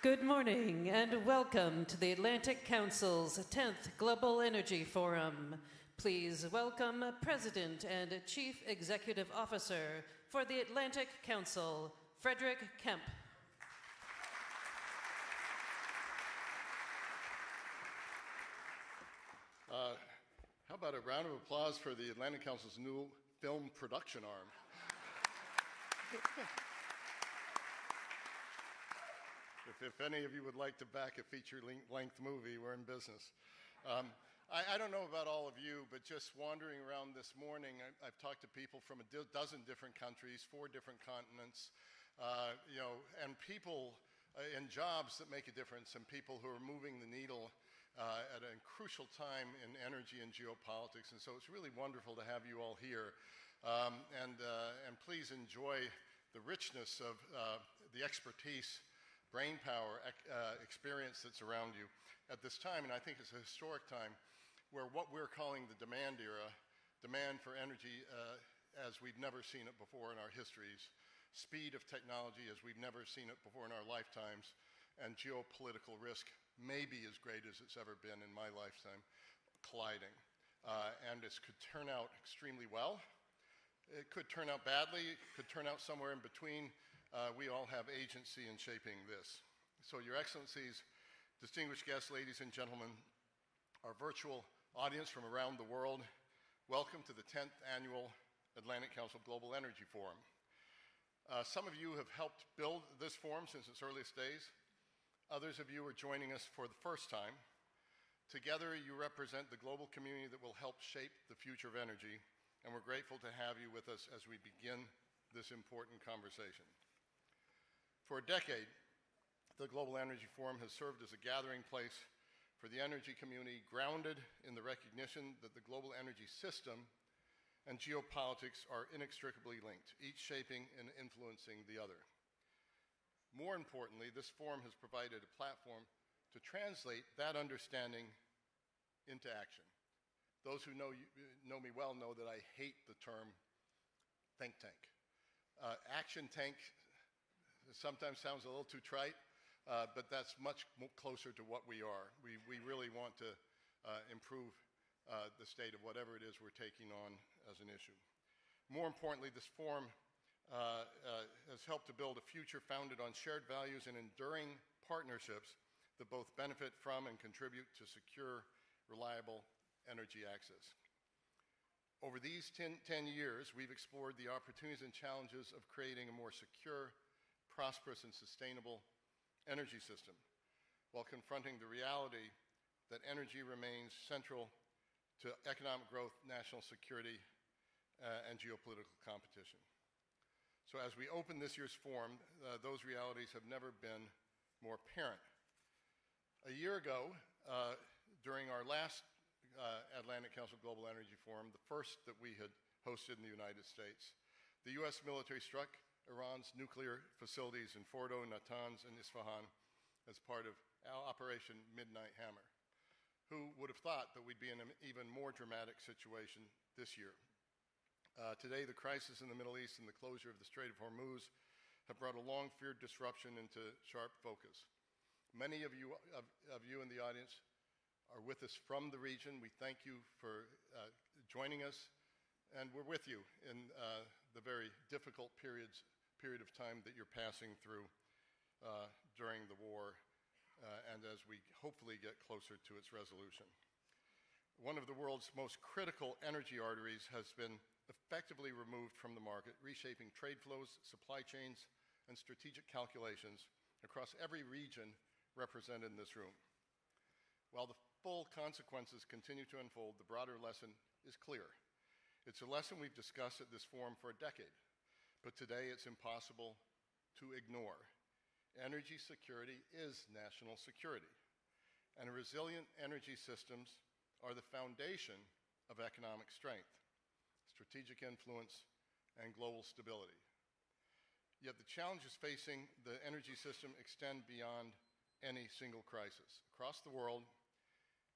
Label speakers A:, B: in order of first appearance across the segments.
A: Good morning and welcome to the Atlantic Council's 10th Global Energy Forum. Please welcome President and Chief Executive Officer for the Atlantic Council, Frederick Kempe.
B: How about a round of applause for the Atlantic Council's new film production arm? If any of you would like to back a feature-length movie, we're in business. I don't know about all of you, but just wandering around this morning, I've talked to people from a dozen different countries, 4 different continents, and people in jobs that make a difference, and people who are moving the needle at a crucial time in energy and geopolitics. And so it's really wonderful to have you all here. And please enjoy the richness of the expertise, brain power, experience that's around you at this time. And I think it's a historic time where what we're calling the demand era, demand for energy as we've never seen it before in our histories, speed of technology as we've never seen it before in our lifetimes, and geopolitical risk maybe as great as it's ever been in my lifetime, colliding. And this could turn out extremely well. It could turn out badly. It could turn out somewhere in between. We all have agency in shaping this. So Your Excellencies, distinguished guests, ladies and gentlemen, our virtual audience from around the world, welcome to the 10th Annual Atlantic Council Global Energy Forum. Some of you have helped build this forum since its earliest days. Others of you are joining us for the first time. Together, you represent the global community that will help shape the future of energy, and we're grateful to have you with us as we begin this important conversation. For a decade, the Global Energy Forum has served as a gathering place for the energy community, grounded in the recognition that the global energy system and geopolitics are inextricably linked, each shaping and influencing the other. More importantly, this forum has provided a platform to translate that understanding into action. Those who know me well know that I hate the term think tank. Action tank sometimes sounds a little too trite, but that's much closer to what we are. We really want to improve the state of whatever it is we're taking on as an issue. More importantly, this forum has helped to build a future founded on shared values and enduring partnerships that both benefit from and contribute to secure, reliable energy access. Over these 10 years, we've explored the opportunities and challenges of creating a more secure, prosperous, and sustainable energy system, while confronting the reality that energy remains central to economic growth, national security, and geopolitical competition. So as we open this year's forum, those realities have never been more apparent. A year ago, during our last Atlantic Council Global Energy Forum, the first that we had hosted in the United States, the U.S. military struck Iran's nuclear facilities in Fordo, Natanz, and Isfahan as part of Operation Midnight Hammer. Who would have thought that we'd be in an even more dramatic situation this year? Today, the crisis in the Middle East and the closure of the Strait of Hormuz have brought a long-feared disruption into sharp focus. Many of you in the audience are with us from the region. We thank you for joining us, and we're with you in the very difficult period of time that you're passing through during the war, and as we hopefully get closer to its resolution. One of the world's most critical energy arteries has been effectively removed from the market, reshaping trade flows, supply chains, and strategic calculations across every region represented in this room. While the full consequences continue to unfold, the broader lesson is clear. It's a lesson we've discussed at this forum for a decade, but today it's impossible to ignore. Energy security is national security, and resilient energy systems are the foundation of economic strength, strategic influence, and global stability. Yet the challenges facing the energy system extend beyond any single crisis. Across the world,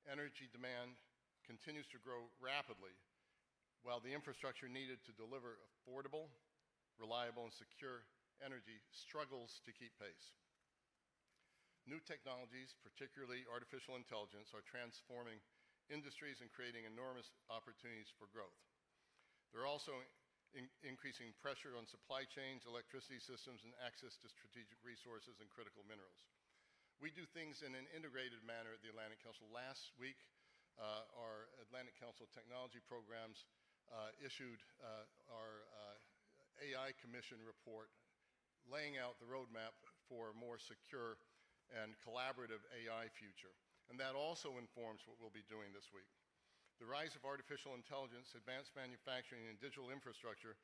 B: energy demand continues to grow rapidly, while the infrastructure needed to deliver affordable, reliable, and secure energy struggles to keep pace. New technologies, particularly artificial intelligence, are transforming industries and creating enormous opportunities for growth. They're also increasing pressure on supply chains, electricity systems, and access to strategic resources and critical minerals. We do things in an integrated manner at the Atlantic Council. Last week, our Atlantic Council Technology Programs issued our AI Commission report, laying out the roadmap for a more secure and collaborative AI future. And that also informs what we'll be doing this week. The rise of artificial intelligence, advanced manufacturing, and digital infrastructure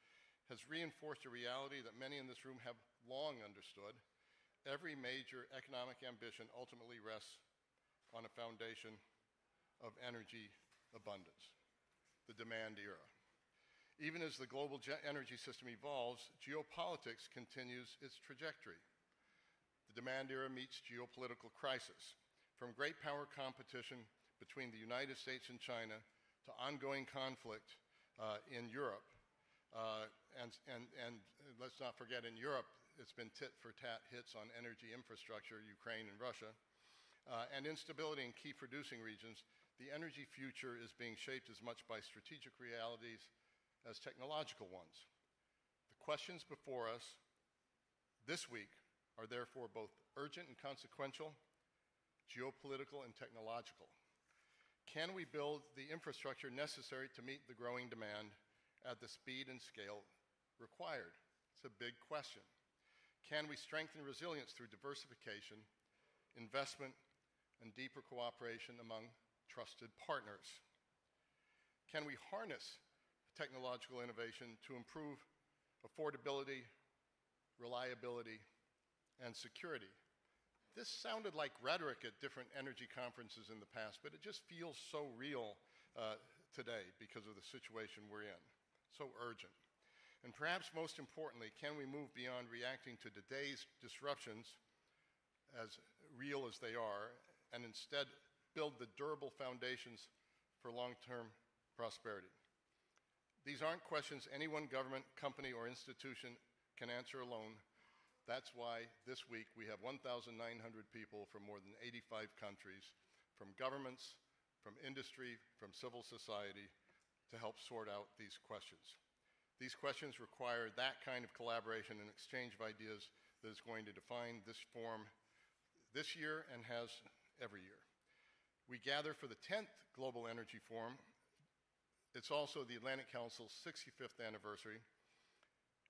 B: has reinforced a reality that many in this room have long understood. Every major economic ambition ultimately rests on a foundation of energy abundance, the demand era. Even as the global energy system evolves, geopolitics continues its trajectory. The demand era meets geopolitical crisis, from great power competition between the United States and China to ongoing conflict in Europe. And let's not forget, in Europe, it's been tit-for-tat hits on energy infrastructure, Ukraine and Russia, and instability in key producing regions. The energy future is being shaped as much by strategic realities as technological ones. The questions before us this week are therefore both urgent and consequential, geopolitical and technological. Can we build the infrastructure necessary to meet the growing demand at the speed and scale required? It's a big question. Can we strengthen resilience through diversification, investment, and deeper cooperation among trusted partners? Can we harness technological innovation to improve affordability, reliability, and security? This sounded like rhetoric at different energy conferences in the past, but it just feels so real today because of the situation we're in, so urgent. And perhaps most importantly, can we move beyond reacting to today's disruptions, as real as they are, and instead build the durable foundations for long-term prosperity? These aren't questions any one government, company, or institution can answer alone. That's why this week we have 1,900 people from more than 85 countries, from governments, from industry, from civil society, to help sort out these questions. These questions require that kind of collaboration and exchange of ideas that is going to define this forum this year and has every year. We gather for the 10th Global Energy Forum. It's also the Atlantic Council's 65th anniversary,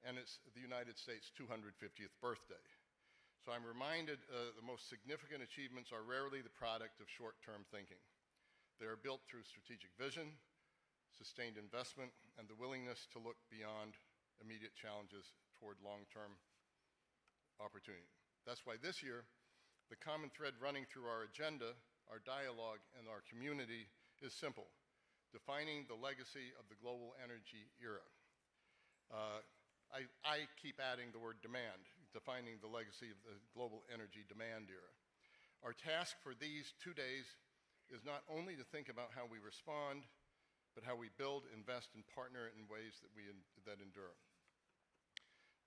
B: and it's the United States' 250th birthday. So I'm reminded the most significant achievements are rarely the product of short-term thinking. They are built through strategic vision, sustained investment, and the willingness to look beyond immediate challenges toward long-term opportunity. That's why this year, the common thread running through our agenda, our dialogue, and our community is simple: defining the legacy of the global energy era. I keep adding the word demand, defining the legacy of the global energy demand era. Our task for these 2 days is not only to think about how we respond, but how we build, invest, and partner in ways that endure.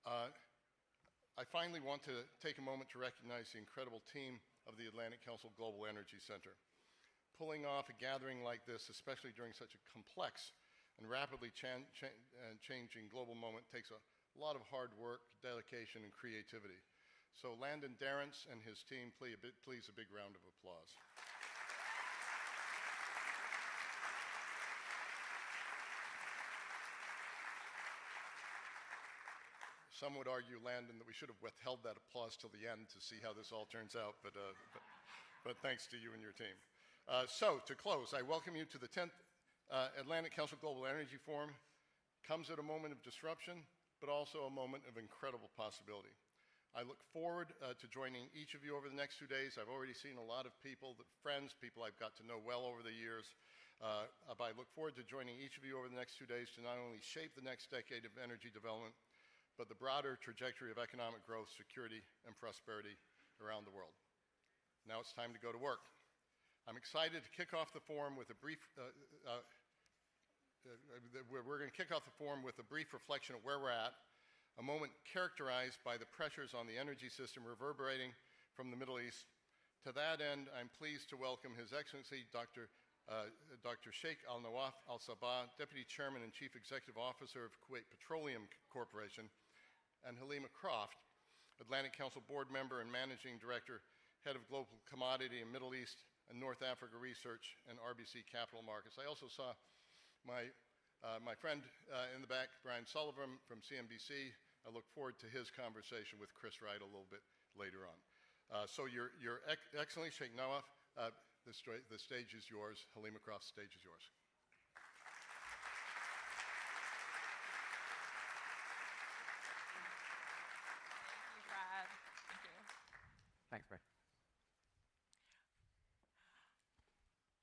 B: I finally want to take a moment to recognize the incredible team of the Atlantic Council Global Energy Center. Pulling off a gathering like this, especially during such a complex and rapidly changing global moment, takes a lot of hard work, dedication, and creativity. So Landon Darrence and his team, please a big round of applause. Some would argue, Landon, that we should have withheld that applause till the end to see how this all turns out, but thanks to you and your team. So to close, I welcome you to the 10th Atlantic Council Global Energy Forum. Comes at a moment of disruption, but also a moment of incredible possibility. I look forward to joining each of you over the next 2 days. I've already seen a lot of people, friends, people I've got to know well over the years. But I look forward to joining each of you over the next 2 days to not only shape the next decade of energy development, but the broader trajectory of economic growth, security, and prosperity around the world. Now it's time to go to work. I'm excited to kick off the forum with a brief we're going to kick off the forum with a brief reflection of where we're at, a moment characterized by the pressures on the energy system reverberating from the Middle East To that end, I'm pleased to welcome His Excellency Dr. Sheikh Al Nawaf Al Sabah, Deputy Chairman and Chief Executive Officer of Kuwait Petroleum Corporation, and Halima Croft, Atlantic Council Board Member and Managing Director, Head of Global Commodity and Middle East and North Africa Research and RBC Capital Markets. I also saw my friend in the back, Brian Sullivan from CNBC. I look forward to his conversation with Chris Wright a little bit later on. So Your Excellency Sheikh Nawaf, the stage is yours. Halima Croft, the stage is yours.
C: Thank you, Brad. Thank you.
D: Thanks, Brad.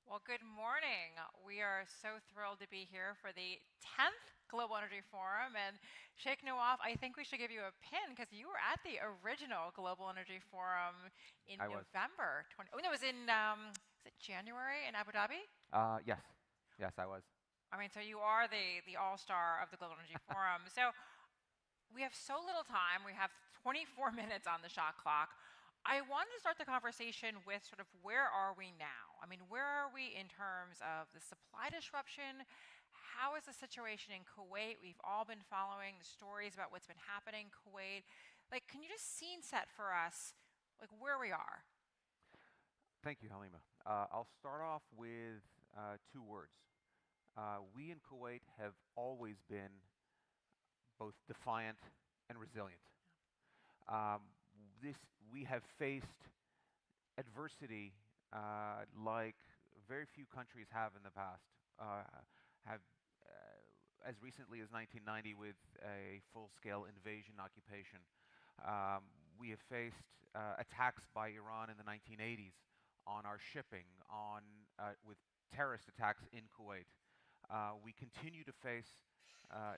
C: Well, good morning. We are so thrilled to be here for the 10th Global Energy Forum. And Sheikh Nawaf, I think we should give you a pin because you were at the original Global Energy Forum in November. It was in, is it January in Abu Dhabi?
D: Yes. Yes, I was.
C: I mean, so you are the all-star of the Global Energy Forum. So we have so little time. We have 24 minutes on the shot clock. I wanted to start the conversation with sort of where are we now? I mean, where are we in terms of the supply disruption? How is the situation in Kuwait? We've all been following the stories about what's been happening in Kuwait. Like, can you just scene set for us, like, where we are?
D: Thank you, Halima. I'll start off with two words. We in Kuwait have always been both defiant and resilient. We have faced adversity like very few countries have in the past. As recently as 1990 with a full-scale invasion occupation. We have faced attacks by Iran in the 1980s on our shipping, with terrorist attacks in Kuwait. We continue to face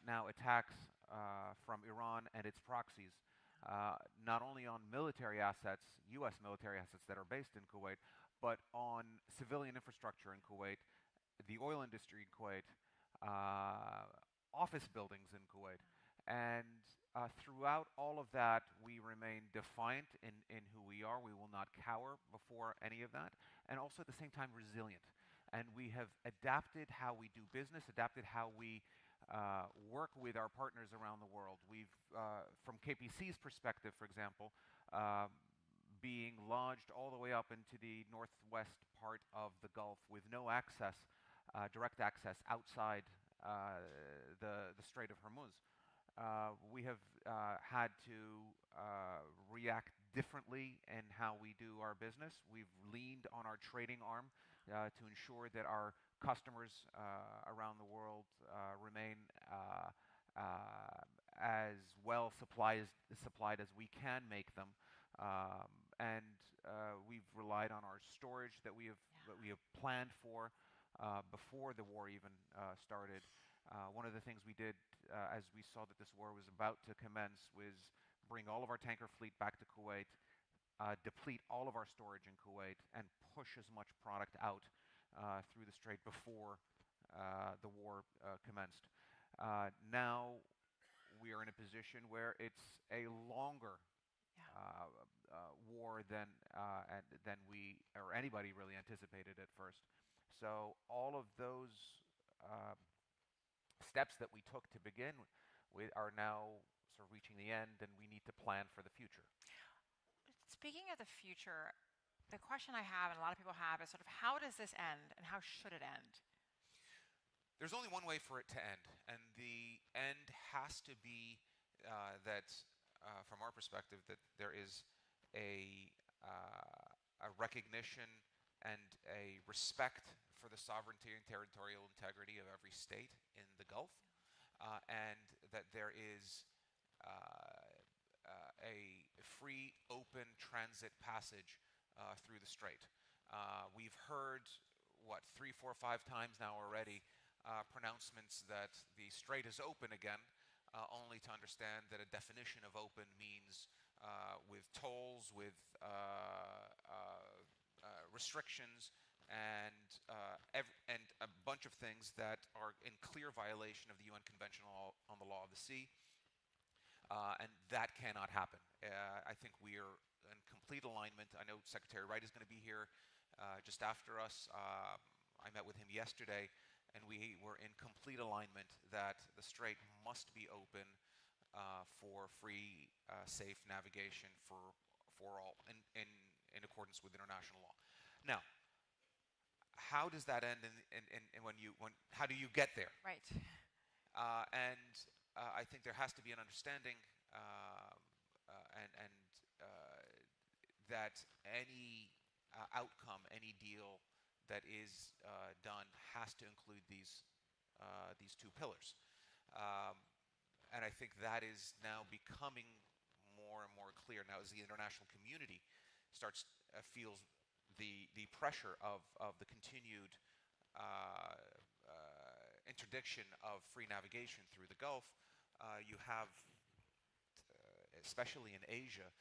D: now attacks from Iran and its proxies, not only on military assets, U.S. military assets that are based in Kuwait, but on civilian infrastructure in Kuwait, the oil industry in Kuwait, office buildings in Kuwait. And throughout all of that, we remain defiant in who we are. We will not cower before any of that. And also at the same time, resilient. And we have adapted how we do business, adapted how we work with our partners around the world. We've, from KPC's perspective, for example, being lodged all the way up into the northwest part of the Gulf with no access, direct access outside the Strait of Hormuz. We have had to react differently in how we do our business. We've leaned on our trading arm to ensure that our customers around the world remain as well supplied as we can make them. And we've relied on our storage that we have planned for before the war even started. One of the things we did as we saw that this war was about to commence was bring all of our tanker fleet back to Kuwait, deplete all of our storage in Kuwait, and push as much product out through the strait before the war commenced. Now we are in a position where it's a longer war than we or anybody really anticipated at first. So all of those steps that we took to begin with are now sort of reaching the end, and we need to plan for the future.
C: Speaking of the future, the question I have, and a lot of people have, is sort of how does this end, and how should it end?
E: There's only one way for it to end, and the end has to be that, from our perspective, that there is a recognition and a respect for the sovereignty and territorial integrity of every state in the Gulf, and that there is a free, open transit passage through the strait. We've heard, 3, 4, 5 times now already, pronouncements that the strait is open again, only to understand that a definition of open means with tolls, with restrictions, and a bunch of things that are in clear violation of the UN Convention on the Law of the Sea, and that cannot happen. I think we are in complete alignment. I know Secretary Wright is going to be here just after us. I met with him yesterday, and we were in complete alignment that the Strait must be open for free, safe navigation for all in accordance with international law. Now, how does that end, and how do you get there?
C: Right.
E: I think there has to be an understanding and that any outcome, any deal that is done has to include these two pillars. And I think that is now becoming more and more clear. Now, as the international community feels the pressure of the continued interdiction of free navigation through the Gulf, you have, especially in Asia,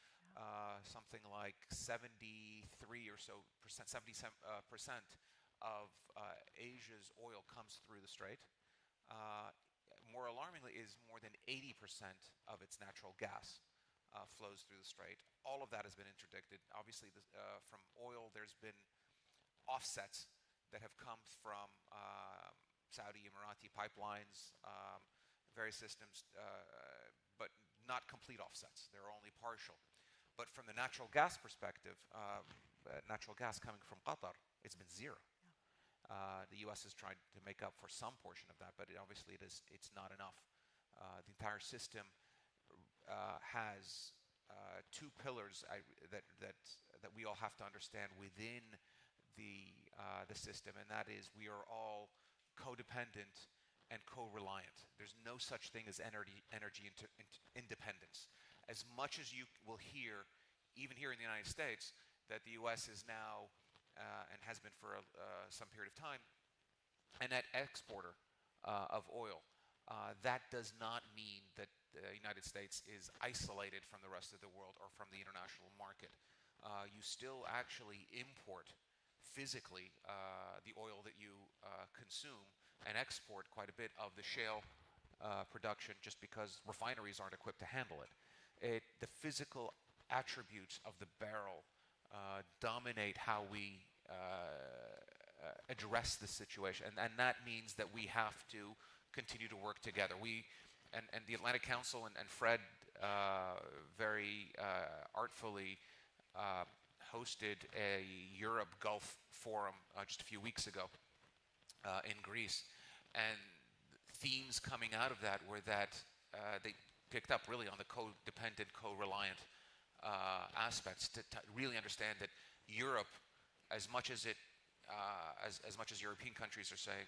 E: something like 73 or so percent, 77% of Asia's oil comes through the Strait. More alarmingly, is more than 80% of its natural gas flows through the Strait. All of that has been interdicted. Obviously, from oil, there's been offsets that have come from Saudi Emirati pipelines, various systems, but not complete offsets. They're only partial. But from the natural gas perspective, natural gas coming from Qatar, it's been zero. The U.S. has tried to make up for some portion of that, but obviously it's not enough. The entire system has two pillars that we all have to understand within the system, and that is we are all codependent and co-reliant. There's no such thing as energy independence. As much as you will hear, even here in the United States, that the U.S. is now and has been for some period of time a net exporter of oil, that does not mean that the United States is isolated from the rest of the world or from the international market. You still actually import physically the oil that you consume and export quite a bit of the shale production just because refineries aren't equipped to handle it. The physical attributes of the barrel dominate how we address the situation, and that means that we have to continue to work together. And the Atlantic Council and Fred very artfully hosted a Europe Gulf forum just a few weeks ago in Greece, and themes coming out of that were that they picked up really on the codependent, co-reliant aspects to really understand that Europe, as much as European countries are saying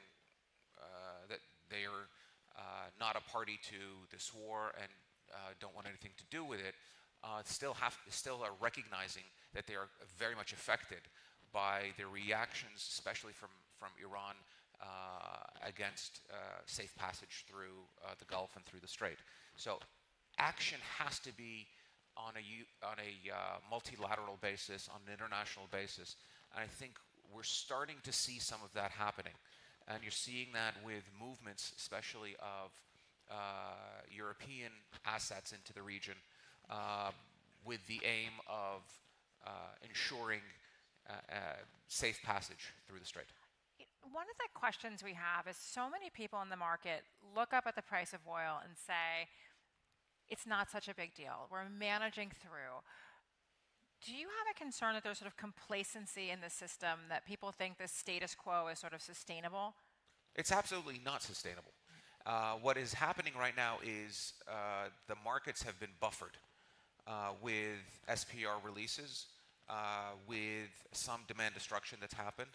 E: that they are not a party to this war and don't want anything to do with it, still are recognizing that they are very much affected by the reactions, especially from Iran, against safe passage through the Gulf and through the Strait. So action has to be on a multilateral basis, on an international basis, and I think we're starting to see some of that happening. And you're seeing that with movements, especially of European assets into the region, with the aim of ensuring safe passage through the Strait.
C: One of the questions we have is so many people in the market look up at the price of oil and say, it's not such a big deal. We're managing through. Do you have a concern that there's sort of complacency in the system, that people think the status quo is sort of sustainable?
E: It's absolutely not sustainable. What is happening right now is the markets have been buffered with SPR releases, with some demand destruction that's happened.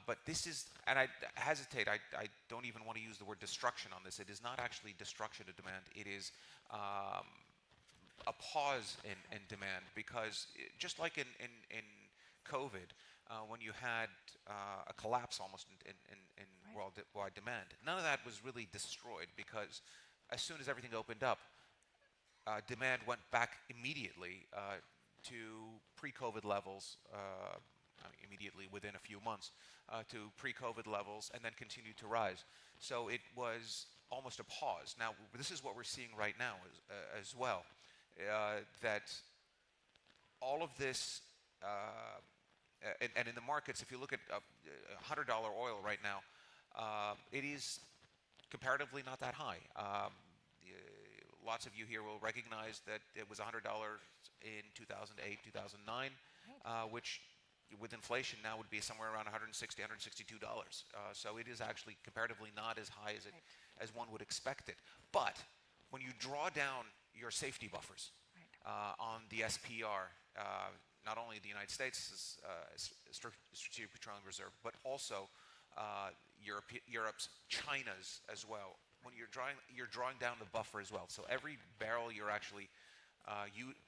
E: But this is, and I hesitate, I don't even want to use the word destruction on this. It is not actually destruction of demand. It is a pause in demand, because just like in COVID, when you had a collapse almost in
C: Right.
E: worldwide demand, none of that was really destroyed, because as soon as everything opened up, demand went back immediately to pre-COVID levels, immediately within a few months, to pre-COVID levels, and then continued to rise. So it was almost a pause. Now, this is what we're seeing right now as well, that all of this, and in the markets, if you look at $100 oil right now, it is comparatively not that high. Lots of you here will recognize that it was $100 in 2008, 2009, which with inflation now would be somewhere around $160, $162. So it is actually comparatively not as high as one would expect it. But when you draw down your safety buffers on the SPR, not only the United States' Strategic Petroleum Reserve, but also Europe's, China's as well. When you're drawing down the buffer as well. So every barrel you're actually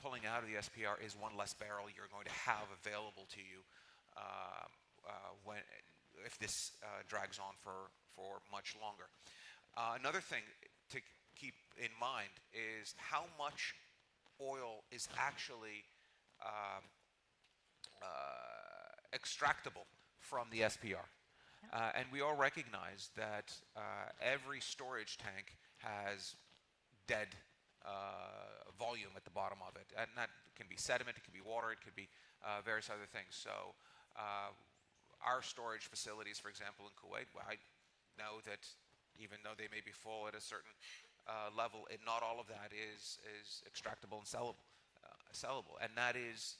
E: pulling out of the SPR is one less barrel you're going to have available to you if this drags on for much longer. Another thing to keep in mind is how much oil is actually extractable from the SPR. And we all recognize that every storage tank has dead volume at the bottom of it. And that can be sediment, it can be water, it could be various other things. So our storage facilities, for example, in Kuwait, well, I know that even though they may be full at a certain level, not all of that is extractable and sellable. And that is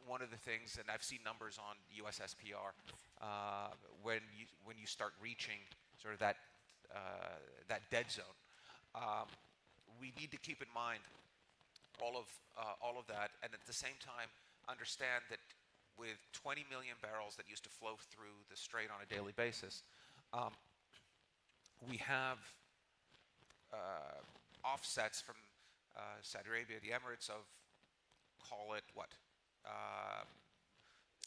E: one of the things, and I've seen numbers on US SPR, when you start reaching sort of that dead zone. We need to keep in mind all of that, and at the same time understand that with 20 million barrels that used to flow through the strait on a daily basis, we have offsets from Saudi Arabia, the Emirates, of call it what,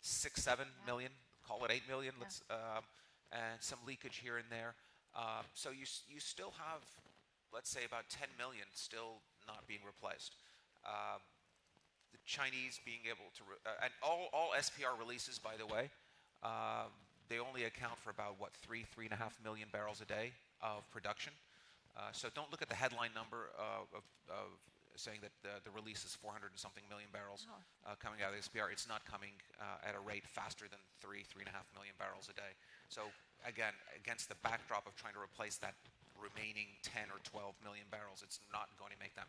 E: 6, 7 million, call it 8 million, and some leakage here and there. So you still have, let's say, about 10 million still not being replaced. The Chinese being able to, and all SPR releases, by the way, they only account for about, what, 3.5 million barrels a day of production. So don't look at the headline number of saying that the release is 400 and something million barrels coming out of the SPR. It's not coming at a rate faster than 3.5 million barrels a day. So again, against the backdrop of trying to replace that remaining 10 or 12 million barrels, it's not going to make that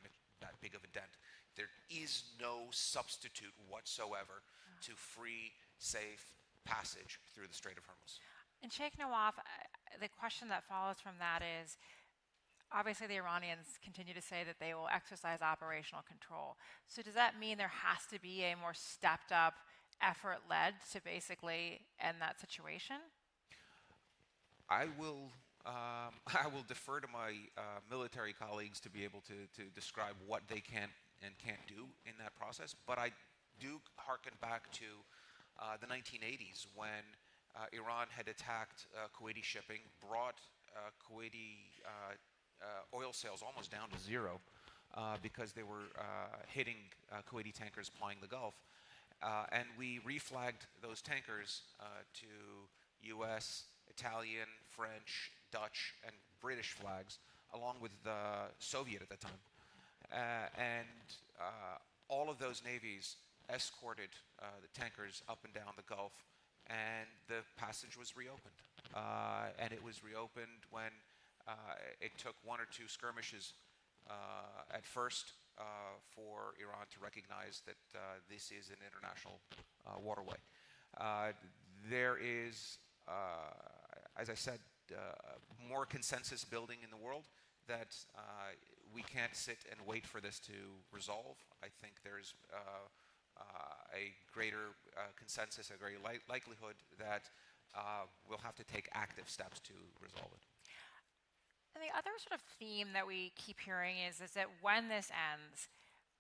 E: big of a dent. There is no substitute whatsoever to free, safe passage through the Strait of Hormuz.
C: And Sheikh Nawaf, the question that follows from that is, obviously, the Iranians continue to say that they will exercise operational control. So does that mean there has to be a more stepped up effort led to basically end that situation?
E: I will defer to my military colleagues to be able to describe what they can and can't do in that process. But I do hearken back to the 1980s when Iran had attacked Kuwaiti shipping, brought Kuwaiti oil sales almost down to zero because they were hitting Kuwaiti tankers plying the Gulf. And we reflagged those tankers to US, Italian, French, Dutch, and British flags, along with the Soviet at the time. All of those navies escorted the tankers up and down the Gulf, and the passage was reopened. And it was reopened when it took 1 or 2 skirmishes at first for Iran to recognize that this is an international waterway. There is, as I said, more consensus building in the world that we can't sit and wait for this to resolve. I think there's a greater consensus, a greater likelihood that we'll have to take active steps to resolve it.
C: And the other sort of theme that we keep hearing is that when this ends,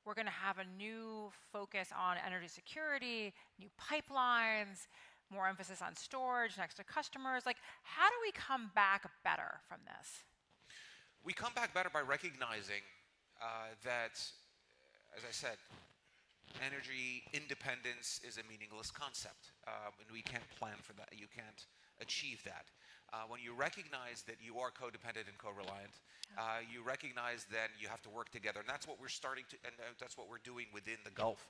C: we're going to have a new focus on energy security, new pipelines, more emphasis on storage next to customers. Like, how do we come back better from this?
E: We come back better by recognizing that, as I said, energy independence is a meaningless concept, and we can't plan for that. You can't achieve that. When you recognize that you are codependent and co-reliant, you recognize then you have to work together, and that's what we're starting to, and that's what we're doing within the Gulf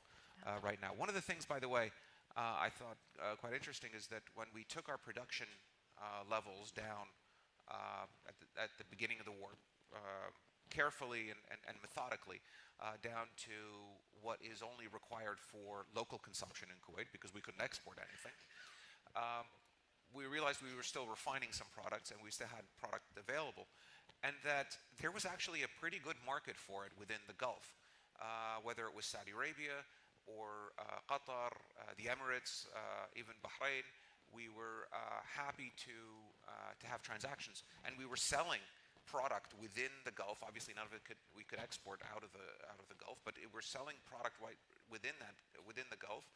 E: right now. One of the things, by the way, I thought quite interesting is that when we took our production levels down at the beginning of the war, carefully and methodically, down to what is only required for local consumption in Kuwait, because we couldn't export anything, we realized we were still refining some products and we still had product available, and that there was actually a pretty good market for it within the Gulf, whether it was Saudi Arabia or Qatar, the Emirates, even Bahrain. We were happy to have transactions, and we were selling product within the Gulf. Obviously, none of it we could export out of the Gulf, but we're selling product right within the Gulf.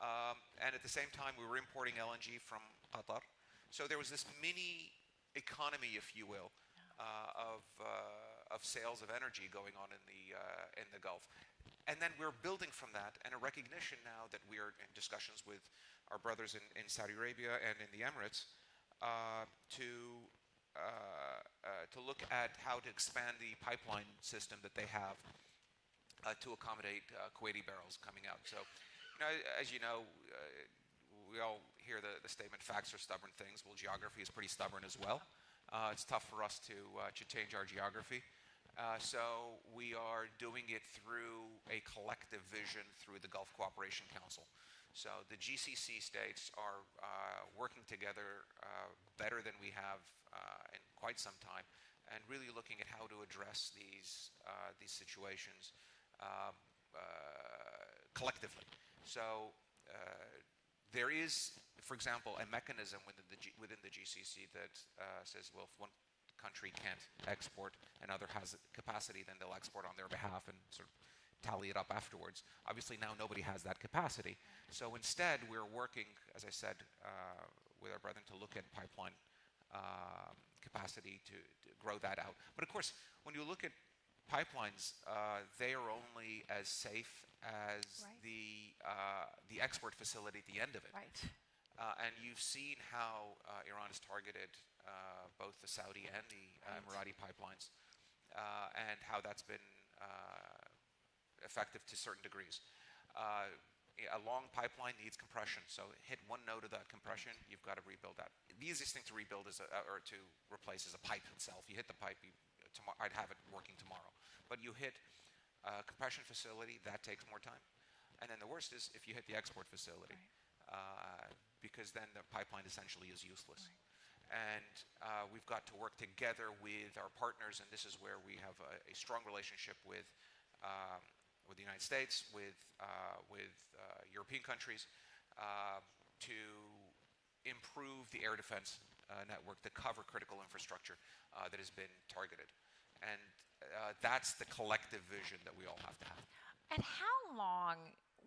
E: And at the same time, we were importing LNG from Qatar. So there was this mini economy, if you will, of sales of energy going on in the Gulf. And then we're building from that, and a recognition now that we are in discussions with our brothers in Saudi Arabia and in the Emirates to look at how to expand the pipeline system that they have to accommodate Kuwaiti barrels coming out. So, as you know, we all hear the statement, facts are stubborn things. Well, geography is pretty stubborn as well. It's tough for us to change our geography. So we are doing it through a collective vision through the Gulf Cooperation Council. So the GCC states are working together better than we have in quite some time, and really looking at how to address these situations collectively. So there is, for example, a mechanism within the GCC that says, well, if one country can't export, another has capacity, then they'll export on their behalf and sort of tally it up afterwards. Obviously, now nobody has that capacity. So instead, we're working, as I said, with our brethren to look at pipeline capacity to grow that out. But of course, when you look at pipelines, they are only as safe as the export facility at the end of it.
C: Right.
E: And you've seen how Iran has targeted both the Saudi and the Emirati pipelines, and how that's been effective to certain degrees. A long pipeline needs compression, so hit one node of that compression, you've got to rebuild that. The easiest thing to rebuild or to replace is a pipe itself. You hit the pipe, I'd have it working tomorrow. But you hit a compression facility, that takes more time. And then the worst is if you hit the export facility, because then the pipeline essentially is useless.
C: Right.
E: And we've got to work together with our partners, and this is where we have a strong relationship with the United States, with European countries, to improve the air defense network to cover critical infrastructure that has been targeted. And that's the collective vision that we all have to have.
C: And how long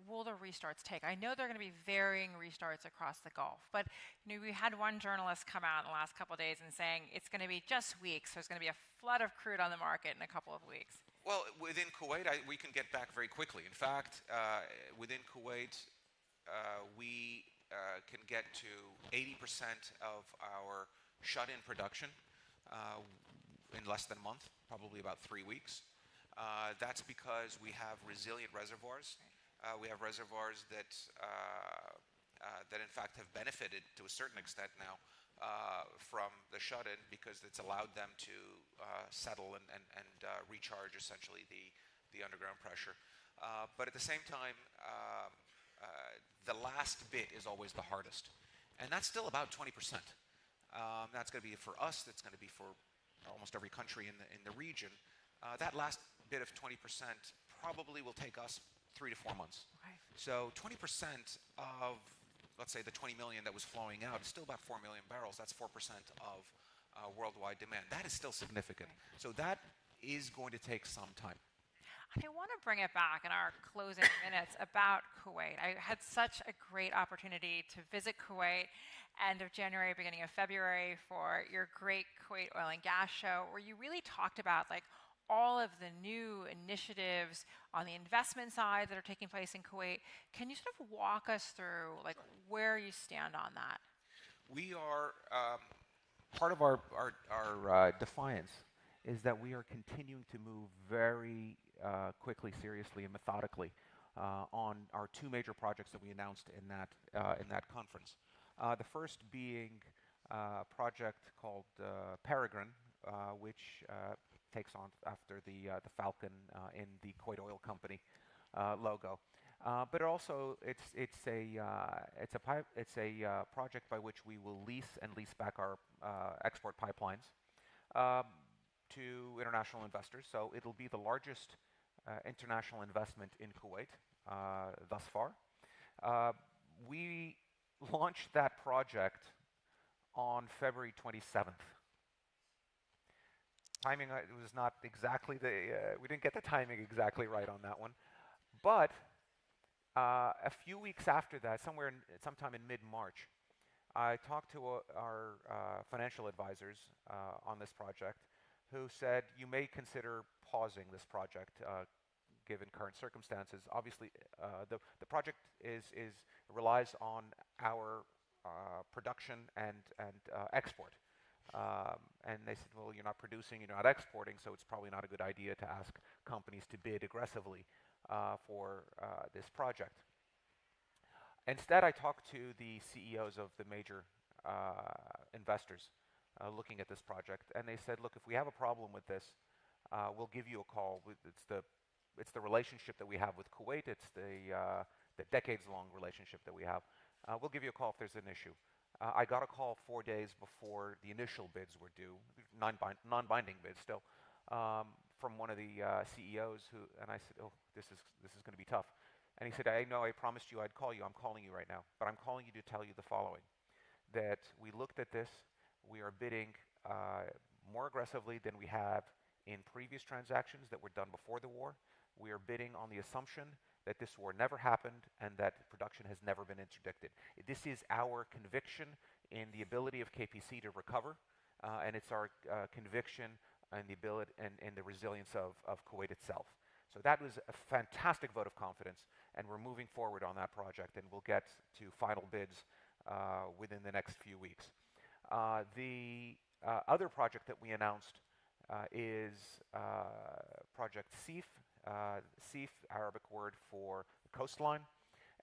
C: will the restarts take? I know there are going to be varying restarts across the Gulf, but we had one journalist come out in the last couple of days and saying it's going to be just weeks. There's going to be a flood of crude on the market in a couple of weeks.
E: Well, within Kuwait, we can get back very quickly. In fact, within Kuwait, we can get to 80% of our shut-in production in less than a month, probably about 3 weeks. That's because we have resilient reservoirs. We have reservoirs that in fact have benefited to a certain extent now from the shut-in, because it's allowed them to settle and recharge essentially the underground pressure. But at the same time, the last bit is always the hardest, and that's still about 20%. That's going to be for us. That's going to be for almost every country in the region. That last bit of 20% probably will take us 3 to 4 months.
C: Right.
E: So 20% of, let's say, the 20 million that was flowing out is still about 4 million barrels. That's 4% of worldwide demand. That is still significant.
C: Right.
E: So that is going to take some time.
C: I want to bring it back in our closing minutes about Kuwait. I had such a great opportunity to visit Kuwait end of January, beginning of February for your great Kuwait Oil and Gas Show, where you really talked about all of the new initiatives on the investment side that are taking place in Kuwait. Can you sort of walk us through where you stand on that?
D: We are, part of our defiance is that we are continuing to move very quickly, seriously, and methodically on our two major projects that we announced in that conference. The first being a project called Peregrine, which takes on after the falcon in the Kuwait Oil Company logo. But also, it's a project by which we will lease back our export pipelines to international investors. So it'll be the largest international investment in Kuwait thus far. We launched that project on February 27th. Timing was not exactly we didn't get the timing exactly right on that one, but a few weeks after that, sometime in mid-March, I talked to our financial advisors on this project, who said you may consider pausing this project given current circumstances. Obviously, the project relies on our production and export. And they said, well, you're not producing, you're not exporting, so it's probably not a good idea to ask companies to bid aggressively for this project. Instead, I talked to the CEOs of the major investors looking at this project, and they said, look, if we have a problem with this, we'll give you a call. It's the relationship that we have with Kuwait. It's the decades-long relationship that we have. We'll give you a call if there's an issue. I got a call 4 days before the initial bids were due, non-binding bids still, from one of the CEOs and I said, oh, this is going to be tough. And he said, I know I promised you I'd call you. I'm calling you right now, but I'm calling you to tell you the following, that we looked at this. We are bidding more aggressively than we have in previous transactions that were done before the war. We are bidding on the assumption that this war never happened and that production has never been interdicted. This is our conviction in the ability of KPC to recover, and it's our conviction and the ability and the resilience of Kuwait itself. So that was a fantastic vote of confidence, and we're moving forward on that project, and we'll get to final bids within the next few weeks. The other project that we announced is Project SEAF. SEAF, Arabic word for coastline,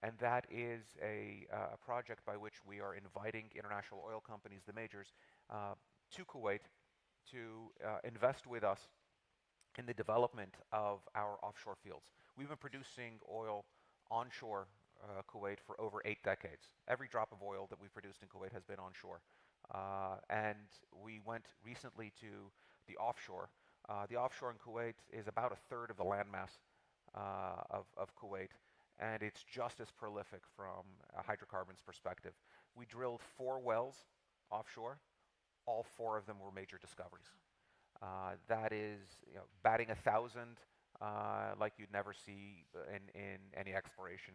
D: and that is a project by which we are inviting international oil companies, the majors, to Kuwait to invest with us in the development of our offshore fields. We've been producing oil onshore Kuwait for over 8 decades. Every drop of oil that we've produced in Kuwait has been onshore. And we went recently to the offshore. The offshore in Kuwait is about a third of the landmass of Kuwait, and it's just as prolific from a hydrocarbons perspective. We drilled 4 wells offshore. All 4 of them were major discoveries. That is, batting 1,000 like you'd never see in any exploration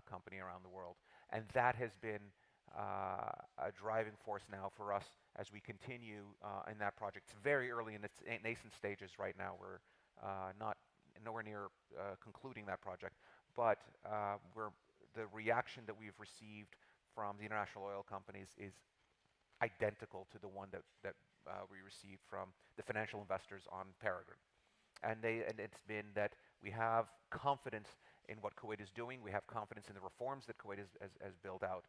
D: company around the world. And that has been a driving force now for us as we continue in that project. It's very early in its nascent stages right now. We're nowhere near concluding that project, but the reaction that we've received from the international oil companies is identical to the one that we received from the financial investors on Peregrine. And it's been that we have confidence in what Kuwait is doing. We have confidence in the reforms that Kuwait has built out,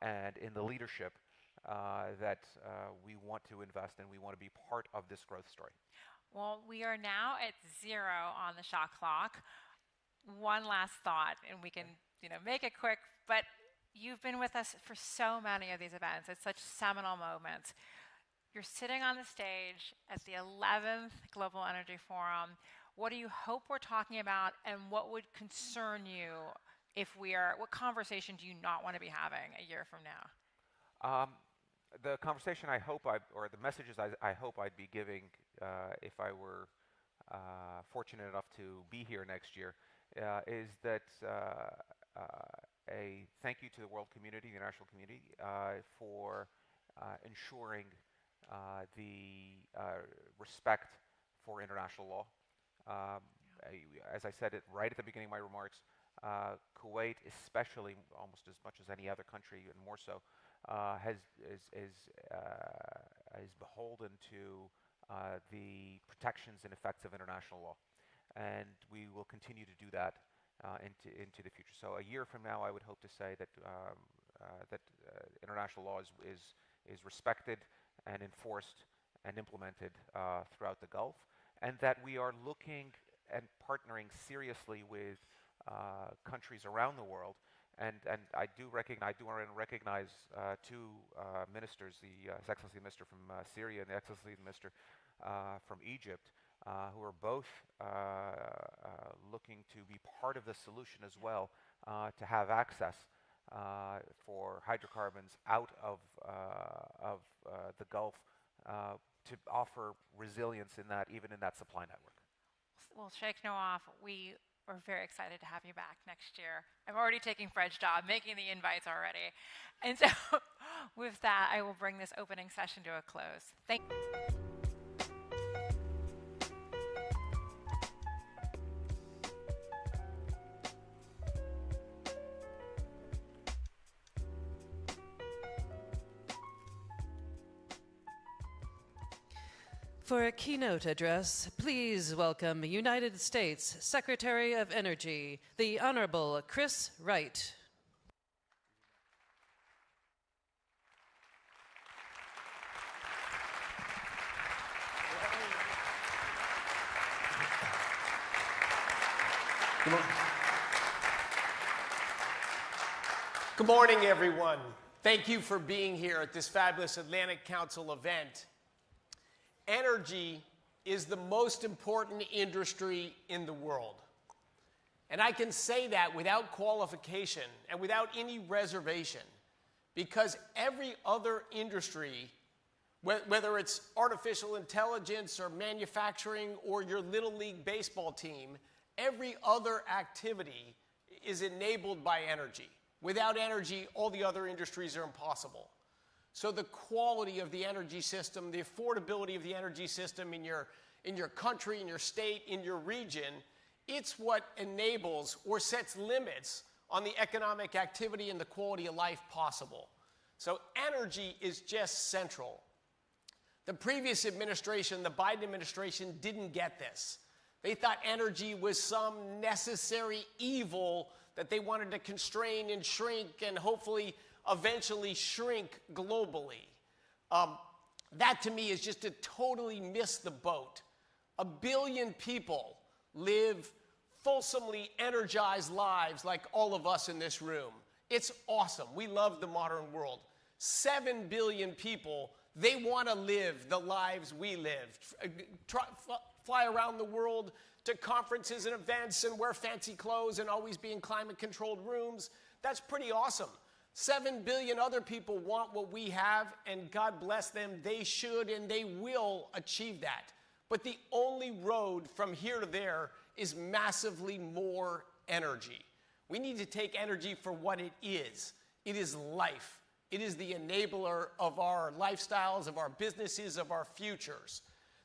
D: and in the leadership that we want to invest in. We want to be part of this growth story.
C: Well, we are now at 0 on the shot clock. One last thought, and we can make it quick, but you've been with us for so many of these events. It's such seminal moments. You're sitting on the stage at the 11th Global Energy Forum. What do you hope we're talking about, and what would concern you what conversation do you not want to be having a year from now?
D: The conversation or the messages I hope I'd be giving if I were fortunate enough to be here next year is that a thank you to the world community, the international community, for ensuring the respect for international law. As I said it right at the beginning of my remarks, Kuwait, especially almost as much as any other country, and more so, is beholden to the protections and effects of international law, and we will continue to do that. into the future. So a year from now, I would hope to say that international law is respected and enforced and implemented throughout the Gulf, and that we are looking and partnering seriously with countries around the world. And I do want to recognize two ministers, His Excellency the Minister from Syria and the Excellency the Minister from Egypt, who are both looking to be part of the solution as well, to have access for hydrocarbons out of the Gulf, to offer resilience even in that supply network.
C: Well, Sheikh Nawaf, we are very excited to have you back next year. I'm already taking Fred's job, making the invites already. And so with that, I will bring this opening session to a close. Thank you.
A: For a keynote address, please welcome United States Secretary of Energy, the Honorable Chris Wright.
F: Good morning, everyone. Thank you for being here at this fabulous Atlantic Council event. Energy is the most important industry in the world. And I can say that without qualification and without any reservation, because every other industry, whether it's artificial intelligence or manufacturing or your Little League baseball team, every other activity is enabled by energy. Without energy, all the other industries are impossible. So the quality of the energy system, the affordability of the energy system in your country, in your state, in your region, it's what enables or sets limits on the economic activity and the quality of life possible. So energy is just central. The previous administration, the Biden administration, didn't get this. They thought energy was some necessary evil that they wanted to constrain and shrink and hopefully eventually shrink globally. That to me is just to totally miss the boat. 1 billion people live fulsomely energized lives like all of us in this room. It's awesome. We love the modern world. 7 billion people, they want to live the lives we live. Fly around the world to conferences and events and wear fancy clothes and always be in climate-controlled rooms. That's pretty awesome. 7 billion other people want what we have, and God bless them, they should and they will achieve that. But the only road from here to there is massively more energy. We need to take energy for what it is. It is life. It is the enabler of our lifestyles, of our businesses, of our futures.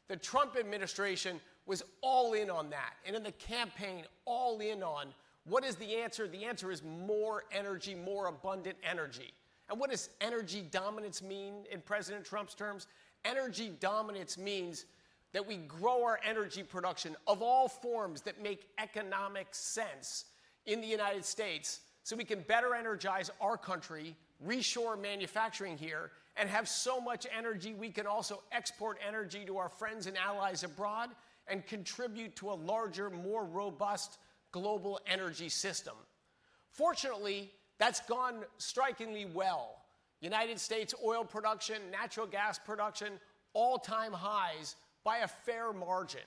F: The Trump administration was all in on that, and in the campaign, all in on what is the answer? The answer is more energy, more abundant energy. And what does energy dominance mean in President Trump's terms? Energy dominance means that we grow our energy production of all forms that make economic sense in the United States so we can better energize our country, reshore manufacturing here, and have so much energy we can also export energy to our friends and allies abroad and contribute to a larger, more robust global energy system. Fortunately, that's gone strikingly well. United States oil production, natural gas production, all-time highs by a fair margin.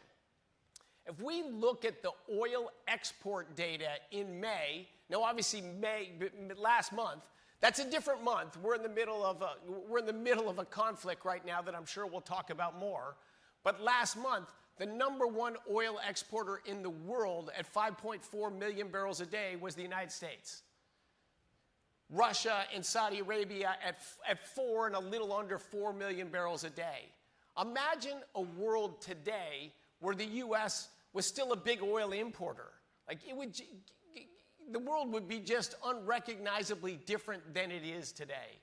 F: If we look at the oil export data in May, now obviously last month, that's a different month. We're in the middle of a conflict right now that I'm sure we'll talk about more. But last month, the #1 oil exporter in the world at 5.4 million barrels a day was the United States. Russia and Saudi Arabia at 4 and a little under 4 million barrels a day. Imagine a world today where the U.S. was still a big oil importer. The world would be just unrecognizably different than it is today.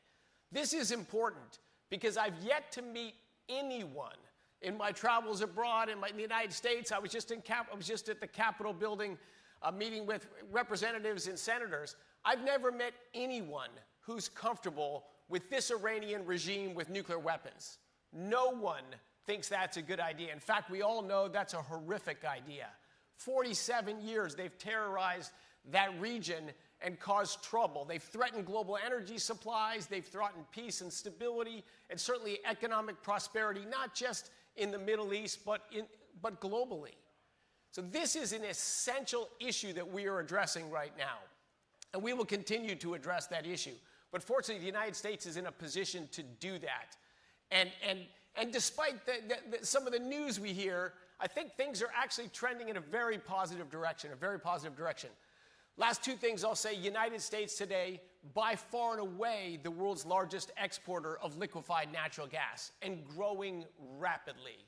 F: This is important because I've yet to meet anyone in my travels abroad in the United States. I was just at the Capitol building meeting with representatives and senators, I've never met anyone who's comfortable with this Iranian regime with nuclear weapons. No one thinks that's a good idea. In fact, we all know that's a horrific idea. 47 years they've terrorized that region and caused trouble. They've threatened global energy supplies, they've threatened peace and stability, and certainly economic prosperity, not just in the Middle East, but globally. So this is an essential issue that we are addressing right now. And we will continue to address that issue. But fortunately, the United States is in a position to do that. And despite some of the news we hear, I think things are actually trending in a very positive direction, Last two things I'll say: United States today, by far and away, the world's largest exporter of liquefied natural gas, and growing rapidly.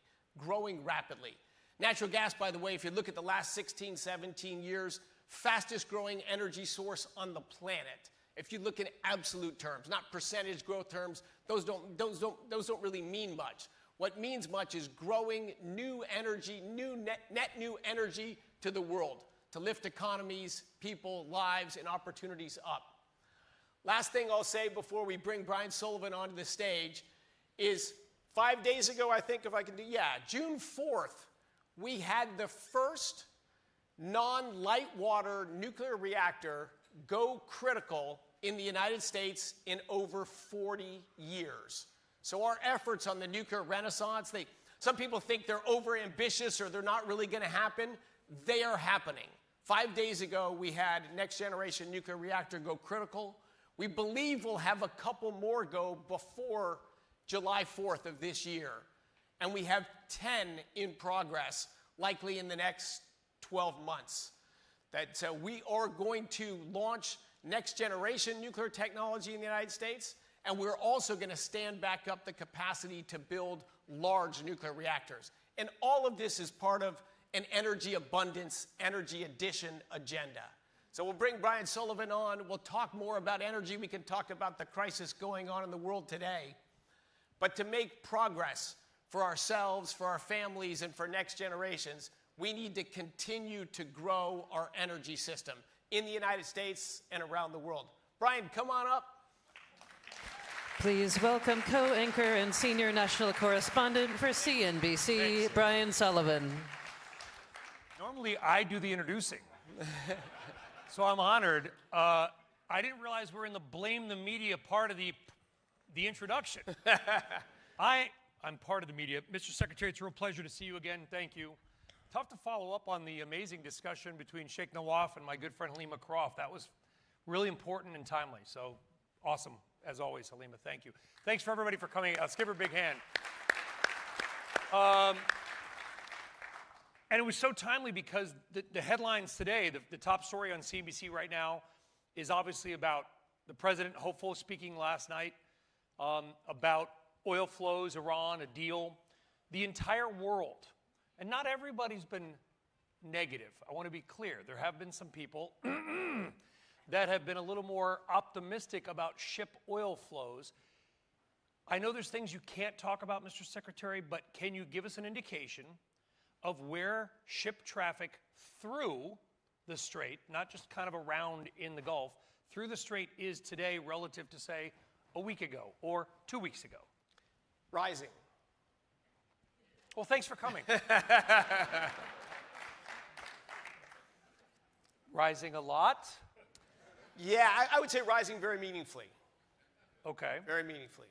F: Natural gas, by the way, if you look at the last 16, 17 years, fastest growing energy source on the planet. If you look in absolute terms, not percentage growth terms, those don't really mean much. What means much is growing new energy, net new energy to the world, to lift economies, people, lives, and opportunities up. Last thing I'll say before we bring Brian Sullivan onto the stage is 5 days ago, I think, June 4th, we had the first non-light water nuclear reactor go critical in the United States in over 40 years. So our efforts on the nuclear renaissance, some people think they're overambitious or they're not really going to happen. They are happening. 5 days ago, we had next generation nuclear reactor go critical. We believe we'll have a couple more go before July 4th of this year. And we have 10 in progress, likely in the next 12 months. So we are going to launch next generation nuclear technology in the United States, and we're also going to stand back up the capacity to build large nuclear reactors. And all of this is part of an energy abundance, energy addition agenda. So we'll bring Brian Sullivan on. We'll talk more about energy. We can talk about the crisis going on in the world today. But to make progress for ourselves, for our families, and for next generations, we need to continue to grow our energy system in the United States and around the world. Brian, come on up.
A: Please welcome co-anchor and senior national correspondent for CNBC,
G: Thanks.
A: Brian Sullivan.
G: Normally, I do the introducing. So I'm honored. I didn't realize we're in the blame the media part of the introduction. I'm part of the media. Mr. Secretary, it's a real pleasure to see you again. Thank you. Tough to follow up on the amazing discussion between Sheikh Nawaf and my good friend Halima Croft. That was really important and timely. So awesome, as always, Halima. Thank you. Thanks for everybody for coming. Let's give her a big hand. And it was so timely because the headlines today, the top story on CNBC right now is obviously about the president hopeful speaking last night about oil flows, Iran, a deal. The entire world, and not everybody's been negative. I want to be clear. There have been some people that have been a little more optimistic about ship oil flows. I know there's things you can't talk about, Mr. Secretary, but can you give us an indication of where ship traffic through the Strait, not just kind of around in the Gulf, through the Strait is today relative to, say, a week ago or 2 weeks ago?
F: Rising.
G: Well, thanks for coming. Rising a lot?
F: Yeah, I would say rising very meaningfully.
G: Okay.
F: Very meaningfully.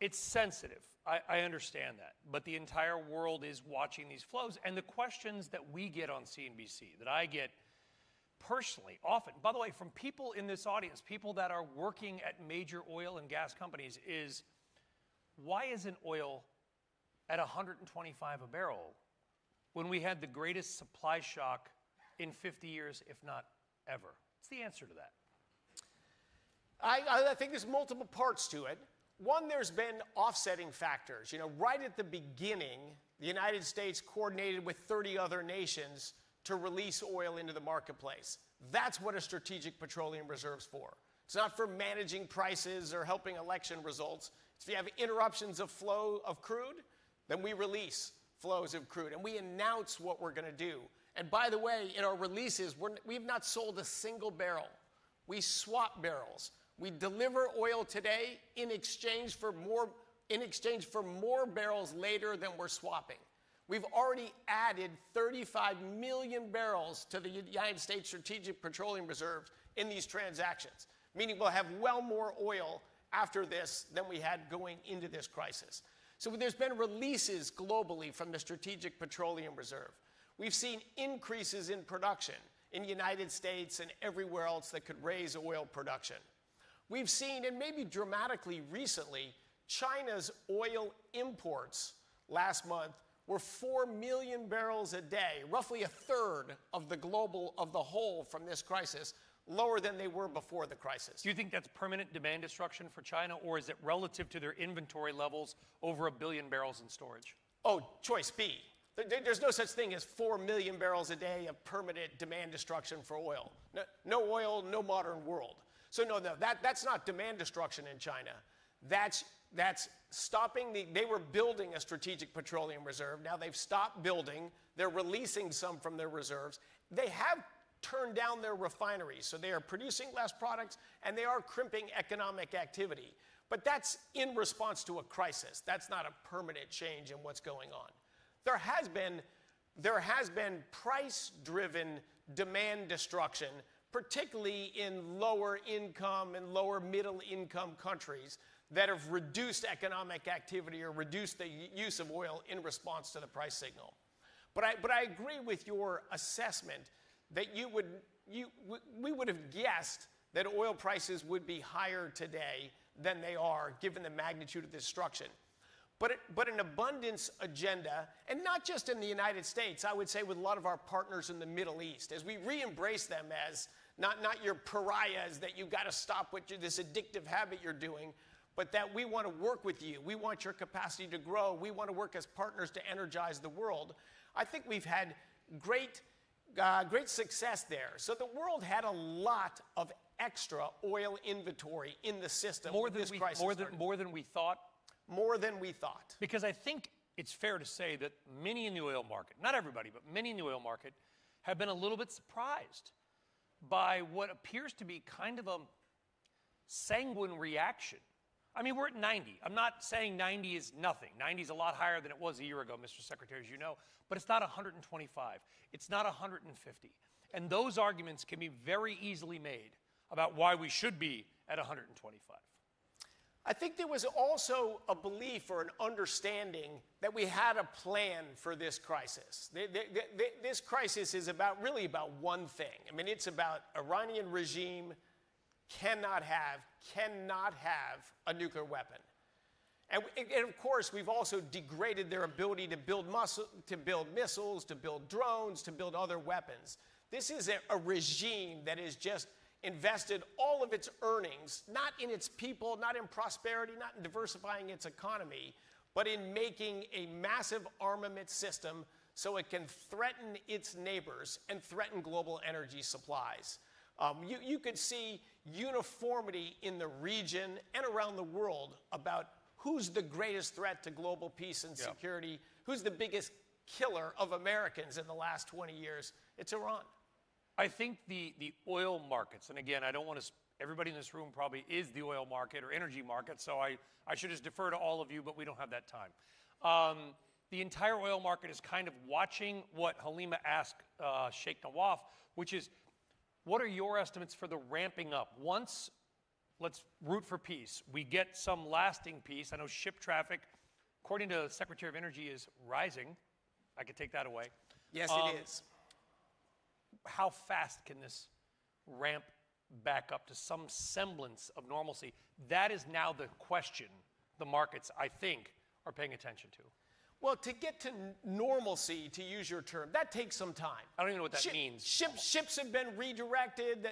G: It's sensitive. I understand that. But the entire world is watching these flows. And the questions that we get on CNBC, that I get personally, often, by the way, from people in this audience, people that are working at major oil and gas companies, is why isn't oil at 125 a barrel when we had the greatest supply shock in 50 years, if not ever? What's the answer to that?
F: I think there's multiple parts to it. One, there's been offsetting factors. You know, right at the beginning, the United States coordinated with 30 other nations to release oil into the marketplace. That's what a strategic petroleum reserve's for. It's not for managing prices or helping election results. If you have interruptions of flow of crude, then we release flows of crude, and we announce what we're going to do. And by the way, in our releases, we've not sold a single barrel. We swap barrels. We deliver oil today in exchange for more barrels later than we're swapping. We've already added 35 million barrels to the United States Strategic Petroleum Reserve in these transactions, meaning we'll have well more oil after this than we had going into this crisis. So there's been releases globally from the Strategic Petroleum Reserve. We've seen increases in production in the United States and everywhere else that could raise oil production. We've seen, and maybe dramatically recently, China's oil imports last month were 4 million barrels a day, roughly a third of the whole from this crisis, lower than they were before the crisis.
G: Do you think that's permanent demand destruction for China, or is it relative to their inventory levels over 1 billion barrels in storage?
F: Oh, choice B. There's no such thing as 4 million barrels a day of permanent demand destruction for oil. No oil, no modern world. So no, that's not demand destruction in China. That's stopping they were building a strategic petroleum reserve. Now they've stopped building. They're releasing some from their reserves. They have turned down their refineries, so they are producing less products and they are crimping economic activity. But that's in response to a crisis. That's not a permanent change in what's going on. There has been price-driven demand destruction, particularly in lower income and lower middle income countries that have reduced economic activity or reduced the use of oil in response to the price signal. But I agree with your assessment that we would have guessed that oil prices would be higher today than they are, given the magnitude of the destruction. But an abundance agenda, and not just in the United States, I would say with a lot of our partners in the Middle East, as we re-embrace them as not your pariahs that you've got to stop this addictive habit you're doing, but that we want to work with you. We want your capacity to grow. We want to work as partners to energize the world. I think we've had great success there. So the world had a lot of extra oil inventory in the system.
G: More than we thought?
F: More than we thought.
G: Because I think it's fair to say that many in the oil market, not everybody, but many in the oil market, have been a little bit surprised by what appears to be kind of a sanguine reaction. I mean, we're at 90. I'm not saying 90 is nothing. 90 is a lot higher than it was a year ago, Mr. Secretary, as you know, but it's not 125. It's not 150. And those arguments can be very easily made about why we should be at 125.
F: I think there was also a belief or an understanding that we had a plan for this crisis. This crisis is really about one thing. I mean, it's about Iranian regime cannot have a nuclear weapon. And of course, we've also degraded their ability to build missiles, to build drones, to build other weapons. This is a regime that is just invested all of its earnings, not in its people, not in prosperity, not in diversifying its economy, but in making a massive armament system so it can threaten its neighbors and threaten global energy supplies. You could see uniformity in the region and around the world about who's the greatest threat to global peace and security, who's the biggest killer of Americans in the last 20 years. It's Iran.
G: I think the oil markets, and again, I don't want to, everybody in this room probably is the oil market or energy market, so I should just defer to all of you, but we don't have that time. The entire oil market is kind of watching what Halima asked Sheikh Nawaf, which is, what are your estimates for the ramping up? Once, let's root for peace, we get some lasting peace. I know ship traffic, according to the Secretary of Energy, is rising. I could take that away.
F: Yes, it is.
G: How fast can this ramp back up to some semblance of normalcy? That is now the question the markets, I think, are paying attention to.
F: Well, to get to normalcy, to use your term, that takes some time.
G: I don't even know what that means.
F: Ships have been redirected.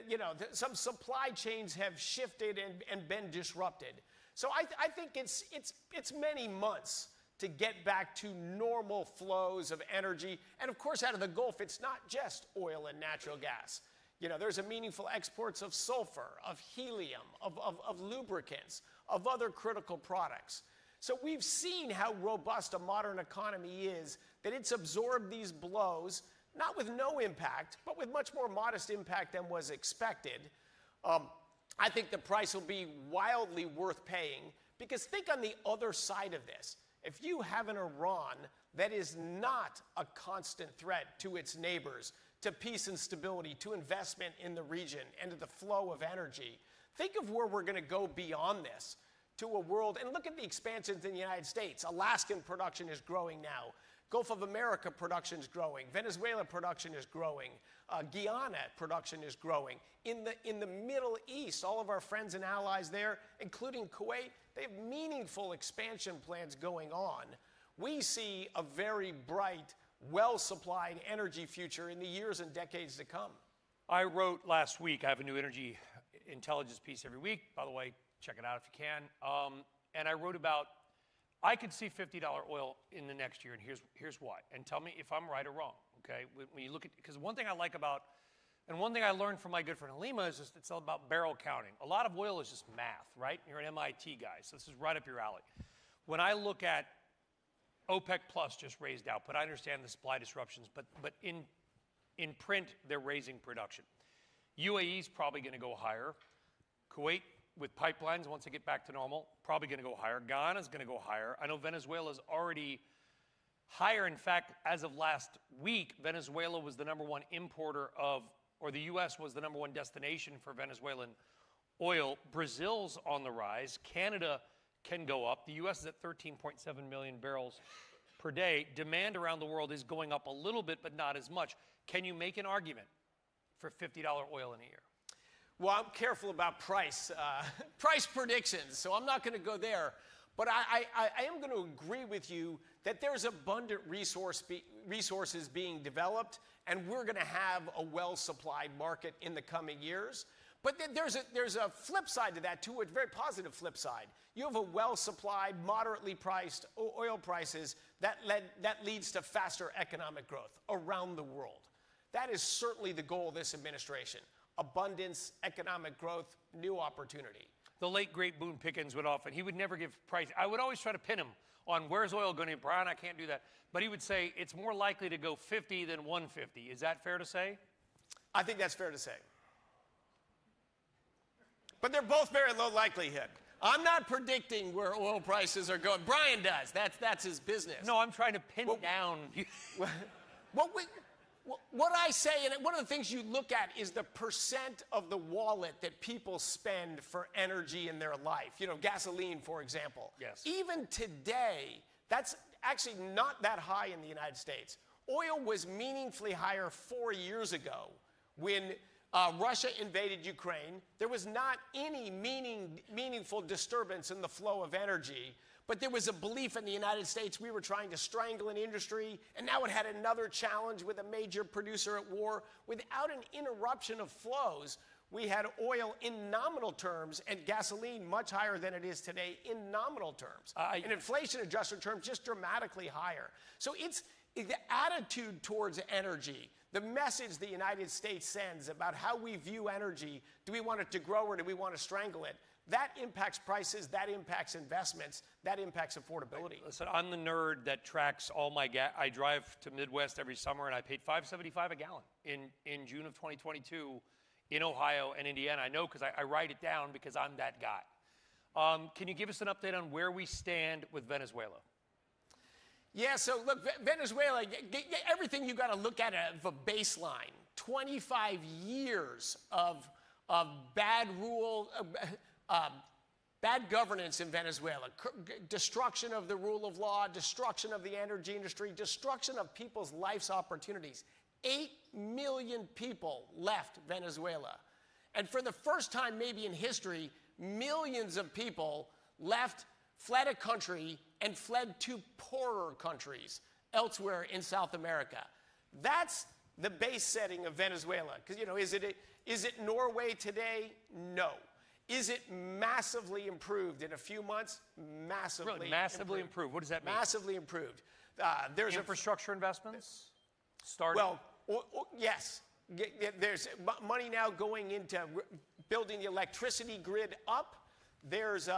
F: Some supply chains have shifted and been disrupted. So I think it's many months to get back to normal flows of energy. And of course, out of the Gulf, it's not just oil and natural gas. There's a meaningful exports of sulfur, of helium, of lubricants, of other critical products. So we've seen how robust a modern economy is, that it's absorbed these blows, not with no impact, but with much more modest impact than was expected. I think the price will be wildly worth paying, because think on the other side of this. If you have an Iran that is not a constant threat to its neighbors, to peace and stability, to investment in the region, and to the flow of energy, think of where we're going to go beyond this, to a world, and look at the expansions in the United States. Alaskan production is growing now. Gulf of America production is growing. Venezuela production is growing. Guyana production is growing. In the Middle East, all of our friends and allies there, including Kuwait, they have meaningful expansion plans going on. We see a very bright, well-supplied energy future in the years and decades to come.
G: I wrote last week, I have a new energy intelligence piece every week. By the way, check it out if you can. And I wrote about, I could see $50 oil in the next year, and here's why. And tell me if I'm right or wrong, okay? When you look at, because one thing I like about, and one thing I learned from my good friend Halima is just it's all about barrel counting. A lot of oil is just math, right? You're an MIT guy, so this is right up your alley. When I look at OPEC Plus just raised output, I understand the supply disruptions, but in print, they're raising production. UAE's probably going to go higher. Kuwait, with pipelines, once they get back to normal, probably going to go higher. Guyana's going to go higher. I know Venezuela's already higher. In fact, as of last week, Venezuela was the #1 importer of, or the U.S. was the #1 destination for Venezuelan oil. Brazil's on the rise. Canada can go up. The U.S. is at 13.7 million barrels per day. Demand around the world is going up a little bit, but not as much. Can you make an argument for $50 oil in a year?
F: Well, I'm careful about price predictions, so I'm not going to go there. But I am going to agree with you that there's abundant resources being developed, and we're going to have a well-supplied market in the coming years. But there's a flip side to that, too, a very positive flip side. You have a well-supplied, moderately priced oil prices that leads to faster economic growth around the world. That is certainly the goal of this administration. Abundance, economic growth, new opportunity.
G: The late, great Boone Pickens would often, he would never give price. I would always try to pin him on where's oil going to, Brian, I can't do that. But he would say it's more likely to go 50 than 150. Is that fair to say?
F: I think that's fair to say. But they're both very low likelihood. I'm not predicting where oil prices are going. Brian does. That's his business.
G: No, I'm trying to pin down.
F: What I say, and one of the things you look at is the percent of the wallet that people spend for energy in their life. You know, gasoline, for example.
G: Yes.
F: Even today, that's actually not that high in the United States. Oil was meaningfully higher 4 years ago when Russia invaded Ukraine. There was not any meaningful disturbance in the flow of energy. But there was a belief in the United States we were trying to strangle an industry, and now it had another challenge with a major producer at war. Without an interruption of flows, we had oil in nominal terms and gasoline much higher than it is today in nominal terms. In inflation-adjusted terms, just dramatically higher. So it's the attitude towards energy, the message the United States sends about how we view energy. Do we want it to grow or do we want to strangle it? That impacts prices, that impacts investments, that impacts affordability.
G: Listen, I'm the nerd that tracks all my gas. I drive to Midwest every summer, and I paid $5.75 a gallon in June of 2022 in Ohio and Indiana. I know because I write it down because I'm that guy. Can you give us an update on where we stand with Venezuela?
F: Yeah, so look, Venezuela, everything you got to look at of a baseline. 25 years of bad rule. Bad governance in Venezuela, destruction of the rule of law, destruction of the energy industry, destruction of people's life's opportunities. 8 million people left Venezuela. And for the first time maybe in history, millions of people fled a country and fled to poorer countries elsewhere in South America. That's the base setting of Venezuela. Because, you know, is it Norway today? No. Is it massively improved in a few months? Massively.
G: Really, massively improved. What does that mean?
F: Massively improved. There's
G: infrastructure investments started.
F: Well, yes. There's money now going into building the electricity grid up. There's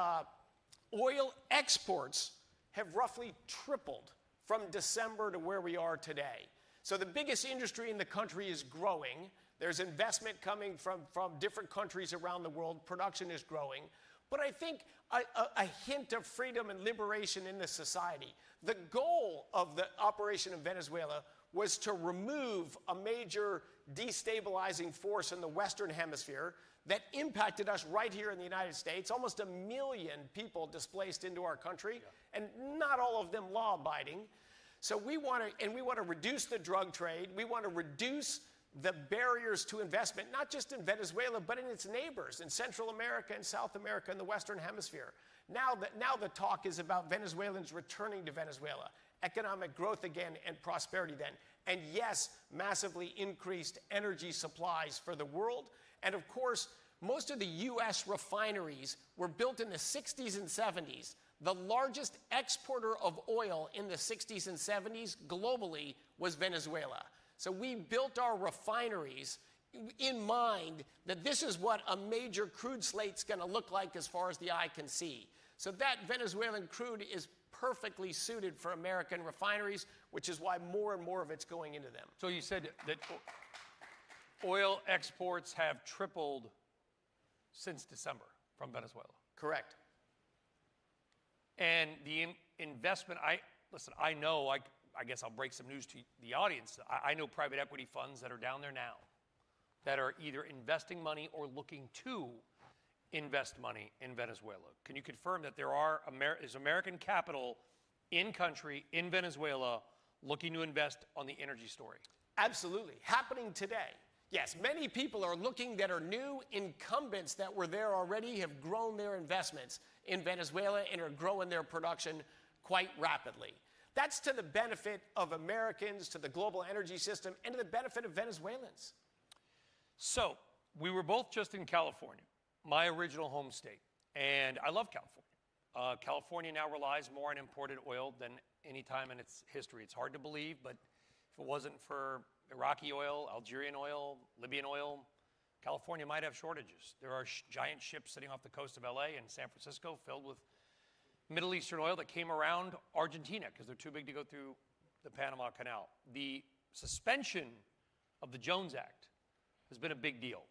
F: oil exports have roughly tripled from December to where we are today. So the biggest industry in the country is growing. There's investment coming from different countries around the world. Production is growing. But I think a hint of freedom and liberation in this society. The goal of the operation in Venezuela was to remove a major destabilizing force in the Western Hemisphere that impacted us right here in the United States. Almost 1 million people displaced into our country, and not all of them law-abiding. So we want to reduce the drug trade. We want to reduce the barriers to investment, not just in Venezuela, but in its neighbors, in Central America and South America and the Western Hemisphere. Now the talk is about Venezuelans returning to Venezuela, economic growth again and prosperity then. And yes, massively increased energy supplies for the world. And of course, most of the U.S. refineries were built in the 60s and 70s. The largest exporter of oil in the 60s and 70s globally was Venezuela. So we built our refineries in mind that this is what a major crude slate's going to look like as far as the eye can see. So that Venezuelan crude is perfectly suited for American refineries, which is why more and more of it's going into them.
G: So you said that oil exports have tripled since December from Venezuela.
F: Correct.
G: And the investment, I know, I guess I'll break some news to the audience. I know private equity funds that are down there now that are either investing money or looking to invest money in Venezuela. Can you confirm that is American capital in country, in Venezuela, looking to invest on the energy story?
F: Absolutely. Happening today. Yes, many people are looking that are new. Incumbents that were there already have grown their investments in Venezuela and are growing their production quite rapidly. That's to the benefit of Americans, to the global energy system, and to the benefit of Venezuelans.
G: So, we were both just in California, my original home state, and I love California. California now relies more on imported oil than any time in its history. It's hard to believe, but if it wasn't for Iraqi oil, Algerian oil, Libyan oil, California might have shortages. There are giant ships sitting off the coast of LA and San Francisco filled with Middle Eastern oil that came around Argentina because they're too big to go through the Panama Canal. The suspension of the Jones Act has been a big deal.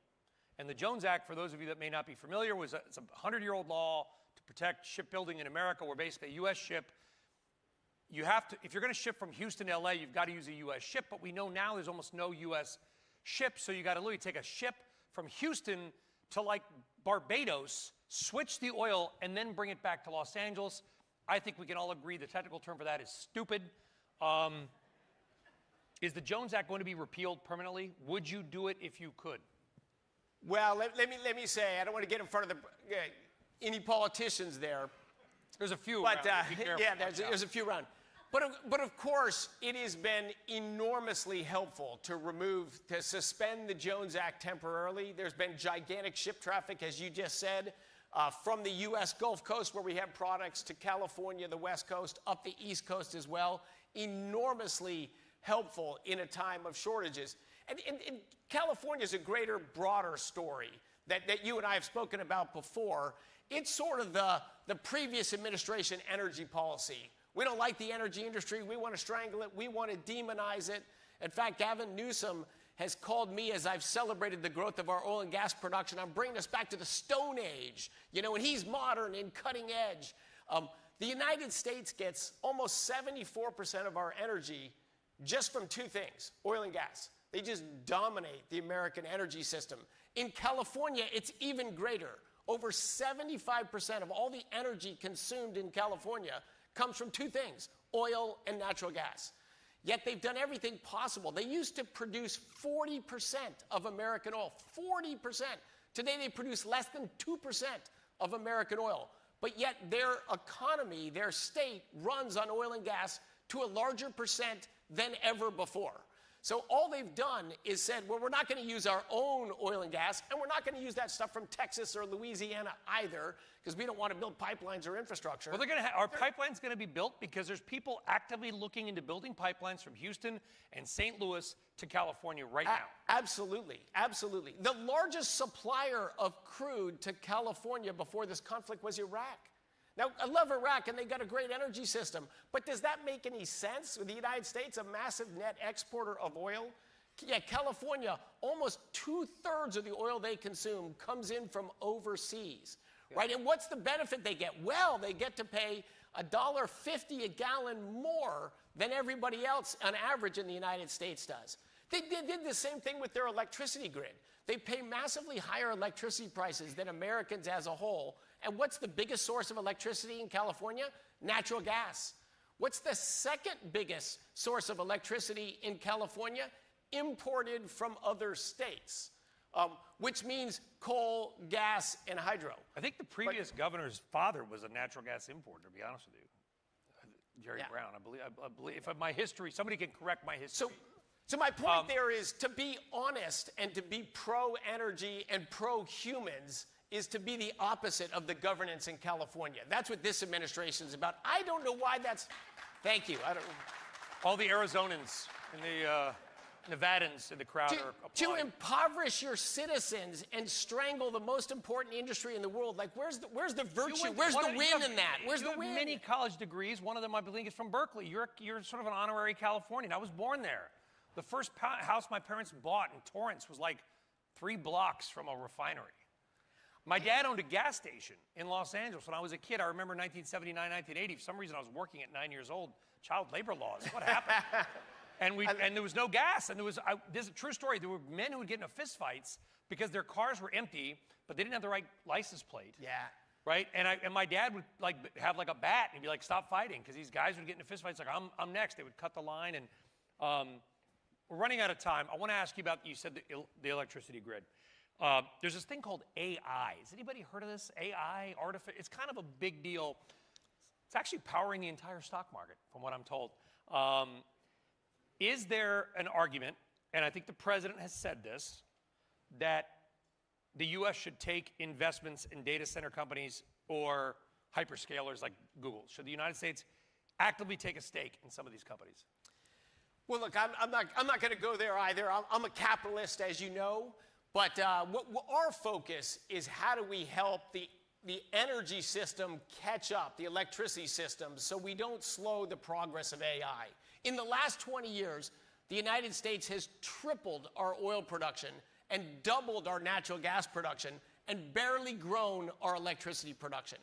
G: And the Jones Act, for those of you that may not be familiar, it's a 100-year-old law to protect shipbuilding in America, where basically a U.S. ship, you have to, if you're going to ship from Houston to LA, you've got to use a U.S. ship, but we know now there's almost no U.S. ships, so you got to literally take a ship from Houston to like Barbados, switch the oil, and then bring it back to Los Angeles. I think we can all agree the technical term for that is stupid. Is the Jones Act going to be repealed permanently? Would you do it if you could?
F: Well, let me say, I don't want to get in front of any politicians there.
G: There's a few
F: but,
G: around. Be careful.
F: Yeah, there's a few around. But of course, it has been enormously helpful to suspend the Jones Act temporarily. There's been gigantic ship traffic, as you just said, from the U.S. Gulf Coast, where we have products, to California, the West Coast, up the East Coast as well. Enormously helpful in a time of shortages. And California is a greater, broader story that you and I have spoken about before. It's sort of the previous administration energy policy. We don't like the energy industry. We want to strangle it. We want to demonize it. In fact, Gavin Newsom has called me, as I've celebrated the growth of our oil and gas production, I'm bringing us back to the Stone Age, and he's modern and cutting edge. The United States gets almost 74% of our energy just from two things, oil and gas. They just dominate the American energy system. In California, it's even greater. Over 75% of all the energy consumed in California comes from two things, oil and natural gas. Yet they've done everything possible. They used to produce 40% of American oil, 40%. Today they produce less than 2% of American oil. But yet their economy, their state, runs on oil and gas to a larger percent than ever before. So all they've done is said, well, we're not going to use our own oil and gas, and we're not going to use that stuff from Texas or Louisiana either, because we don't want to build pipelines or infrastructure.
G: Well, are pipelines going to be built? Because there's people actively looking into building pipelines from Houston and St. Louis to California right now.
F: Absolutely, absolutely. The largest supplier of crude to California before this conflict was Iraq. Now, I love Iraq, and they got a great energy system, but does that make any sense? With the United States, a massive net exporter of oil? Yeah, California, almost 2/3 of the oil they consume comes in from overseas, right? And what's the benefit they get? Well, they get to pay $1.50 a gallon more than everybody else on average in the United States does. They did the same thing with their electricity grid. They pay massively higher electricity prices than Americans as a whole. And what's the biggest source of electricity in California? Natural gas. What's the second biggest source of electricity in California? Imported from other states, which means coal, gas, and hydro.
G: I think the previous governor's father was a natural gas importer, to be honest with you. Jerry Brown, I believe. If my history, somebody can correct my history.
F: So my point there is to be honest and to be pro-energy and pro-humans is to be the opposite of the governance in California. That's what this administration is about. I don't know why that's... Thank you. I don't...
G: All the Arizonans and the Nevadans in the crowd are
F: to
G: applauding.
F: impoverish your citizens and strangle the most important industry in the world. Like, where's the virtue? Where's the win in that? Where's the win?
G: Many college degrees. One of them, I believe, is from Berkeley. You're sort of an honorary Californian. I was born there. The first house my parents bought in Torrance was like 3 blocks from a refinery. My dad owned a gas station in Los Angeles when I was a kid. I remember 1979, 1980. For some reason, I was working at 9 years old. Child labor laws. What happened? And there was no gas. And this is a true story. There were men who would get into fistfights because their cars were empty, but they didn't have the right license plate.
F: Yeah.
G: Right? And my dad would have a bat and be like, "Stop fighting," because these guys would get into fistfights. Like, I'm next. They would cut the line. And we're running out of time. I want to ask you about, you said the electricity grid. There's this thing called AI. Has anybody heard of this? AI, it's kind of a big deal. It's actually powering the entire stock market, from what I'm told. Is there an argument, and I think the president has said this, that the U.S. should take investments in data center companies or hyperscalers like Google? Should the United States actively take a stake in some of these companies?
F: Well, look, I'm not going to go there either. I'm a capitalist, as you know. But what our focus is, how do we help the energy system catch up, the electricity system, so we don't slow the progress of AI. In the last 20 years, the United States has tripled our oil production and doubled our natural gas production and barely grown our electricity production.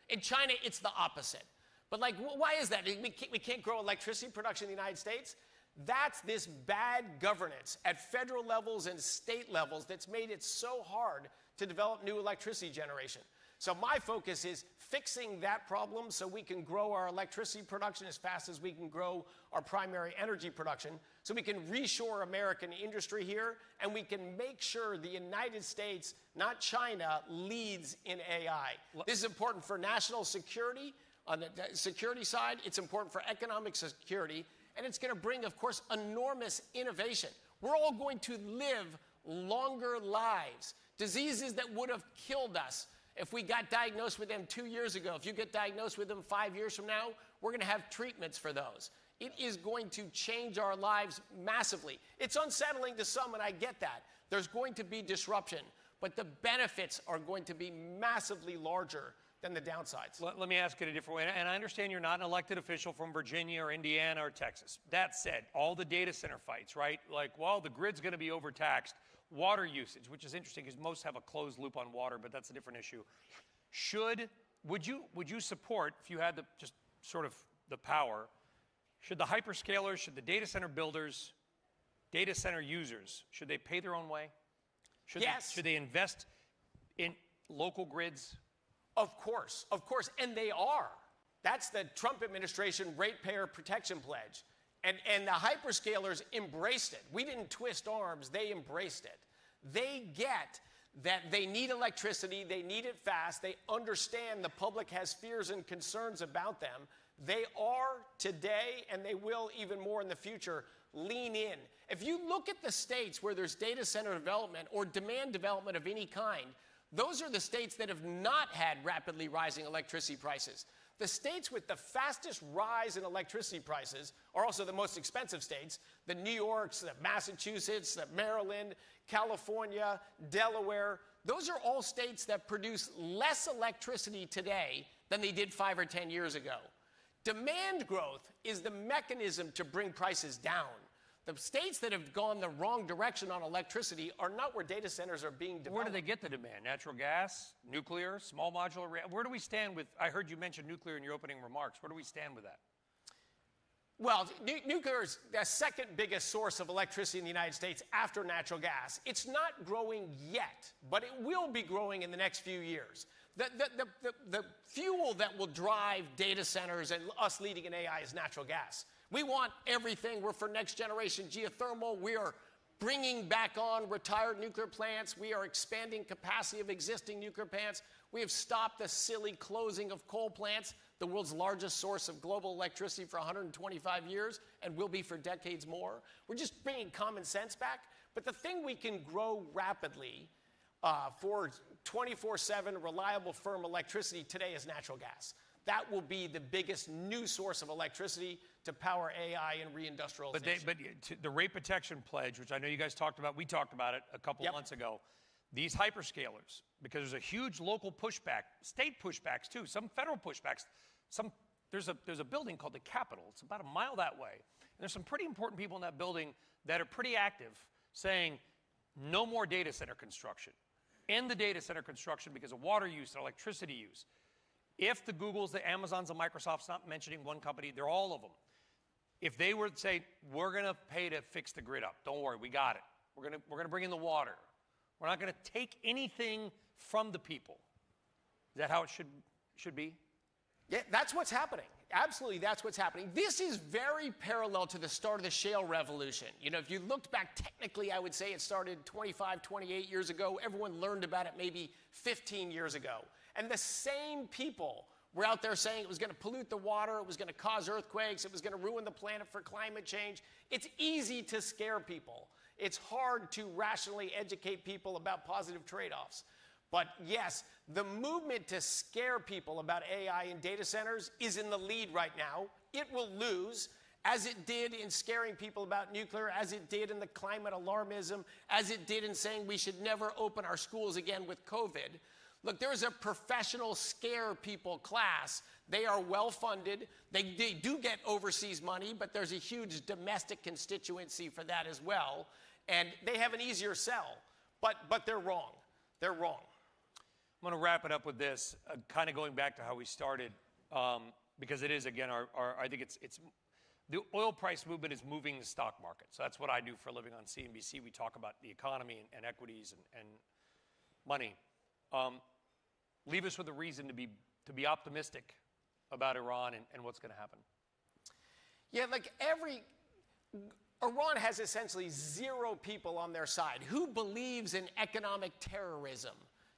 F: In China, it's the opposite. But why is that? We can't grow electricity production in the United States? That's this bad governance at federal levels and state levels that's made it so hard to develop new electricity generation. So my focus is fixing that problem so we can grow our electricity production as fast as we can grow our primary energy production, so we can reshore American industry here, and we can make sure the United States, not China, leads in AI. This is important for national security. On the security side, it's important for economic security, and it's going to bring, of course, enormous innovation. We're all going to live longer lives. Diseases that would have killed us if we got diagnosed with them 2 years ago, if you get diagnosed with them 5 years from now, we're going to have treatments for those. It is going to change our lives massively. It's unsettling to some, and I get that. There's going to be disruption, but the benefits are going to be massively larger than the downsides.
G: Let me ask it a different way. And I understand you're not an elected official from Virginia or Indiana or Texas. That said, all the data center fights, right? The grid's going to be overtaxed. Water usage, which is interesting because most have a closed loop on water, but that's a different issue. Would you support, if you had just sort of the power, should the hyperscalers, should the data center builders, data center users, should they pay their own way?
F: Yes.
G: Should they invest in local grids?
F: Of course, and they are. That's the Trump administration ratepayer protection pledge. And the hyperscalers embraced it. We didn't twist arms, they embraced it. They get that they need electricity, they need it fast, they understand the public has fears and concerns about them. They are today, and they will even more in the future, lean in. If you look at the states where there's data center development or demand development of any kind, those are the states that have not had rapidly rising electricity prices. The states with the fastest rise in electricity prices are also the most expensive states. The New Yorks, the Massachusetts, the Maryland, California, Delaware. Those are all states that produce less electricity today than they did 5 or 10 years ago. Demand growth is the mechanism to bring prices down. The states that have gone the wrong direction on electricity are not where data centers are being developed.
G: Where do they get the demand? Natural gas, nuclear, small modular? Where do we stand with, I heard you mention nuclear in your opening remarks. Where do we stand with that?
F: Well, nuclear is the second biggest source of electricity in the United States after natural gas. It's not growing yet, but it will be growing in the next few years. The fuel that will drive data centers and us leading in AI is natural gas. We want everything. We're for next generation geothermal. We are bringing back on retired nuclear plants. We are expanding capacity of existing nuclear plants. We have stopped the silly closing of coal plants, the world's largest source of global electricity for 125 years and will be for decades more. We're just bringing common sense back. But the thing we can grow rapidly for 24/7 reliable, firm electricity today is natural gas. That will be the biggest new source of electricity to power AI and reindustrialization.
G: But the rate protection pledge, which I know you guys talked about, we talked about it a couple months ago. These hyperscalers, because there's a huge local pushback, state pushbacks too, some federal pushbacks. There's a building called the Capitol. It's about a mile that way. And there's some pretty important people in that building that are pretty active saying no more data center construction. End the data center construction because of water use and electricity use. If the Googles, the Amazons, the Microsofts, not mentioning one company, they're all of them. If they were to say, we're going to pay to fix the grid up, don't worry, we got it. We're going to bring in the water. We're not going to take anything from the people. Is that how it should be?
F: Yeah, that's what's happening. Absolutely, that's what's happening. This is very parallel to the start of the shale revolution. You know, if you looked back technically, I would say it started 25, 28 years ago. Everyone learned about it maybe 15 years ago. And the same people were out there saying it was going to pollute the water, it was going to cause earthquakes, it was going to ruin the planet for climate change. It's easy to scare people. It's hard to rationally educate people about positive trade-offs. But yes, the movement to scare people about AI and data centers is in the lead right now. It will lose, as it did in scaring people about nuclear, as it did in the climate alarmism, as it did in saying we should never open our schools again with COVID. Look, there is a professional scare people class. They are well-funded. They do get overseas money, but there's a huge domestic constituency for that as well. And they have an easier sell. But they're wrong. They're wrong.
G: I'm going to wrap it up with this, kind of going back to how we started, because it is, again, I think it's the oil price movement is moving the stock market. So that's what I do for a living on CNBC. We talk about the economy and equities and money. Leave us with a reason to be optimistic about Iran and what's going to happen.
F: Yeah, like Iran has essentially zero people on their side. Who believes in economic terrorism?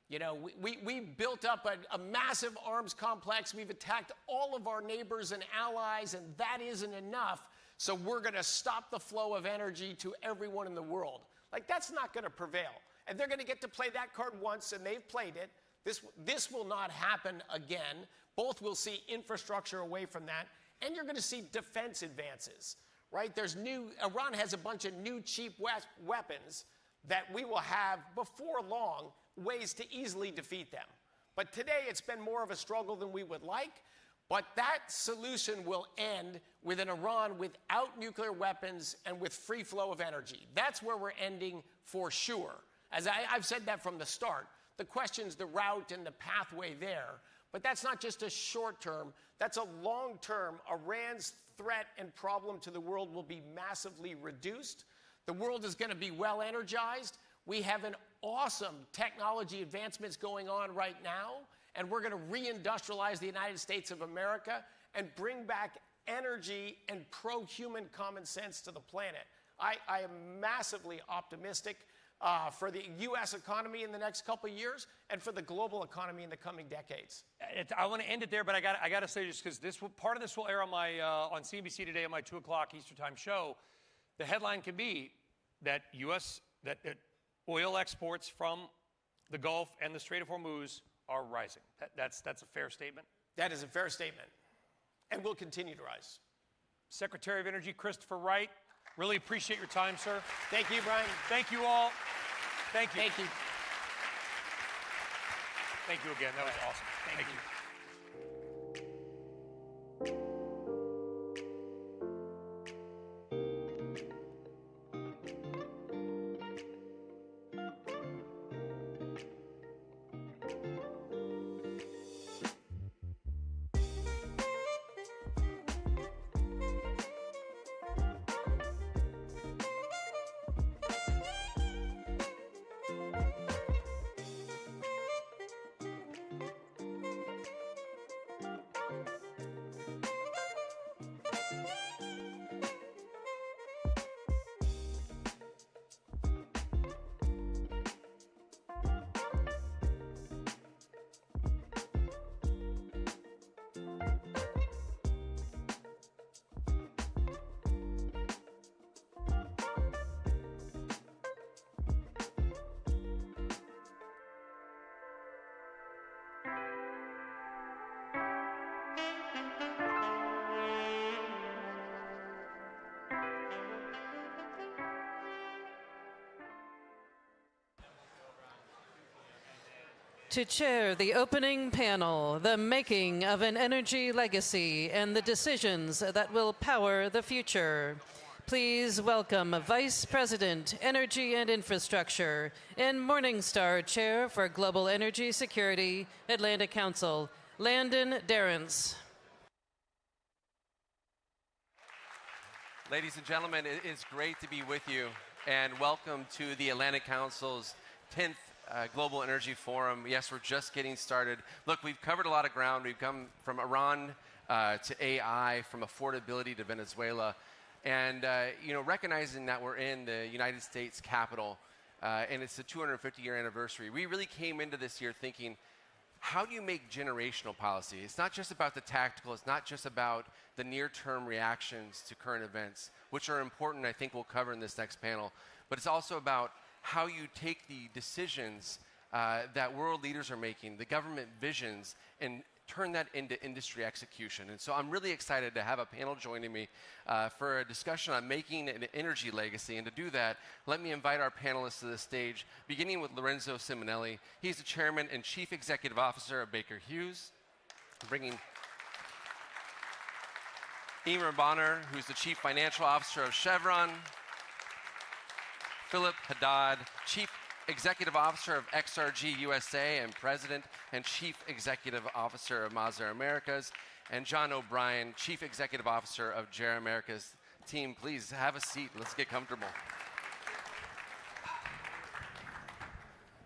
F: You know, we built up a massive arms complex. We've attacked all of our neighbors and allies, and that isn't enough. So we're going to stop the flow of energy to everyone in the world. Like, that's not going to prevail. And they're going to get to play that card once, and they've played it. This will not happen again. Both will see infrastructure away from that, and you're going to see defense advances, right? Iran has a bunch of new cheap weapons that we will have before long ways to easily defeat them. But today it's been more of a struggle than we would like, but that solution will end with an Iran without nuclear weapons and with free flow of energy. That's where we're ending for sure. As I've said that from the start. The question's the route and the pathway there. But that's not just a short term, that's a long term. Iran's threat and problem to the world will be massively reduced. The world is going to be well energized. We have an awesome technology advancements going on right now, and we're going to reindustrialize the United States of America and bring back energy and pro-human common sense to the planet. I am massively optimistic for the U.S. economy in the next couple of years and for the global economy in the coming decades.
G: I want to end it there, but I got to say this because part of this will air on my on CNBC today on my 2 o'clock Eastern Time show. The headline can be that that oil exports from the Gulf and the Strait of Hormuz are rising. That's a fair statement.
F: That is a fair statement, and will continue to rise.
G: Secretary of Energy Christopher Wright. Really appreciate your time, sir.
F: Thank you, Brian.
G: Thank you all. Thank you.
F: Thank you.
G: Thank you again. That was awesome. Thank you.
A: To chair the opening panel, The Making of an Energy Legacy and the Decisions That Will Power the Future, please welcome Vice President, Energy and Infrastructure, and Morningstar Chair for Global Energy Security, Atlantic Council, Landon Darrence.
H: Ladies and gentlemen, it is great to be with you, and welcome to the Atlantic Council's 10th Global Energy Forum. Yes, we're just getting started. Look, we've covered a lot of ground. We've come from Iran to AI, from affordability to Venezuela, and recognizing that we're in the United States Capitol, and it's the 250-year anniversary. We really came into this year thinking, how do you make generational policy? It's not just about the tactical. It's not just about the near-term reactions to current events, which are important, I think we'll cover in this next panel. But it's also about how you take the decisions that world leaders are making, the government visions, and turn that into industry execution. And so I'm really excited to have a panel joining me for a discussion on making an energy legacy. And to do that, let me invite our panelists to the stage, beginning with Lorenzo Simonelli. He's the Chairman and Chief Executive Officer of Baker Hughes, bringing Eimear Bonner, who's the Chief Financial Officer of Chevron, Philip Haddad, Chief Executive Officer of XRG USA and President and Chief Executive Officer of Mazda Americas, and John O'Brien, Chief Executive Officer of JERA Americas. Team, please have a seat. Let's get comfortable.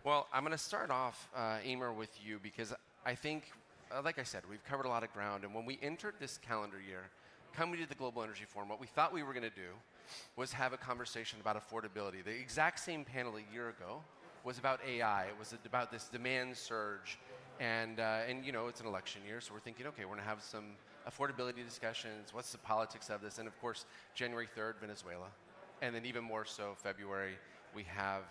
H: Well, I'm going to start off, Eimear, with you because I think, like I said, we've covered a lot of ground. And when we entered this calendar year, coming to the Global Energy Forum, what we thought we were going to do was have a conversation about affordability. The exact same panel a year ago was about AI. It was about this demand surge. And it's an election year, so we're thinking, okay, we're going to have some affordability discussions. What's the politics of this? And of course, January 3rd, Venezuela. And then even more so, February, we have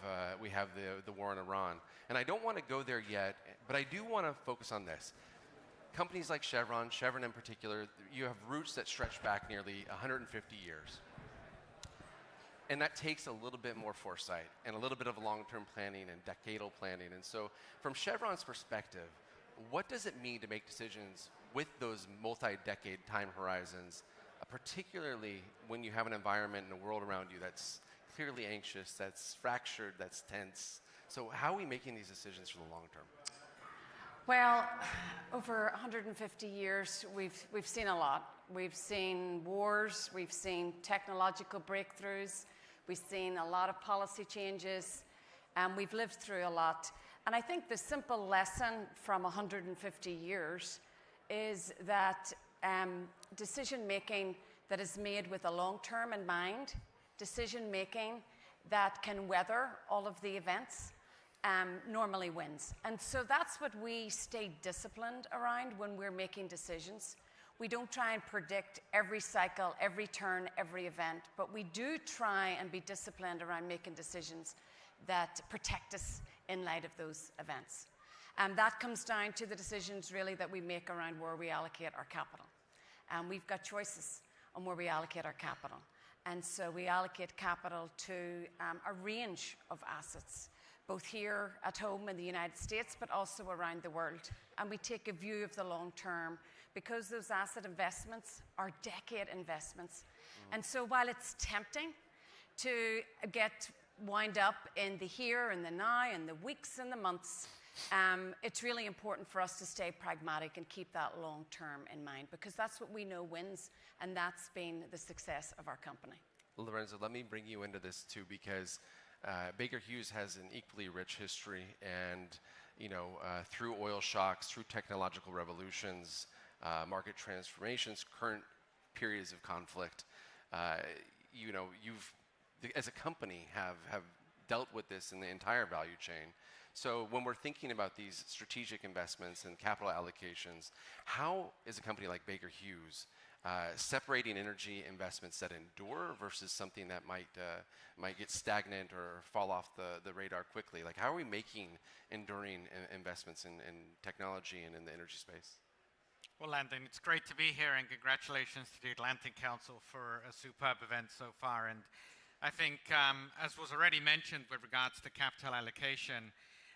H: the war in Iran. And I don't want to go there yet, but I do want to focus on this. Companies like Chevron in particular, you have roots that stretch back nearly 150 years. And that takes a little bit more foresight and a little bit of long-term planning and decadal planning. And so from Chevron's perspective, what does it mean to make decisions with those multi-decade time horizons, particularly when you have an environment and a world around you that's clearly anxious, that's fractured, that's tense? So how are we making these decisions for the long term?
I: Well, over 150 years, we've seen a lot. We've seen wars, we've seen technological breakthroughs, we've seen a lot of policy changes, and we've lived through a lot. And I think the simple lesson from 150 years is that decision-making that is made with a long term in mind, decision-making that can weather all of the events, normally wins. And so that's what we stay disciplined around when we're making decisions. We don't try and predict every cycle, every turn, every event, but we do try and be disciplined around making decisions that protect us in light of those events. And that comes down to the decisions really that we make around where we allocate our capital. And we've got choices on where we allocate our capital. And so we allocate capital to a range of assets, both here at home in the United States, but also around the world. And we take a view of the long term because those asset investments are decade investments. And so while it's tempting to get wound up in the here and the now and the weeks and the months, it's really important for us to stay pragmatic and keep that long term in mind because that's what we know wins, and that's been the success of our company.
H: Lorenzo, let me bring you into this too because Baker Hughes has an equally rich history, and through oil shocks, through technological revolutions, market transformations, current periods of conflict, you've, as a company, have dealt with this in the entire value chain. So when we're thinking about these strategic investments and capital allocations, how is a company like Baker Hughes separating energy investments that endure versus something that might get stagnant or fall off the radar quickly? Like, how are we making enduring investments in technology and in the energy space?
J: Well, Landon, it's great to be here, and congratulations to the Atlantic Council for a superb event so far. And I think, as was already mentioned with regards to capital allocation,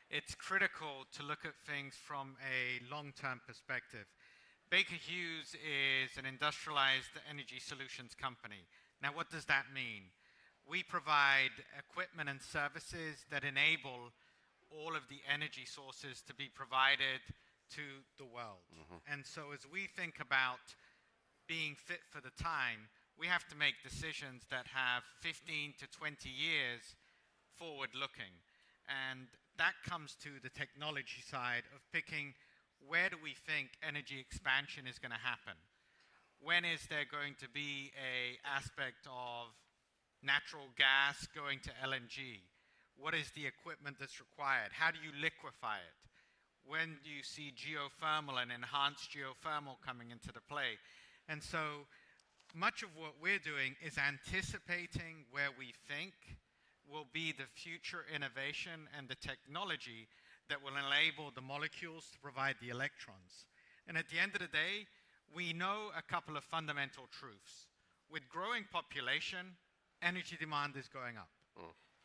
J: it's critical to look at things from a long-term perspective. Baker Hughes is an industrialized energy solutions company. Now, what does that mean? We provide equipment and services that enable all of the energy sources to be provided to the world. And so as we think about being fit for the time, we have to make decisions that have 15 to 20 years forward-looking. And that comes to the technology side of picking where do we think energy expansion is going to happen. When is there going to be an aspect of natural gas going to LNG? What is the equipment that's required? How do you liquefy it? When do you see geothermal and enhanced geothermal coming into the play? And so much of what we're doing is anticipating where we think will be the future innovation and the technology that will enable the molecules to provide the electrons. And at the end of the day, we know a couple of fundamental truths. With growing population, energy demand is going up.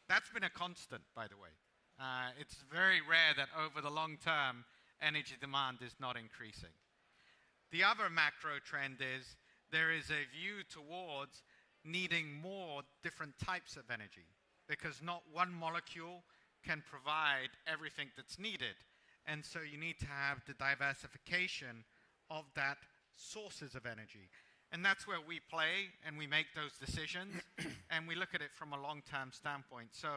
J: That's been a constant, by the way. It's very rare that over the long term, energy demand is not increasing. The other macro trend is there is a view towards needing more different types of energy, because not one molecule can provide everything that's needed. And so you need to have the diversification of that sources of energy. And that's where we play and we make those decisions and we look at it from a long-term standpoint. So,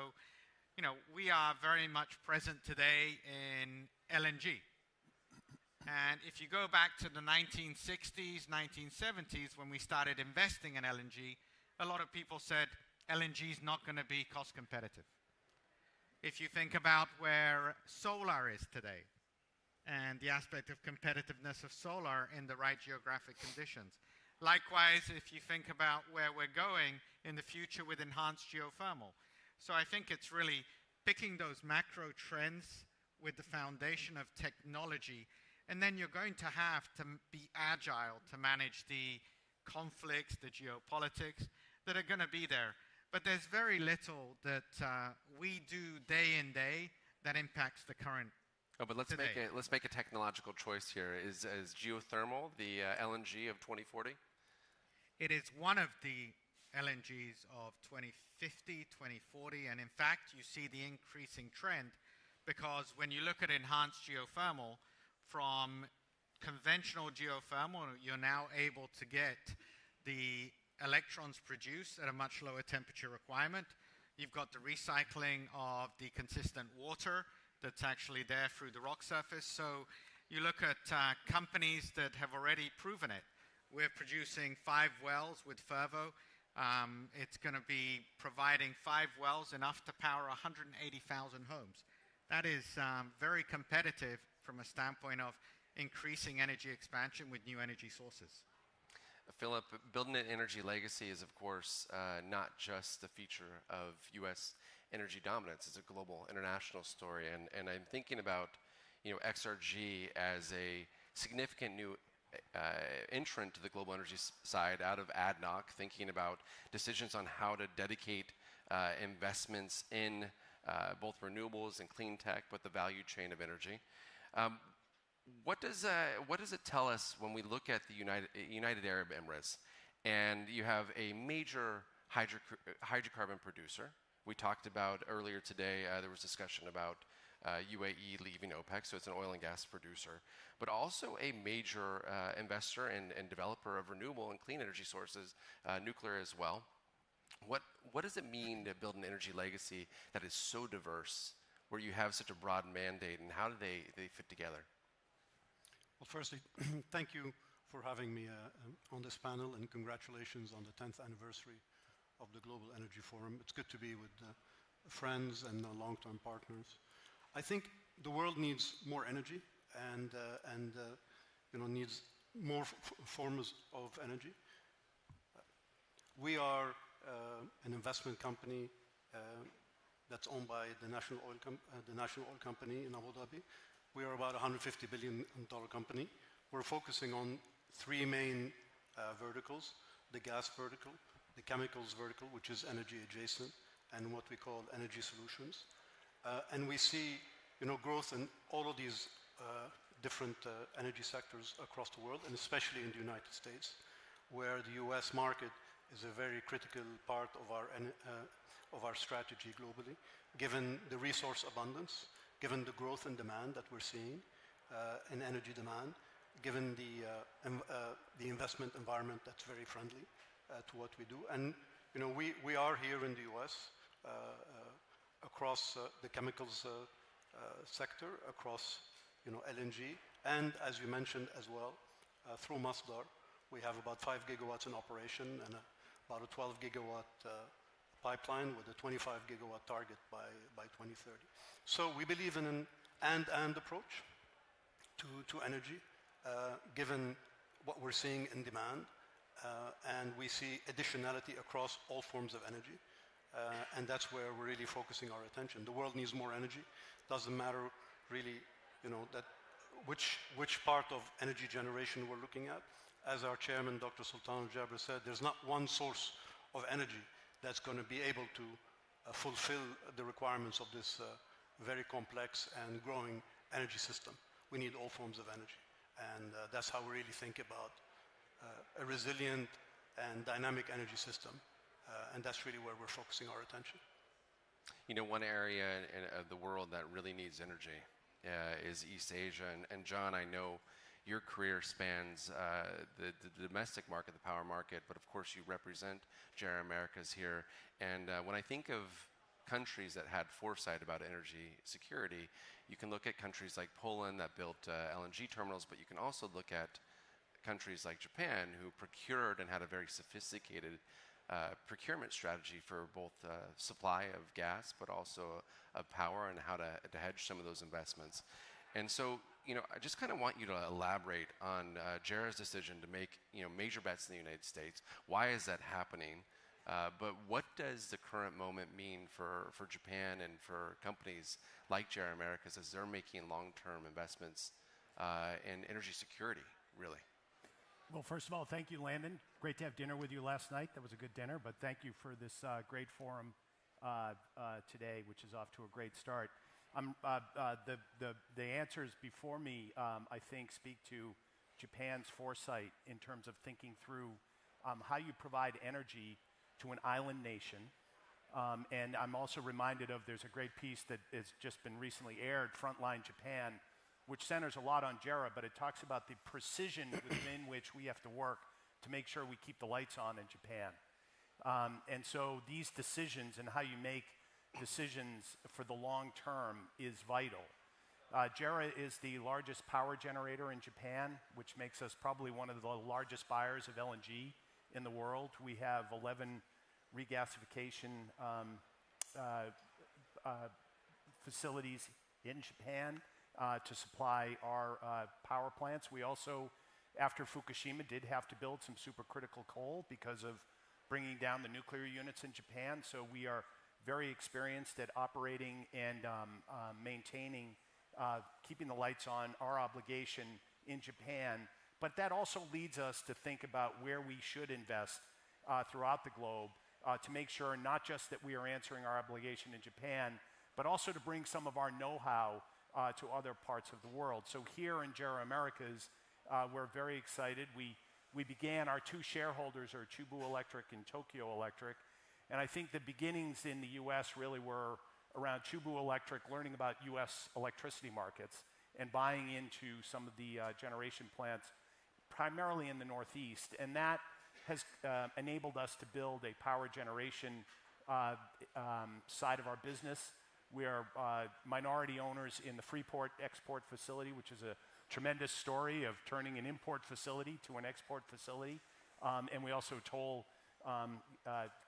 J: you know, we are very much present today in LNG. And if you go back to the 1960s, 1970s, when we started investing in LNG, a lot of people said LNG is not going to be cost competitive. If you think about where solar is today and the aspect of competitiveness of solar in the right geographic conditions. Likewise, if you think about where we're going in the future with enhanced geothermal. So I think it's really picking those macro trends with the foundation of technology, and then you're going to have to be agile to manage the conflicts, the geopolitics that are going to be there. But there's very little that we do day in day that impacts the current.
H: Oh, but let's make a technological choice here. Is geothermal the LNG of 2040?
J: It is one of the LNGs of 2050, 2040, and in fact, you see the increasing trend because when you look at enhanced geothermal, from conventional geothermal, you're now able to get the electrons produced at a much lower temperature requirement. You've got the recycling of the consistent water that's actually there through the rock surface. So you look at companies that have already proven it. We're producing 5 wells with Fervo. It's going to be providing 5 wells, enough to power 180,000 homes. That is very competitive from a standpoint of increasing energy expansion with new energy sources.
H: Philip, building an energy legacy is, of course, not just a feature of U.S. energy dominance. It's a global, international story. And I'm thinking about, you know, XRG as a significant new entrant to the global energy side out of ADNOC, thinking about decisions on how to dedicate investments in both renewables and clean tech, but the value chain of energy. What does it tell us when we look at the United Arab Emirates and you have a major hydrocarbon producer? We talked about earlier today, there was discussion about UAE leaving OPEC, so it's an oil and gas producer, but also a major investor and developer of renewable and clean energy sources, nuclear as well. What does it mean to build an energy legacy that is so diverse, where you have such a broad mandate, and how do they fit together?
K: Well, firstly, thank you for having me on this panel, and congratulations on the 10th anniversary of the Global Energy Forum. It's good to be with friends and long-term partners. I think the world needs more energy and you know, needs more forms of energy. We are an investment company that's owned by the National Oil Company in Abu Dhabi. We are about a $150 billion company. We're focusing on 3 main verticals: the gas vertical, the chemicals vertical, which is energy adjacent, and what we call energy solutions. And we see, growth in all of these different energy sectors across the world, and especially in the United States, where the US market is a very critical part of our strategy globally, given the resource abundance, given the growth in demand that we're seeing in energy demand, given the investment environment that's very friendly to what we do. And we are here in the US across the chemicals sector, across LNG, and as you mentioned as well, through Masdar, we have about 5 gigawatts in operation and about a 12 gigawatt pipeline with a 25 gigawatt target by 2030. So we believe in an and approach to energy, given what we're seeing in demand, and we see additionality across all forms of energy, and that's where we're really focusing our attention. The world needs more energy. Doesn't matter really, that which part of energy generation we're looking at. As our chairman, Dr. Sultan Al-Jaber, said, there's not one source of energy that's going to be able to fulfill the requirements of this very complex and growing energy system. We need all forms of energy. And that's how we really think about a resilient and dynamic energy system. And that's really where we're focusing our attention.
H: One area of the world that really needs energy is East Asia. And John, I know your career spans the domestic market, the power market, but of course you represent JERA Americas here. And when I think of countries that had foresight about energy security, you can look at countries like Poland that built LNG terminals, but you can also look at countries like Japan who procured and had a very sophisticated procurement strategy for both supply of gas, but also of power and how to hedge some of those investments. And so, I just kind of want you to elaborate on JERA's decision to make, major bets in the United States. Why is that happening? But what does the current moment mean for Japan and for companies like JERA Americas as they're making long-term investments in energy security, really?
L: Well, first of all, thank you, Landon. Great to have dinner with you last night. That was a good dinner, but thank you for this great forum today, which is off to a great start. The answers before me, I think, speak to Japan's foresight in terms of thinking through how you provide energy to an island nation. And I'm also reminded of, there's a great piece that has just been recently aired, Frontline Japan, which centers a lot on JERA, but it talks about the precision within which we have to work to make sure we keep the lights on in Japan. And so these decisions and how you make decisions for the long term is vital. JERA is the largest power generator in Japan, which makes us probably one of the largest buyers of LNG in the world. We have 11 regasification facilities in Japan to supply our power plants. We also, after Fukushima, did have to build some supercritical coal because of bringing down the nuclear units in Japan. So we are very experienced at operating and maintaining, keeping the lights on, our obligation in Japan. But that also leads us to think about where we should invest throughout the globe to make sure not just that we are answering our obligation in Japan, but also to bring some of our know-how to other parts of the world. So here in JERA Americas, we're very excited. We began, our two shareholders are Chubu Electric and Tokyo Electric. And I think the beginnings in the US really were around Chubu Electric learning about US electricity markets and buying into some of the generation plants, primarily in the Northeast. And that has enabled us to build a power generation side of our business. We are minority owners in the Freeport export facility, which is a tremendous story of turning an import facility to an export facility. And we also toll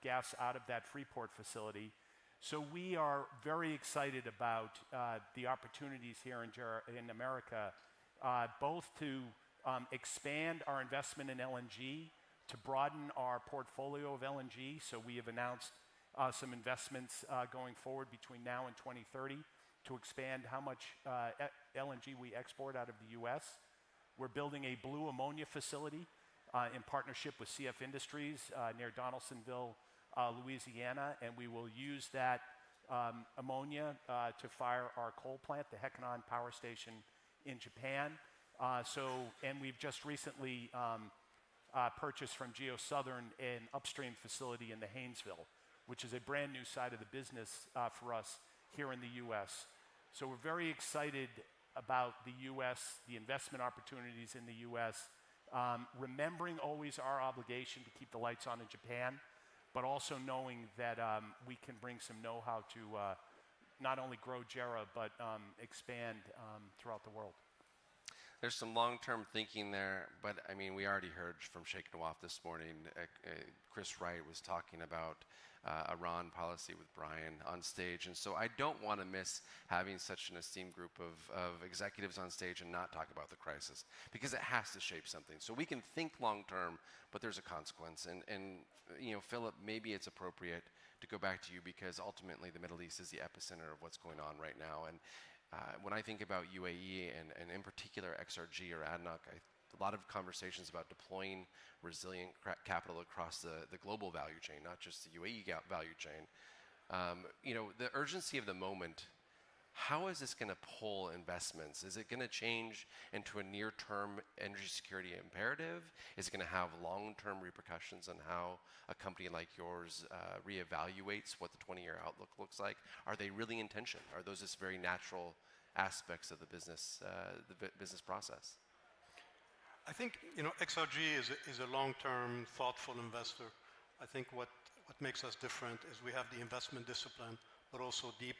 L: gas out of that Freeport facility. So we are very excited about the opportunities here in America, both to expand our investment in LNG, to broaden our portfolio of LNG. So we have announced some investments going forward between now and 2030 to expand how much LNG we export out of the US. We're building a blue ammonia facility in partnership with CF Industries near Donaldsonville, Louisiana, and we will use that ammonia to fire our coal plant, the Hekinan Power Station in Japan. And we've just recently purchased from GeoSouthern an upstream facility in the Haynesville, which is a brand new side of the business for us here in the U.S. So we're very excited about the U.S., the investment opportunities in the U.S., remembering always our obligation to keep the lights on in Japan, but also knowing that we can bring some know-how to not only grow JERA, but expand throughout the world.
H: There's some long-term thinking there, but I mean, we already heard from Sheikh Nawaf this morning. Chris Wright was talking about Iran policy with Brian on stage, and so I don't want to miss having such an esteemed group of executives on stage and not talk about the crisis, because it has to shape something. So we can think long-term, but there's a consequence. And you know, Philip, maybe it's appropriate to go back to you, because ultimately the Middle East is the epicenter of what's going on right now. And when I think about UAE and in particular XRG or ADNOC, a lot of conversations about deploying resilient capital across the global value chain, not just the UAE value chain. You know, the urgency of the moment, how is this going to pull investments? Is it going to change into a near-term energy security imperative? Is it going to have long-term repercussions on how a company like yours reevaluates what the 20-year outlook looks like? Are they really in tension? Are those just very natural aspects of the business process?
K: I think, you know, XRG is a long-term, thoughtful investor. I think what makes us different is we have the investment discipline, but also deep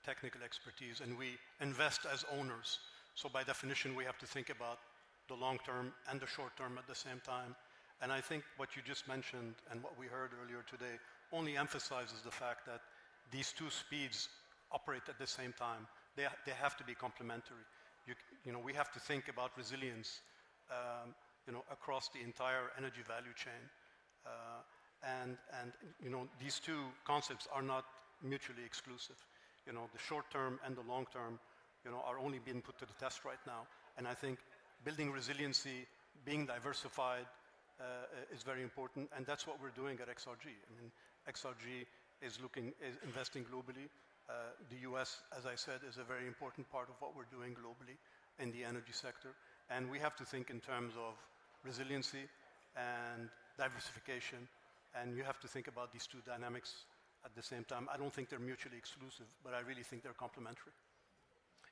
K: technical expertise, and we invest as owners. So by definition, we have to think about the long term and the short term at the same time. And I think what you just mentioned and what we heard earlier today only emphasizes the fact that these two speeds operate at the same time. They have to be complementary. You know, we have to think about resilience, you know, across the entire energy value chain. And you know, these two concepts are not mutually exclusive. You know, the short term and the long term, you know, are only being put to the test right now. And I think building resiliency, being diversified, is very important, and that's what we're doing at XRG. I mean, XRG is investing globally. The U.S., as I said, is a very important part of what we're doing globally in the energy sector. And we have to think in terms of resiliency and diversification, and you have to think about these two dynamics at the same time. I don't think they're mutually exclusive, but I really think they're complementary.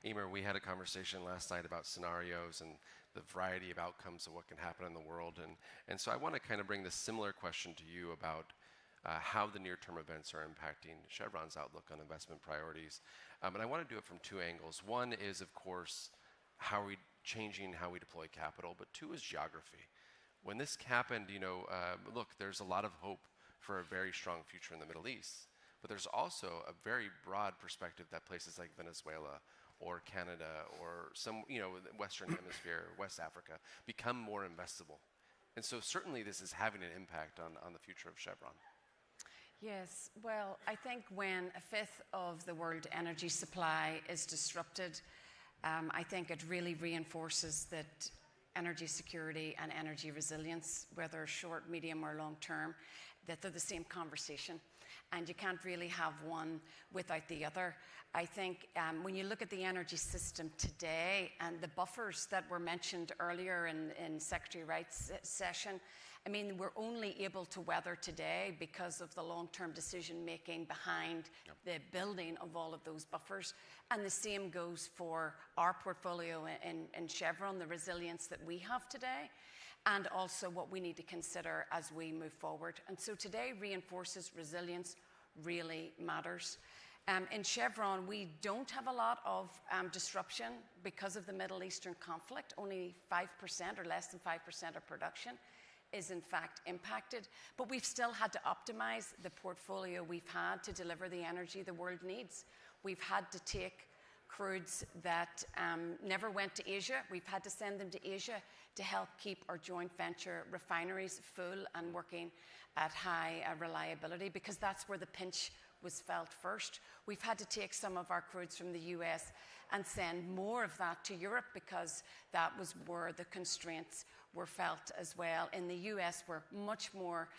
H: Eimear, we had a conversation last night about scenarios and the variety of outcomes of what can happen in the world. And so I want to kind of bring this similar question to you about how the near-term events are impacting Chevron's outlook on investment priorities. And I want to do it from two angles. One is, of course, how are we changing how we deploy capital, but two is geography. When this happened, you know, look, there's a lot of hope for a very strong future in the Middle East, but there's also a very broad perspective that places like Venezuela or Canada or some, you know, Western Hemisphere, West Africa, become more investable. And so certainly this is having an impact on the future of Chevron.
I: Yes, well, I think when a fifth of the world energy supply is disrupted, I think it really reinforces that energy security and energy resilience, whether short, medium, or long term, that they're the same conversation. And you can't really have one without the other. I think when you look at the energy system today and the buffers that were mentioned earlier in Secretary Wright's session, I mean, we're only able to weather today because of the long-term decision-making behind the building of all of those buffers. And the same goes for our portfolio in Chevron, the resilience that we have today, and also what we need to consider as we move forward. And so today reinforces resilience really matters. In Chevron, we don't have a lot of disruption because of the Middle Eastern conflict. Only 5% or less than 5% of production is in fact impacted, but we've still had to optimize the portfolio we've had to deliver the energy the world needs. We've had to take crudes that never went to Asia. We've had to send them to Asia to help keep our joint venture refineries full and working at high reliability, because that's where the pinch was felt first. We've had to take some of our crudes from the US and send more of that to Europe because that was where the constraints were felt as well. In the US, we're much more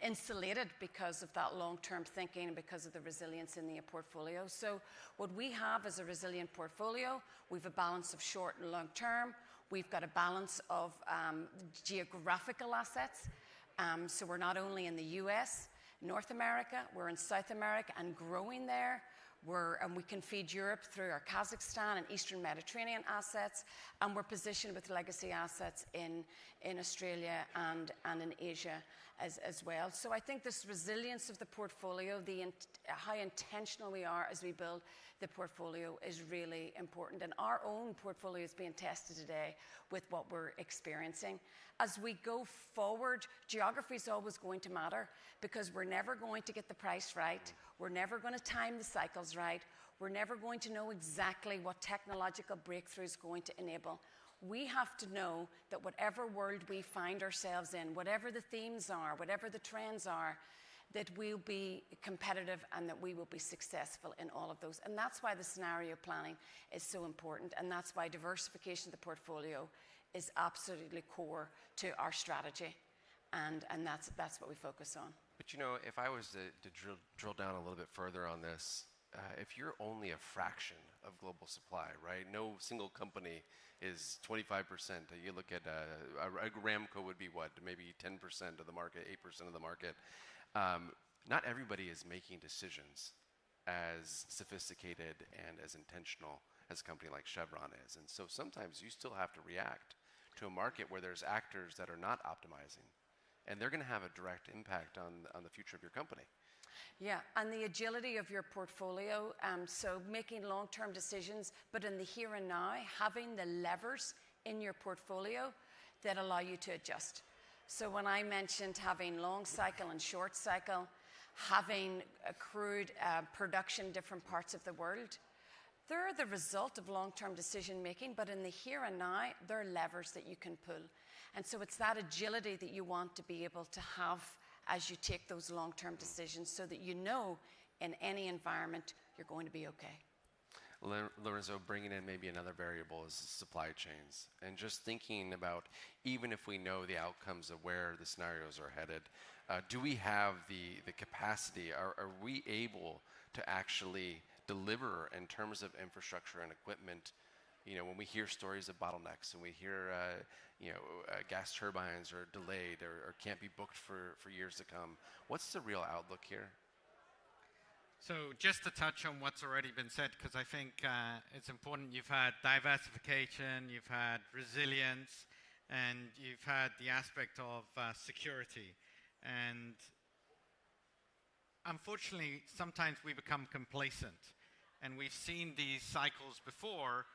I: insulated because of that long-term thinking and because of the resilience in the portfolio. So what we have is a resilient portfolio. We've a balance of short and long term. We've got a balance of geographical assets. So we're not only in the US, North America, we're in South America and growing there. And we can feed Europe through our Kazakhstan and Eastern Mediterranean assets, and we're positioned with legacy assets in Australia and in Asia as well. So I think this resilience of the portfolio, how intentional we are as we build the portfolio is really important. And our own portfolio is being tested today with what we're experiencing. As we go forward, geography is always going to matter because we're never going to get the price right. We're never going to time the cycles right. We're never going to know exactly what technological breakthrough is going to enable. We have to know that whatever world we find ourselves in, whatever the themes are, whatever the trends are, that we'll be competitive and that we will be successful in all of those. And that's why the scenario planning is so important, and that's why diversification of the portfolio is absolutely core to our strategy, and that's what we focus on.
H: But you know, if I was to drill down a little bit further on this, if you're only a fraction of global supply, right? No single company is 25%. You look at Aramco would be what? Maybe 10% of the market, 8% of the market. Not everybody is making decisions as sophisticated and as intentional as a company like Chevron is. And so sometimes you still have to react to a market where there's actors that are not optimizing, and they're going to have a direct impact on the future of your company.
I: Yeah, and the agility of your portfolio, so making long-term decisions, but in the here and now, having the levers in your portfolio that allow you to adjust. So when I mentioned having long cycle and short cycle, having crude production in different parts of the world, they're the result of long-term decision making, but in the here and now, they're levers that you can pull. And so it's that agility that you want to be able to have as you take those long-term decisions so that you know in any environment you're going to be okay.
H: Lorenzo, bringing in maybe another variable is supply chains. And just thinking about, even if we know the outcomes of where the scenarios are headed, do we have the capacity? Are we able to actually deliver in terms of infrastructure and equipment? You know, when we hear stories of bottlenecks and we hear, gas turbines are delayed or can't be booked for years to come, what's the real outlook here?
J: So just to touch on what's already been said, because I think it's important, you've had diversification, you've had resilience, and you've had the aspect of security. And unfortunately, sometimes we become complacent. And we've seen these cycles before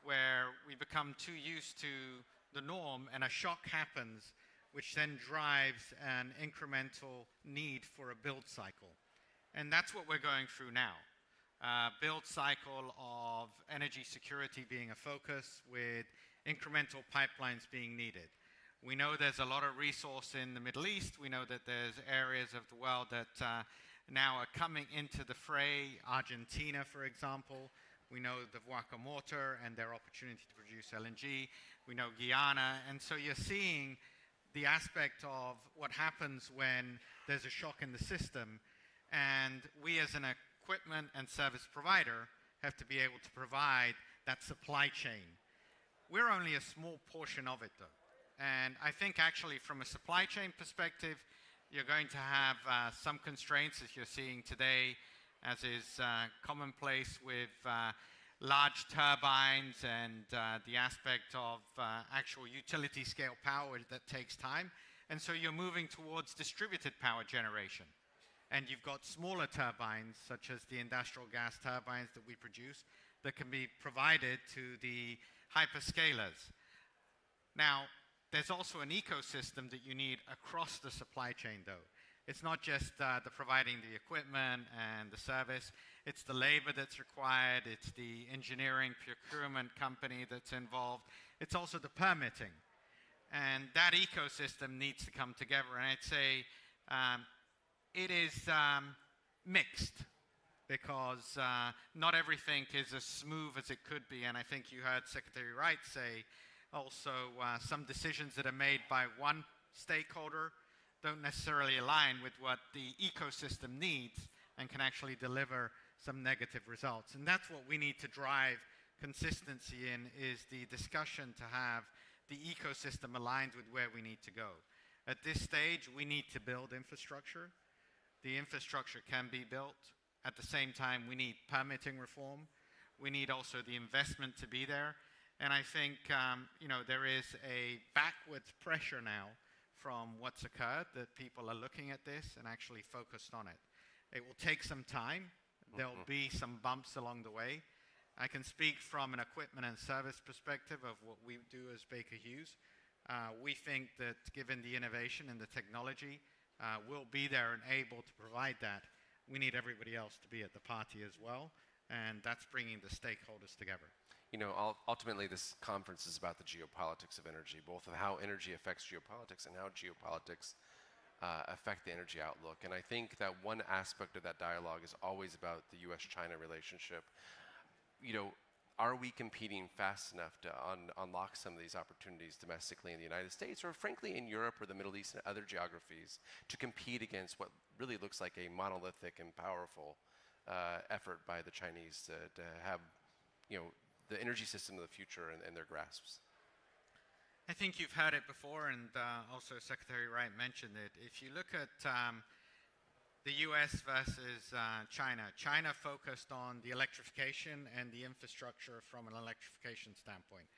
J: where we become too used to the norm and a shock happens, which then drives an incremental need for a build cycle. And that's what we're going through now. Build cycle of energy security being a focus with incremental pipelines being needed. We know there's a lot of resource in the Middle East. We know that there's areas of the world that now are coming into the fray. Argentina, for example. We know the Vaca Muerta and their opportunity to produce LNG. We know Guyana. And so you're seeing the aspect of what happens when there's a shock in the system. And we as an equipment and service provider have to be able to provide that supply chain. We're only a small portion of it, though. And I think actually from a supply chain perspective, you're going to have some constraints as you're seeing today, as is commonplace with large turbines and the aspect of actual utility scale power that takes time. And so you're moving towards distributed power generation. And you've got smaller turbines, such as the industrial gas turbines that we produce, that can be provided to the hyperscalers. Now, there's also an ecosystem that you need across the supply chain, though. It's not just the providing the equipment and the service. It's the labor that's required. It's the engineering procurement company that's involved. It's also the permitting. And that ecosystem needs to come together. And I'd say it is mixed because not everything is as smooth as it could be. And I think you heard Secretary Wright say also some decisions that are made by one stakeholder don't necessarily align with what the ecosystem needs and can actually deliver some negative results. And that's what we need to drive consistency in, is the discussion to have the ecosystem aligned with where we need to go. At this stage, we need to build infrastructure. The infrastructure can be built. At the same time, we need permitting reform. We need also the investment to be there. And I think there is a backwards pressure now from what's occurred, that people are looking at this and actually focused on it. It will take some time. There'll be some bumps along the way. I can speak from an equipment and service perspective of what we do as Baker Hughes. We think that given the innovation and the technology, we'll be there and able to provide that. We need everybody else to be at the party as well, and that's bringing the stakeholders together.
H: You know, ultimately this conference is about the geopolitics of energy, both of how energy affects geopolitics and how geopolitics affect the energy outlook. And I think that one aspect of that dialogue is always about the US-China relationship. You know, are we competing fast enough to unlock some of these opportunities domestically in the United States, or frankly in Europe or the Middle East and other geographies, to compete against what really looks like a monolithic and powerful effort by the Chinese to have, you know, the energy system of the future in their grasps?
J: I think you've heard it before, and also Secretary Wright mentioned it. If you look at the US versus China, China focused on the electrification and the infrastructure from an electrification standpoint.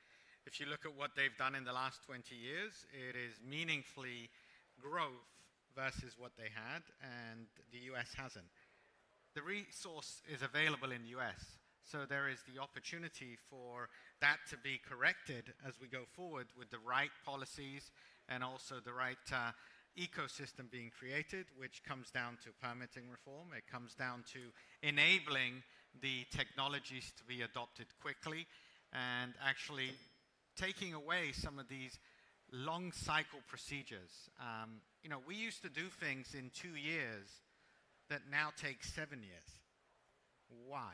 J: If you look at what they've done in the last 20 years, it is meaningfully growth versus what they had, and the US hasn't. The resource is available in the US. So there is the opportunity for that to be corrected as we go forward with the right policies and also the right ecosystem being created, which comes down to permitting reform. It comes down to enabling the technologies to be adopted quickly and actually taking away some of these long cycle procedures. We used to do things in 2 years that now take 7 years. Why?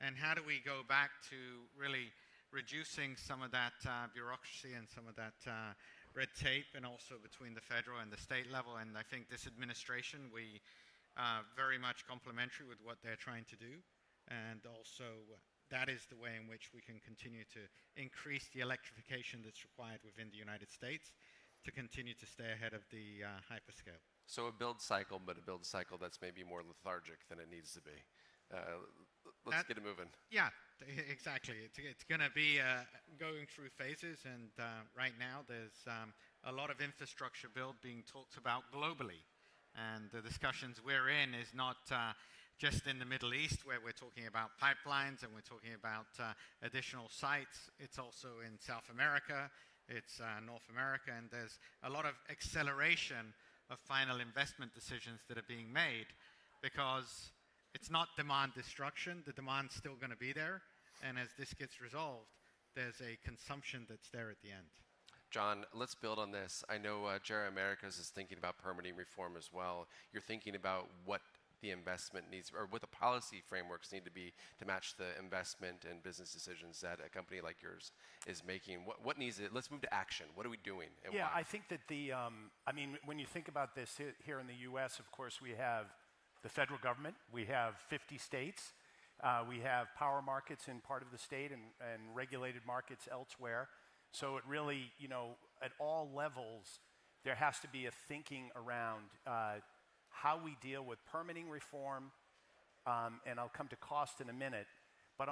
J: And how do we go back to really reducing some of that bureaucracy and some of that red tape, and also between the federal and the state level? And I think this administration, we very much complementary with what they're trying to do. And also that is the way in which we can continue to increase the electrification that's required within the United States to continue to stay ahead of the hyperscale.
H: So a build cycle, but a build cycle that's maybe more lethargic than it needs to be. Let's get it moving.
J: Yeah, exactly. It's going to be going through phases, and right now there's a lot of infrastructure build being talked about globally. And the discussions we're in is not just in the Middle East, where we're talking about pipelines and we're talking about additional sites. It's also in South America, it's North America, and there's a lot of acceleration of final investment decisions that are being made, because it's not demand destruction. The demand's still going to be there. And as this gets resolved, there's a consumption that's there at the end.
H: John, let's build on this. I know Jerry Americas is thinking about permitting reform as well. You're thinking about what the investment needs, or what the policy frameworks need to be to match the investment and business decisions that a company like yours is making. What needs it? Let's move to action. What are we doing? And
L: yeah,
H: why?
L: I think that when you think about this here in the U.S., of course, we have the federal government, we have 50 states, we have power markets in part of the state and regulated markets elsewhere. So it really, at all levels, there has to be a thinking around how we deal with permitting reform, and I'll come to cost in a minute. But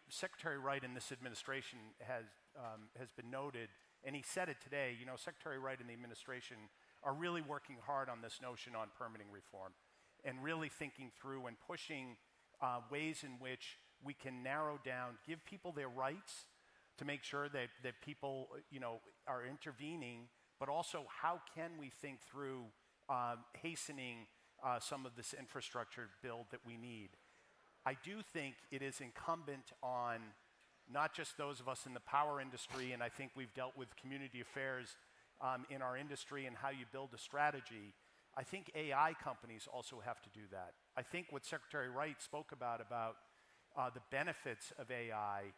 L: Secretary Wright in this administration has been noted, and he said it today, Secretary Wright and the administration are really working hard on this notion on permitting reform, and really thinking through and pushing ways in which we can narrow down, give people their rights, to make sure that people are intervening, but also how can we think through hastening some of this infrastructure build that we need. I do think it is incumbent on not just those of us in the power industry, and I think we've dealt with community affairs in our industry and how you build a strategy, I think AI companies also have to do that. I think what Secretary Wright spoke about the benefits of AI,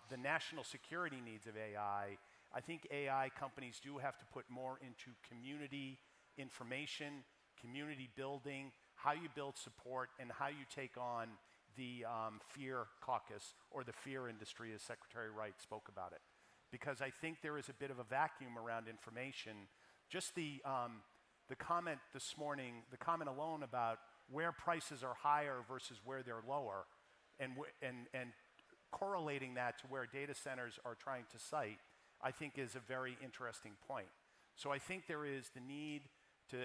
L: the national security needs of AI, I think AI companies do have to put more into community information, community building, how you build support, and how you take on the fear caucus or the fear industry, as Secretary Wright spoke about it. Because I think there is a bit of a vacuum around information. Just the comment this morning, the comment alone about where prices are higher versus where they're lower, and correlating that to where data centers are trying to site, I think is a very interesting point. So I think there is the need to,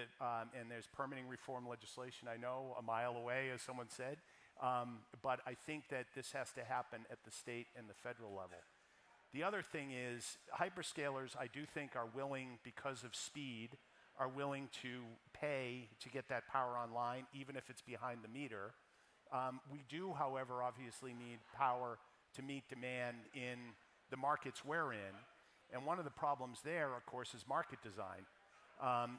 L: and there's permitting reform legislation, I know, a mile away, as someone said, but I think that this has to happen at the state and the federal level. The other thing is, hyperscalers, I do think, are willing, because of speed, are willing to pay to get that power online, even if it's behind the meter. We do, however, obviously need power to meet demand in the markets we're in. And one of the problems there, of course, is market design.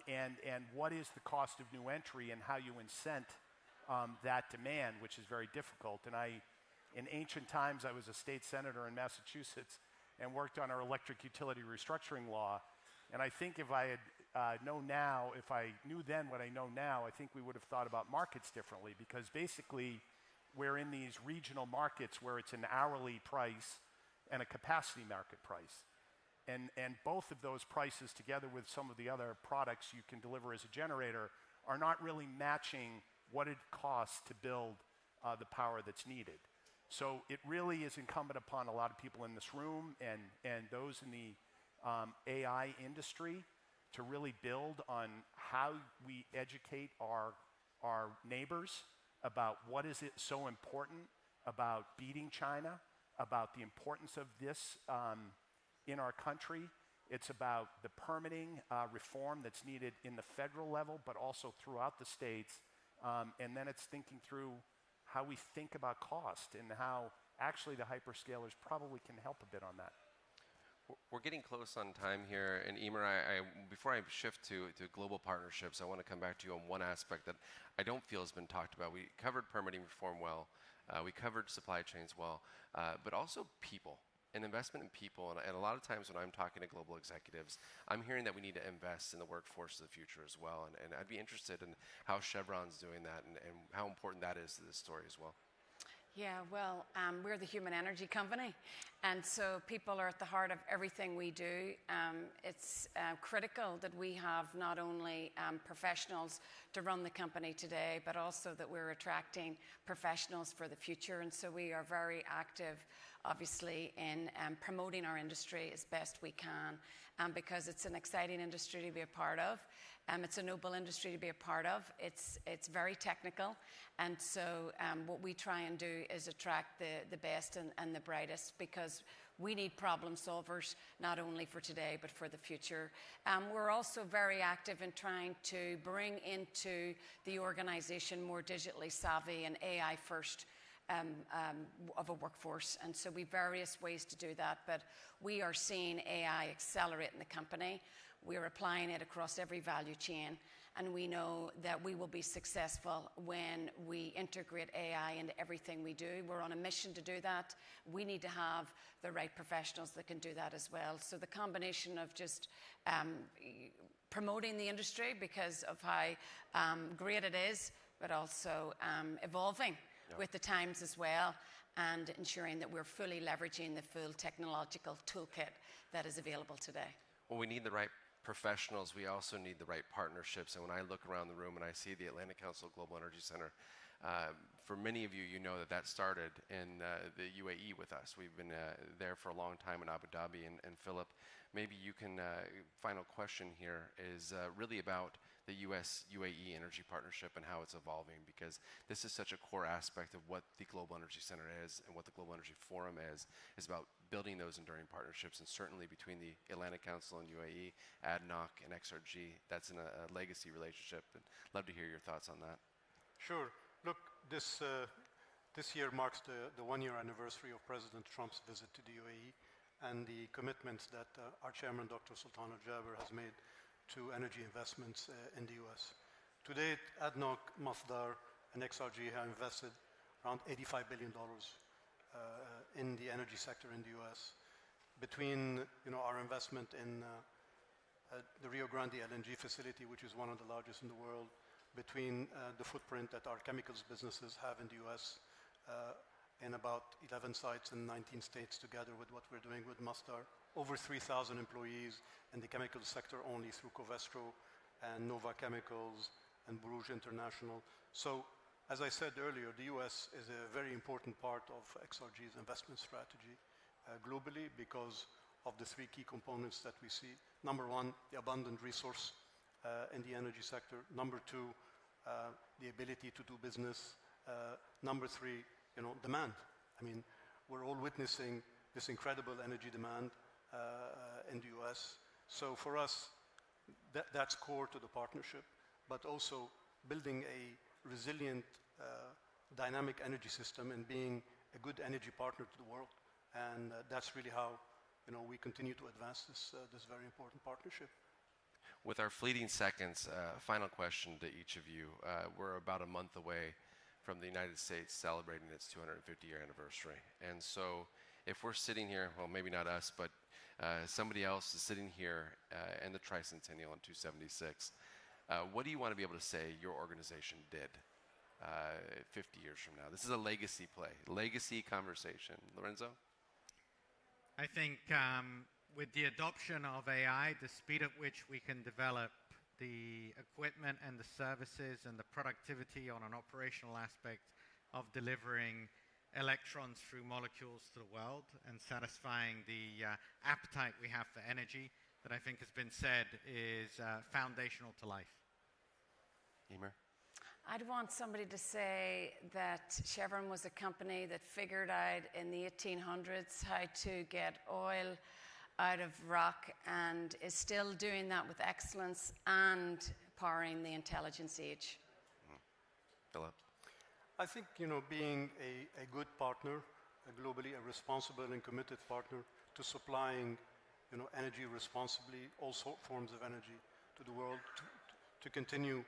L: And what is the cost of new entry and how you incent that demand, which is very difficult. And in ancient times, I was a state senator in Massachusetts and worked on our electric utility restructuring law. And I think if I had if I knew then what I know now, I think we would have thought about markets differently, because basically we're in these regional markets where it's an hourly price and a capacity market price. And both of those prices, together with some of the other products you can deliver as a generator, are not really matching what it costs to build the power that's needed. So it really is incumbent upon a lot of people in this room and those in the AI industry to really build on how we educate our neighbors about what is it so important about beating China, about the importance of this in our country. It's about the permitting reform that's needed in the federal level, but also throughout the states. And then it's thinking through how we think about cost and how actually the hyperscalers probably can help a bit on that.
H: We're getting close on time here, and Eimear, before I shift to global partnerships, I want to come back to you on one aspect that I don't feel has been talked about. We covered permitting reform well, we covered supply chains well, but also people, and investment in people. And a lot of times when I'm talking to global executives, I'm hearing that we need to invest in the workforce of the future as well, and I'd be interested in how Chevron's doing that and how important that is to this story as well.
I: Yeah, well, we're the human energy company, and so people are at the heart of everything we do. It's critical that we have not only professionals to run the company today, but also that we're attracting professionals for the future. And so we are very active, obviously, in promoting our industry as best we can, because it's an exciting industry to be a part of. It's a noble industry to be a part of. It's very technical, and so what we try and do is attract the best and the brightest, because we need problem solvers not only for today but for the future. We're also very active in trying to bring into the organization more digitally savvy and AI first of a workforce, and so we have various ways to do that, but we are seeing AI accelerate in the company. We're applying it across every value chain, and we know that we will be successful when we integrate AI into everything we do. We're on a mission to do that. We need to have the right professionals that can do that as well. So the combination of just promoting the industry because of how great it is, but also evolving with the times as well, and ensuring that we're fully leveraging the full technological toolkit that is available today.
H: Well, we need the right professionals. We also need the right partnerships. And when I look around the room and I see the Atlantic Council Global Energy Center, for many of you, you know that started in the UAE with us. We've been there for a long time in Abu Dhabi. And Philip, maybe you can, final question here is really about the US-UAE energy partnership and how it's evolving, because this is such a core aspect of what the Global Energy Center is and what the Global Energy Forum is about building those enduring partnerships. And certainly between the Atlantic Council and UAE, ADNOC and XRG, that's in a legacy relationship. And love to hear your thoughts on that.
K: Sure. Look, this year marks the one-year anniversary of President Trump's visit to the UAE and the commitments that our chairman, Dr. Sultan Al Jaber, has made to energy investments in the US. To date, ADNOC, Masdar, and XRG have invested around $85 billion in the energy sector in the US. Between our investment in the Rio Grande LNG facility, which is one of the largest in the world, between the footprint that our chemicals businesses have in the US, in about 11 sites in 19 states, together with what we're doing with Masdar, over 3,000 employees in the chemical sector only through Covestro and Nova Chemicals and Borouge International. So, as I said earlier, the US is a very important part of XRG's investment strategy globally because of the three key components that we see. Number one, the abundant resource in the energy sector. Number two, the ability to do business. Number three, demand. I mean, we're all witnessing this incredible energy demand in the US. So for us, that's core to the partnership, but also building a resilient, dynamic energy system and being a good energy partner to the world. And that's really how we continue to advance this very important partnership.
H: With our fleeting seconds, final question to each of you. We're about a month away from the United States celebrating its 250-year anniversary. And so if we're sitting here, well, maybe not us, but somebody else is sitting here in the tricentennial in 276, what do you want to be able to say your organization did 50 years from now? This is a legacy play, legacy conversation. Lorenzo?
J: I think with the adoption of AI, the speed at which we can develop the equipment and the services and the productivity on an operational aspect of delivering electrons through molecules to the world and satisfying the appetite we have for energy that I think has been said is foundational to life.
H: Emer?
I: I'd want somebody to say that Chevron was a company that figured out in the 1800s how to get oil out of rock and is still doing that with excellence and powering the intelligence age.
H: Philip?
K: I think, being a good partner, globally a responsible and committed partner to supplying, energy responsibly, all forms of energy to the world, to continue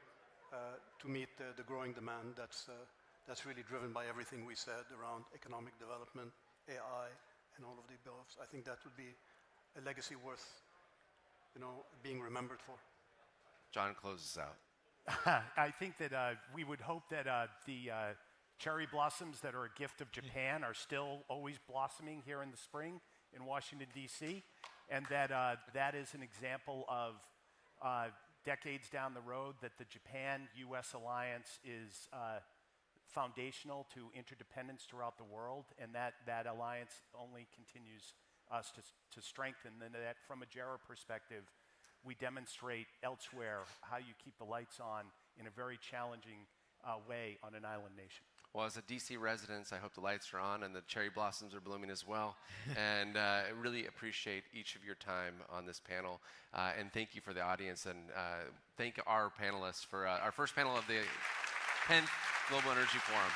K: to meet the growing demand that's really driven by everything we said around economic development, AI, and all of the above. I think that would be a legacy worth, being remembered for.
H: John closes out.
L: I think that we would hope that the cherry blossoms that are a gift of Japan are still always blossoming here in the spring in Washington, D.C., and that that is an example of decades down the road that the Japan-U.S. alliance is foundational to interdependence throughout the world, and that alliance only continues us to strengthen, and that from a JERA perspective, we demonstrate elsewhere how you keep the lights on in a very challenging way on an island nation.
H: Well, as a DC resident, I hope the lights are on and the cherry blossoms are blooming as well. And I really appreciate each of your time on this panel. And thank you for the audience. And thank our panelists for our first panel of the 10th Global Energy Forum.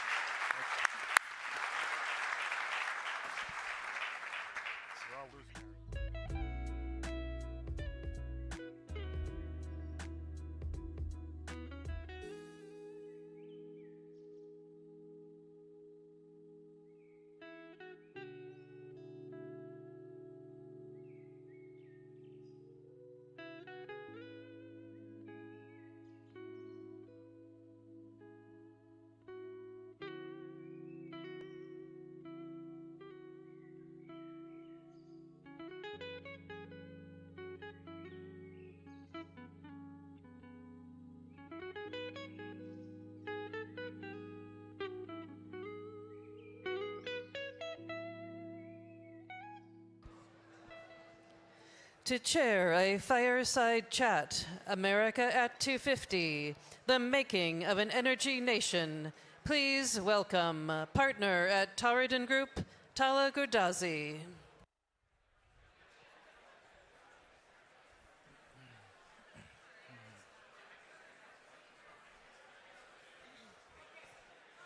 A: To chair a fireside chat, America at 250, the making of an energy nation, please welcome partner at Tauridin Group, Tala Gurdazi.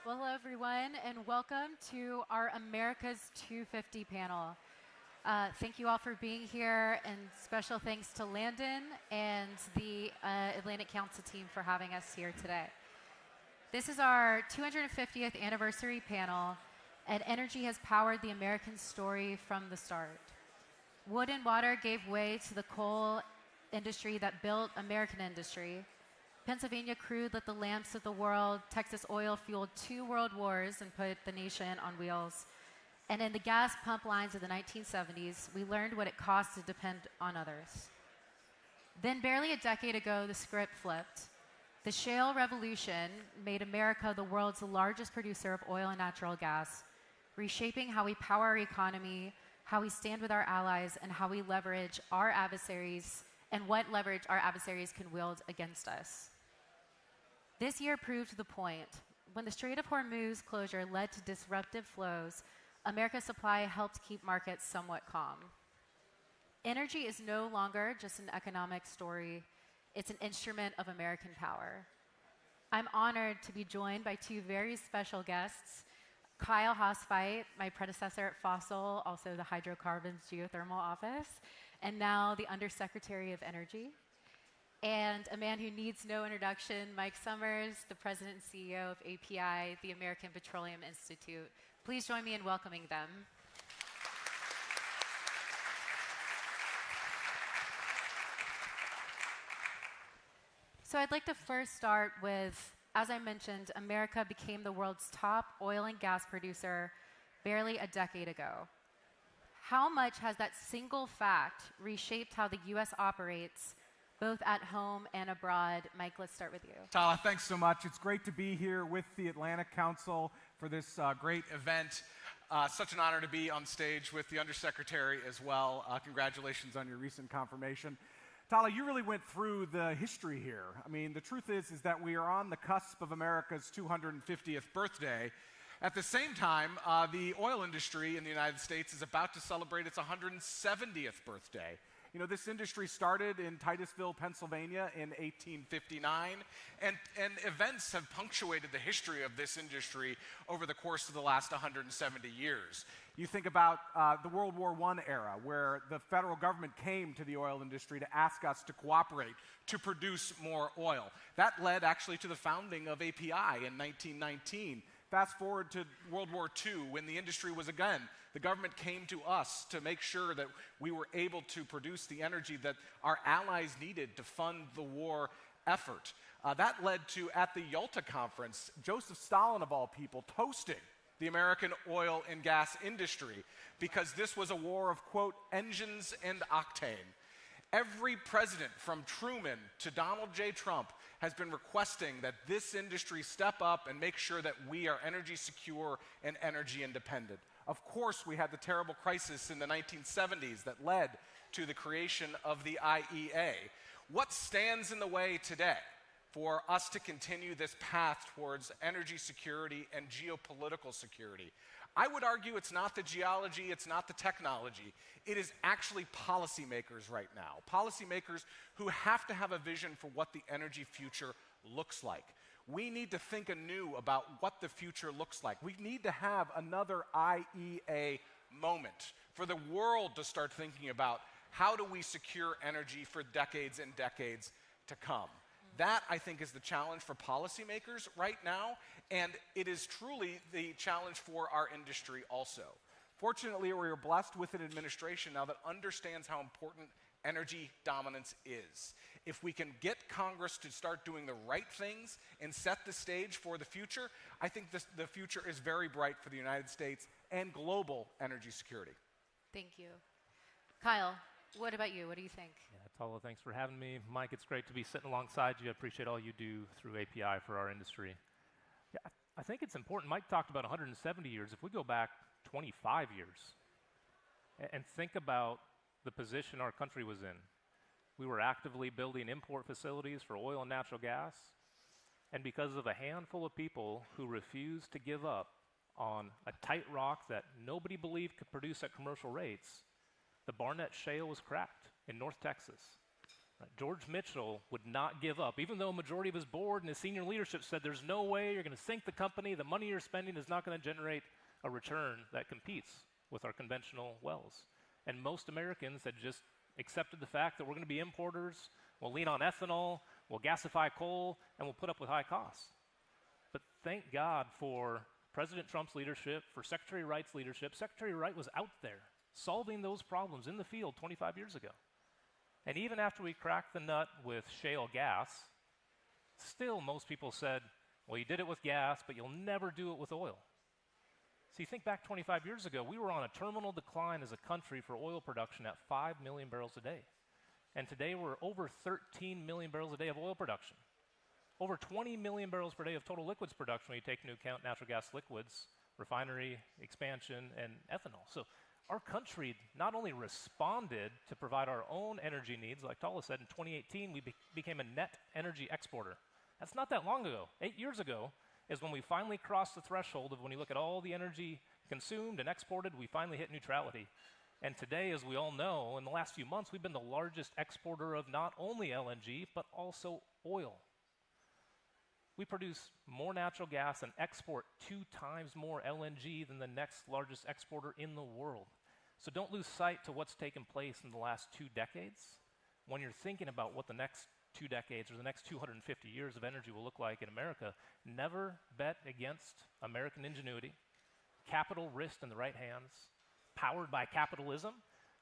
M: Well, hello everyone, and welcome to our America's 250 panel. Thank you all for being here, and special thanks to Landon and the Atlantic Council team for having us here today. This is our 250th anniversary panel, and energy has powered the American story from the start. Wood and water gave way to the coal industry that built American industry. Pennsylvania crude lit the lamps of the world. Texas oil fueled 2 world wars and put the nation on wheels. And in the gas pump lines of the 1970s, we learned what it cost to depend on others. Then, barely a decade ago, the script flipped. The shale revolution made America the world's largest producer of oil and natural gas, reshaping how we power our economy, how we stand with our allies, and how we leverage our adversaries, and what leverage our adversaries can wield against us. This year proved the point. When the Strait of Hormuz closure led to disruptive flows, America's supply helped keep markets somewhat calm. Energy is no longer just an economic story. It's an instrument of American power. I'm honored to be joined by 2 very special guests, Kyle Hosfite, my predecessor at Fossil, also the Hydrocarbons Geothermal Office, and now the Undersecretary of Energy, and a man who needs no introduction, Mike Summers, the President and CEO of API, the American Petroleum Institute. Please join me in welcoming them. So I'd like to first start with, as I mentioned, America became the world's top oil and gas producer barely a decade ago. How much has that single fact reshaped how the U.S. operates, both at home and abroad? Mike, let's start with you.
N: Tala, thanks so much. It's great to be here with the Atlantic Council for this great event. Such an honor to be on stage with the Undersecretary as well. Congratulations on your recent confirmation. Tala, you really went through the history here. I mean, the truth is that we are on the cusp of America's 250th birthday. At the same time, the oil industry in the United States is about to celebrate its 170th birthday. You know, this industry started in Titusville, Pennsylvania in 1859, and events have punctuated the history of this industry over the course of the last 170 years. You think about the World War I era, where the federal government came to the oil industry to ask us to cooperate to produce more oil. That led actually to the founding of API in 1919. Fast forward to World War II, when the industry was again, the government came to us to make sure that we were able to produce the energy that our allies needed to fund the war effort. That led to, at the Yalta Conference, Joseph Stalin, of all people, toasting the American oil and gas industry because this was a war of, quote, engines and octane. Every president, from Truman to Donald J. Trump, has been requesting that this industry step up and make sure that we are energy secure and energy independent. Of course, we had the terrible crisis in the 1970s that led to the creation of the IEA. What stands in the way today for us to continue this path towards energy security and geopolitical security? I would argue it's not the geology, it's not the technology. It is actually policymakers right now. Policymakers who have to have a vision for what the energy future looks like. We need to think anew about what the future looks like. We need to have another IEA moment for the world to start thinking about how do we secure energy for decades and decades to come. That, I think, is the challenge for policymakers right now, and it is truly the challenge for our industry also. Fortunately, we are blessed with an administration now that understands how important energy dominance is. If we can get Congress to start doing the right things and set the stage for the future, I think the future is very bright for the United States and global energy security.
M: Thank you. Kyle, what about you? What do you think?
O: Yeah, Tala, thanks for having me. Mike, it's great to be sitting alongside you. I appreciate all you do through API for our industry. Yeah, I think it's important. Mike talked about 170 years. If we go back 25 years and think about the position our country was in, we were actively building import facilities for oil and natural gas, and because of a handful of people who refused to give up on a tight rock that nobody believed could produce at commercial rates, the Barnett Shale was cracked in North Texas. George Mitchell would not give up, even though a majority of his board and his senior leadership said there's no way you're going to sink the company, the money you're spending is not going to generate a return that competes with our conventional wells. And most Americans had just accepted the fact that we're going to be importers, we'll lean on ethanol, we'll gasify coal, and we'll put up with high costs. But thank God for President Trump's leadership, for Secretary Wright's leadership. Secretary Wright was out there solving those problems in the field 25 years ago. And even after we cracked the nut with shale gas, still most people said, well, you did it with gas, but you'll never do it with oil. So you think back 25 years ago, we were on a terminal decline as a country for oil production at 5 million barrels a day. And today we're over 13 million barrels a day of oil production. Over 20 million barrels per day of total liquids production when you take into account natural gas liquids, refinery expansion, and ethanol. So our country not only responded to provide our own energy needs, like Tala said, in 2018, we became a net energy exporter. That's not that long ago. 8 years ago is when we finally crossed the threshold of when you look at all the energy consumed and exported, we finally hit neutrality. And today, as we all know, in the last few months, we've been the largest exporter of not only LNG, but also oil. We produce more natural gas and export 2 times more LNG than the next largest exporter in the world. So don't lose sight to what's taken place in the last 2 decades. When you're thinking about what the next 2 decades or the next 250 years of energy will look like in America, never bet against American ingenuity. Capital risked in the right hands, powered by capitalism,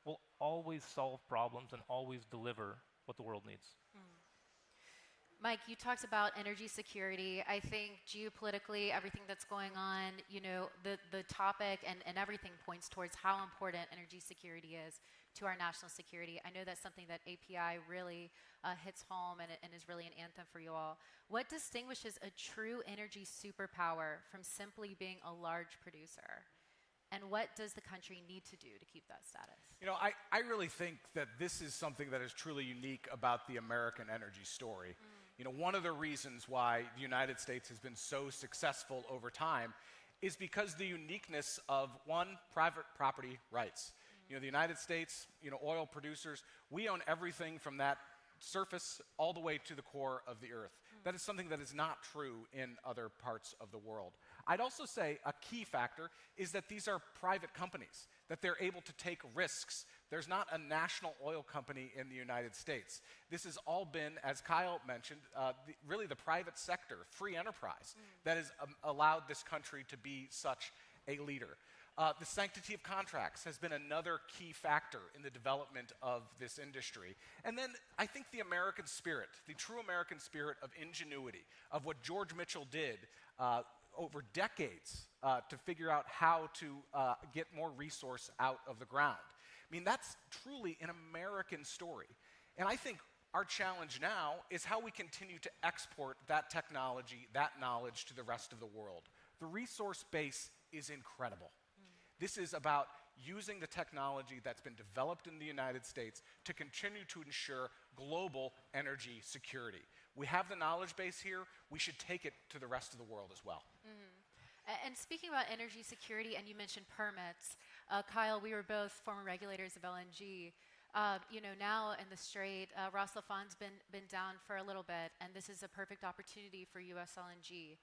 O: will always solve problems and always deliver what the world needs.
M: Mike, you talked about energy security. I think geopolitically, everything that's going on, you know, the topic and everything points towards how important energy security is to our national security. I know that's something that API really hits home and is really an anthem for you all. What distinguishes a true energy superpower from simply being a large producer? And what does the country need to do to keep that status?
N: You know, I really think that this is something that is truly unique about the American energy story. You know, one of the reasons why the United States has been so successful over time is because the uniqueness of, one, private property rights. You know, the United States, you know, oil producers, we own everything from that surface all the way to the core of the earth. That is something that is not true in other parts of the world. I'd also say a key factor is that these are private companies, that they're able to take risks. There's not a national oil company in the United States. This has all been, as Kyle mentioned, really the private sector, free enterprise, that has allowed this country to be such a leader. The sanctity of contracts has been another key factor in the development of this industry. And then I think the American spirit, the true American spirit of ingenuity, of what George Mitchell did over decades to figure out how to get more resource out of the ground. I mean, that's truly an American story. And I think our challenge now is how we continue to export that technology, that knowledge to the rest of the world. The resource base is incredible. This is about using the technology that's been developed in the United States to continue to ensure global energy security. We have the knowledge base here. We should take it to the rest of the world as well.
M: And speaking about energy security, and you mentioned permits, Kyle, we were both former regulators of LNG. You know, now in the Strait, Ras Laffan's been down for a little bit, and this is a perfect opportunity for U.S. LNG.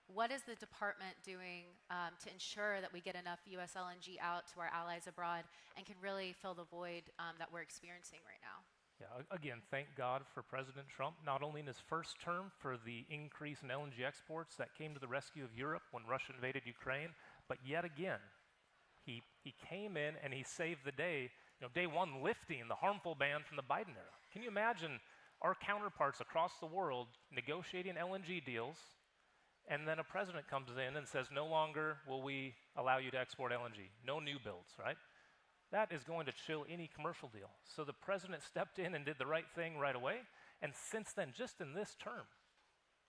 M: What is the department doing to ensure that we get enough U.S. LNG out to our allies abroad and can really fill the void that we're experiencing right now?
O: Yeah, again, thank God for President Trump, not only in his first term for the increase in LNG exports that came to the rescue of Europe when Russia invaded Ukraine, but yet again, he came in and he saved the day, you know, day one lifting the harmful ban from the Biden era. Can you imagine our counterparts across the world negotiating LNG deals, and then a president comes in and says, no longer will we allow you to export LNG, no new builds, right? That is going to chill any commercial deal. So the president stepped in and did the right thing right away. And since then, just in this term,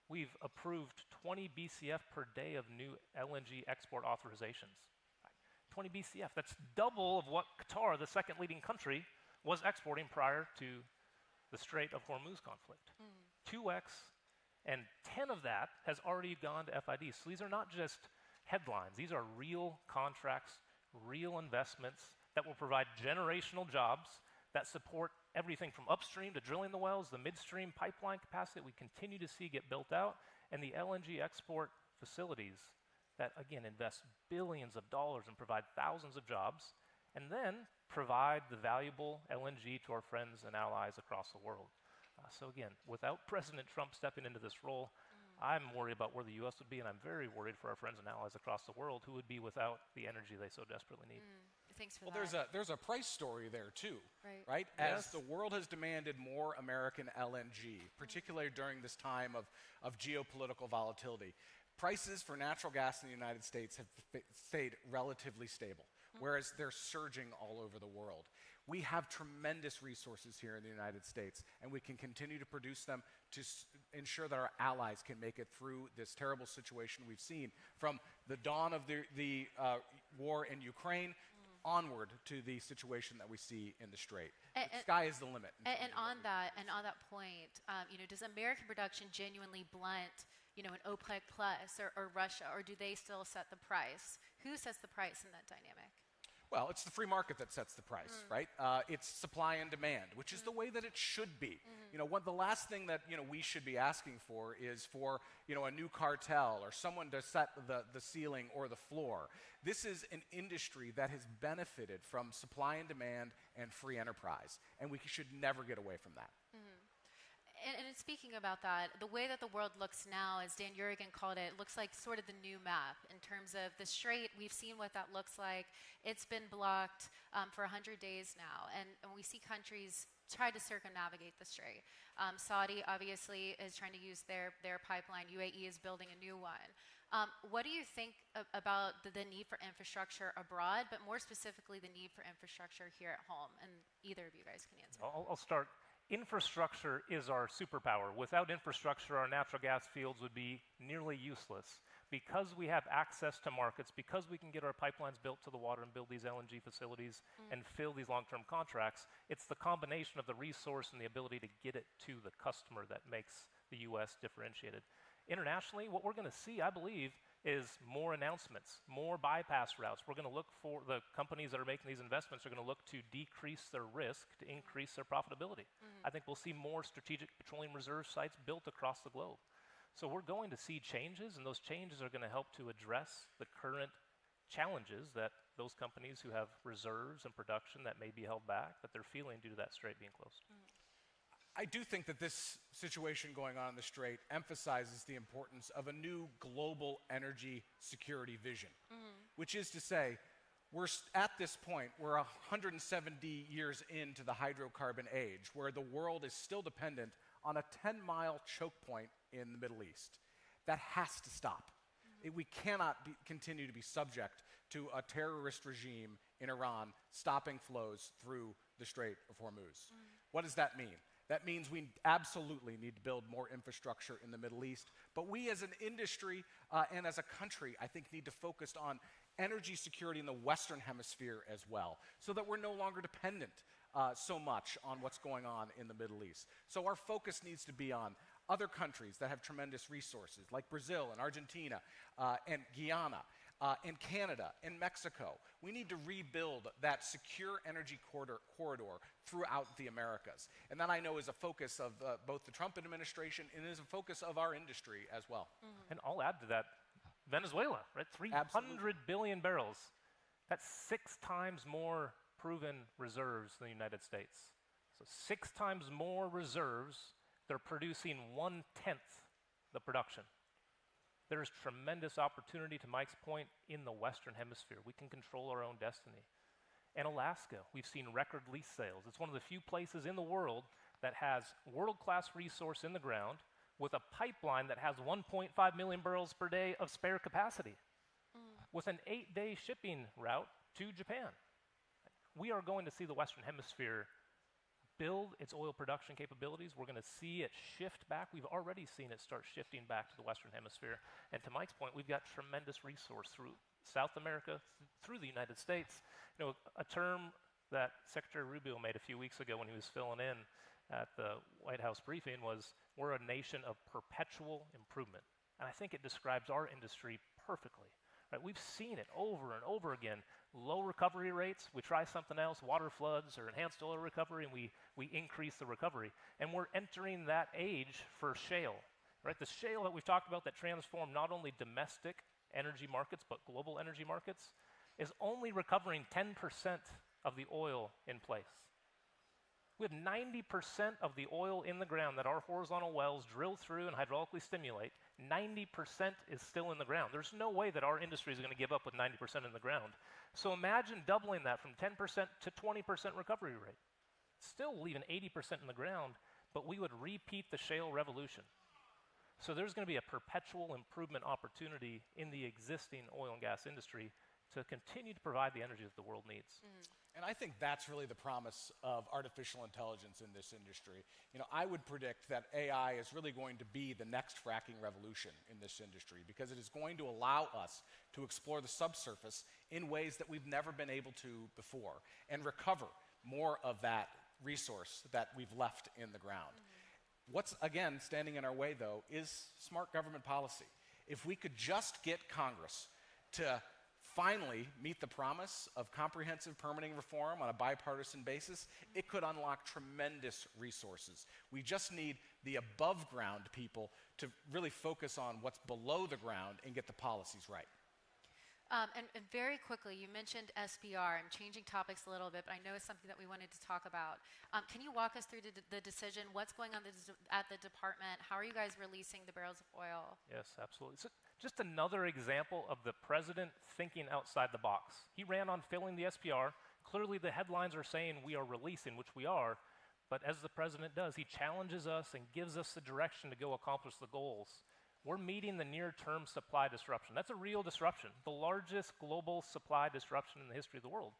O: we've approved 20 BCF per day of new LNG export authorizations. 20 BCF, that's double of what Qatar, the second leading country, was exporting prior to the Strait of Hormuz conflict. 2x, and 10 of that has already gone to FID. So these are not just headlines. These are real contracts, real investments that will provide generational jobs that support everything from upstream to drilling the wells, the midstream pipeline capacity that we continue to see get built out, and the LNG export facilities that, again, invest billions of dollars and provide thousands of jobs. and then provide the valuable LNG to our friends and allies across the world. So again, without President Trump stepping into this role, I'm worried about where the U.S. would be, and I'm very worried for our friends and allies across the world who would be without the energy they so desperately need.
M: Thanks for
N: well,
M: that.
N: there's a price story there too,
M: right?
N: As the world has demanded more American LNG, particularly during this time of geopolitical volatility, prices for natural gas in the United States have stayed relatively stable, whereas they're surging all over the world. We have tremendous resources here in the United States, and we can continue to produce them to ensure that our allies can make it through this terrible situation we've seen from the dawn of the war in Ukraine onward to the situation that we see in the Strait. The sky is the limit.
M: And on that point, does American production genuinely blunt, an OPEC plus or Russia, or do they still set the price? Who sets the price in that dynamic?
N: Well, it's the free market that sets the price, right? It's supply and demand, which is the way that it should be. The last thing that we should be asking for is for a new cartel or someone to set the ceiling or the floor. This is an industry that has benefited from supply and demand and free enterprise, and we should never get away from that.
M: And speaking about that, the way that the world looks now, as Dan Jurgen called it, looks like sort of the new map in terms of the Strait. We've seen what that looks like. It's been blocked for 100 days now, and we see countries try to circumnavigate the Strait. Saudi obviously is trying to use their pipeline. UAE is building a new one. What do you think about the need for infrastructure abroad, but more specifically the need for infrastructure here at home? And either of you guys can answer.
O: I'll start. Infrastructure is our superpower. Without infrastructure, our natural gas fields would be nearly useless. Because we have access to markets, because we can get our pipelines built to the water and build these LNG facilities and fill these long-term contracts, it's the combination of the resource and the ability to get it to the customer that makes the U.S. differentiated. Internationally, what we're going to see, I believe, is more announcements, more bypass routes. We're going to look for the companies that are making these investments are going to look to decrease their risk to increase their profitability. I think we'll see more strategic petroleum reserve sites built across the globe. So we're going to see changes, and those changes are going to help to address the current challenges that those companies who have reserves and production that may be held back, that they're feeling due to that strait being closed.
N: I do think that this situation going on in the Strait emphasizes the importance of a new global energy security vision, which is to say, we're at this point, we're 170 years into the hydrocarbon age, where the world is still dependent on a 10-mile choke point in the Middle East. That has to stop. We cannot continue to be subject to a terrorist regime in Iran stopping flows through the Strait of Hormuz. What does that mean? That means we absolutely need to build more infrastructure in the Middle East. But we as an industry and as a country, I think, need to focus on energy security in the Western Hemisphere as well, so that we're no longer dependent so much on what's going on in the Middle East. So our focus needs to be on other countries that have tremendous resources, like Brazil and Argentina and Guyana. In Canada, in Mexico. We need to rebuild that secure energy corridor throughout the Americas. And that, I know, is a focus of both the Trump administration and is a focus of our industry as well.
O: And I'll add to that, Venezuela, right? 300 billion barrels. That's 6 times more proven reserves than the United States. So 6 times more reserves, they're producing 1/10 the production. There's tremendous opportunity, to Mike's point, in the Western Hemisphere. We can control our own destiny. And Alaska, we've seen record lease sales. It's one of the few places in the world that has world-class resource in the ground with a pipeline that has 1.5 million barrels per day of spare capacity with an 8-day shipping route to Japan. We are going to see the Western Hemisphere build its oil production capabilities. We're going to see it shift back. We've already seen it start shifting back to the Western Hemisphere. And to Mike's point, we've got tremendous resource through South America, through the United States. A term that Secretary Rubio made a few weeks ago when he was filling in at the White House briefing was, we're a nation of perpetual improvement. And I think it describes our industry perfectly. Right? We've seen it over and over again. Low recovery rates, we try something else, water floods or enhanced oil recovery, and we increase the recovery. And we're entering that age for shale, right? The shale that we've talked about that transformed not only domestic energy markets, but global energy markets. is only recovering 10% of the oil in place. We have 90% of the oil in the ground that our horizontal wells drill through and hydraulically stimulate. 90% is still in the ground. There's no way that our industry is going to give up with 90% in the ground. So imagine doubling that from 10% to 20% recovery rate. Still leaving 80% in the ground, but we would repeat the shale revolution. So there's going to be a perpetual improvement opportunity in the existing oil and gas industry to continue to provide the energy that the world needs.
N: And I think that's really the promise of artificial intelligence in this industry. You know, I would predict that AI is really going to be the next fracking revolution in this industry because it is going to allow us to explore the subsurface in ways that we've never been able to before and recover more of that resource that we've left in the ground. What's, again, standing in our way, though, is smart government policy. If we could just get Congress to finally meet the promise of comprehensive permitting reform on a bipartisan basis, it could unlock tremendous resources. We just need the above ground people to really focus on what's below the ground and get the policies right.
M: And very quickly, you mentioned SPR. I'm changing topics a little bit, but I know it's something that we wanted to talk about. Can you walk us through the decision? What's going on at the department? How are you guys releasing the barrels of oil?
O: Yes, absolutely. So just another example of the president thinking outside the box. He ran on filling the SPR. Clearly, the headlines are saying we are releasing, which we are. But as the president does, he challenges us and gives us the direction to go accomplish the goals. We're meeting the near-term supply disruption. That's a real disruption, the largest global supply disruption in the history of the world.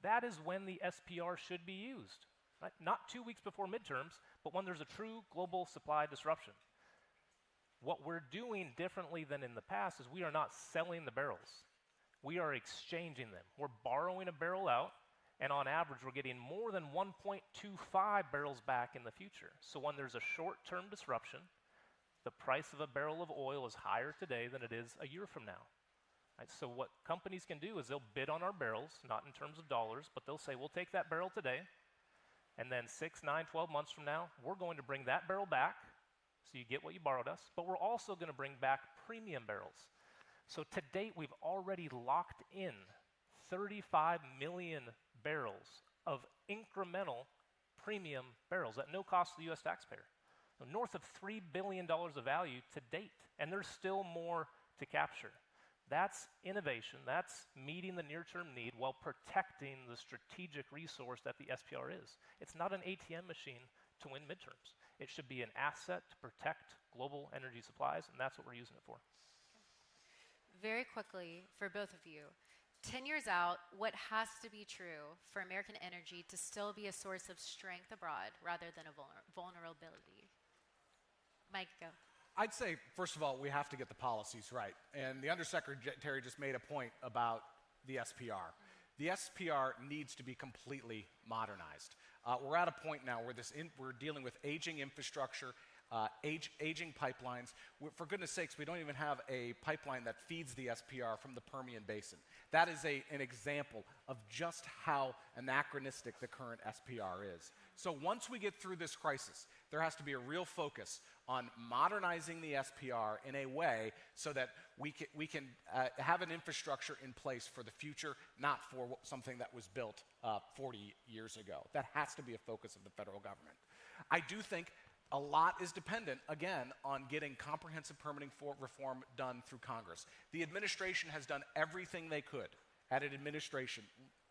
O: That is when the SPR should be used, right? Not 2 weeks before midterms, but when there's a true global supply disruption. What we're doing differently than in the past is we are not selling the barrels. We are exchanging them. We're borrowing a barrel out, and on average, we're getting more than 1.25 barrels back in the future. So when there's a short-term disruption, the price of a barrel of oil is higher today than it is a year from now. Right? So what companies can do is they'll bid on our barrels, not in terms of dollars, but they'll say, we'll take that barrel today, and then 6, 9, 12 months from now, we're going to bring that barrel back, so you get what you borrowed us, but we're also going to bring back premium barrels. So to date, we've already locked in 35 million barrels of incremental premium barrels at no cost to the U.S. taxpayer. North of $3 billion of value to date, and there's still more to capture. That's innovation. That's meeting the near-term need while protecting the strategic resource that the SPR is. It's not an ATM machine to win midterms. It should be an asset to protect global energy supplies, and that's what we're using it for.
M: Very quickly, for both of you, 10 years out, what has to be true for American energy to still be a source of strength abroad rather than a vulnerability? Mike, go.
N: I'd say, first of all, we have to get the policies right. And the Undersecretary just made a point about the SPR. The SPR needs to be completely modernized. We're at a point now where we're dealing with aging infrastructure, aging pipelines. For goodness sakes, we don't even have a pipeline that feeds the SPR from the Permian Basin. That is an example of just how anachronistic the current SPR is. So once we get through this crisis, there has to be a real focus on modernizing the SPR in a way so that we can have an infrastructure in place for the future, not for something that was built 40 years ago. That has to be a focus of the federal government. I do think a lot is dependent, again, on getting comprehensive permitting reform done through Congress. The administration has done everything they could at an administration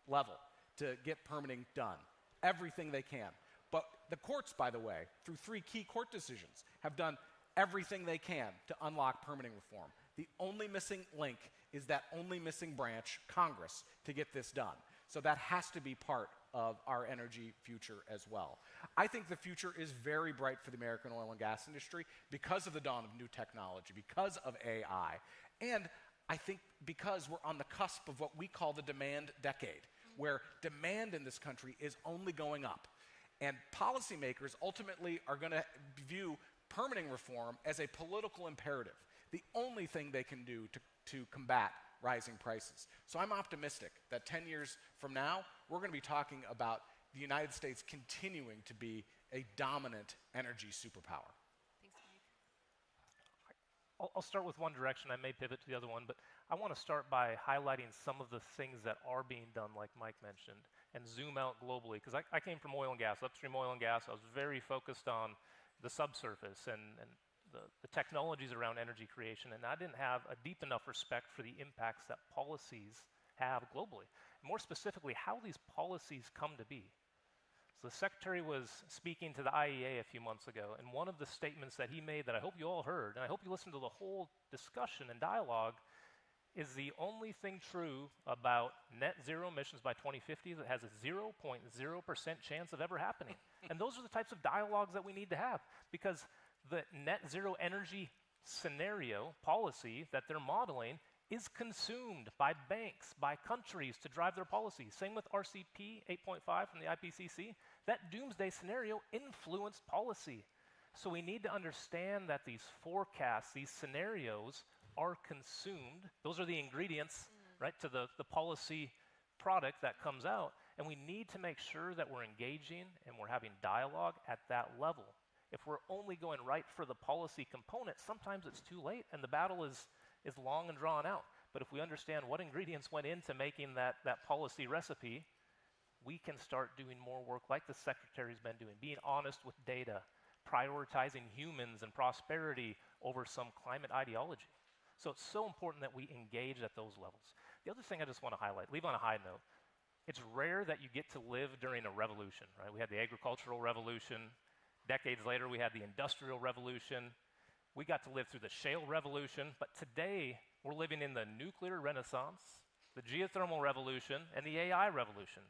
N: level to get permitting done, everything they can. But the courts, by the way, through 3 key court decisions, have done everything they can to unlock permitting reform. The only missing link is that only missing branch, Congress, to get this done. So that has to be part of our energy future as well. I think the future is very bright for the American oil and gas industry because of the dawn of new technology, because of AI, and I think because we're on the cusp of what we call the demand decade, where demand in this country is only going up. And policymakers ultimately are going to view permitting reform as a political imperative, the only thing they can do to combat rising prices. So I'm optimistic that 10 years from now, we're going to be talking about the United States continuing to be a dominant energy superpower.
M: Thanks, Mike.
O: I'll start with one direction. I may pivot to the other one, but I want to start by highlighting some of the things that are being done, like Mike mentioned, and zoom out globally. Because I came from oil and gas, upstream oil and gas. I was very focused on the subsurface and the technologies around energy creation, and I didn't have a deep enough respect for the impacts that policies have globally. More specifically, how these policies come to be. So the Secretary was speaking to the IEA a few months ago, and one of the statements that he made that I hope you all heard, and I hope you listened to the whole discussion and dialogue, is the only thing true about net zero emissions by 2050 that has a 0.0% chance of ever happening. And those are the types of dialogues that we need to have, because the net zero energy scenario policy that they're modeling is consumed by banks, by countries to drive their policies. Same with RCP 8.5 from the IPCC. That doomsday scenario influenced policy. So we need to understand that these forecasts, these scenarios are consumed. Those are the ingredients, right, to the policy product that comes out. And we need to make sure that we're engaging and we're having dialogue at that level. If we're only going right for the policy component, sometimes it's too late and the battle is long and drawn out. But if we understand what ingredients went into making that policy recipe, we can start doing more work like the Secretary's been doing, being honest with data, prioritizing humans and prosperity over some climate ideology. So it's so important that we engage at those levels. The other thing I just want to highlight, leave on a high note, it's rare that you get to live during a revolution, right? We had the agricultural revolution. Decades later, we had the industrial revolution. We got to live through the shale revolution, but today we're living in the nuclear renaissance, the geothermal revolution, and the AI revolution.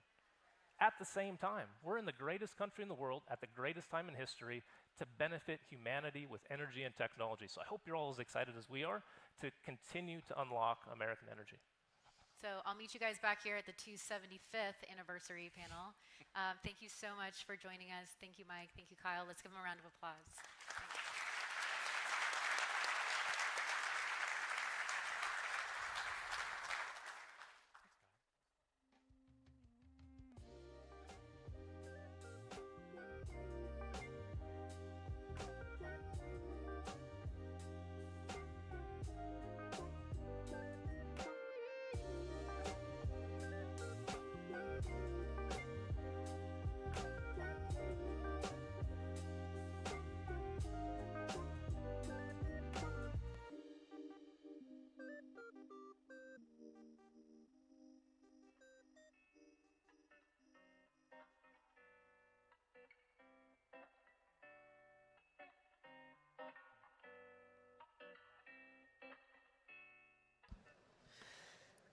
O: At the same time, we're in the greatest country in the world at the greatest time in history to benefit humanity with energy and technology. So I hope you're all as excited as we are to continue to unlock American energy.
M: So I'll meet you guys back here at the 275th anniversary panel. Thank you so much for joining us. Thank you, Mike. Thank you, Kyle. Let's give them a round of applause.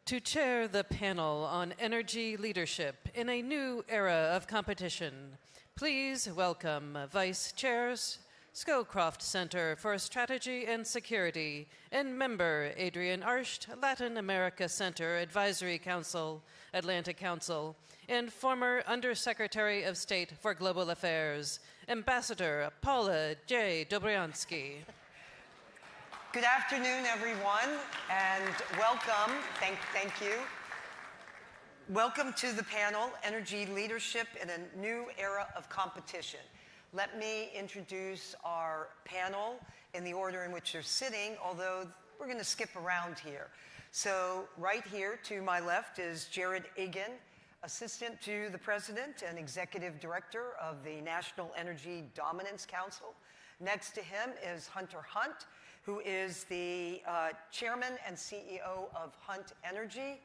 A: To chair the panel on energy leadership in a new era of competition, please welcome Vice Chairs, Scowcroft Center for Strategy and Security, and member Adrian Arsht, Latin America Center Advisory Council, Atlantic Council, and former Undersecretary of State for Global Affairs, Ambassador Paula J. Dobriansky.
P: Good afternoon, everyone, and welcome. Thank you. Welcome to the panel, Energy Leadership in a New Era of Competition. Let me introduce our panel in the order in which they're sitting, although we're going to skip around here. So right here to my left is Jared Egan, Assistant to the President and Executive Director of the National Energy Dominance Council. Next to him is Hunter Hunt, who is the Chairman and CEO of Hunt Energy.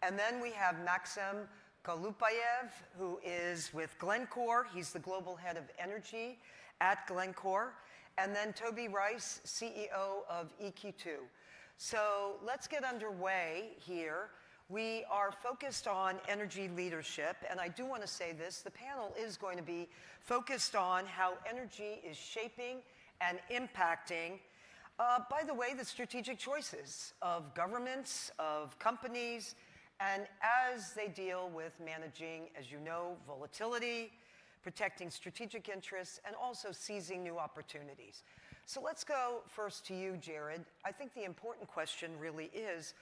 P: And then we have Maxim Golubayev, who is with Glencore. He's the Global Head of Energy at Glencore. And then Toby Rice, CEO of EQ2. So let's get underway here. We are focused on energy leadership, and I do want to say this, the panel is going to be focused on how energy is shaping and impacting, by the way, the strategic choices of governments, of companies, and as they deal with managing, as you know, volatility, protecting strategic interests, and also seizing new opportunities. So let's go first to you, Jared. I think the important question really is,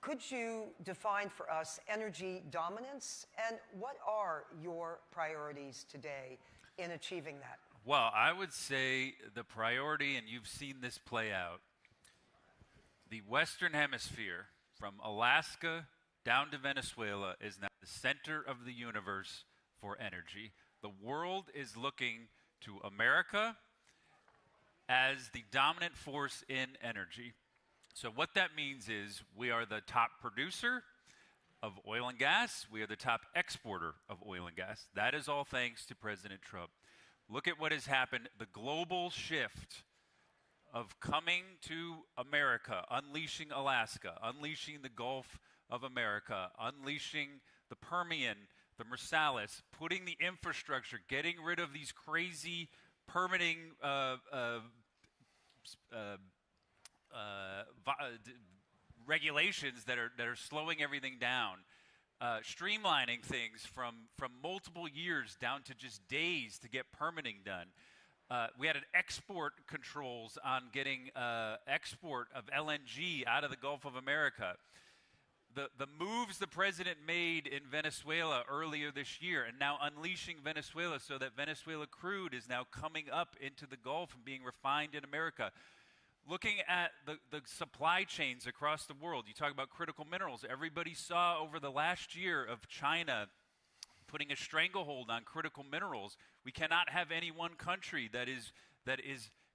P: could you define for us energy dominance, and what are your priorities today in achieving that?
Q: Well, I would say the priority, and you've seen this play out, The Western Hemisphere, from Alaska down to Venezuela, is now the center of the universe for energy. The world is looking to America as the dominant force in energy. So what that means is we are the top producer of oil and gas. We are the top exporter of oil and gas. That is all thanks to President Trump. Look at what has happened. The global shift of coming to America, unleashing Alaska, unleashing the Gulf of America, unleashing the Permian, the Marcellus, putting the infrastructure, getting rid of these crazy permitting regulations that are slowing everything down, streamlining things from multiple years down to just days to get permitting done. We had an export controls on getting export of LNG out of the Gulf of America. The moves the president made in Venezuela earlier this year and now unleashing Venezuela so that Venezuela crude is now coming up into the Gulf and being refined in America. Looking at the supply chains across the world, you talk about critical minerals. Everybody saw over the last year of China putting a stranglehold on critical minerals. We cannot have any one country that is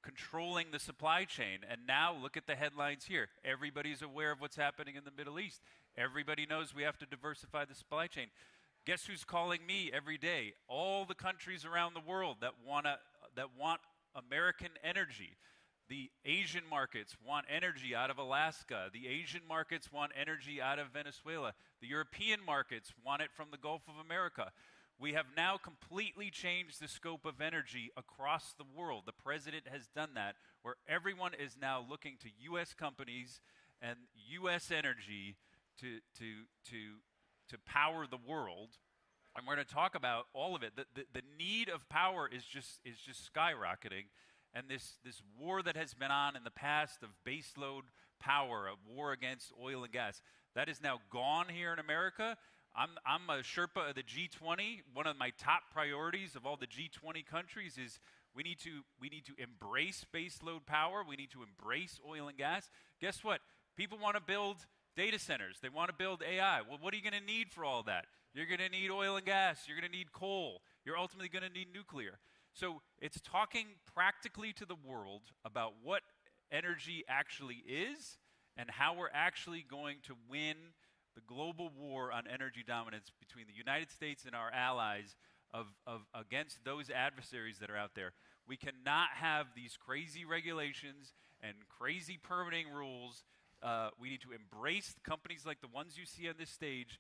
Q: controlling the supply chain. And now look at the headlines here. Everybody's aware of what's happening in the Middle East. Everybody knows we have to diversify the supply chain. Guess who's calling me every day? All the countries around the world that want American energy. The Asian markets want energy out of Alaska. The Asian markets want energy out of Venezuela. The European markets want it from the Gulf of America. We have now completely changed the scope of energy across the world. The president has done that, where everyone is now looking to U.S. companies and U.S. energy to power the world. And we're going to talk about all of it. The need of power is just skyrocketing. And this war that has been on in the past of baseload power, a war against oil and gas, that is now gone here in America. I'm a Sherpa of the G20. One of my top priorities of all the G20 countries is we need to embrace baseload power. We need to embrace oil and gas. Guess what? People want to build data centers. They want to build AI. Well, what are you going to need for all that? You're going to need oil and gas. You're going to need coal. You're ultimately going to need nuclear. So it's talking practically to the world about what energy actually is and how we're actually going to win the global war on energy dominance between the United States and our allies against those adversaries that are out there. We cannot have these crazy regulations and crazy permitting rules. We need to embrace companies like the ones you see on this stage.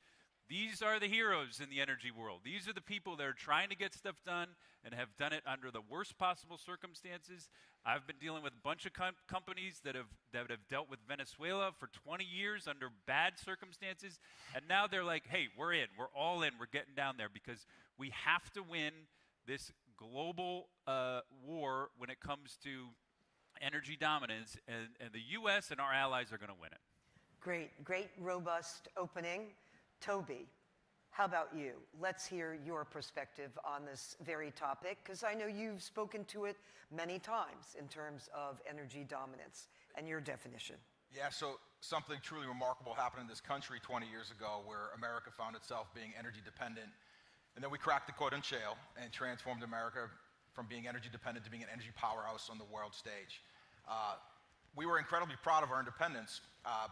Q: These are the heroes in the energy world. These are the people that are trying to get stuff done and have done it under the worst possible circumstances. I've been dealing with a bunch of companies that have dealt with Venezuela for 20 years under bad circumstances, and now they're like, hey, we're in. We're all in. We're getting down there because we have to win this global war when it comes to energy dominance, and the U.S. and our allies are going to win it.
P: Great, robust opening. Toby, how about you? Let's hear your perspective on this very topic, because I know you've spoken to it many times in terms of energy dominance and your definition.
R: Yeah, so something truly remarkable happened in this country 20 years ago where America found itself being energy dependent. And then we cracked the code on shale and transformed America from being energy dependent to being an energy powerhouse on the world stage. We were incredibly proud of our independence,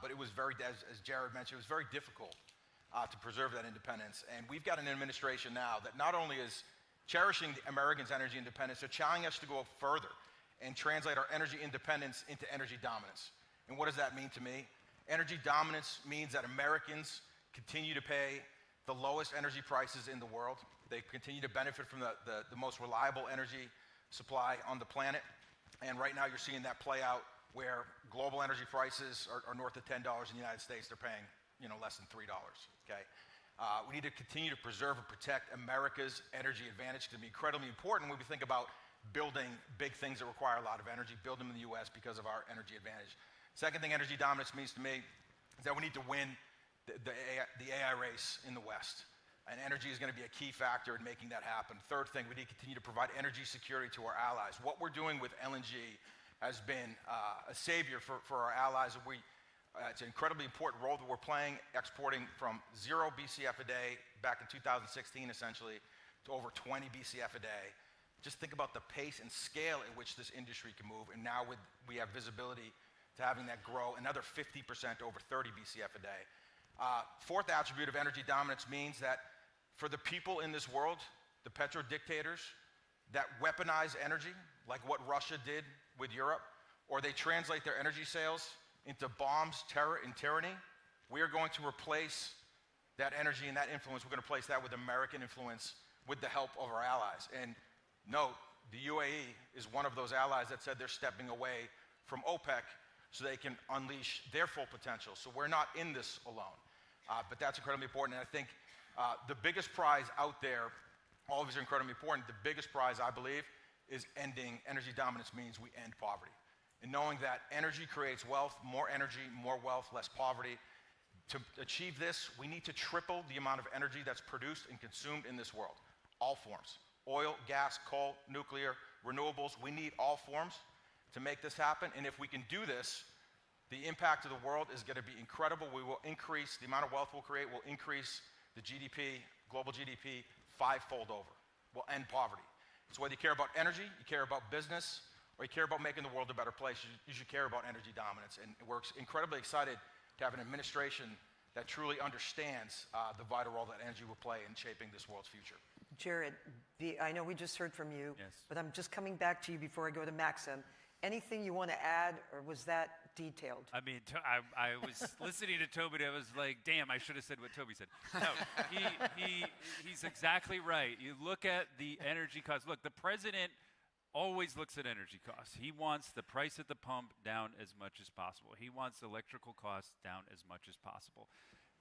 R: but it was as Jared mentioned, it was very difficult to preserve that independence. And we've got an administration now that not only is cherishing the Americans' energy independence, they're challenging us to go further and translate our energy independence into energy dominance. And what does that mean to me? Energy dominance means that Americans continue to pay the lowest energy prices in the world. They continue to benefit from the most reliable energy supply on the planet. And right now you're seeing that play out where global energy prices are north of $10 in the United States. They're paying less than $3, okay? We need to continue to preserve and protect America's energy advantage. It's going to be incredibly important when we think about building big things that require a lot of energy, build them in the U.S. because of our energy advantage. Second thing energy dominance means to me is that we need to win the AI race in the West. And energy is going to be a key factor in making that happen. Third thing, we need to continue to provide energy security to our allies. What we're doing with LNG has been a savior for our allies. It's an incredibly important role that we're playing, exporting from 0 BCF a day back in 2016, essentially, to over 20 BCF a day. Just think about the pace and scale at which this industry can move, and now we have visibility to having that grow another 50% to over 30 BCF a day. Fourth attribute of energy dominance means that for the people in this world, the petro-dictators that weaponize energy, like what Russia did with Europe, or they translate their energy sales into bombs, terror, and tyranny, we are going to replace that energy and that influence. We're going to replace that with American influence with the help of our allies. And note, the UAE is one of those allies that said they're stepping away from OPEC so they can unleash their full potential. So we're not in this alone. But that's incredibly important. And I think the biggest prize out there, all of these are incredibly important, the biggest prize, I believe, is ending energy dominance means we end poverty. And knowing that energy creates wealth, more energy, more wealth, less poverty. To achieve this, we need to triple the amount of energy that's produced and consumed in this world. All forms. Oil, gas, coal, nuclear, renewables. We need all forms to make this happen. And if we can do this, the impact of the world is going to be incredible. We will increase, the amount of wealth we'll create will increase the GDP, global GDP, 5-fold over. We'll end poverty. So whether you care about energy, you care about business, or you care about making the world a better place, you should care about energy dominance. And we're incredibly excited to have an administration that truly understands the vital role that energy will play in shaping this world's future.
P: Jared, I know we just heard from you, but I'm just coming back to you before I go to Maxim. Anything you want to add, or was that detailed?
Q: I mean, I was listening to Toby, and I was like, damn, I should have said what Toby said. No, he's exactly right. You look at the energy costs. Look, the president always looks at energy costs. He wants the price at the pump down as much as possible. He wants electrical costs down as much as possible.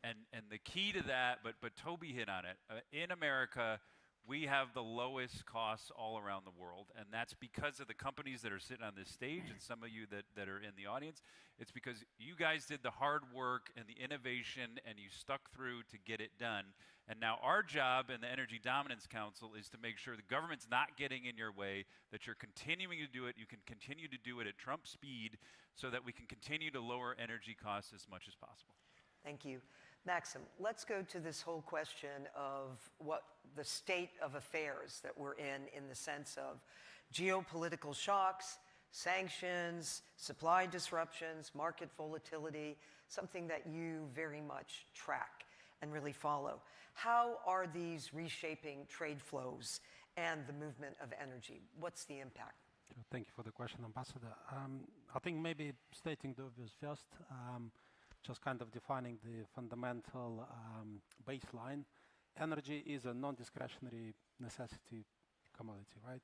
Q: And the key to that, but Toby hit on it, in America, we have the lowest costs all around the world, and that's because of the companies that are sitting on this stage and some of you that are in the audience. It's because you guys did the hard work and the innovation, and you stuck through to get it done. And now our job in the Energy Dominance Council is to make sure the government's not getting in your way, that you're continuing to do it, you can continue to do it at Trump speed so that we can continue to lower energy costs as much as possible.
P: Thank you. Maxim, let's go to this whole question of what the state of affairs that we're in the sense of geopolitical shocks, sanctions, supply disruptions, market volatility, something that you very much track and really follow. How are these reshaping trade flows and the movement of energy? What's the impact?
S: Thank you for the question, Ambassador. I think maybe stating the obvious first, just kind of defining the fundamental baseline. Energy is a non-discretionary necessity commodity, right?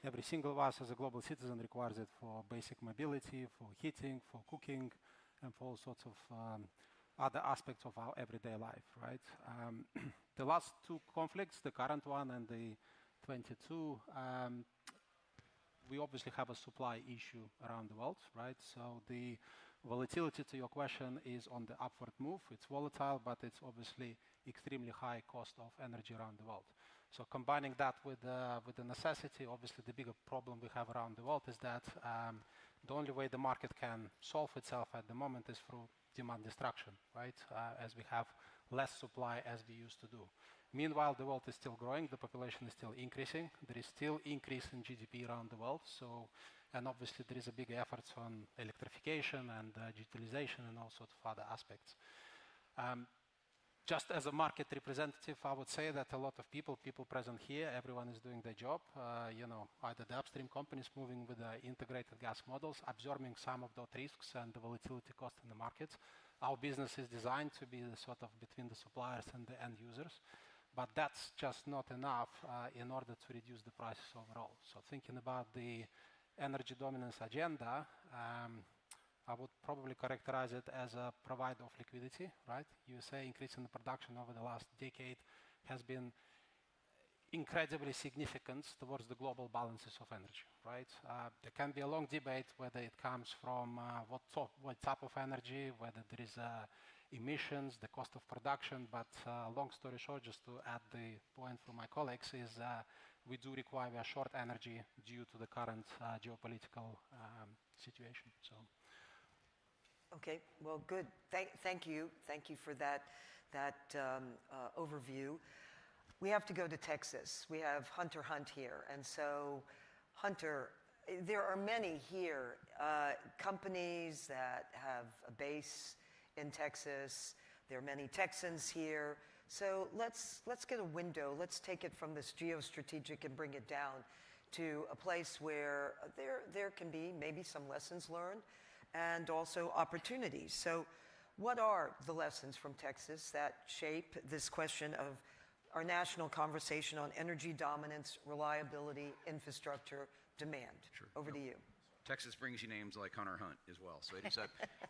S: Every single of us as a global citizen requires it for basic mobility, for heating, for cooking, and for all sorts of other aspects of our everyday life, right? The last two conflicts, the current one and the 22, we obviously have a supply issue around the world, right? So the volatility, to your question, is on the upward move. It's volatile, but it's obviously extremely high cost of energy around the world. So combining that with the necessity, obviously the bigger problem we have around the world is that the only way the market can solve itself at the moment is through demand destruction, right? As we have less supply as we used to do. Meanwhile, the world is still growing, the population is still increasing, there is still increase in GDP around the world, and obviously there is a big effort on electrification and digitalization and all sorts of other aspects. Just as a market representative, I would say that a lot of people present here, everyone is doing their job. Either the upstream companies moving with the integrated gas models, absorbing some of those risks and the volatility cost in the markets. Our business is designed to be the sort of between the suppliers and the end users, but that's just not enough in order to reduce the prices overall. So thinking about the energy dominance agenda, I would probably characterize it as a provider of liquidity, right? USA increase in the production over the last decade has been incredibly significant towards the global balances of energy, right? There can be a long debate whether it comes from what type of energy, whether there is emissions, the cost of production, but long story short, just to add the point from my colleagues, is we do require short energy due to the current geopolitical situation. So.
P: Okay, well, good. Thank you. Thank you for that overview. We have to go to Texas. We have Hunter Hunt here. And so, Hunter, there are many here, companies that have a base in Texas. There are many Texans here. So let's get a window. Let's take it from this geostrategic and bring it down to a place where there can be maybe some lessons learned and also opportunities. So what are the lessons from Texas that shape this question of our national conversation on energy dominance, reliability, infrastructure, demand?
T: Sure.
P: Over to you.
T: Texas brings you names like Hunter Hunt as well. So it is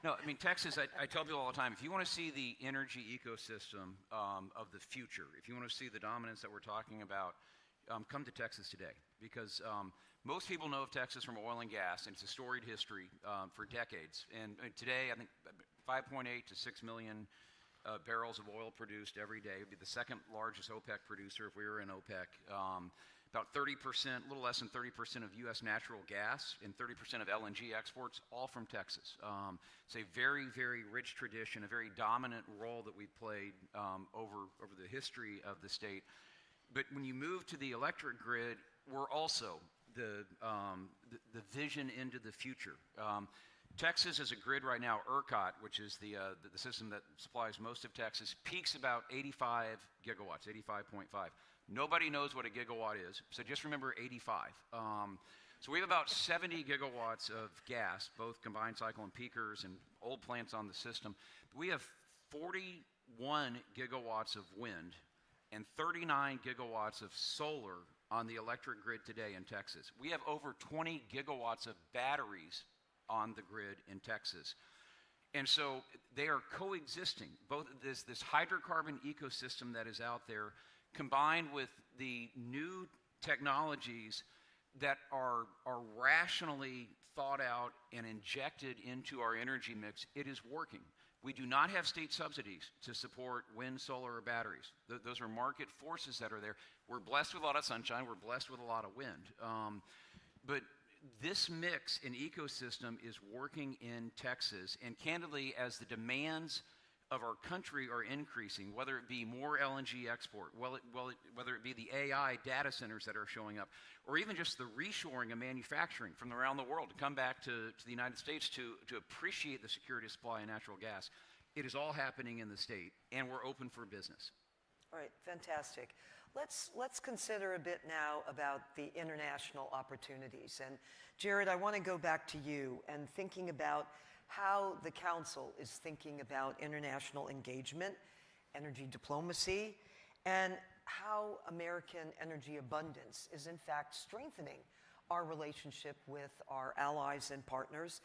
T: no, I mean, Texas, I tell people all the time, if you want to see the energy ecosystem of the future, if you want to see the dominance that we're talking about, come to Texas today. Because most people know of Texas from oil and gas, and it's a storied history for decades. And today, I think 5.8 to 6 million barrels of oil produced every day. It would be the second largest OPEC producer if we were in OPEC. About 30%, a little less than 30% of U.S. natural gas and 30% of LNG exports, all from Texas. It's a very, very rich tradition, a very dominant role that we've played over the history of the state. But when you move to the electric grid, we're also the vision into the future. Texas is a grid right now. ERCOT, which is the system that supplies most of Texas, peaks about 85 gigawatts, 85.5. Nobody knows what a gigawatt is, so just remember 85. So we have about 70 gigawatts of gas, both combined cycle and peakers and old plants on the system. We have 41 gigawatts of wind and 39 gigawatts of solar on the electric grid today in Texas. We have over 20 gigawatts of batteries on the grid in Texas. And so they are coexisting. Both this hydrocarbon ecosystem that is out there, combined with the new technologies that are rationally thought out and injected into our energy mix, it is working. We do not have state subsidies to support wind, solar, or batteries. Those are market forces that are there. We're blessed with a lot of sunshine. We're blessed with a lot of wind. But this mix and ecosystem is working in Texas. And candidly, as the demands of our country are increasing, whether it be more LNG export, whether it be the AI data centers that are showing up, or even just the reshoring of manufacturing from around the world to come back to the United States to appreciate the security of supply of natural gas, it is all happening in the state, and we're open for business.
P: All right, fantastic. Let's consider a bit now about the international opportunities. And Jared, I want to go back to you and thinking about how the Council is thinking about international engagement, energy diplomacy, and how American energy abundance is in fact strengthening our relationship with our allies and partners.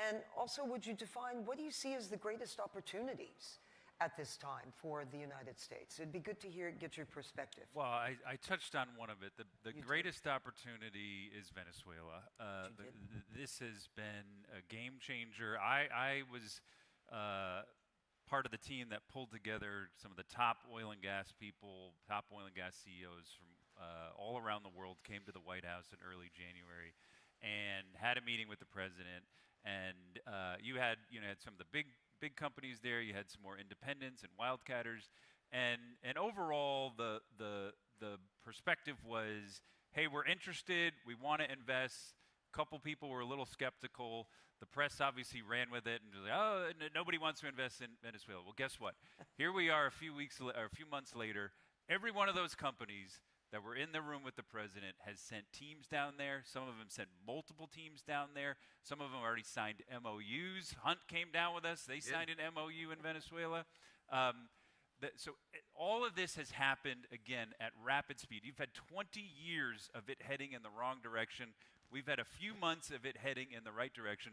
P: And also, would you define what do you see as the greatest opportunities at this time for the United States? It'd be good to get your perspective.
Q: Well, I touched on one of it. The greatest opportunity is Venezuela. This has been a game changer. I was part of the team that pulled together some of the top oil and gas people, top oil and gas CEOs from all around the world, came to the White House in early January and had a meeting with the president. And you had some of the big companies there. You had some more independents and wildcatters, and overall the perspective was, hey, we're interested. We want to invest. A couple people were a little skeptical. The press obviously ran with it and was like, oh, nobody wants to invest in Venezuela. Well, guess what? Here we are a few months later. Every one of those companies that were in the room with the president has sent teams down there. Some of them sent multiple teams down there. Some of them already signed MOUs. Hunt came down with us. They signed an MOU in Venezuela. So all of this has happened, again, at rapid speed. You've had 20 years of it heading in the wrong direction. We've had a few months of it heading in the right direction,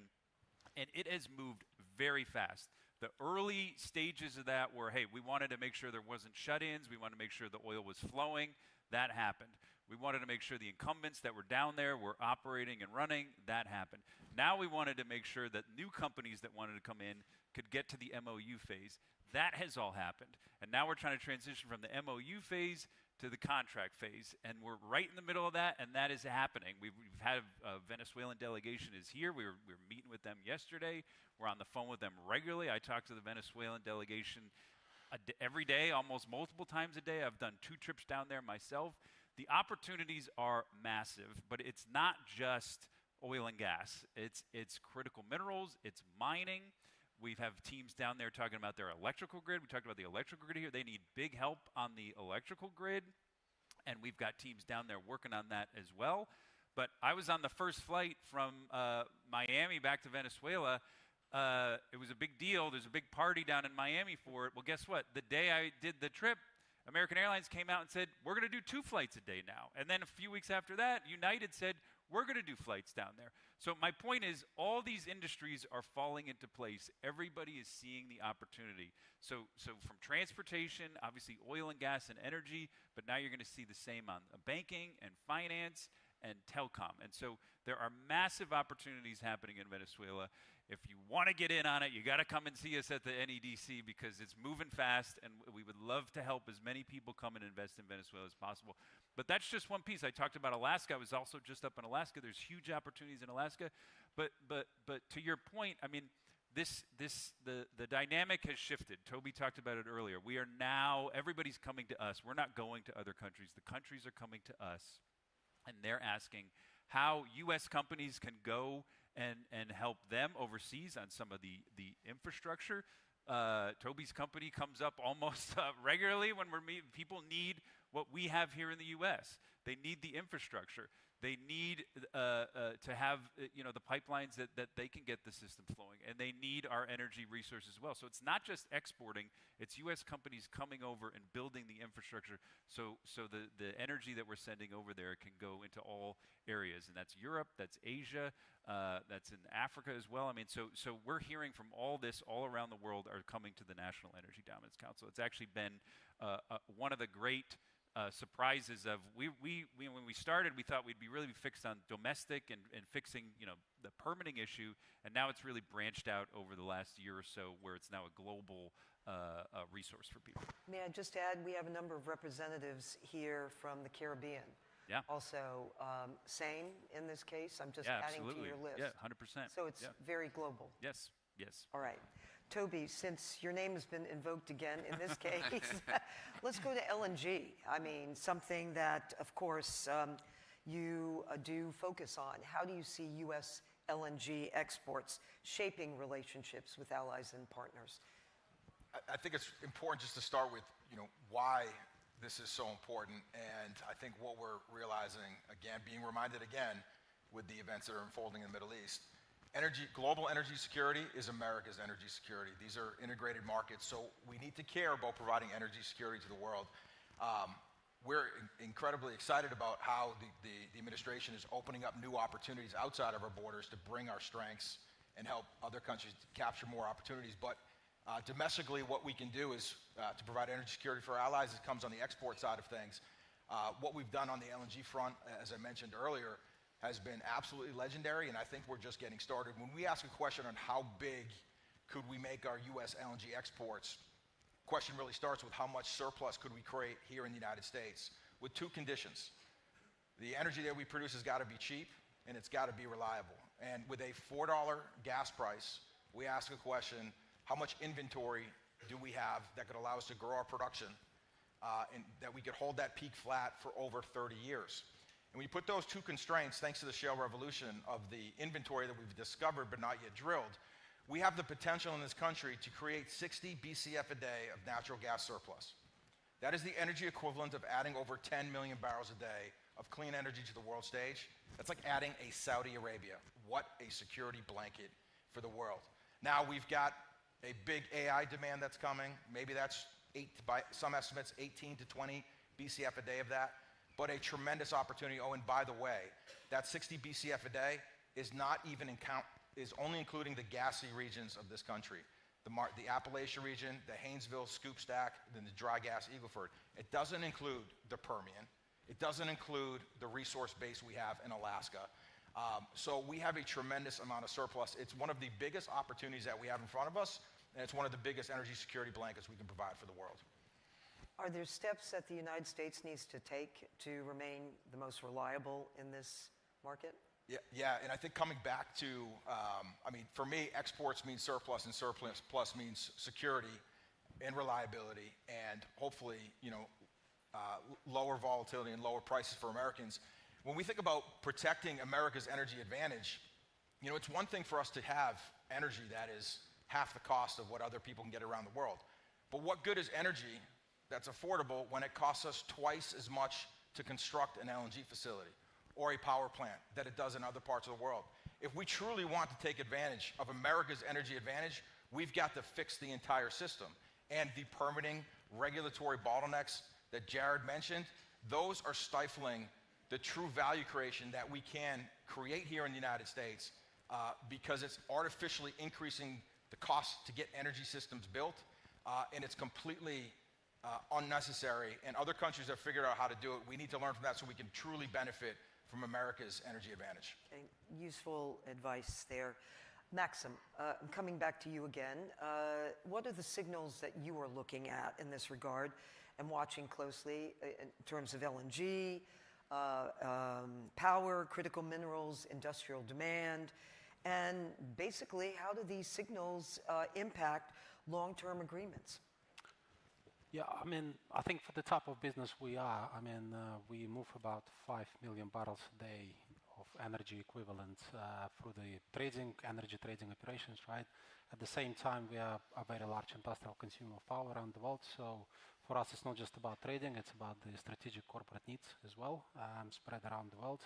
Q: and it has moved very fast. The early stages of that were, hey, we wanted to make sure there wasn't shut-ins. We wanted to make sure the oil was flowing. That happened. We wanted to make sure the incumbents that were down there were operating and running. That happened. Now we wanted to make sure that new companies that wanted to come in could get to the MOU phase. That has all happened. And now we're trying to transition from the MOU phase to the contract phase, and we're right in the middle of that, and that is happening. We've had a Venezuelan delegation is here. We were meeting with them yesterday. We're on the phone with them regularly. I talk to the Venezuelan delegation every day, almost multiple times a day. I've done 2 trips down there myself. The opportunities are massive, but it's not just oil and gas. It's critical minerals, it's mining. We have teams down there talking about their electrical grid. We talked about the electrical grid here. They need big help on the electrical grid, and we've got teams down there working on that as well. But I was on the first flight from Miami back to Venezuela. It was a big deal. There's a big party down in Miami for it. Well, guess what? The day I did the trip, American Airlines came out and said, we're going to do 2 flights a day now. And then a few weeks after that, United said, we're going to do flights down there. So my point is, all these industries are falling into place. Everybody is seeing the opportunity. So from transportation, obviously oil and gas and energy, but now you're going to see the same on banking and finance and telecom. And so there are massive opportunities happening in Venezuela. If you want to get in on it, you got to come and see us at the NEDC because it's moving fast, and we would love to help as many people come and invest in Venezuela as possible. But that's just one piece. I talked about Alaska. I was also just up in Alaska. There's huge opportunities in Alaska. But to your point, I mean, the dynamic has shifted. Toby talked about it earlier. We are now, everybody's coming to us. We're not going to other countries. The countries are coming to us, and they're asking how U.S. companies can go and help them overseas on some of the infrastructure. Toby's company comes up almost regularly when we're meeting. People need what we have here in the U.S. They need the infrastructure. They need to have the pipelines that they can get the system flowing, and they need our energy resources as well. So it's not just exporting; it's U.S. companies coming over and building the infrastructure. So the energy that we're sending over there can go into all areas, and that's Europe, that's Asia, that's in Africa as well. I mean, so we're hearing from all this all around the world are coming to the National Energy Dominance Council. It's actually been one of the great surprises of when we started, we thought we'd be really fixed on domestic and fixing the permitting issue, and now it's really branched out over the last year or so, where it's now a global resource for people.
P: May I just add, we have a number of representatives here from the Caribbean.
Q: Yeah.
P: Also, same in this case. I'm just adding to your list.
Q: Yeah, 100%.
P: So it's very global.
Q: Yes.
P: All right. Toby, since your name has been invoked again in this case, let's go to LNG. I mean, something that, of course, you do focus on. How do you see U.S. LNG exports shaping relationships with allies and partners?
R: I think it's important just to start with, why this is so important. And I think what we're realizing, again, being reminded again with the events that are unfolding in the Middle East, global energy security is America's energy security. These are integrated markets, so we need to care about providing energy security to the world. We're incredibly excited about how the administration is opening up new opportunities outside of our borders to bring our strengths and help other countries capture more opportunities. But domestically, what we can do is to provide energy security for our allies. It comes on the export side of things. What we've done on the LNG front, as I mentioned earlier, has been absolutely legendary, and I think we're just getting started. When we ask a question on how big could we make our U.S. LNG exports, the question really starts with how much surplus could we create here in the United States, with 2 conditions. The energy that we produce has got to be cheap, and it's got to be reliable. And with a $4 gas price, we ask a question, how much inventory do we have that could allow us to grow our production, and that we could hold that peak flat for over 30 years? And when you put those 2 constraints, thanks to the shale revolution of the inventory that we've discovered but not yet drilled, we have the potential in this country to create 60 BCF a day of natural gas surplus. That is the energy equivalent of adding over 10 million barrels a day of clean energy to the world stage. That's like adding a Saudi Arabia. What a security blanket for the world. Now we've got a big AI demand that's coming. Maybe that's, by some estimates, 18 to 20 BCF a day of that. But a tremendous opportunity. Oh, and by the way, that 60 BCF a day is is only including the gassy regions of this country. The Appalachian region, the Haynesville, Scoop Stack, then the dry gas Eagle Ford. It doesn't include the Permian. It doesn't include the resource base we have in Alaska. So we have a tremendous amount of surplus. It's one of the biggest opportunities that we have in front of us, and it's one of the biggest energy security blankets we can provide for the world.
P: Are there steps that the United States needs to take to remain the most reliable in this market?
R: Yeah, and I think coming back to, I mean, for me, exports means surplus, and surplus plus means security and reliability, and hopefully, lower volatility and lower prices for Americans. When we think about protecting America's energy advantage, it's one thing for us to have energy that is half the cost of what other people can get around the world. But what good is energy that's affordable when it costs us twice as much to construct an LNG facility or a power plant that it does in other parts of the world? If we truly want to take advantage of America's energy advantage, we've got to fix the entire system. And the permitting regulatory bottlenecks that Jared mentioned, those are stifling the true value creation that we can create here in the United States because it's artificially increasing the cost to get energy systems built, and it's completely unnecessary. And other countries have figured out how to do it. We need to learn from that so we can truly benefit from America's energy advantage.
P: Okay, useful advice there. Maxim, I'm coming back to you again. What are the signals that you are looking at in this regard and watching closely in terms of LNG, power, critical minerals, industrial demand, and basically how do these signals impact long-term agreements?
S: Yeah, I think for the type of business we are, we move about 5 million barrels a day of energy equivalent through the energy trading operations, right? At the same time, we are a very large industrial consumer of power around the world. So for us, it's not just about trading, it's about the strategic corporate needs as well, spread around the world.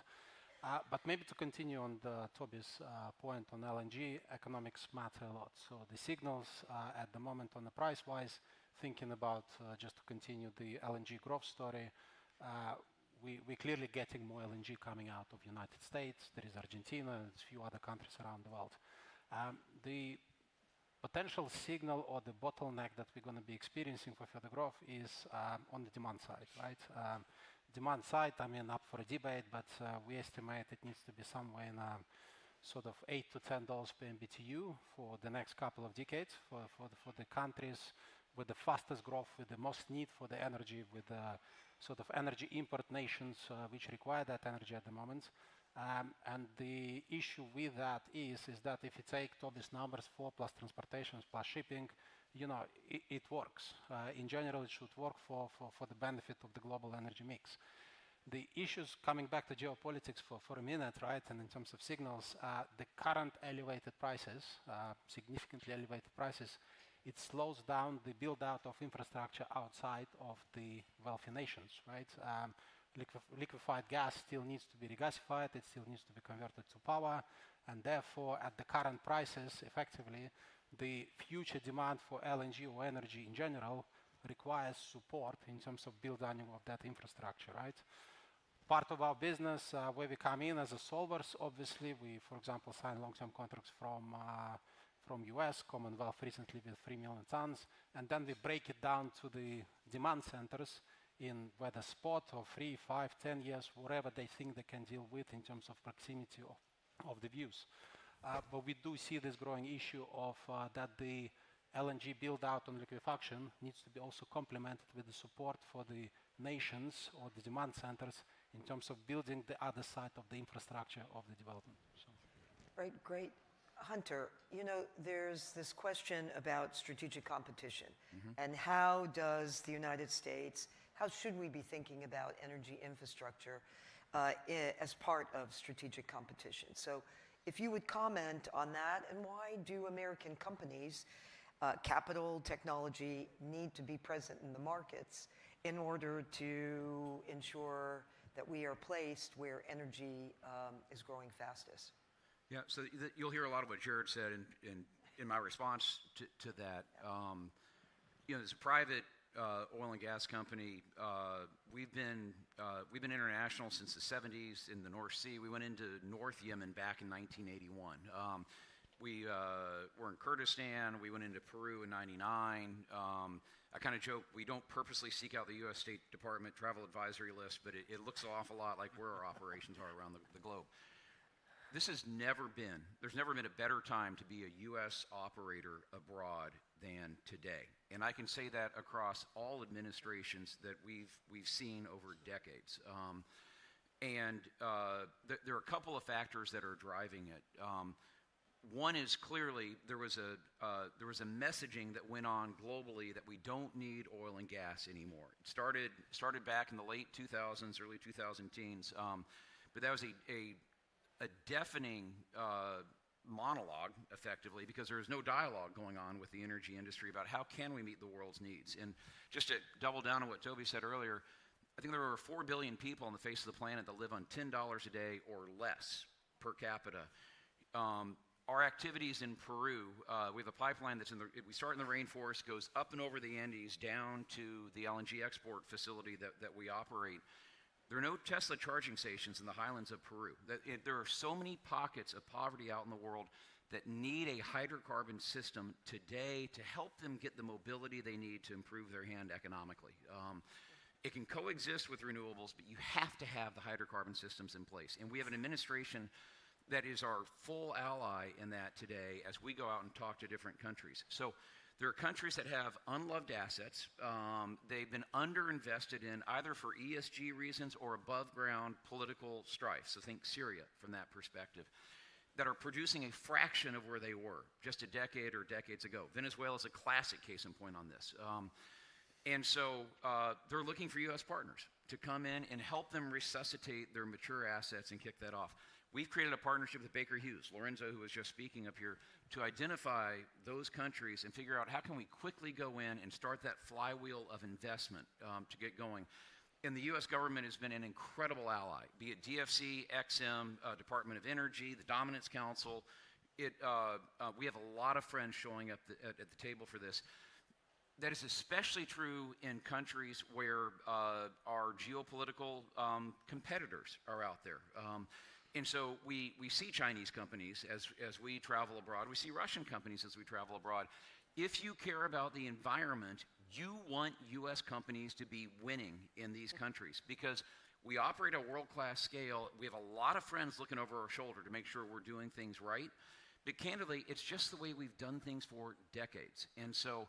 S: But maybe to continue on Toby's point on LNG, economics matter a lot. So the signals at the moment on the price-wise, thinking about just to continue the LNG growth story, we're clearly getting more LNG coming out of the United States. There is Argentina and a few other countries around the world. The potential signal or the bottleneck that we're going to be experiencing for further growth is on the demand side, right? Demand side, up for a debate, but we estimate it needs to be somewhere in sort of $8 to $10 per MBTU for the next couple of decades for the countries with the fastest growth, with the most need for the energy, with the sort of energy import nations which require that energy at the moment. And the issue with that is that if you take Toby's numbers, 4 plus transportations plus shipping, it works. In general, it should work for the benefit of the global energy mix. The issues, coming back to geopolitics for a minute, right, and in terms of signals, the current elevated prices, significantly elevated prices, it slows down the build-out of infrastructure outside of the wealthy nations, right? Liquefied gas still needs to be regasified, it still needs to be converted to power, and therefore, at the current prices, effectively, the future demand for LNG or energy in general requires support in terms of building of that infrastructure, right? Part of our business, where we come in as a solvers, obviously, we, for example, sign long-term contracts from US, Commonwealth recently with 3 million tons, and then we break it down to the demand centers in whether spot or 3, 5, 10 years, whatever they think they can deal with in terms of proximity of the views. But we do see this growing issue of that the LNG build out on liquefaction needs to be also complemented with the support for the nations or the demand centers in terms of building the other side of the infrastructure of the development. So.
P: Right, great. Hunter, there's this question about strategic competition and how does the United States, how should we be thinking about energy infrastructure as part of strategic competition? So if you would comment on that, and why do American companies, capital, technology, need to be present in the markets in order to ensure that we are placed where energy is growing fastest?
T: Yeah, so you'll hear a lot of what Jared said in my response to that. As a private oil and gas company, we've been international since the 70s in the North Sea. We went into North Yemen back in 1981. We were in Kurdistan. We went into Peru in 99. I kind of joke, we don't purposely seek out the U.S. State Department travel advisory list, but it looks an awful lot like where our operations are around the globe. There's never been a better time to be a U.S. operator abroad than today. And I can say that across all administrations that we've seen over decades. There are a couple of factors that are driving it. One is clearly there was a messaging that went on globally that we don't need oil and gas anymore. It started back in the late 2000s, early 2010s, but that was a deafening monologue, effectively, because there was no dialogue going on with the energy industry about how can we meet the world's needs. And just to double down on what Toby said earlier, I think there are over 4 billion people on the face of the planet that live on $10 a day or less per capita. Our activities in Peru, we have a pipeline we start in the rainforest, goes up and over the Andes down to the LNG export facility that we operate. There are no Tesla charging stations in the highlands of Peru. There are so many pockets of poverty out in the world that need a hydrocarbon system today to help them get the mobility they need to improve their hand economically. It can coexist with renewables, but you have to have the hydrocarbon systems in place. And we have an administration that is our full ally in that today as we go out and talk to different countries. So there are countries that have unloved assets. They've been underinvested in either for ESG reasons or above ground political strife. So think Syria from that perspective, that are producing a fraction of where they were just a decade or decades ago. Venezuela is a classic case in point on this. They're looking for U.S. partners to come in and help them resuscitate their mature assets and kick that off. We've created a partnership with Baker Hughes, Lorenzo, who was just speaking up here, to identify those countries and figure out how can we quickly go in and start that flywheel of investment to get going. And the U.S. government has been an incredible ally, be it DFC, XM, Department of Energy, the Dominance Council. We have a lot of friends showing up at the table for this. That is especially true in countries where our geopolitical competitors are out there. And so we see Chinese companies as we travel abroad. We see Russian companies as we travel abroad. If you care about the environment, you want U.S. companies to be winning in these countries because we operate at a world-class scale. We have a lot of friends looking over our shoulder to make sure we're doing things right. But candidly, it's just the way we've done things for decades. And so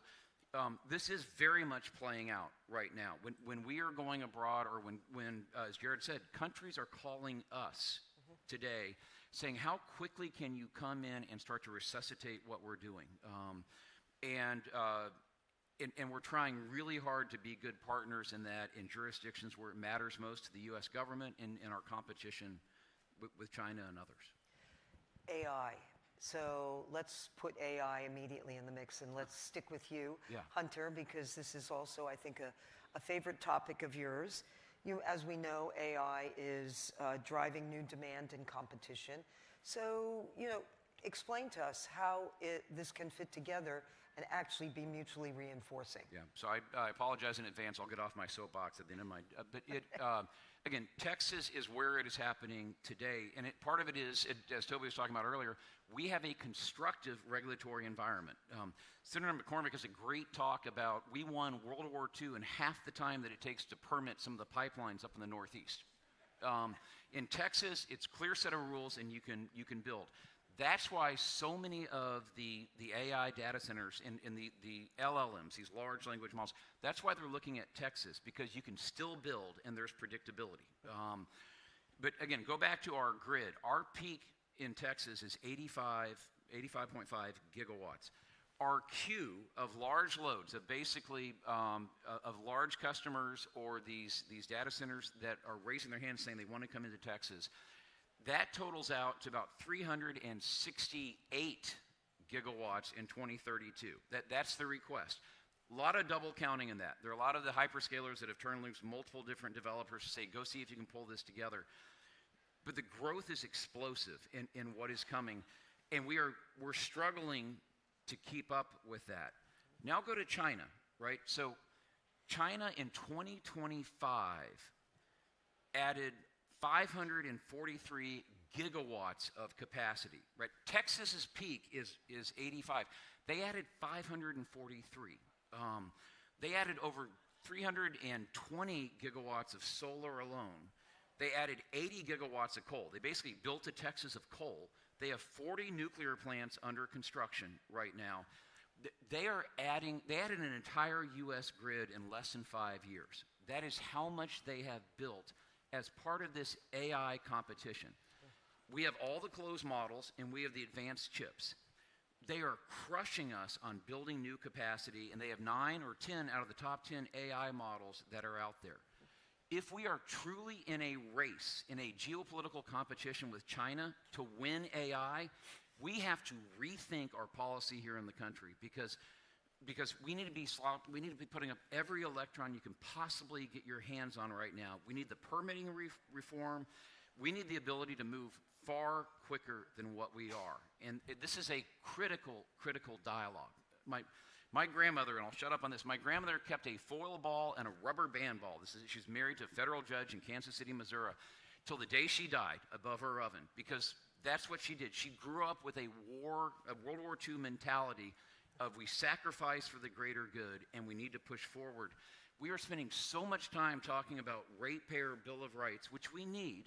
T: this is very much playing out right now. When we are going abroad or when as Jared said, countries are calling us today saying, how quickly can you come in and start to resuscitate what we're doing? And we're trying really hard to be good partners in that in jurisdictions where it matters most to the U.S. government and in our competition with China and others.
P: AI. So let's put AI immediately in the mix, and let's stick with you, Hunter, because this is also, I think, a favorite topic of yours. As we know, AI is driving new demand and competition. So, explain to us how this can fit together and actually be mutually reinforcing.
T: Yeah, so I apologize in advance. I'll get off my soapbox at the end of my, again, Texas is where it is happening today. And part of it is, as Toby was talking about earlier, we have a constructive regulatory environment. Senator McCormick has a great talk about we won World War II in half the time that it takes to permit some of the pipelines up in the Northeast. In Texas, it's a clear set of rules and you can build. That's why so many of the AI data centers and the LLMs, these large language models, that's why they're looking at Texas, because you can still build and there's predictability. But again, go back to our grid. Our peak in Texas is 85.5 gigawatts. Our queue of large loads, of basically of large customers or these data centers that are raising their hands saying they want to come into Texas, that totals out to about 368 gigawatts in 2032. That's the request. A lot of double counting in that. There are a lot of the hyperscalers that have turned loose multiple different developers to say, go see if you can pull this together. But the growth is explosive in what is coming, and we're struggling to keep up with that. Now go to China, right? So China in 2025 added 543 gigawatts of capacity, right? Texas's peak is 85. They added 543. They added over 320 gigawatts of solar alone. They added 80 gigawatts of coal. They basically built a Texas of coal. They have 40 nuclear plants under construction right now. They added an entire U.S. grid in less than 5 years. That is how much they have built as part of this AI competition. We have all the closed models, and we have the advanced chips. They are crushing us on building new capacity, and they have 9 or 10 out of the top 10 AI models that are out there. If we are truly in a race, in a geopolitical competition with China to win AI, we have to rethink our policy here in the country because we need to be putting up every electron you can possibly get your hands on right now. We need the permitting reform. We need the ability to move far quicker than what we are. And this is a critical dialogue. My grandmother, and I'll shut up on this, my grandmother kept a foil ball and a rubber band ball. She's married to a federal judge in Kansas City, Missouri, till the day she died above her oven, because that's what she did. She grew up with a World War II mentality of we sacrifice for the greater good and we need to push forward. We are spending so much time talking about ratepayer Bill of Rights, which we need,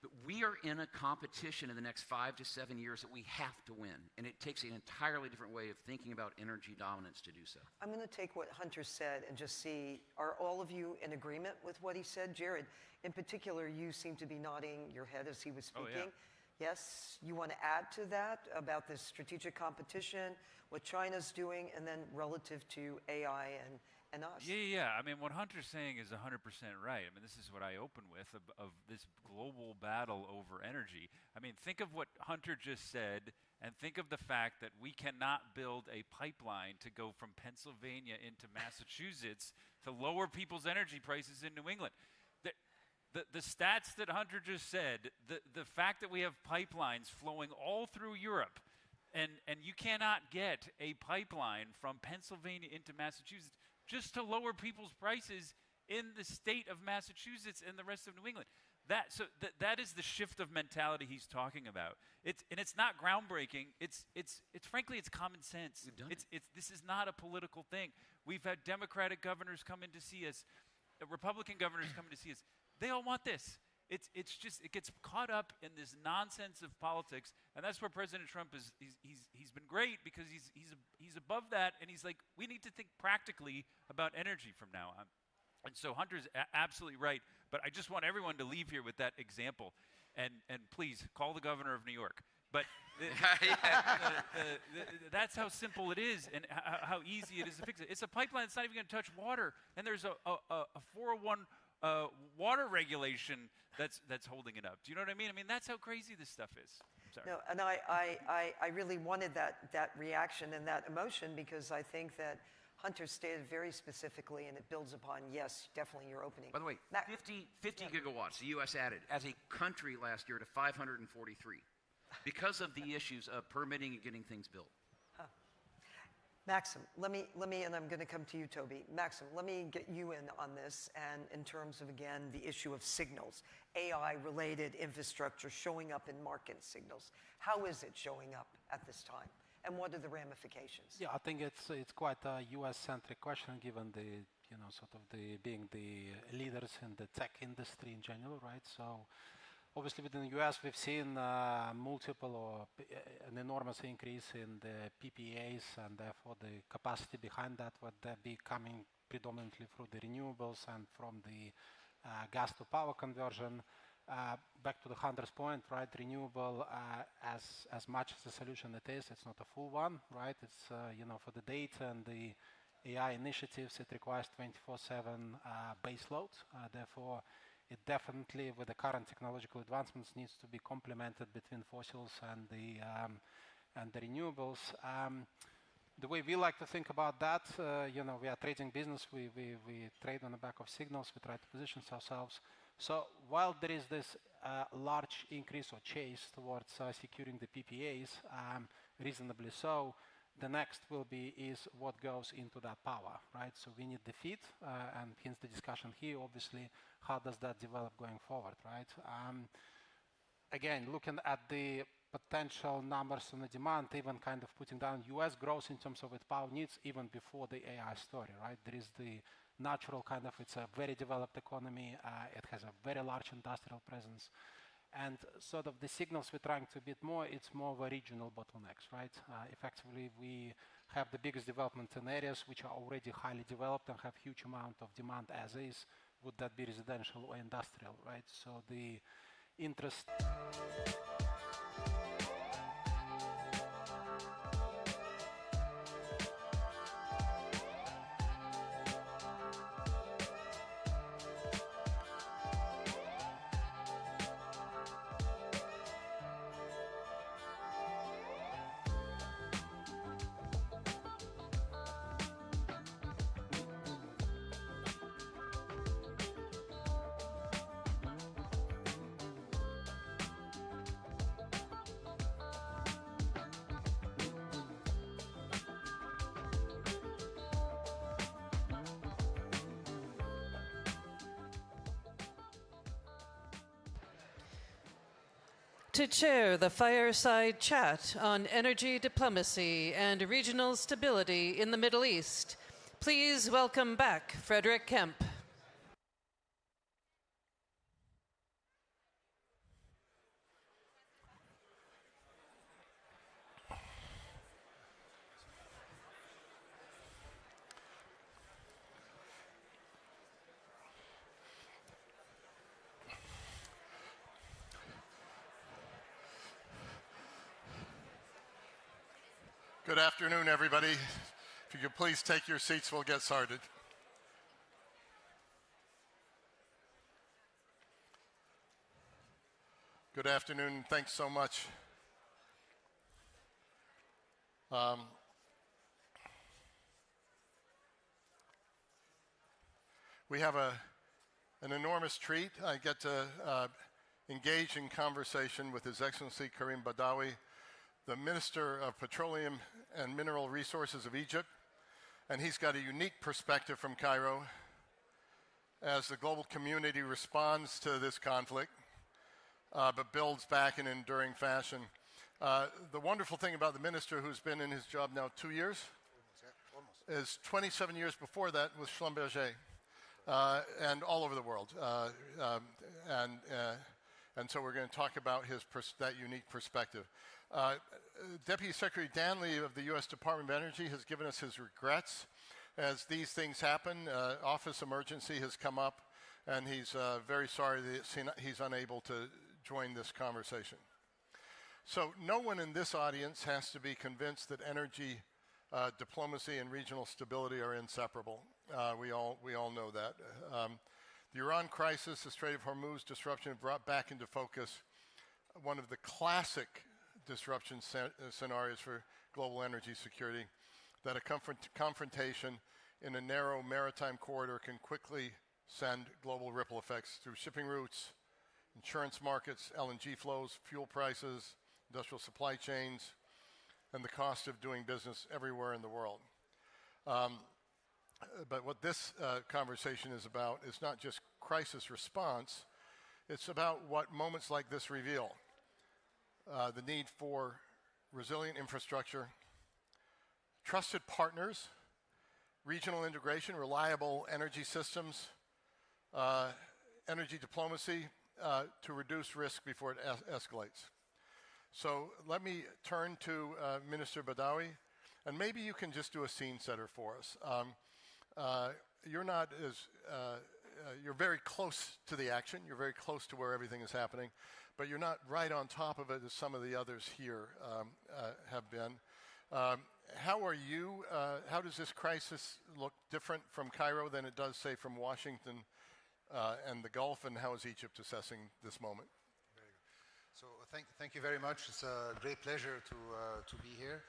T: but we are in a competition in the next 5 to 7 years that we have to win. And it takes an entirely different way of thinking about energy dominance to do so.
P: I'm going to take what Hunter said and just see, are all of you in agreement with what he said? Jared, in particular, you seem to be nodding your head as he was speaking.
Q: Oh, yeah.
P: Yes, you want to add to that about this strategic competition, what China's doing, and then relative to AI and us?
Q: Yeah. I mean, what Hunter's saying is 100% right. I mean, this is what I open with of this global battle over energy. I mean, think of what Hunter just said, and think of the fact that we cannot build a pipeline to go from Pennsylvania into Massachusetts to lower people's energy prices in New England. The stats that Hunter just said, the fact that we have pipelines flowing all through Europe, and you cannot get a pipeline from Pennsylvania into Massachusetts just to lower people's prices in the state of Massachusetts and the rest of New England. That is the shift of mentality he's talking about. It's not groundbreaking. It's frankly, it's common sense. This is not a political thing. We've had Democratic governors come in to see us, Republican governors come in to see us. They all want this. It's just, it gets caught up in this nonsense of politics, and that's where President Trump is. He's been great because he's above that, and he's like, we need to think practically about energy from now on. And so Hunter's absolutely right, but I just want everyone to leave here with that example, and please call the governor of New York. But that's how simple it is, and how easy it is to fix it. It's a pipeline that's not even going to touch water, and there's a 401 water regulation that's holding it up. Do you know what I mean? I mean, that's how crazy this stuff is. Sorry.
P: No, and I really wanted that reaction and that emotion because I think that Hunter stated very specifically, and it builds upon, yes, definitely your opening.
T: By the way, 50 gigawatts the U.S. added as a country last year to 543 because of the issues of permitting and getting things built.
P: Maxim, let me, and I'm going to come to you, Toby. Maxim, let me get you in on this, and in terms of, again, the issue of signals, AI-related infrastructure showing up in market signals. How is it showing up at this time, and what are the ramifications?
S: Yeah, I think it's quite a U.S.-centric question, given the, sort of being the leaders in the tech industry in general, right? So, obviously, within the U.S., we've seen multiple or an enormous increase in the PPAs, and therefore the capacity behind that would be coming predominantly through the renewables and from the gas to power conversion. Back to the Hunter's point, right? Renewable, as much as a solution it is, it's not a full one, right? It's for the data and the AI initiatives, it requires 24/7 base load. Therefore, it definitely, with the current technological advancements, needs to be complemented between fossils and the renewables. The way we like to think about that, we are trading business. We trade on the back of signals. We try to position ourselves. So while there is this large increase or chase towards securing the PPAs, reasonably so, the next will be is what goes into that power, right? So we need the feed, and hence the discussion here, obviously, how does that develop going forward, right? Again, looking at the potential numbers on the demand, even kind of putting down US growth in terms of its power needs even before the AI story, right? There is the natural kind of, it's a very developed economy, it has a very large industrial presence. And sort of the signals we're trying to bit more, it's more of a regional bottlenecks, right? Effectively, we have the biggest development in areas which are already highly developed and have huge amount of demand as is, would that be residential or industrial, right? So the interest.
A: To chair the fireside chat on energy diplomacy and regional stability in the Middle East, please welcome back Frederick Kemp.
B: Good afternoon, everybody. If you could please take your seats, we'll get started. Good afternoon. Thanks so much. We have an enormous treat. I get to engage in conversation with His Excellency Karim Badawi, the Minister of Petroleum and Mineral Resources of Egypt, and he's got a unique perspective from Cairo as the global community responds to this conflict, but builds back in an enduring fashion. The wonderful thing about the minister, who's been in his job now 2 years, is 27 years before that with Schlumberger, and all over the world. And so we're going to talk about that unique perspective. Deputy Secretary Danley of the U.S. Department of Energy has given us his regrets as these things happen. Office emergency has come up, and he's very sorry that he's unable to join this conversation. So no one in this audience has to be convinced that energy diplomacy and regional stability are inseparable. We all know that. The Iran crisis, the Strait of Hormuz disruption brought back into focus one of the classic disruption scenarios for global energy security, that a confrontation in a narrow maritime corridor can quickly send global ripple effects through shipping routes, insurance markets, LNG flows, fuel prices, industrial supply chains, and the cost of doing business everywhere in the world. But what this conversation is about is not just crisis response, it's about what moments like this reveal. The need for resilient infrastructure, trusted partners, regional integration, reliable energy systems, energy diplomacy to reduce risk before it escalates. So let me turn to Minister Badawi, and maybe you can just do a scene setter for us. You're very close to the action. You're very close to where everything is happening, but you're not right on top of it as some of the others here have been. How are you? How does this crisis look different from Cairo than it does, say, from Washington and the Gulf? And how is Egypt assessing this moment?
U: Very good. So thank you very much. It's a great pleasure to be here.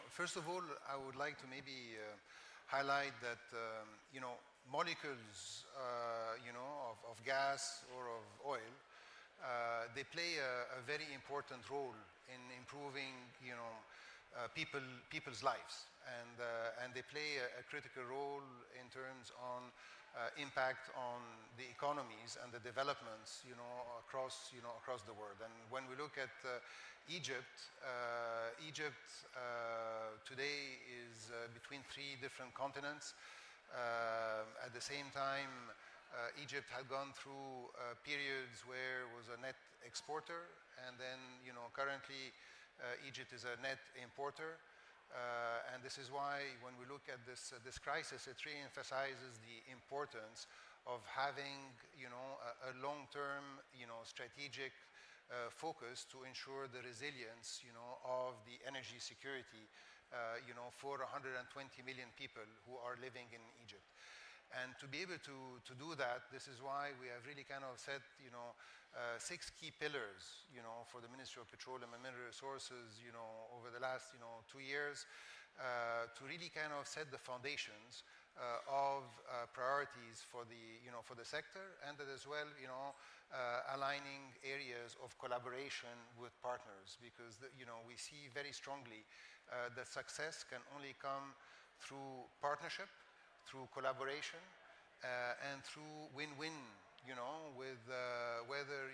U: First of all, I would like to maybe highlight that molecules, of gas or of oil, they play a very important role in improving, people's lives, and they play a critical role in terms on impact on the economies and the developments, across the world. And when we look at Egypt today is between 3 different continents. At the same time, Egypt had gone through periods where it was a net exporter, and then currently Egypt is a net importer. And this is why when we look at this crisis, it really emphasizes the importance of having, a long-term, strategic focus to ensure the resilience, of the energy security, for 120 million people who are living in Egypt. And to be able to do that, this is why we have really kind of set, 6 key pillars, for the Ministry of Petroleum and Mineral Resources, over the last, 2 years, to really kind of set the foundations of priorities for the sector, and that as well, aligning areas of collaboration with partners, because we see very strongly that success can only come through partnership, through collaboration, and through win-win, with whether,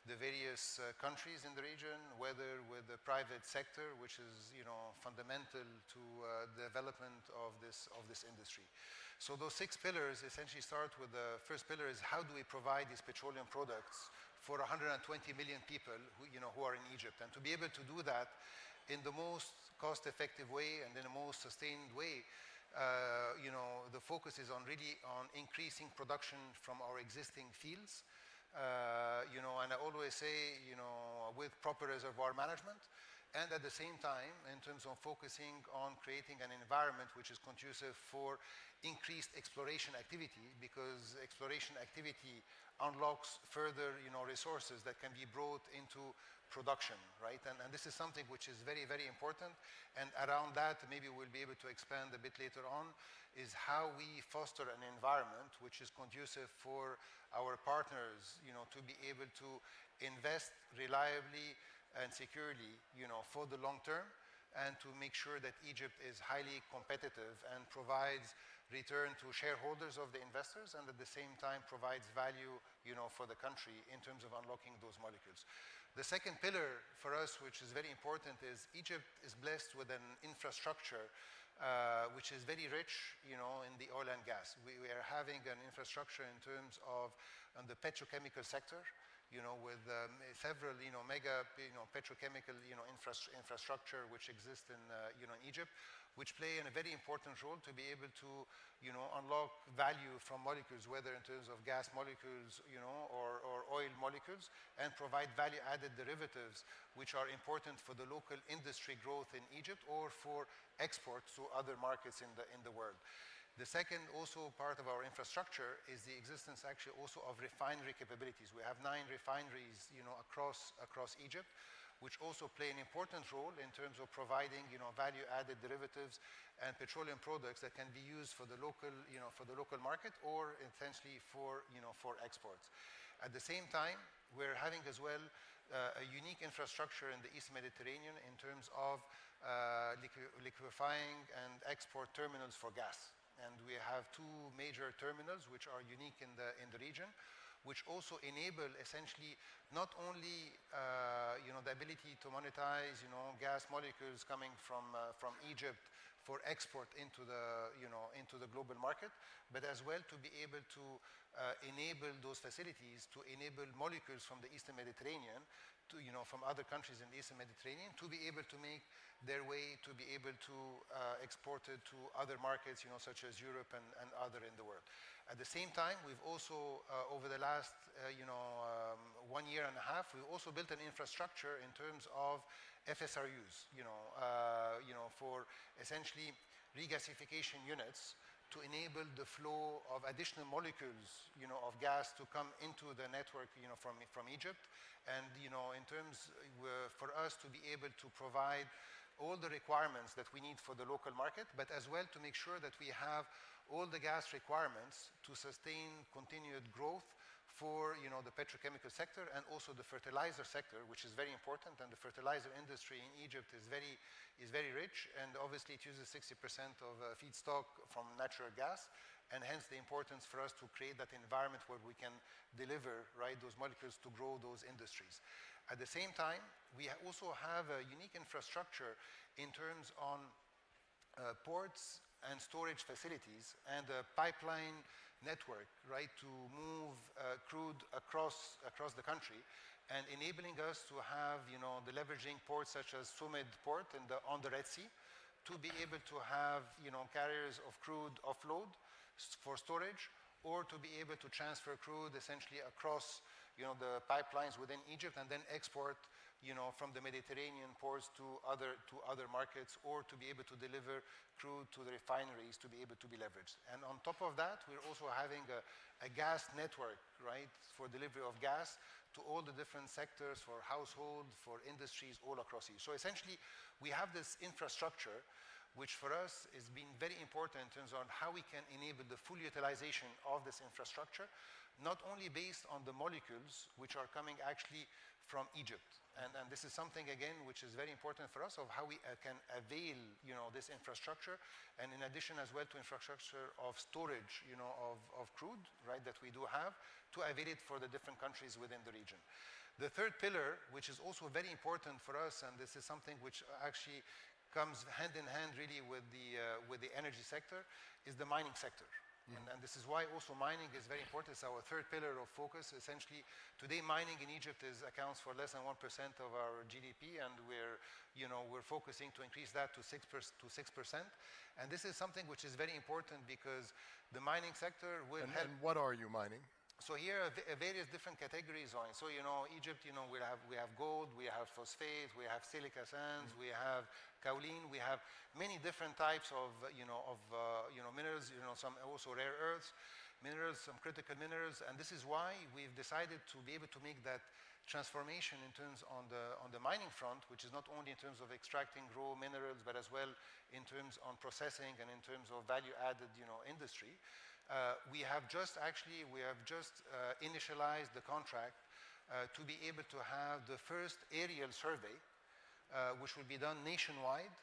U: the various countries in the region, whether with the private sector, which is, fundamental to the development of this industry. So those 6 pillars essentially start with the first pillar is how do we provide these petroleum products for 120 million people who are in Egypt. And to be able to do that in the most cost-effective way and in the most sustained way, the focus is on increasing production from our existing fields, and I always say, with proper reservoir management, and at the same time, in terms of focusing on creating an environment which is conducive for increased exploration activity, because exploration activity unlocks further, resources that can be brought into production, right? And this is something which is very, very important. And around that, maybe we'll be able to expand a bit later on, is how we foster an environment which is conducive for our partners, to be able to invest reliably and securely, for the long term, and to make sure that Egypt is highly competitive and provides return to shareholders of the investors, and at the same time provides value, for the country in terms of unlocking those molecules. The second pillar for us, which is very important, is Egypt is blessed with an infrastructure which is very rich, in the oil and gas. We are having an infrastructure in terms of the petrochemical sector, with several, mega, petrochemical, infrastructure which exists in, in Egypt, which play a very important role to be able to, unlock value from molecules, whether in terms of gas molecules, or oil molecules, and provide value-added derivatives, which are important for the local industry growth in Egypt or for exports to other markets in the world. The second also part of our infrastructure is the existence actually also of refinery capabilities. We have 9 refineries, across Egypt, which also play an important role in terms of providing, value-added derivatives and petroleum products that can be used for the local market, or essentially for exports. At the same time, we're having as well a unique infrastructure in the East Mediterranean in terms of liquefying and export terminals for gas. And we have 2 major terminals which are unique in the region, which also enable essentially not only the ability to monetize gas molecules coming from Egypt for export into the global market, but as well to be able to enable those facilities to enable molecules from the Eastern Mediterranean to, from other countries in the Eastern Mediterranean, to be able to make their way to be able to export it to other markets, such as Europe and other in the world. At the same time, we've also, over the last, 1 year and a half, we've also built an infrastructure in terms of FSRUs, for essentially regasification units to enable the flow of additional molecules, of gas to come into the network, from Egypt. And, in terms for us to be able to provide all the requirements that we need for the local market, but as well to make sure that we have all the gas requirements to sustain continued growth for the petrochemical sector and also the fertilizer sector, which is very important. And the fertilizer industry in Egypt is very rich, and obviously it uses 60% of feedstock from natural gas, and hence the importance for us to create that environment where we can deliver those molecules to grow those industries. At the same time, we also have a unique infrastructure in terms on ports and storage facilities and a pipeline network, to move crude across the country, and enabling us to have, the leveraging ports such as Sumed Port on the Red Sea, to be able to have, carriers of crude offload for storage, or to be able to transfer crude essentially across, the pipelines within Egypt and then export, from the Mediterranean ports to other markets, or to be able to deliver crude to the refineries to be able to be leveraged. And on top of that, we're also having a gas network, right, for delivery of gas to all the different sectors, for household, for industries all across Egypt. So essentially, we have this infrastructure, which for us has been very important in terms of how we can enable the full utilization of this infrastructure, not only based on the molecules which are coming actually from Egypt. And this is something, again, which is very important for us, of how we can avail, this infrastructure, and in addition as well to infrastructure of storage, of crude, right, that we do have, to avail it for the different countries within the region. The third pillar, which is also very important for us, and this is something which actually comes hand in hand really with the energy sector, is the mining sector. And this is why also mining is very important. It's our third pillar of focus. Essentially, today mining in Egypt accounts for less than 1% of our GDP, and we're focusing to increase that to 6%. And this is something which is very important because the mining sector will help.
B: And what are you mining?
U: So here are various different categories on it. So Egypt, we have gold, we have phosphate, we have silica sands, we have kaolin, we have many different types of minerals. Some also rare earths minerals, some critical minerals, and this is why we've decided to be able to make that transformation in terms on the mining front, which is not only in terms of extracting raw minerals, but as well in terms on processing and in terms of value-added industry. We have just initialized the contract to be able to have the first aerial survey, which will be done nationwide.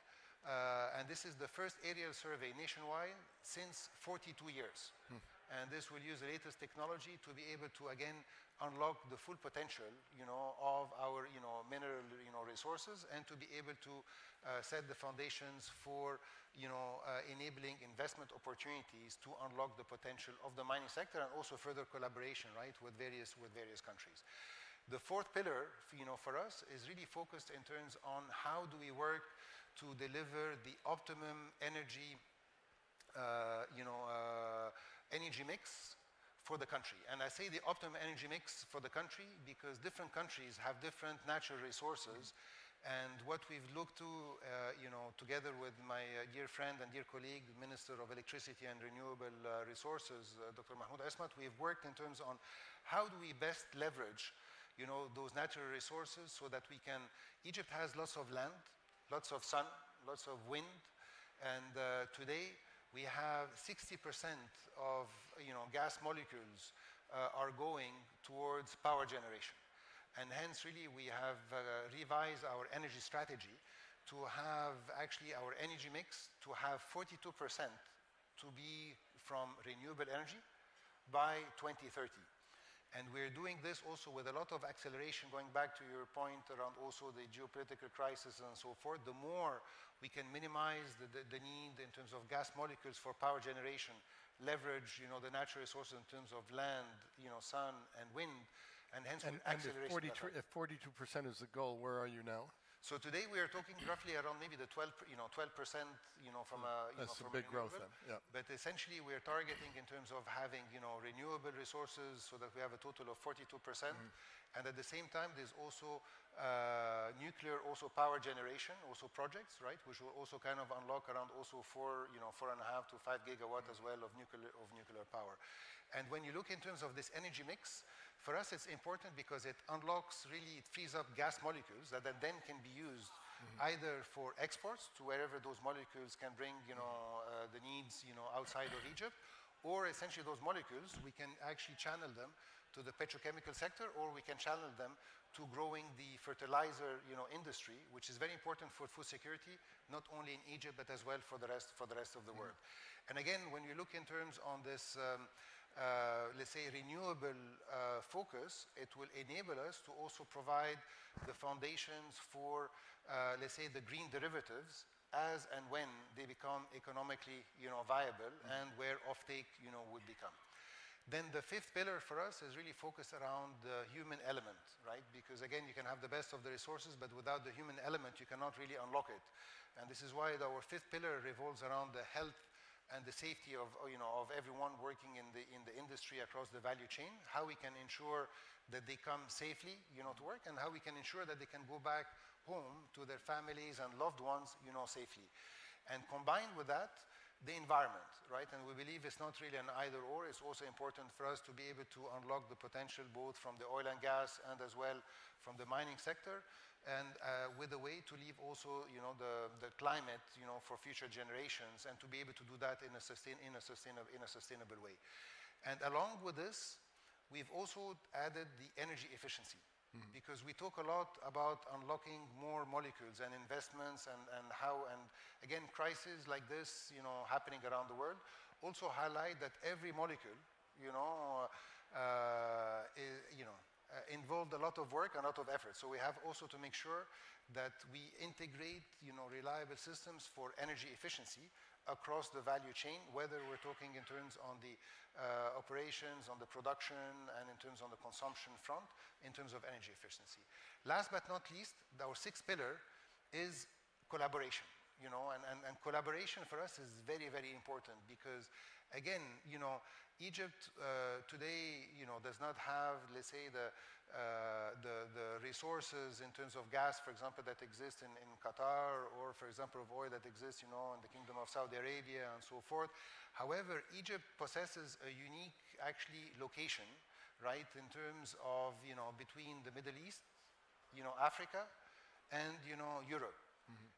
U: And this is the first aerial survey nationwide since 42 years. And this will use the latest technology to be able to, again, unlock the full potential, of our, mineral, resources, and to be able to set the foundations for, enabling investment opportunities to unlock the potential of the mining sector, and also further collaboration, right, with various countries. The fourth pillar, for us is really focused in terms on how do we work to deliver the optimum energy, energy mix for the country. And I say the optimum energy mix for the country because different countries have different natural resources. And what we've looked to, together with my dear friend and dear colleague, the Minister of Electricity and Renewable Resources, Dr. Mahmoud Esmat, we've worked in terms on how do we best leverage, those natural resources so that we can. Egypt has lots of land, lots of sun, lots of wind, and today we have 60% of gas molecules are going towards power generation. And hence, really, we have revised our energy strategy to have actually our energy mix to have 42% to be from renewable energy by 2030. And we're doing this also with a lot of acceleration, going back to your point around also the geopolitical crisis and so forth. The more we can minimize the need in terms of gas molecules for power generation, leverage, the natural resources in terms of land, sun and wind, and hence
B: if 42% is the goal, where are you now?
U: So today we are talking roughly around maybe the 12%, from a,
B: That's
U: from
B: a big growth then, yeah.
U: But essentially we are targeting in terms of having, renewable resources so that we have a total of 42%. And at the same time, there's also nuclear, also power generation, also projects, right, which will also kind of unlock around also 4.5 to 5 gigawatt as well of nuclear power. And when you look in terms of this energy mix, for us it's important because it unlocks, really, it frees up gas molecules that then can be used either for exports to wherever those molecules can bring, the needs, outside of Egypt, or essentially those molecules, we can actually channel them to the petrochemical sector, or we can channel them to growing the fertilizer, industry, which is very important for food security, not only in Egypt, but as well for the rest of the world. And again, when you look in terms on this, let's say, renewable focus, it will enable us to also provide the foundations for, let's say, the green derivatives as and when they become economically, viable, and where offtake, would become. Then the fifth pillar for us is really focused around the human element, right? Because again, you can have the best of the resources, but without the human element, you cannot really unlock it. And this is why our fifth pillar revolves around the health and the safety of, of everyone working in the industry across the value chain, how we can ensure that they come safely, to work, and how we can ensure that they can go back home to their families and loved ones, safely. And combined with that, the environment, right? And we believe it's not really an either or. It's also important for us to be able to unlock the potential both from the oil and gas and as well from the mining sector, and with a way to leave also, the climate, for future generations, and to be able to do that in a sustainable way. And along with this, we've also added the energy efficiency. Because we talk a lot about unlocking more molecules and investments and how, and again, crises like this, happening around the world also highlight that every molecule, involved a lot of work and a lot of effort. So we have also to make sure that we integrate, reliable systems for energy efficiency across the value chain, whether we're talking in terms on the operations, on the production, and in terms on the consumption front, in terms of energy efficiency. Last but not least, our sixth pillar is collaboration, and collaboration for us is very, very important because, again, Egypt today, does not have, let's say, the resources in terms of gas, for example, that exist in Qatar, or, for example, of oil that exists, in the Kingdom of Saudi Arabia and so forth. However, Egypt possesses a unique, actually, location, right, in terms of, between the Middle East, Africa, and, Europe.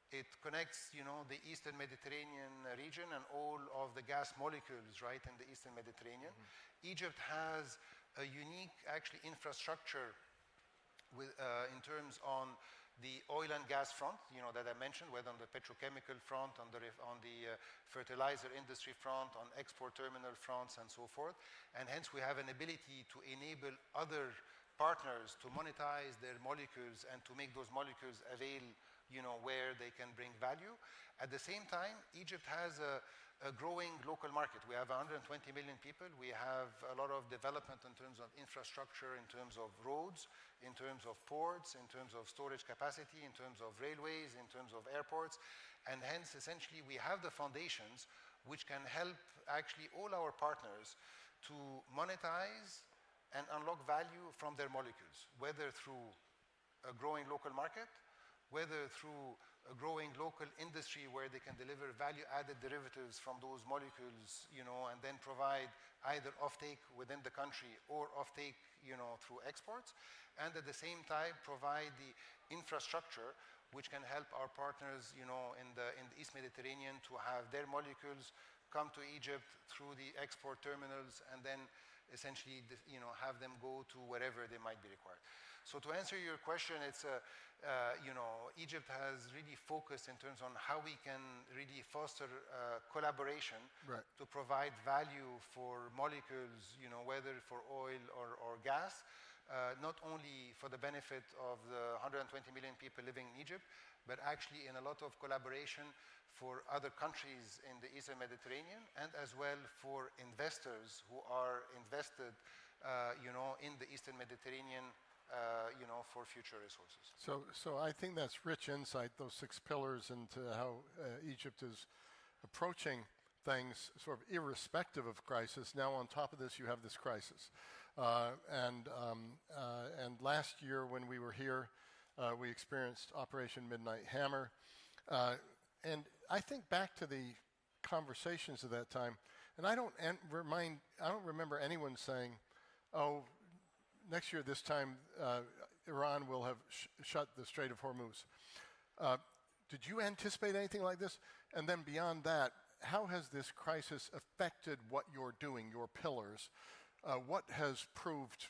U: It connects, the Eastern Mediterranean region and all of the gas molecules, right, in the Eastern Mediterranean. Egypt has a unique, actually, infrastructure with, in terms on the oil and gas front, that I mentioned, whether on the petrochemical front, on the fertilizer industry front, on export terminal fronts, and so forth. And hence, we have an ability to enable other partners to monetize their molecules and to make those molecules avail, where they can bring value. At the same time, Egypt has a growing local market. We have 120 million people. We have a lot of development in terms of infrastructure, in terms of roads, in terms of ports, in terms of storage capacity, in terms of railways, in terms of airports. And hence, essentially, we have the foundations which can help actually all our partners to monetize and unlock value from their molecules, whether through a growing local market, whether through a growing local industry where they can deliver value-added derivatives from those molecules, and then provide either offtake within the country or offtake, through exports, and at the same time provide the infrastructure which can help our partners, in the East Mediterranean to have their molecules come to Egypt through the export terminals, and then essentially, have them go to wherever they might be required. So to answer your question, it's Egypt has really focused in terms on how we can really foster collaboration to provide value for molecules, whether for oil or gas, not only for the benefit of the 120 million people living in Egypt, but actually in a lot of collaboration for other countries in the Eastern Mediterranean, and as well for investors who are invested, in the Eastern Mediterranean, for future resources.
B: So I think that's rich insight, those six pillars, into how Egypt is approaching things sort of irrespective of crisis. Now on top of this, you have this crisis. And last year when we were here, we experienced Operation Midnight Hammer. And I think back to the conversations at that time, and I don't remember anyone saying, oh, next year this time Iran will have shut the Strait of Hormuz. Did you anticipate anything like this? And then beyond that, how has this crisis affected what you're doing, your pillars? What has proved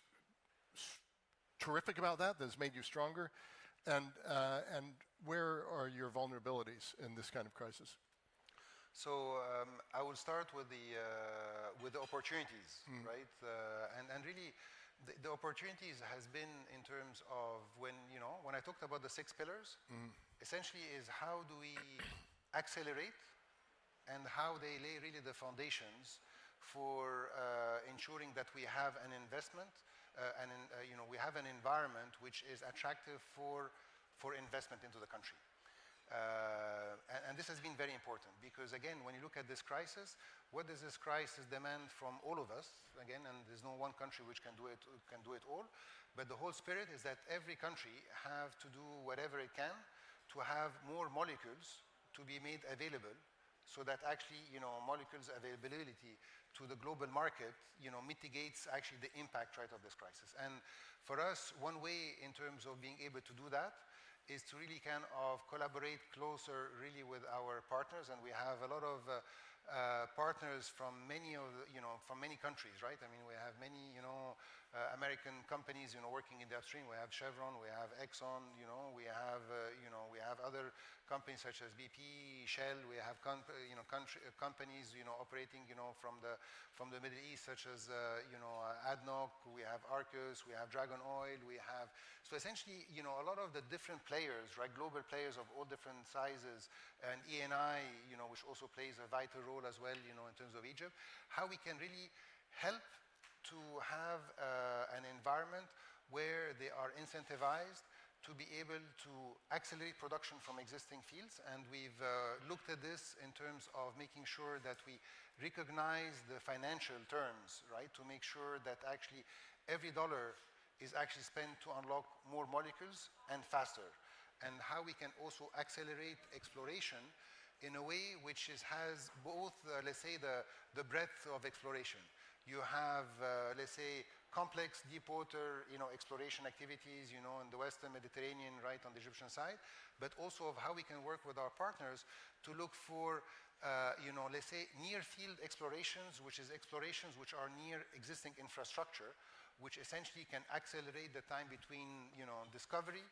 B: terrific about that has made you stronger? And where are your vulnerabilities in this kind of crisis?
U: So I will start with the opportunities, right? And really, the opportunities has been in terms of when I talked about the six pillars, essentially is how do we accelerate and how they lay really the foundations for ensuring that we have an investment we have an environment which is attractive for investment into the country. And this has been very important because, again, when you look at this crisis, what does this crisis demand from all of us? Again, and there's no one country which can do it all, but the whole spirit is that every country have to do whatever it can to have more molecules to be made available, so that actually, molecules availability to the global market, mitigates actually the impact, right, of this crisis. And for us, one way in terms of being able to do that is to really kind of collaborate closer really with our partners, and we have a lot of partners from many countries, right? I mean, we have many, American companies, working in the upstream. We have Chevron, we have Exxon, we have other companies such as BP, Shell. We have companies, operating, from the Middle East, such as, ADNOC. We have Arcus. We have Dragon Oil. So essentially, a lot of the different players, right, global players of all different sizes, and Eni, which also plays a vital role as well, in terms of Egypt, how we can really help to have an environment where they are incentivized to be able to accelerate production from existing fields. And we've looked at this in terms of making sure that we recognize the financial terms, right, to make sure that actually every dollar is actually spent to unlock more molecules and faster. And how we can also accelerate exploration in a way which has both, let's say, the breadth of exploration. You have, let's say, complex deep water, exploration activities, in the Western Mediterranean, right, on the Egyptian side, but also of how we can work with our partners to look for, let's say, near field explorations, which is explorations which are near existing infrastructure, which essentially can accelerate the time between, discovery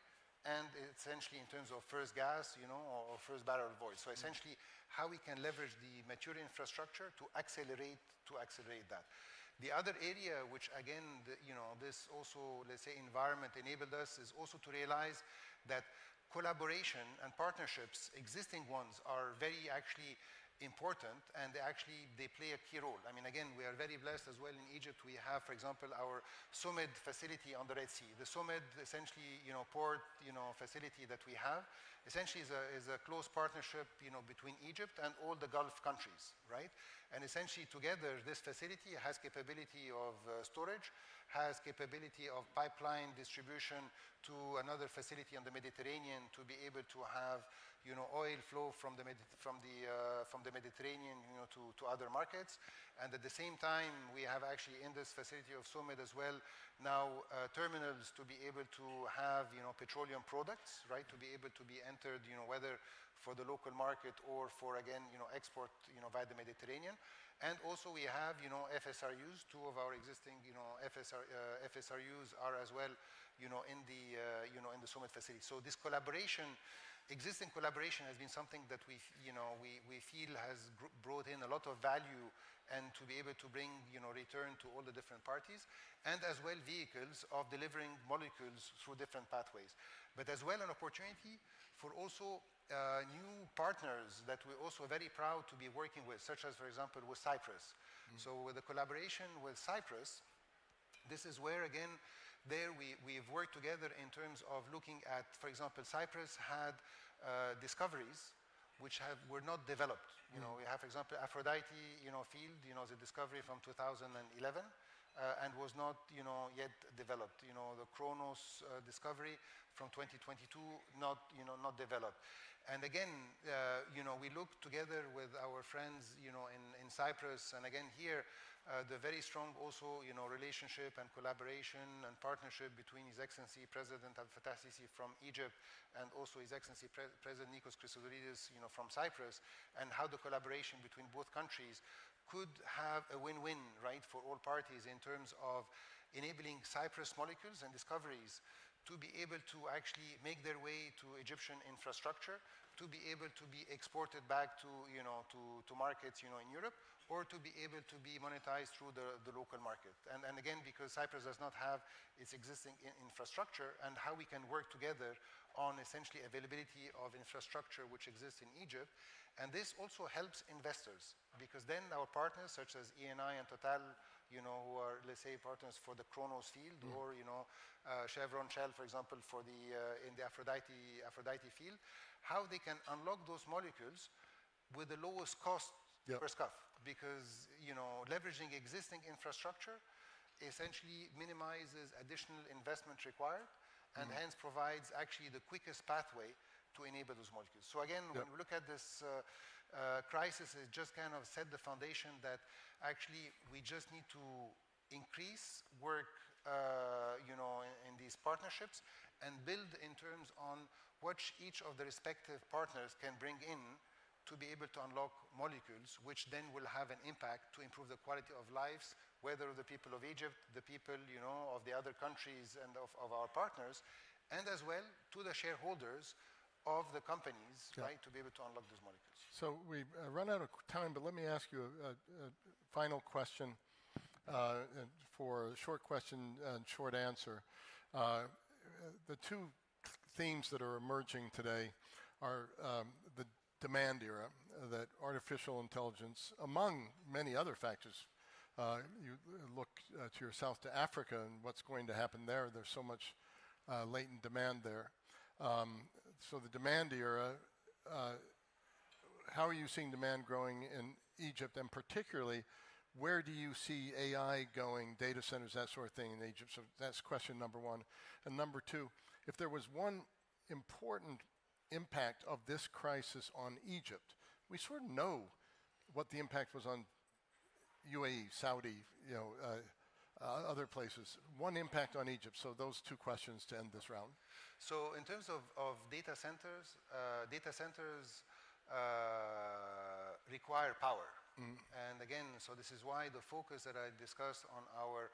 U: and essentially in terms of first gas, or first barrel of oil. So essentially, how we can leverage the mature infrastructure to accelerate that. The other area, which again, this also, let's say, environment enabled us, is also to realize that collaboration and partnerships, existing ones, are very actually important, and they play a key role. I mean, again, we are very blessed as well in Egypt. We have, for example, our SOMED facility on the Red Sea. The SOMED, essentially, port, facility that we have, essentially is a close partnership, between Egypt and all the Gulf countries, right? And essentially, together, this facility has capability of storage, has capability of pipeline distribution to another facility on the Mediterranean to be able to have, oil flow from the Mediterranean, to other markets. And at the same time, we have actually in this facility of SOMED as well now terminals to be able to have, petroleum products, right, to be able to be entered, whether for the local market or for, again, export, via the Mediterranean. And also we have, FSRUs. Two of our existing, FSRUs are as well, in the SOMED facility. So this existing collaboration has been something that we feel has brought in a lot of value, and to be able to bring, return to all the different parties, and as well vehicles of delivering molecules through different pathways. But as well an opportunity for also new partners that we're also very proud to be working with, such as, for example, with Cyprus. So with the collaboration with Cyprus, this is where, again, we've worked together in terms of looking at, for example, Cyprus had discoveries which were not developed. We have, for example, Aphrodite, field, the discovery from 2011, and was not, yet developed. The Kronos discovery from 2022, not developed. And again, we look together with our friends, in Cyprus, and again here, the very strong also, relationship and collaboration and partnership between His Excellency President Abdel Fattah al-Sisi from Egypt and also His Excellency President Nikos Christodoulidis, from Cyprus, and how the collaboration between both countries could have a win-win, right, for all parties in terms of enabling Cyprus molecules and discoveries to be able to actually make their way to Egyptian infrastructure, to be able to be exported back to, to markets, in Europe, or to be able to be monetized through the local market. And again, because Cyprus does not have its existing infrastructure, and how we can work together on essentially availability of infrastructure which exists in Egypt, And this also helps investors, because then our partners such as Eni and Total, you know, who are, let's say, partners for the Kronos field, or, you know, Chevron, Shell, for example, for the, in the Aphrodite field, how they can unlock those molecules with the lowest cost per scuff, because, you know, leveraging existing infrastructure essentially minimizes additional investment required, and hence provides actually the quickest pathway to enable those molecules. So again, when we look at this crisis, it just kind of set the foundation that actually we just need to increase work, you know, in these partnerships, and build in terms on what each of the respective partners can bring in to be able to unlock molecules, which then will have an impact to improve the quality of lives, whether of the people of Egypt, the people, you know, of the other countries and of our partners, and as well to the shareholders of the companies, right, to be able to unlock those molecules.
B: So we've run out of time, but let me ask you a final question for a short question and short answer. The two themes that are emerging today are the demand era, that artificial intelligence, among many other factors, you look to your south to Africa and what's going to happen there. There's so much latent demand there. So the demand era, how are you seeing demand growing in Egypt, and particularly, where do you see AI going, data centers, that sort of thing in Egypt? So that's question number one. And number two, if there was one important impact of this crisis on Egypt, we sort of know what the impact was on UAE, Saudi, you know, other places. One impact on Egypt. So those two questions to end this round.
U: So in terms of data centers require power. And again, so this is why the focus that I discussed on our,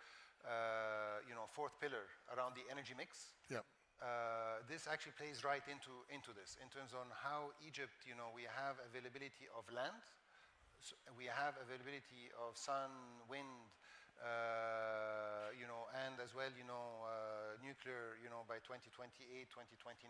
U: you know, fourth pillar around the energy mix. This actually plays right into this, in terms on how Egypt, you know, we have availability of land, so we have availability of sun, wind, you know, and as well, you know, nuclear, you know, by 2028, 2029,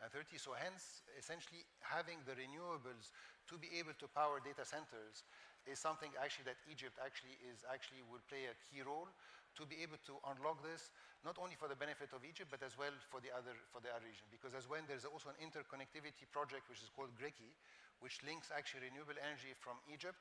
U: and 30. So hence, essentially, having the renewables to be able to power data centers is something actually that Egypt actually will play a key role to be able to unlock this, not only for the benefit of Egypt, but as well for the other region. Because as well, there's also an interconnectivity project which is called GRECI, which links actually renewable energy from Egypt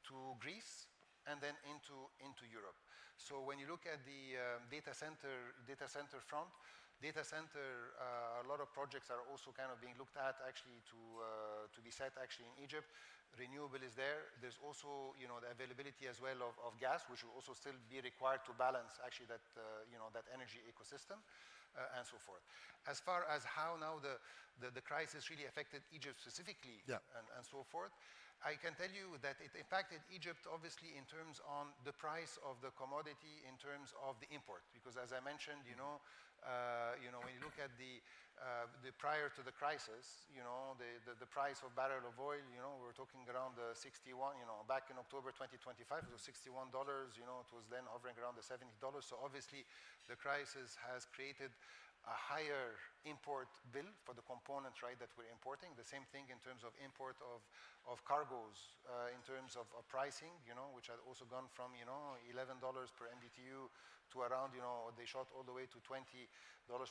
U: to Greece and then into Europe. So when you look at the data center front, a lot of projects are also kind of being looked at actually to be set actually in Egypt. Renewable is there. There's also, you know, the availability as well of gas, which will also still be required to balance actually that, you know, that energy ecosystem, and so forth. As far as how now the crisis really affected Egypt specifically, and so forth, I can tell you that it impacted Egypt obviously in terms on the price of the commodity, in terms of the import, because as I mentioned, you know, when you look at the prior to the crisis, you know, the price of barrel of oil, you know, we're talking around the 61, you know, back in October 2025, it was $61, you know, it was then hovering around the $70. So obviously the crisis has created a higher import bill for the components, right, that we're importing. The same thing in terms of import of cargoes, in terms of pricing, you know, which had also gone from, you know, $11 per MBTU to around, you know, they shot all the way to $20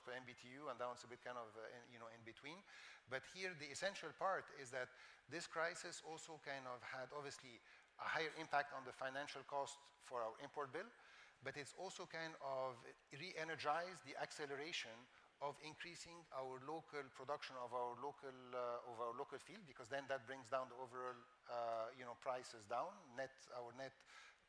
U: per MBTU, and now it's a bit kind of, you know, in between. But here the essential part is that this crisis also kind of had obviously a higher impact on the financial cost for our import bill, but it's also kind of re-energized the acceleration of increasing our local production of our local field, because then that brings down the overall, you know, prices down, our net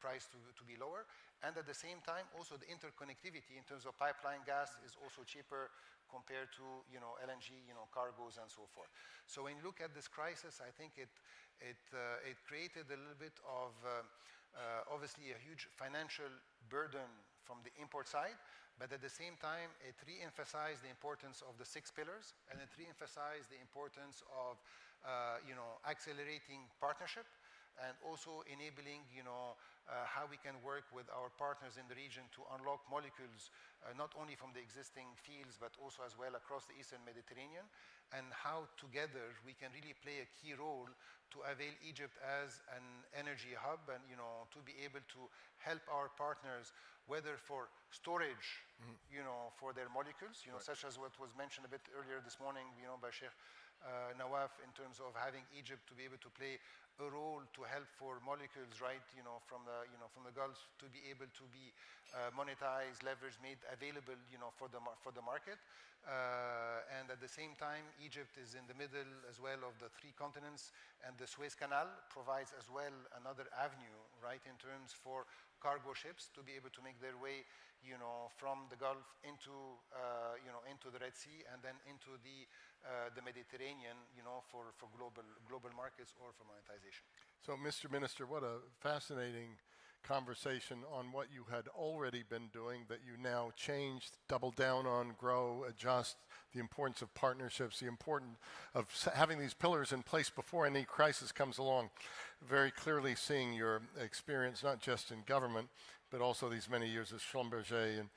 U: price to be lower, and at the same time also the interconnectivity in terms of pipeline gas is also cheaper compared to, you know, LNG, you know, cargoes and so forth. So when you look at this crisis, I think it created a little bit of obviously a huge financial burden from the import side, but at the same time it re-emphasized the importance of the 6 pillars, and it re-emphasized the importance of, you know, accelerating partnership, and also enabling, how we can work with our partners in the region to unlock molecules, not only from the existing fields, but also as well across the Eastern Mediterranean, and how together we can really play a key role to avail Egypt as an energy hub and, to be able to help our partners, whether for storage, for their molecules, such as what was mentioned a bit earlier this morning, by Sheikh Nawaf, in terms of having Egypt to be able to play a role to help for molecules, right, from the Gulf to be able to be monetized, leveraged, made available, for the market. And at the same time, Egypt is in the middle as well of the 3 continents, and the Suez Canal provides as well another avenue, right, in terms for cargo ships to be able to make their way, from the Gulf into the Red Sea and then into the Mediterranean, for global markets or for monetization.
B: So, Mr. Minister, what a fascinating conversation on what you had already been doing that you now changed, double down on, grow, adjust, the importance of partnerships, the importance of having these pillars in place before any crisis comes along. Very clearly seeing your experience, not just in government, but also these many years as Schlumberger in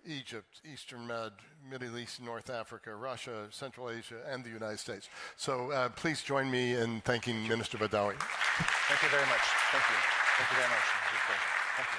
B: Egypt, Eastern Med, Middle East, North Africa, Russia, Central Asia, and the United States. So please join me in thanking Minister Badawi.
U: Thank you very much. Thank you. Thank you very much. Thank you.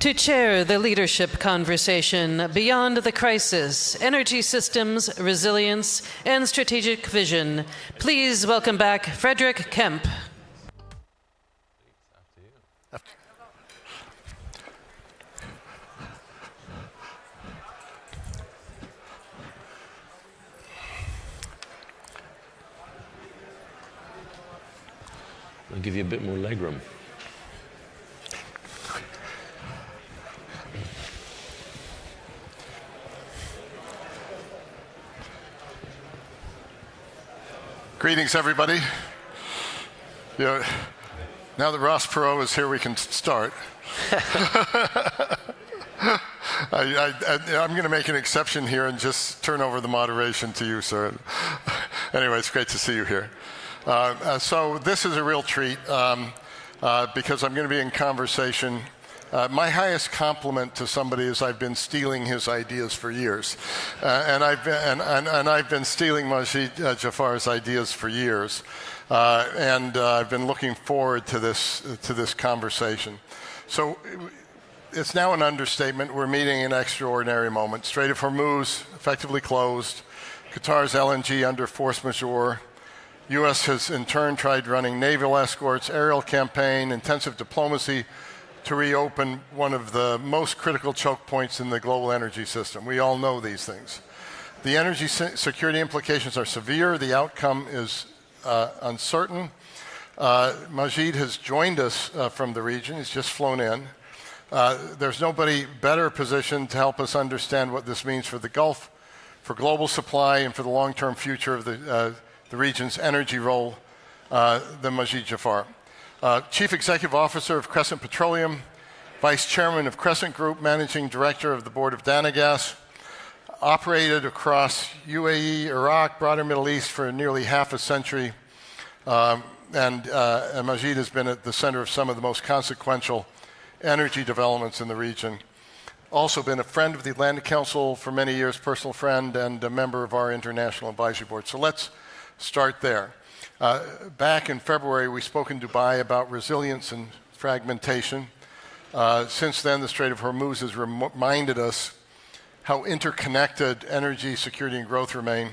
A: To chair the leadership conversation Beyond the Crisis, Energy Systems, Resilience, and Strategic Vision, please welcome back Frederick Kemp.
E: I'll give you a bit more legroom.
B: Greetings, everybody. Now that Ross Perot is here, we can start. I'm going to make an exception here and just turn over the moderation to you, sir. Anyway, it's great to see you here. So this is a real treat because I'm going to be in conversation. My highest compliment to somebody is I've been stealing his ideas for years, and I've been stealing Majid Jafar's ideas for years, and I've been looking forward to this conversation. So it's now an understatement. We're meeting an extraordinary moment. Strait of Hormuz effectively closed. Qatar's LNG under force majeure. U.S. has in turn tried running naval escorts, aerial campaign, intensive diplomacy to reopen one of the most critical choke points in the global energy system. We all know these things. The energy security implications are severe. The outcome is uncertain. Majid has joined us from the region. He's just flown in. There's nobody better positioned to help us understand what this means for the Gulf, for global supply, and for the long-term future of the region's energy role than Majid Jafar. Chief Executive Officer of Crescent Petroleum, Vice Chairman of Crescent Group, Managing Director of the Board of Dana Gas, operated across UAE, Iraq, broader Middle East for nearly half a century, and Majid has been at the center of some of the most consequential energy developments in the region. Also been a friend of the Atlantic Council for many years, personal friend, and a member of our International Advisory Board. So let's start there. Back in February, we spoke in Dubai about resilience and fragmentation. Since then, the Strait of Hormuz has reminded us how interconnected energy, security, and growth remain.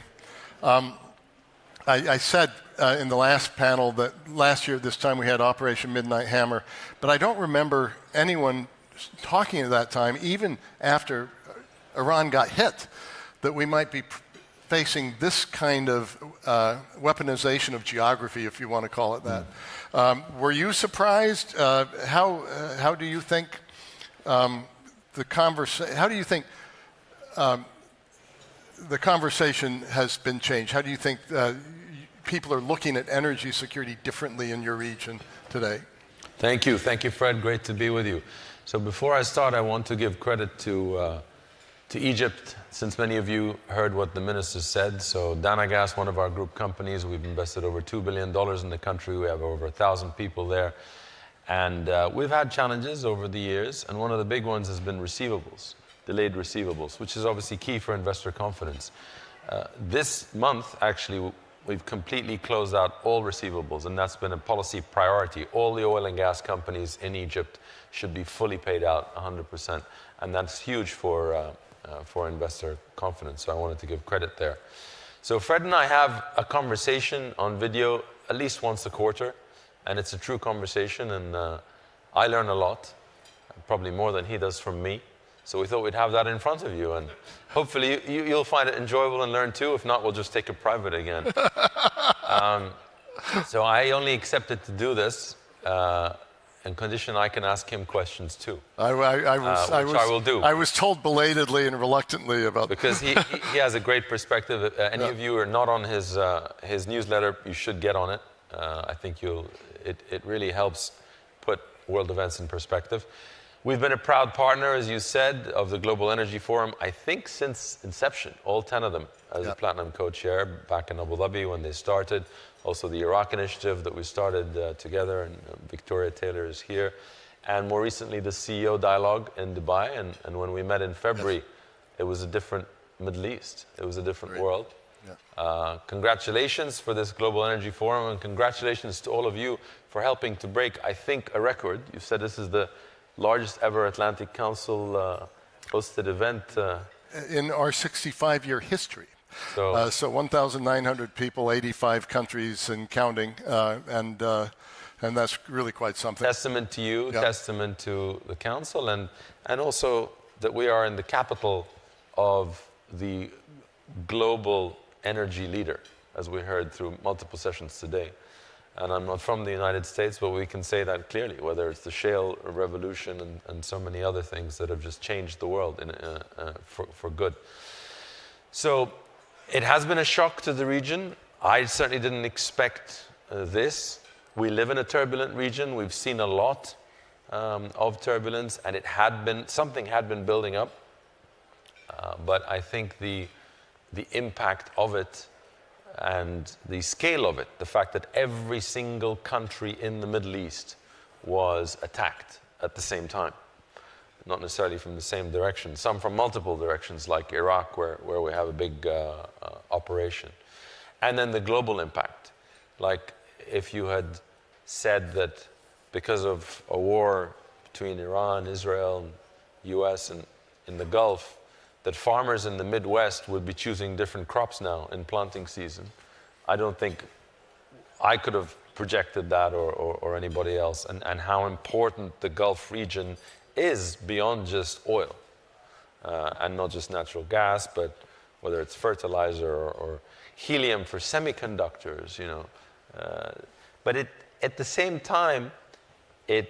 B: I said in the last panel that last year at this time we had Operation Midnight Hammer, but I don't remember anyone talking at that time, even after Iran got hit, that we might be facing this kind of weaponization of geography, if you want to call it that. Were you surprised? How do you think the conversation has been changed? How do you think people are looking at energy security differently in your region today?
E: Thank you, Fred. Great to be with you. So before I start, I want to give credit to Egypt, since many of you heard what the minister said. So Danagas, one of our group companies, we've invested over $2 billion in the country. We have over 1,000 people there. And we've had challenges over the years, and one of the big ones has been receivables, delayed receivables, which is obviously key for investor confidence. This month, actually, we've completely closed out all receivables, and that's been a policy priority. All the oil and gas companies in Egypt should be fully paid out 100%, and that's huge for investor confidence, so I wanted to give credit there. So Fred and I have a conversation on video at least once a quarter, and it's a true conversation, and I learn a lot, probably more than he does from me. So we thought we'd have that in front of you, and hopefully you'll find it enjoyable and learn too. If not, we'll just take it private again. So I only accepted to do this on condition I can ask him questions too. I will do.
B: I was told belatedly and reluctantly about
E: because he has a great perspective. Any of you who are not on his newsletter, you should get on it. I think it really helps put world events in perspective. We've been a proud partner, as you said, of the Global Energy Forum, I think since inception, all 10 of them, as a Platinum co-chair back in Abu Dhabi when they started. Also the Iraq initiative that we started together, and Victoria Taylor is here. And more recently, the CEO dialogue in Dubai. And when we met in February, it was a different Middle East. It was a different world. Congratulations for this Global Energy Forum, and congratulations to all of you for helping to break, I think, a record. You said this is the largest ever Atlantic Council hosted event.
B: In our 65-year history. So 1,900 people, 85 countries and counting, and that's really quite something.
E: Testament to you, testament to the Council, and also that we are in the capital of the global energy leader, as we heard through multiple sessions today. And I'm not from the United States, but we can say that clearly, whether it's the shale revolution and so many other things that have just changed the world for good. So it has been a shock to the region. I certainly didn't expect this. We live in a turbulent region. We've seen a lot of turbulence, and something had been building up. But I think the impact of it and the scale of it, the fact that every single country in the Middle East was attacked at the same time, not necessarily from the same direction, some from multiple directions, like Iraq, where we have a big operation. And then the global impact. Like if you had said that because of a war between Iran, Israel, and US, and in the Gulf, that farmers in the Midwest would be choosing different crops now in planting season. I don't think I could have projected that or anybody else, and how important the Gulf region is beyond just oil, and not just natural gas, but whether it's fertilizer or helium for semiconductors, but at the same time, it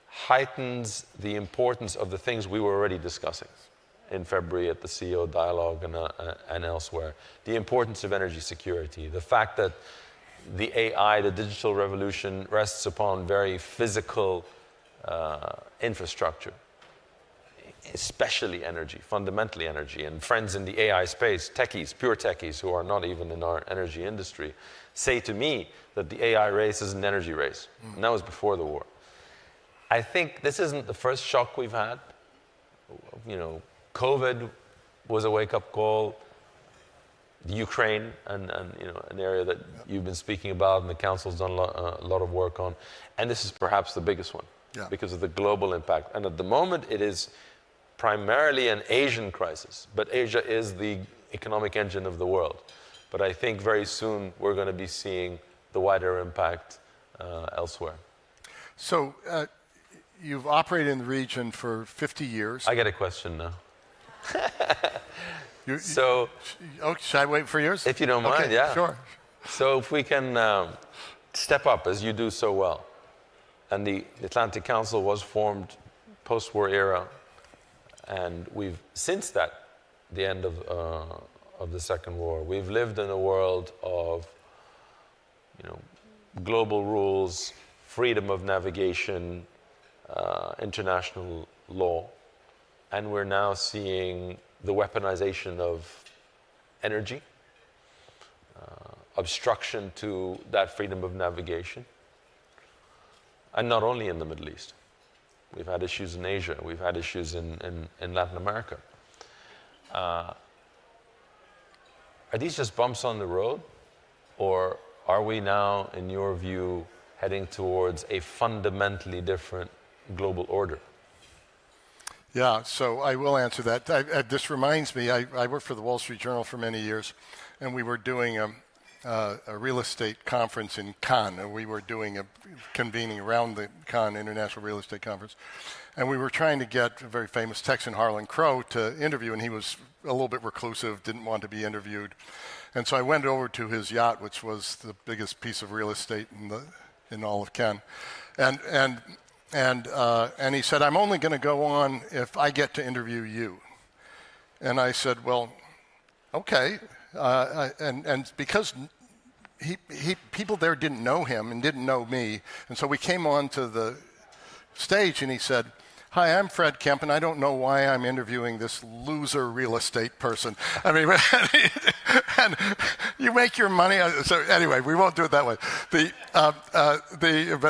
E: heightens the importance of the things we were already discussing in February at the CEO dialogue and elsewhere. The importance of energy security, the fact that the AI, the digital revolution, rests upon very physical infrastructure, especially energy, fundamentally energy. And friends in the AI space, techies, pure techies, who are not even in our energy industry, say to me that the AI race is an energy race. And that was before the war. I think this isn't the first shock we've had. COVID was a wake-up call. Ukraine, and an area that you've been speaking about, and the Council's done a lot of work on. And this is perhaps the biggest one because of the global impact. And at the moment, it is primarily an Asian crisis, but Asia is the economic engine of the world. But I think very soon we're going to be seeing the wider impact elsewhere.
B: So you've operated in the region for 50 years.
E: I get a question now. So,
B: should I wait for yours?
E: If you don't mind,
B: Okay,
E: yeah.
B: sure.
E: So if we can step up as you do so well, and the Atlantic Council was formed post-war era, and we've since that, the end of the Second War, we've lived in a world of, global rules, freedom of navigation, international law, and we're now seeing the weaponization of energy, obstruction to that freedom of navigation, and not only in the Middle East. We've had issues in Asia, we've had issues in Latin America. Are these just bumps on the road, or are we now, in your view, heading towards a fundamentally different global order?
B: Yeah, so I will answer that. This reminds me, I worked for the Wall Street Journal for many years, and we were doing a real estate conference in Cannes, and we were doing convening around the Cannes International Real Estate Conference, and we were trying to get a very famous Texan, Harlan Crow, to interview, and he was a little bit reclusive, didn't want to be interviewed. And so I went over to his yacht, which was the biggest piece of real estate in all of Cannes, and he said, "I'm only going to go on if I get to interview you." And I said, "Well, okay." And because people there didn't know him and didn't know me, and so we came on to the stage, and he said, "Hi, I'm Fred Kemp, and I don't know why I'm interviewing this loser real estate person." I mean, and you make your money. So anyway, we won't do it that way. But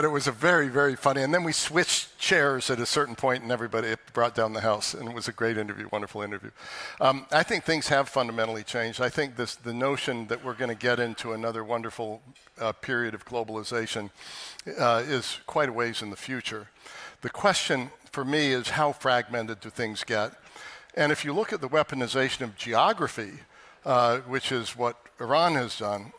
B: it was a very, very funny. And then we switched chairs at a certain point, and it brought down the house, and it was a great interview, wonderful interview. I think things have fundamentally changed. I think the notion that we're going to get into another wonderful period of globalization is quite a ways in the future. The question for me is, how fragmented do things get? And if you look at the weaponization of geography, which is what Iran has done,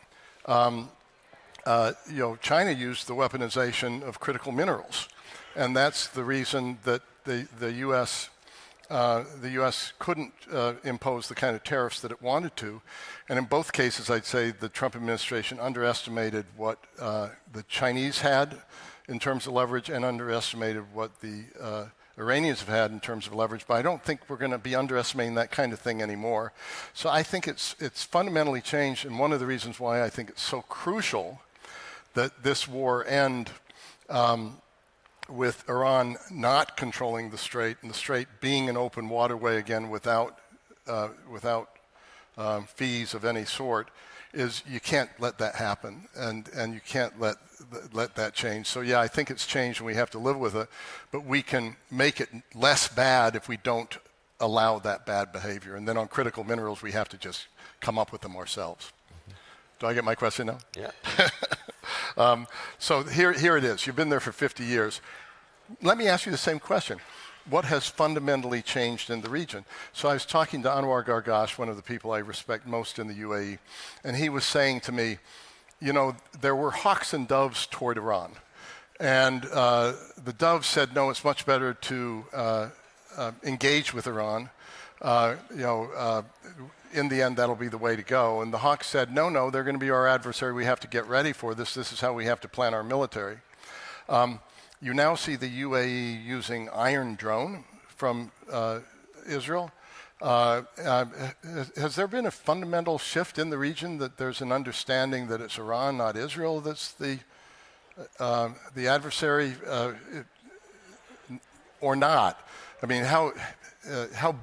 B: China used the weaponization of critical minerals, and that's the reason that the U.S. Couldn't impose the kind of tariffs that it wanted to. And in both cases, I'd say the Trump administration underestimated what the Chinese had in terms of leverage and underestimated what the Iranians have had in terms of leverage, but I don't think we're going to be underestimating that kind of thing anymore. So I think it's fundamentally changed, and one of the reasons why I think it's so crucial that this war end with Iran not controlling the Strait, and the Strait being an open waterway again without fees of any sort, is you can't let that happen, and you can't let that change. So yeah, I think it's changed, and we have to live with it, but we can make it less bad if we don't allow that bad behavior. And then on critical minerals, we have to just come up with them ourselves. Do I get my question now?
E: Yeah.
B: So here it is. You've been there for 50 years. Let me ask you the same question. What has fundamentally changed in the region? So I was talking to Anwar Gargash, one of the people I respect most in the UAE, and he was saying to me, there were hawks and doves toward Iran. And the doves said, no, it's much better to engage with Iran. In the end, that'll be the way to go. And the hawks said, no, they're going to be our adversary. We have to get ready for this. This is how we have to plan our military. You now see the UAE using Iron Drone from Israel. Has there been a fundamental shift in the region, that there's an understanding that it's Iran, not Israel, that's the adversary, or not? I mean, how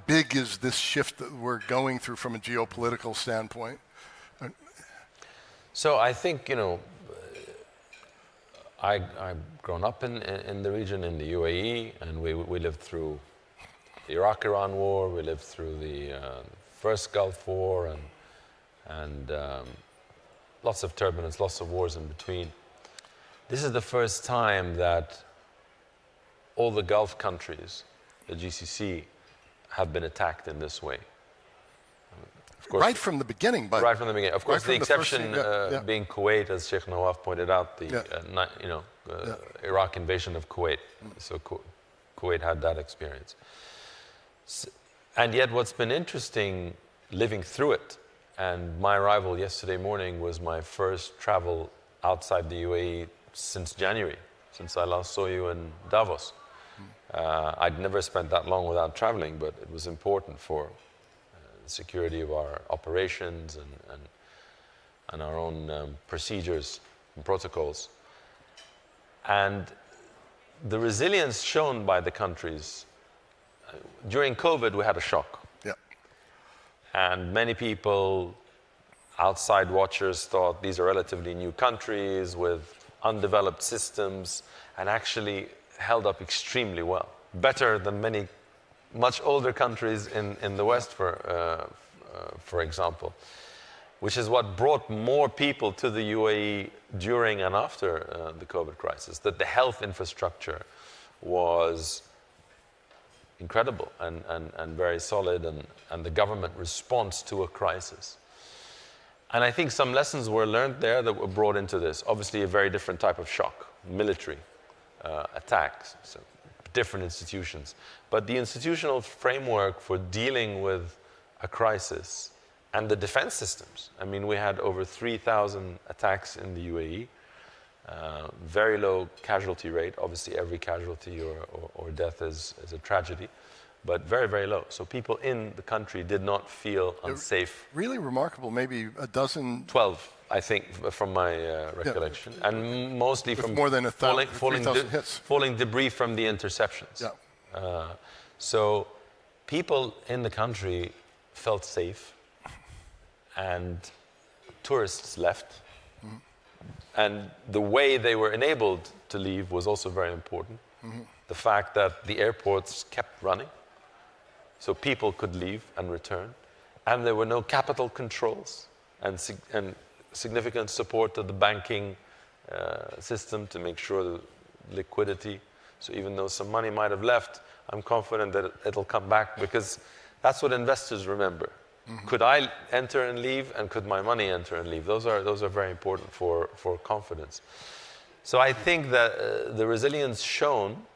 B: big is this shift that we're going through from a geopolitical standpoint?
E: So I think, I've grown up in the region, in the UAE, and we lived through the Iraq-Iran war, we lived through the first Gulf War, and lots of turbulence, lots of wars in between. This is the first time that all the Gulf countries, the GCC, have been attacked in this way.
B: Of course, right from the beginning.
E: Right from the beginning. Of course, the exception being Kuwait, as Sheikh Nawaf pointed out, the Iraq invasion of Kuwait. So Kuwait had that experience. And yet what's been interesting living through it. And my arrival yesterday morning was my first travel outside the UAE since January, since I last saw you in Davos. I'd never spent that long without traveling, but it was important for the security of our operations and our own procedures and protocols. And the resilience shown by the countries, during COVID, we had a shock. And many people, outside watchers, thought these are relatively new countries with undeveloped systems, and actually held up extremely well. Better than many much older countries in the West, for example, which is what brought more people to the UAE during and after the COVID crisis, that the health infrastructure was incredible and very solid, and the government response to a crisis. And I think some lessons were learned there that were brought into this. Obviously, a very different type of shock, military attacks, so different institutions. But the institutional framework for dealing with a crisis and the defense systems. I mean, we had over 3,000 attacks in the UAE, very low casualty rate. Obviously, every casualty or death is a tragedy, but very, very low. So people in the country did not feel unsafe.
B: Really remarkable, maybe a dozen...
E: 12, I think, from my recollection. Yeah. And mostly
B: with
E: from
B: more than 3,000 hits.
E: Falling debris from the interceptions.
B: Yeah.
E: So people in the country felt safe, and tourists left. And the way they were enabled to leave was also very important. The fact that the airports kept running, so people could leave and return, and there were no capital controls and significant support to the banking system to make sure the liquidity. So even though some money might have left, I'm confident that it'll come back, because that's what investors remember. Could I enter and leave, and could my money enter and leave? Those are very important for confidence. So I think that the resilience shown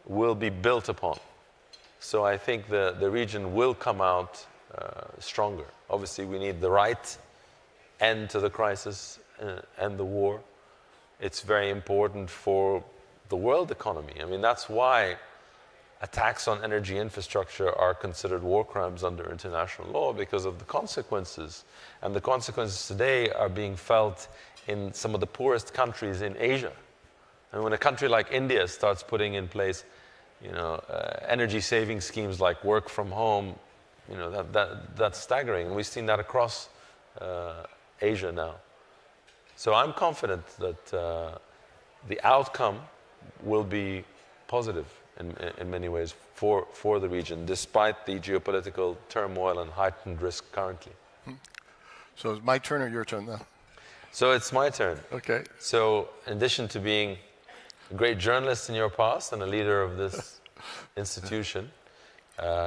E: will be built upon. So I think the region will come out stronger. Obviously, we need the right end to the crisis and the war. It's very important for the world economy. I mean, that's why attacks on energy infrastructure are considered war crimes under international law, because of the consequences. And the consequences today are being felt in some of the poorest countries in Asia. And when a country like India starts putting in place, energy saving schemes like work from home, that's staggering. And we've seen that across Asia now. So I'm confident that the outcome will be positive in many ways for the region, despite the geopolitical turmoil and heightened risk currently.
B: So it's my turn or your turn now?
E: So it's my turn.
B: Okay.
E: So in addition to being a great journalist in your past and a leader of this institution,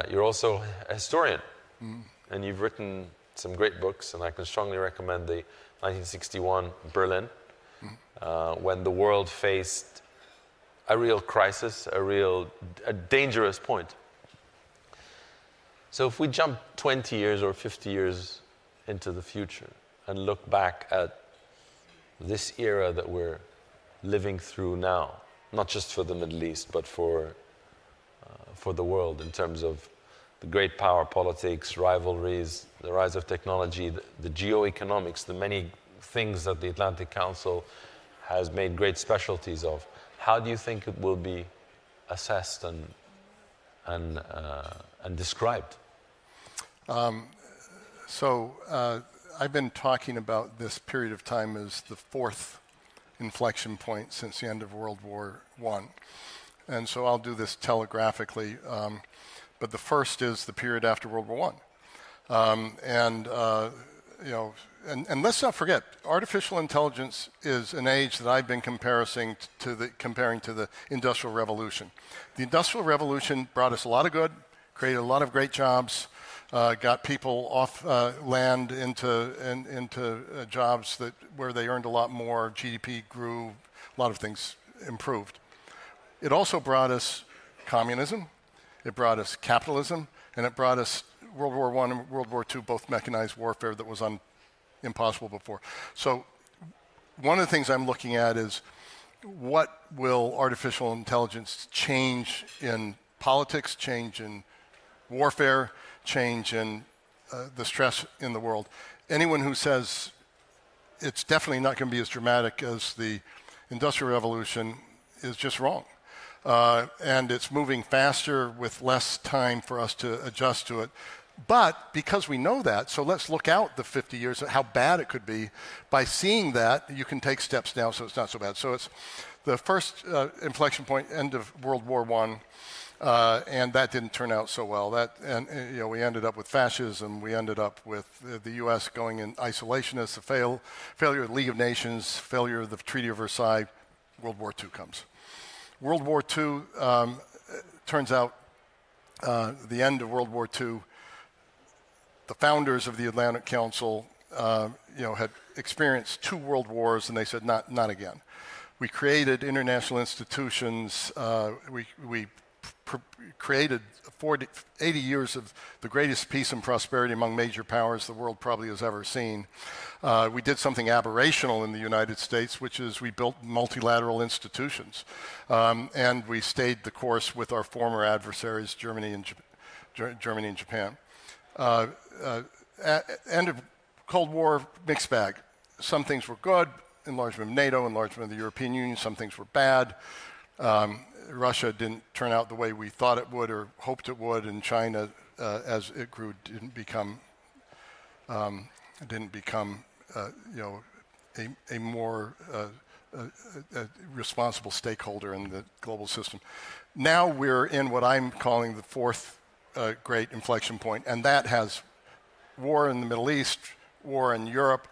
E: you're also a historian. And you've written some great books, and I can strongly recommend the 1961 Berlin, when the world faced a real crisis, a dangerous point. So if we jump 20 years or 50 years into the future and look back at this era that we're living through now, not just for the Middle East, but for the world, in terms of the great power politics, rivalries, the rise of technology, the geoeconomics, the many things that the Atlantic Council has made great specialties of, how do you think it will be assessed and described?
B: I've been talking about this period of time as the fourth inflection point since the end of World War I. And so I'll do this telegraphically. But the first is the period after World War I. And let's not forget, artificial intelligence is an age that I've been comparing to the Industrial Revolution. The Industrial Revolution brought us a lot of good, created a lot of great jobs, got people off land into jobs where they earned a lot more, GDP grew, a lot of things improved. It also brought us communism, it brought us capitalism, and it brought us World War I and World War II, both mechanized warfare that was impossible before. So one of the things I'm looking at is what will artificial intelligence change in politics, change in warfare, change in the stress in the world. Anyone who says it's definitely not going to be as dramatic as the Industrial Revolution is just wrong. And it's moving faster with less time for us to adjust to it. But because we know that, so let's look out the 50 years at how bad it could be. By seeing that, you can take steps now so it's not so bad. So it's the first inflection point, end of World War I, and that didn't turn out so well. We ended up with fascism. We ended up with the U.S. going in isolationist, the failure of the League of Nations, failure of the Treaty of Versailles. World War II comes. World War II turns out the end of World War II. The founders of the Atlantic Council, had experienced 2 world wars, and they said, not again. We created international institutions. We created 80 years of the greatest peace and prosperity among major powers the world probably has ever seen. We did something aberrational in the United States, which is we built multilateral institutions. And we stayed the course with our former adversaries, Germany and Japan. End of Cold War, mixed bag. Some things were good, enlargement of NATO, enlargement of the European Union. Some things were bad. Russia didn't turn out the way we thought it would or hoped it would, and China, as it grew, didn't become a more responsible stakeholder in the global system. Now we're in what I'm calling the 4th great inflection point, and that has war in the Middle East, war in Europe,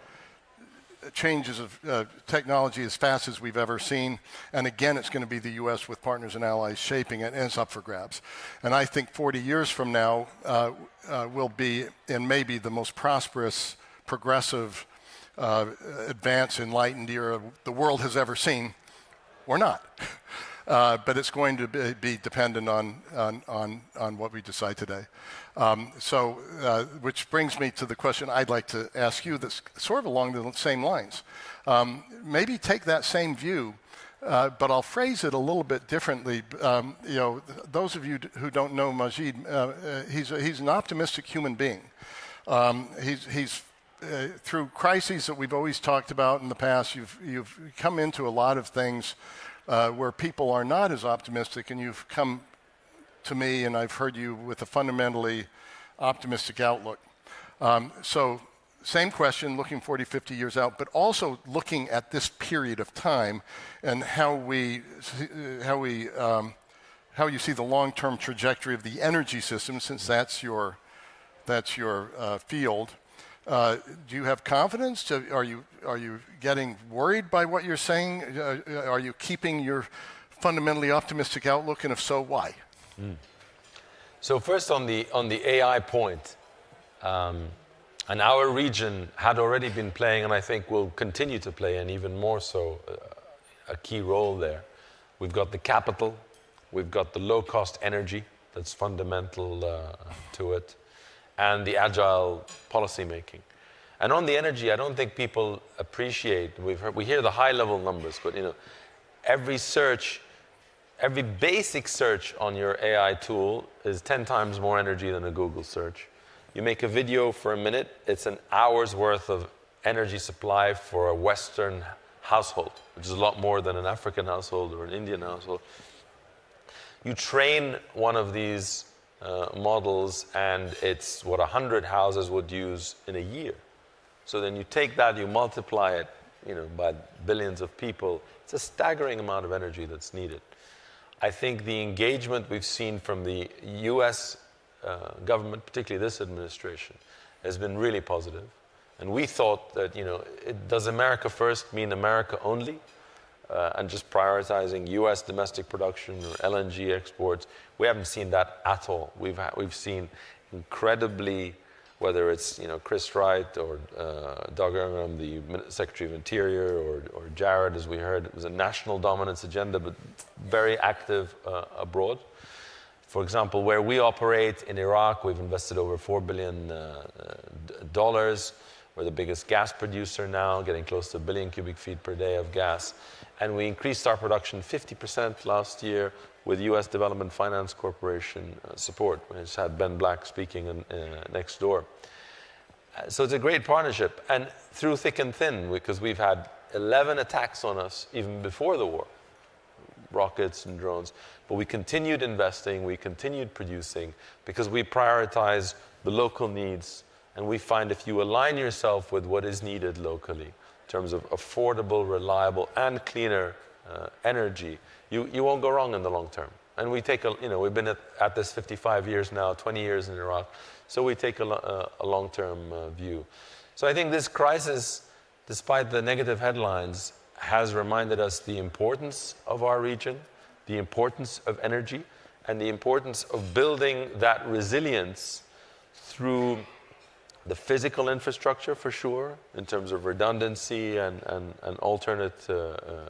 B: changes of technology as fast as we've ever seen. And again, it's going to be the U.S. with partners and allies shaping it, and it's up for grabs. And I think 40 years from now will be in maybe the most prosperous, progressive, advanced, enlightened era the world has ever seen, or not. But it's going to be dependent on what we decide today. Which brings me to the question I'd like to ask you that's sort of along the same lines. Maybe take that same view, but I'll phrase it a little bit differently. Those of you who don't know Majid, he's an optimistic human being. He's through crises that we've always talked about in the past, you've come into a lot of things where people are not as optimistic, and you've come to me and I've heard you with a fundamentally optimistic outlook. So same question, looking 40, 50 years out, but also looking at this period of time and how you see the long-term trajectory of the energy system, since that's your field. Do you have confidence? Are you getting worried by what you're saying? Are you keeping your fundamentally optimistic outlook, and if so, why?
E: So first on the AI point, and our region had already been playing, and I think will continue to play, and even more so, a key role there. We've got the capital, we've got the low-cost energy that's fundamental to it, and the agile policy making. And on the energy, I don't think people appreciate. We hear the high-level numbers, but every basic search on your AI tool is 10 times more energy than a Google search. You make a video for a minute, it's an hour's worth of energy supply for a Western household, which is a lot more than an African household or an Indian household. You train one of these models, and it's what 100 houses would use in a year. So then you take that, you multiply it, by billions of people. It's a staggering amount of energy that's needed. I think the engagement we've seen from the U.S. Government, particularly this administration, has been really positive. And we thought that, does America first mean America only? And just prioritizing U.S. domestic production or LNG exports. We haven't seen that at all. We've seen incredibly, whether it's Chris Wright or Doug Irwin, the Secretary of Interior, or Jared, as we heard, it was a national dominance agenda, but very active abroad. For example, where we operate in Iraq, we've invested over $4 billion. We're the biggest gas producer now, getting close to 1 billion cubic feet per day of gas. And we increased our production 50% last year with U.S. Development Finance Corporation support, which had Ben Black speaking next door. So it's a great partnership. And through thick and thin, because we've had 11 attacks on us even before the war, rockets and drones. But we continued investing, we continued producing, because we prioritize the local needs. And we find if you align yourself with what is needed locally, in terms of affordable, reliable, and cleaner energy, you won't go wrong in the long term. And we take we've been at this 55 years now, 20 years in Iraq, so we take a long-term view. So I think this crisis, despite the negative headlines, has reminded us the importance of our region, the importance of energy, and the importance of building that resilience through the physical infrastructure, for sure, in terms of redundancy and alternate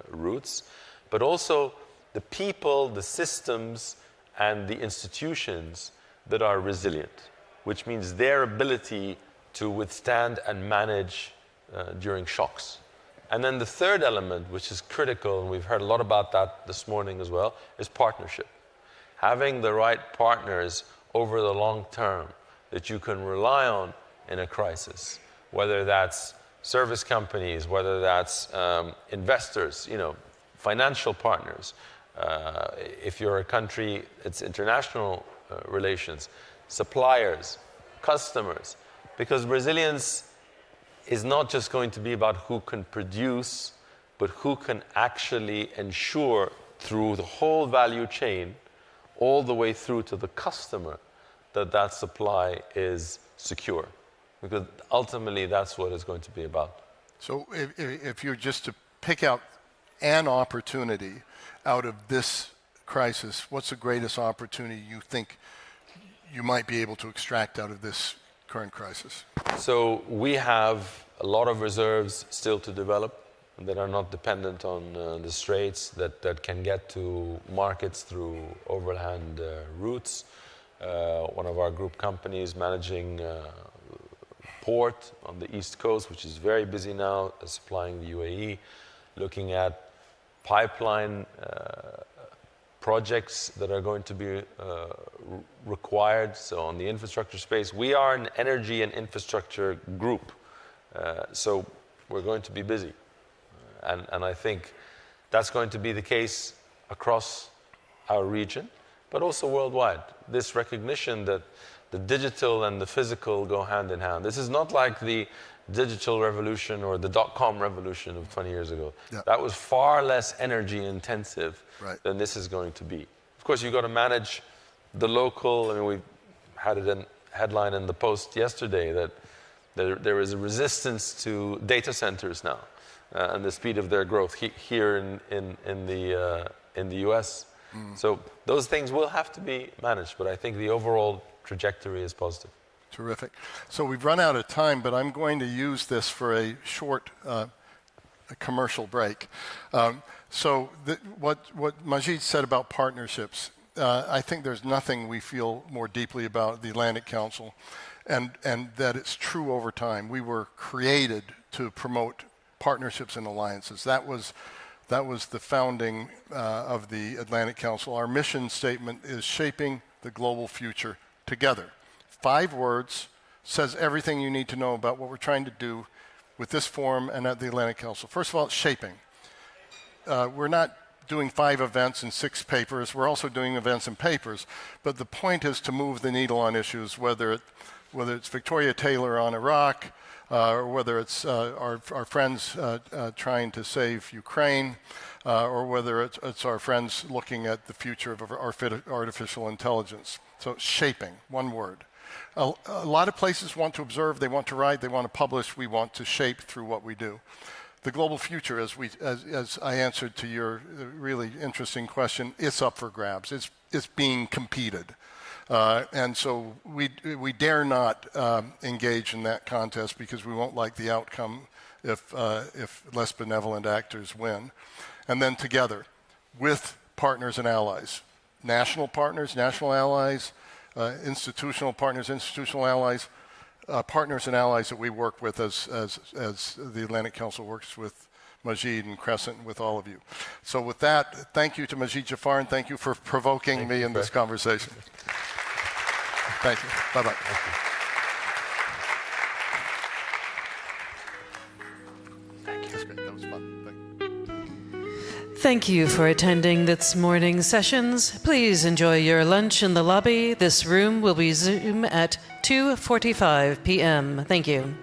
E: routes, but also the people, the systems, and the institutions that are resilient, which means their ability to withstand and manage during shocks. And then the third element, which is critical, and we've heard a lot about that this morning as well, is partnership. Having the right partners over the long term that you can rely on in a crisis, whether that's service companies, whether that's investors, financial partners. If you're a country, it's international relations, suppliers, customers, because resilience is not just going to be about who can produce, but who can actually ensure through the whole value chain, all the way through to the customer, that that supply is secure. Because ultimately, that's what it's going to be about.
B: So if you're just to pick out an opportunity out of this crisis, what's the greatest opportunity you think you might be able to extract out of this current crisis?
E: So we have a lot of reserves still to develop that are not dependent on the straits, that can get to markets through overland routes. One of our group companies managing port on the East Coast, which is very busy now, supplying the UAE, looking at pipeline projects that are going to be required. So on the infrastructure space, we are an energy and infrastructure group. So we're going to be busy. And I think that's going to be the case across our region, but also worldwide. This recognition that the digital and the physical go hand in hand. This is not like the digital revolution or the dot-com revolution of 20 years ago. Yeah. That was far less energy intensive than this is going to be. Of course, you've got to manage the local. I mean, we had it in headline in the Post yesterday that there is a resistance to data centers now and the speed of their growth here in the US. So those things will have to be managed, but I think the overall trajectory is positive.
B: Terrific. So we've run out of time, but I'm going to use this for a short commercial break. What Majid said about partnerships, I think there's nothing we feel more deeply about the Atlantic Council, and that it's true over time. We were created to promote partnerships and alliances. That was the founding of the Atlantic Council. Our mission statement is shaping the global future together. 5 words, says everything you need to know about what we're trying to do with this forum and at the Atlantic Council. First of all, it's shaping. We're not doing 5 events and 6 papers. We're also doing events and papers. But the point is to move the needle on issues, whether it's Victoria Taylor on Iraq, or whether it's our friends trying to save Ukraine, or whether it's our friends looking at the future of artificial intelligence. So shaping, one word. A lot of places want to observe, they want to write, they want to publish. We want to shape through what we do. The global future, as I answered to your really interesting question, it's up for grabs. It's being competed. And so we dare not engage in that contest because we won't like the outcome if less benevolent actors win. And then together, with partners and allies, national partners, national allies, institutional partners, institutional allies, partners and allies that we work with as the Atlantic Council works with Majid and Crescent and with all of you. So with that, thank you to Majid Jafar, and thank you for provoking me in this conversation. Thank you. Bye-bye. That's great. That was fun.
A: Thank you for attending this morning's sessions. Please enjoy your lunch in the lobby. This room will resume at 2:45 p.m. Thank you.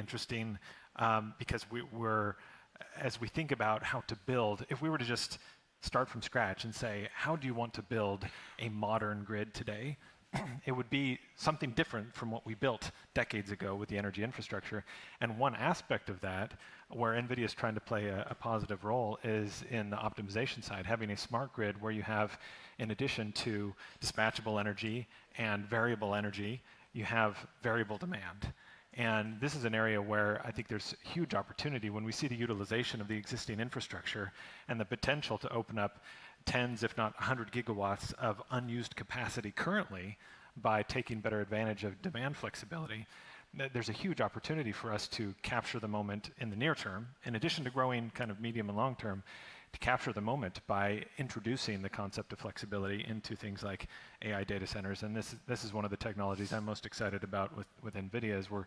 D: interesting because as we think about how to build, if we were to just start from scratch and say, how do you want to build a modern grid today? It would be something different from what we built decades ago with the energy infrastructure. And one aspect of that, where NVIDIA is trying to play a positive role, is in the optimization side, having a smart grid where you have, in addition to dispatchable energy and variable energy, you have variable demand. And this is an area where I think there's huge opportunity when we see the utilization of the existing infrastructure and the potential to open up tens, if not 100 gigawatts of unused capacity currently by taking better advantage of demand flexibility. There's a huge opportunity for us to capture the moment in the near term, in addition to growing kind of medium and long term, to capture the moment by introducing the concept of flexibility into things like AI data centers. And this is one of the technologies I'm most excited about with NVIDIA, is we're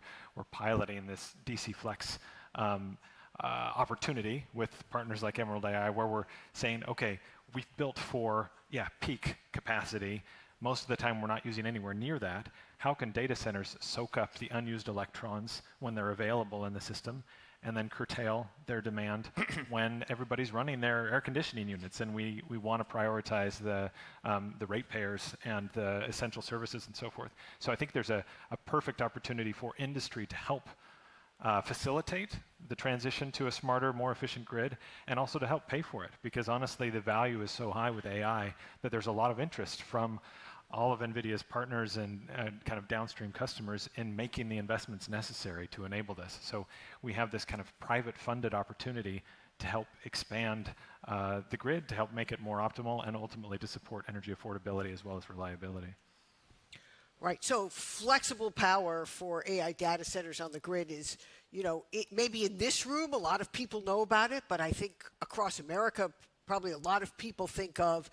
D: piloting this DC Flex opportunity with partners like Emerald AI, where we're saying, okay, we've built for, peak capacity. Most of the time we're not using anywhere near that. How can data centers soak up the unused electrons when they're available in the system and then curtail their demand when everybody's running their air conditioning units? And we want to prioritize the ratepayers and the essential services and so forth. So I think there's a perfect opportunity for industry to help facilitate the transition to a smarter, more efficient grid, and also to help pay for it. Because honestly, the value is so high with AI that there's a lot of interest from all of NVIDIA's partners and kind of downstream customers in making the investments necessary to enable this. So we have this kind of private funded opportunity to help expand the grid, to help make it more optimal, and ultimately to support energy affordability as well as reliability.
V: Right. So flexible power for AI data centers on the grid is, maybe in this room, a lot of people know about it, but I think across America, probably a lot of people think of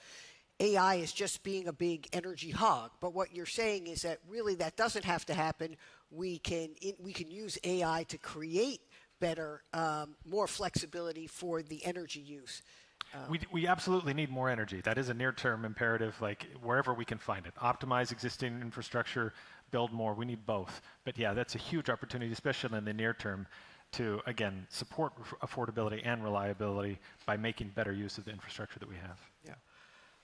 V: AI as just being a big energy hog. But what you're saying is that really that doesn't have to happen. We can use AI to create better, more flexibility for the energy use.
D: We absolutely need more energy. That is a near-term imperative, like wherever we can find it. Optimize existing infrastructure, build more. We need both. But yeah, that's a huge opportunity, especially in the near term, to, again, support affordability and reliability by making better use of the infrastructure that we have.
V: Yeah.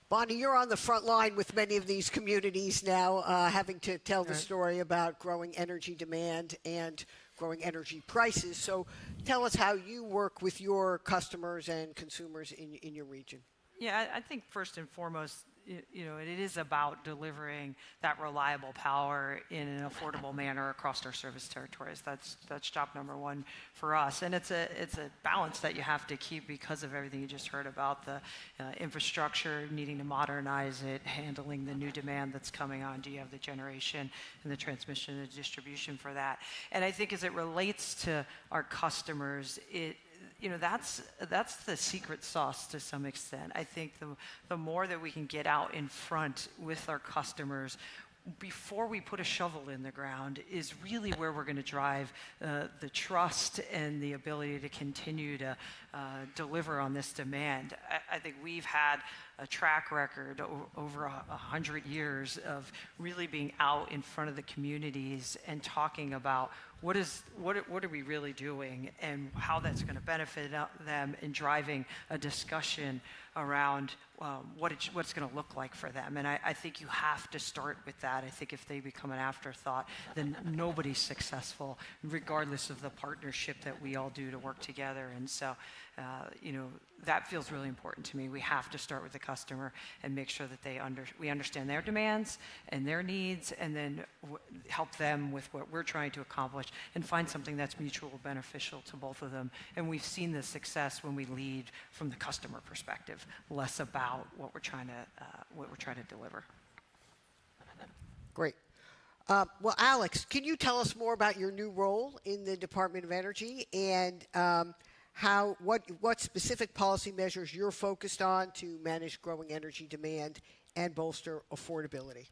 V: Bonnie, you're on the front line with many of these communities now, having to tell the story about growing energy demand and growing energy prices. So tell us how you work with your customers and consumers in your region.
W: Yeah, I think first and foremost, it is about delivering that reliable power in an affordable manner across our service territories. That's job number one for us, and it's a balance that you have to keep because of everything you just heard about the infrastructure, needing to modernize it, handling the new demand that's coming on. Do you have the generation and the transmission and the distribution for that? And I think as it relates to our customers, that's the secret sauce to some extent. I think the more that we can get out in front with our customers before we put a shovel in the ground is really where we're going to drive the trust and the ability to continue to deliver on this demand. I think we've had a track record over 100 years of really being out in front of the communities and talking about what are we really doing and how that's going to benefit them, and driving a discussion around what it's going to look like for them. And I think you have to start with that. I think if they become an afterthought, then nobody's successful, regardless of the partnership that we all do to work together. And so, that feels really important to me. We have to start with the customer and make sure that we understand their demands and their needs, and then help them with what we're trying to accomplish and find something that's mutually beneficial to both of them. And we've seen the success when we lead from the customer perspective, less about what we're trying to deliver.
V: Great. Well, Alex, can you tell us more about your new role in the Department of Energy and what specific policy measures you're focused on to manage growing energy demand and bolster affordability?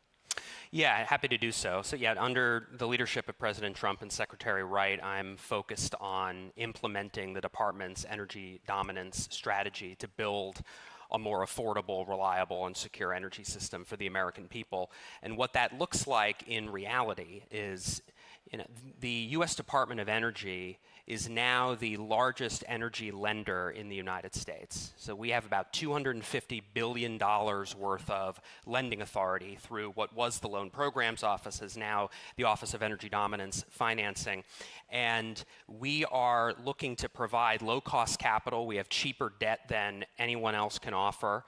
X: Yeah, happy to do so. So yeah, under the leadership of President Trump and Secretary Wright, I'm focused on implementing the department's energy dominance strategy to build a more affordable, reliable, and secure energy system for the American people. And what that looks like in reality is the U.S. Department of Energy is now the largest energy lender in the United States. So we have about $250 billion worth of lending authority through what was the Loan Programs Office, is now the Office of Energy Dominance Financing. And we are looking to provide low-cost capital. We have cheaper debt than anyone else can offer,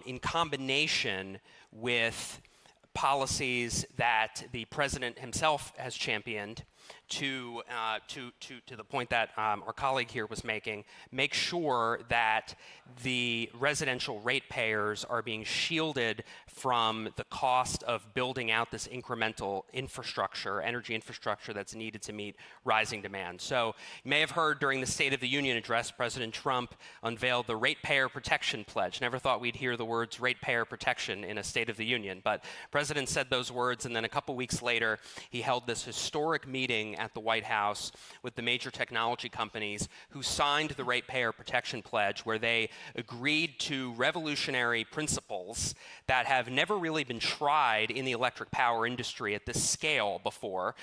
X: in combination with policies that the president himself has championed to the point that our colleague here was making, make sure that the residential ratepayers are being shielded from the cost of building out this incremental infrastructure, energy infrastructure that's needed to meet rising demand. So you may have heard during the State of the Union address, President Trump unveiled the Ratepayer Protection Pledge. Never thought we'd hear the words ratepayer protection in a State of the Union, but President said those words, and then a couple weeks later, he held this historic meeting at the White House with the major technology companies who signed the Ratepayer Protection Pledge, where they agreed to revolutionary principles that have never really been tried in the electric power industry at this scale before,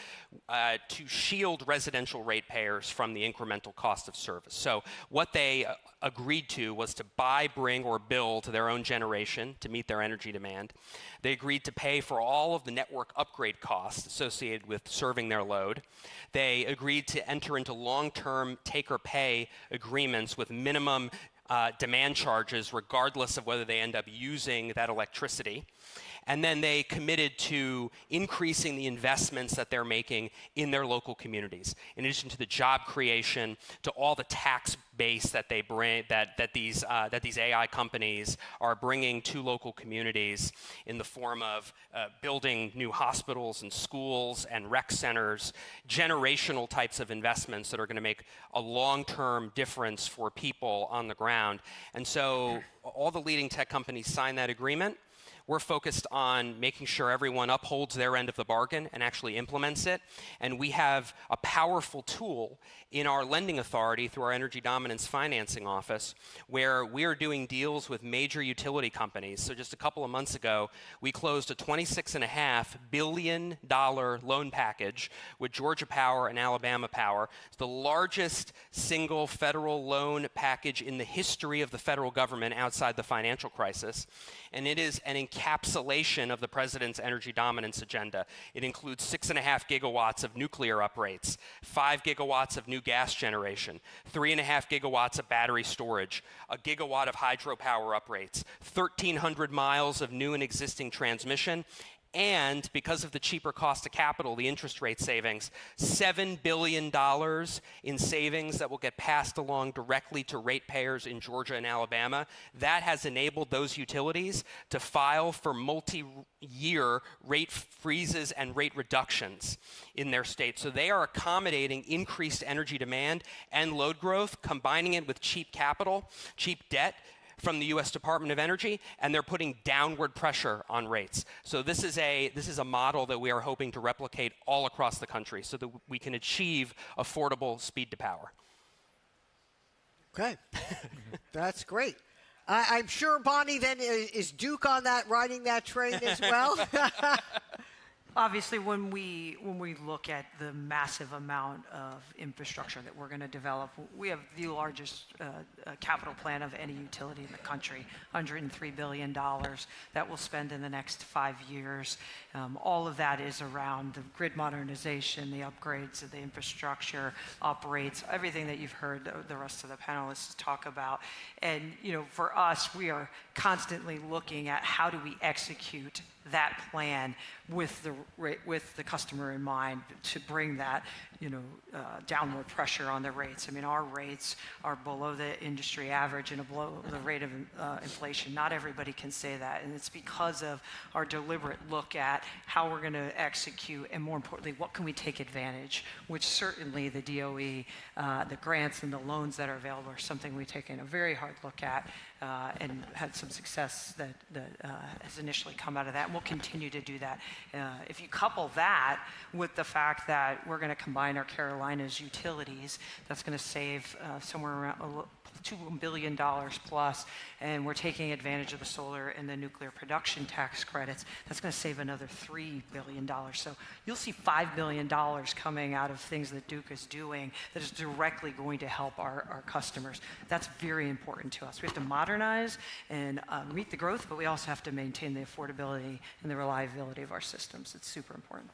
X: to shield residential ratepayers from the incremental cost of service. So what they agreed to was to buy, bring, or build their own generation to meet their energy demand. They agreed to pay for all of the network upgrade costs associated with serving their load. They agreed to enter into long-term take-or-pay agreements with minimum demand charges regardless of whether they end up using that electricity. And then they committed to increasing the investments that they're making in their local communities, in addition to the job creation, to all the tax base that they bring, that these AI companies are bringing to local communities in the form of building new hospitals and schools and rec centers, generational types of investments that are going to make a long-term difference for people on the ground. And so all the leading tech companies signed that agreement. We're focused on making sure everyone upholds their end of the bargain and actually implements it. And we have a powerful tool in our lending authority through our Energy Dominance Financing Office, where we are doing deals with major utility companies. So just a couple of months ago, we closed a $26.5 billion loan package with Georgia Power and Alabama Power. It's the largest single federal loan package in the history of the federal government outside the financial crisis. And it is an encapsulation of the president's energy dominance agenda. It includes 6.5 gigawatts of nuclear uprates, 5 gigawatts of new gas generation, 3.5 gigawatts of battery storage, 1 gigawatt of hydropower uprates, 1,300 miles of new and existing transmission, and because of the cheaper cost of capital, the interest rate savings, $7 billion in savings that will get passed along directly to ratepayers in Georgia and Alabama. That has enabled those utilities to file for multi-year rate freezes and rate reductions in their state. So they are accommodating increased energy demand and load growth, combining it with cheap capital, cheap debt, from the U.S. Department of Energy, and they're putting downward pressure on rates. So this is a model that we are hoping to replicate all across the country so that we can achieve affordable speed to power.
V: Okay, that's great. I'm sure Bonnie then is Duke on that, riding that train as well.
W: Obviously, when we look at the massive amount of infrastructure that we're going to develop, we have the largest capital plan of any utility in the country, $103 billion that we'll spend in the next 5 years. All of that is around the grid modernization, the upgrades of the infrastructure, operates, everything that you've heard the rest of the panelists talk about. And for us, we are constantly looking at how do we execute that plan with the customer in mind to bring that downward pressure on the rates. I mean, our rates are below the industry average and below the rate of inflation. Not everybody can say that, and it's because of our deliberate look at how we're going to execute, and more importantly, what can we take advantage, which certainly the DOE, the grants and the loans that are available are something we've taken a very hard look at and had some success that has initially come out of that, and we'll continue to do that. If you couple that with the fact that we're going to combine our Carolinas utilities, that's going to save somewhere around $2 billion plus, and we're taking advantage of the solar and the nuclear production tax credits. That's going to save another $3 billion. So you'll see $5 billion coming out of things that Duke is doing that is directly going to help our customers. That's very important to us. We have to modernize and meet the growth, but we also have to maintain the affordability and the reliability of our systems. It's super important.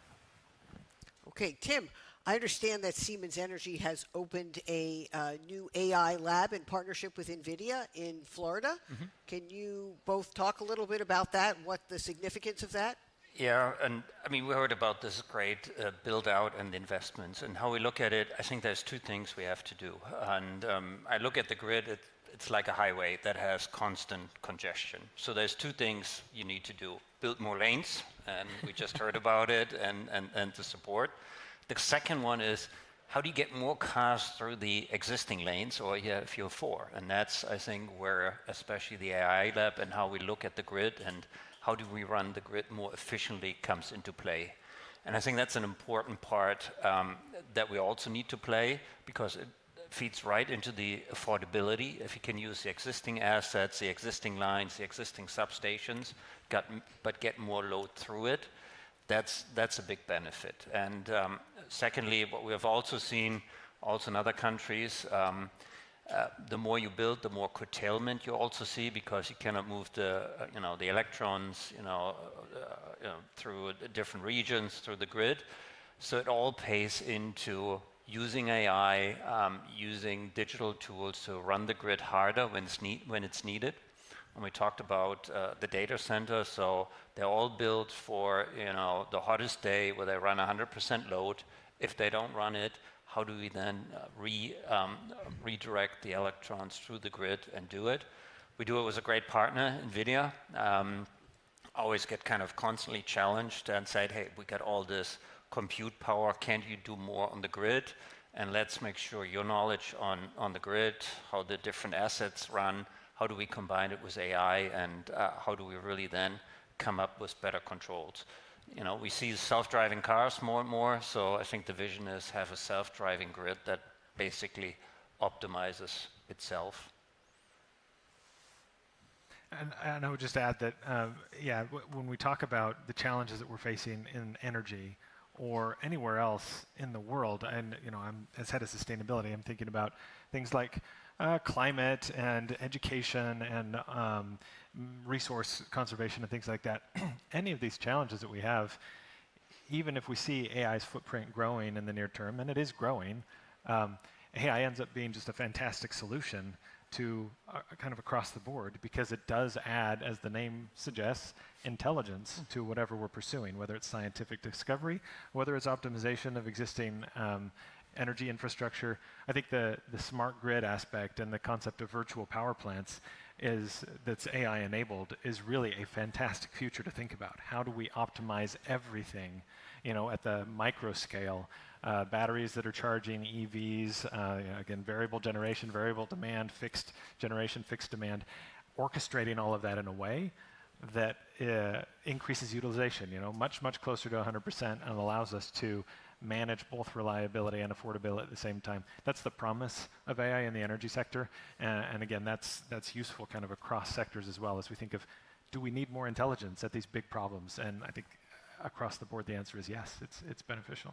V: Okay, Tim, I understand that Siemens Energy has opened a new AI lab in partnership with NVIDIA in Florida. Can you both talk a little bit about that, what the significance of that?
C: Yeah, and I mean, we heard about this great build out and investments, and how we look at it. I think there's two things we have to do. And I look at the grid, it's like a highway that has constant congestion. So there's two things you need to do. Build more lanes, and we just heard about it, and the support. The second one is, how do you get more cars through the existing lanes, or if you're four? And that's, I think, where especially the AI lab and how we look at the grid and how do we run the grid more efficiently comes into play. And I think that's an important part that we also need to play, because it feeds right into the affordability. If you can use the existing assets, the existing lines, the existing substations, but get more load through it, that's a big benefit. And secondly, what we have also seen, also in other countries, the more you build, the more curtailment you also see, because you cannot move the electrons, through the different regions, through the grid. So it all pays into using AI, using digital tools to run the grid harder when it's needed. And we talked about the data center, so they're all built for the hottest day where they run 100% load. If they don't run it, how do we then redirect the electrons through the grid and do it? We do it with a great partner, NVIDIA. Always get kind of constantly challenged and said, hey, we got all this compute power, can't you do more on the grid? And let's make sure your knowledge on the grid, how the different assets run, how do we combine it with AI, and how do we really then come up with better controls? We see self-driving cars more and more, so I think the vision is have a self-driving grid that basically optimizes itself.
D: And I would just add that, when we talk about the challenges that we're facing in energy or anywhere else in the world, and I'm as head of sustainability, I'm thinking about things like climate and education and resource conservation and things like that. Any of these challenges that we have, even if we see AI's footprint growing in the near term, and it is growing, AI ends up being just a fantastic solution to kind of across the board, because it does add, as the name suggests, intelligence to whatever we're pursuing, whether it's scientific discovery, whether it's optimization of existing energy infrastructure. I think the smart grid aspect and the concept of virtual power plants that's AI enabled is really a fantastic future to think about. How do we optimize everything, at the micro scale? Batteries that are charging EVs, again, variable generation, variable demand, fixed generation, fixed demand, orchestrating all of that in a way that increases utilization, much, much closer to 100%, and allows us to manage both reliability and affordability at the same time. That's the promise of AI in the energy sector. And again, that's useful kind of across sectors as well, as we think of, do we need more intelligence at these big problems? And I think across the board, the answer is yes, it's beneficial.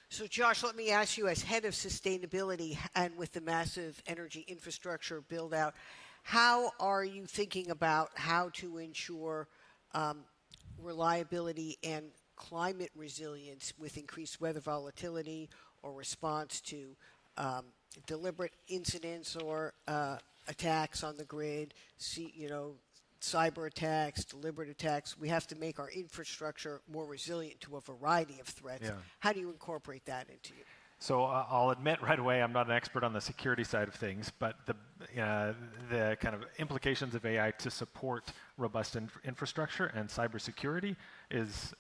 V: So Josh, let me ask you, as head of sustainability and with the massive energy infrastructure build out, how are you thinking about how to ensure reliability and climate resilience with increased weather volatility or response to deliberate incidents or attacks on the grid, cyber attacks, deliberate attacks? We have to make our infrastructure more resilient to a variety of threats. Yeah. How do you incorporate that into you?
D: So I'll admit right away, I'm not an expert on the security side of things, but the kind of implications of AI to support robust infrastructure and cybersecurity is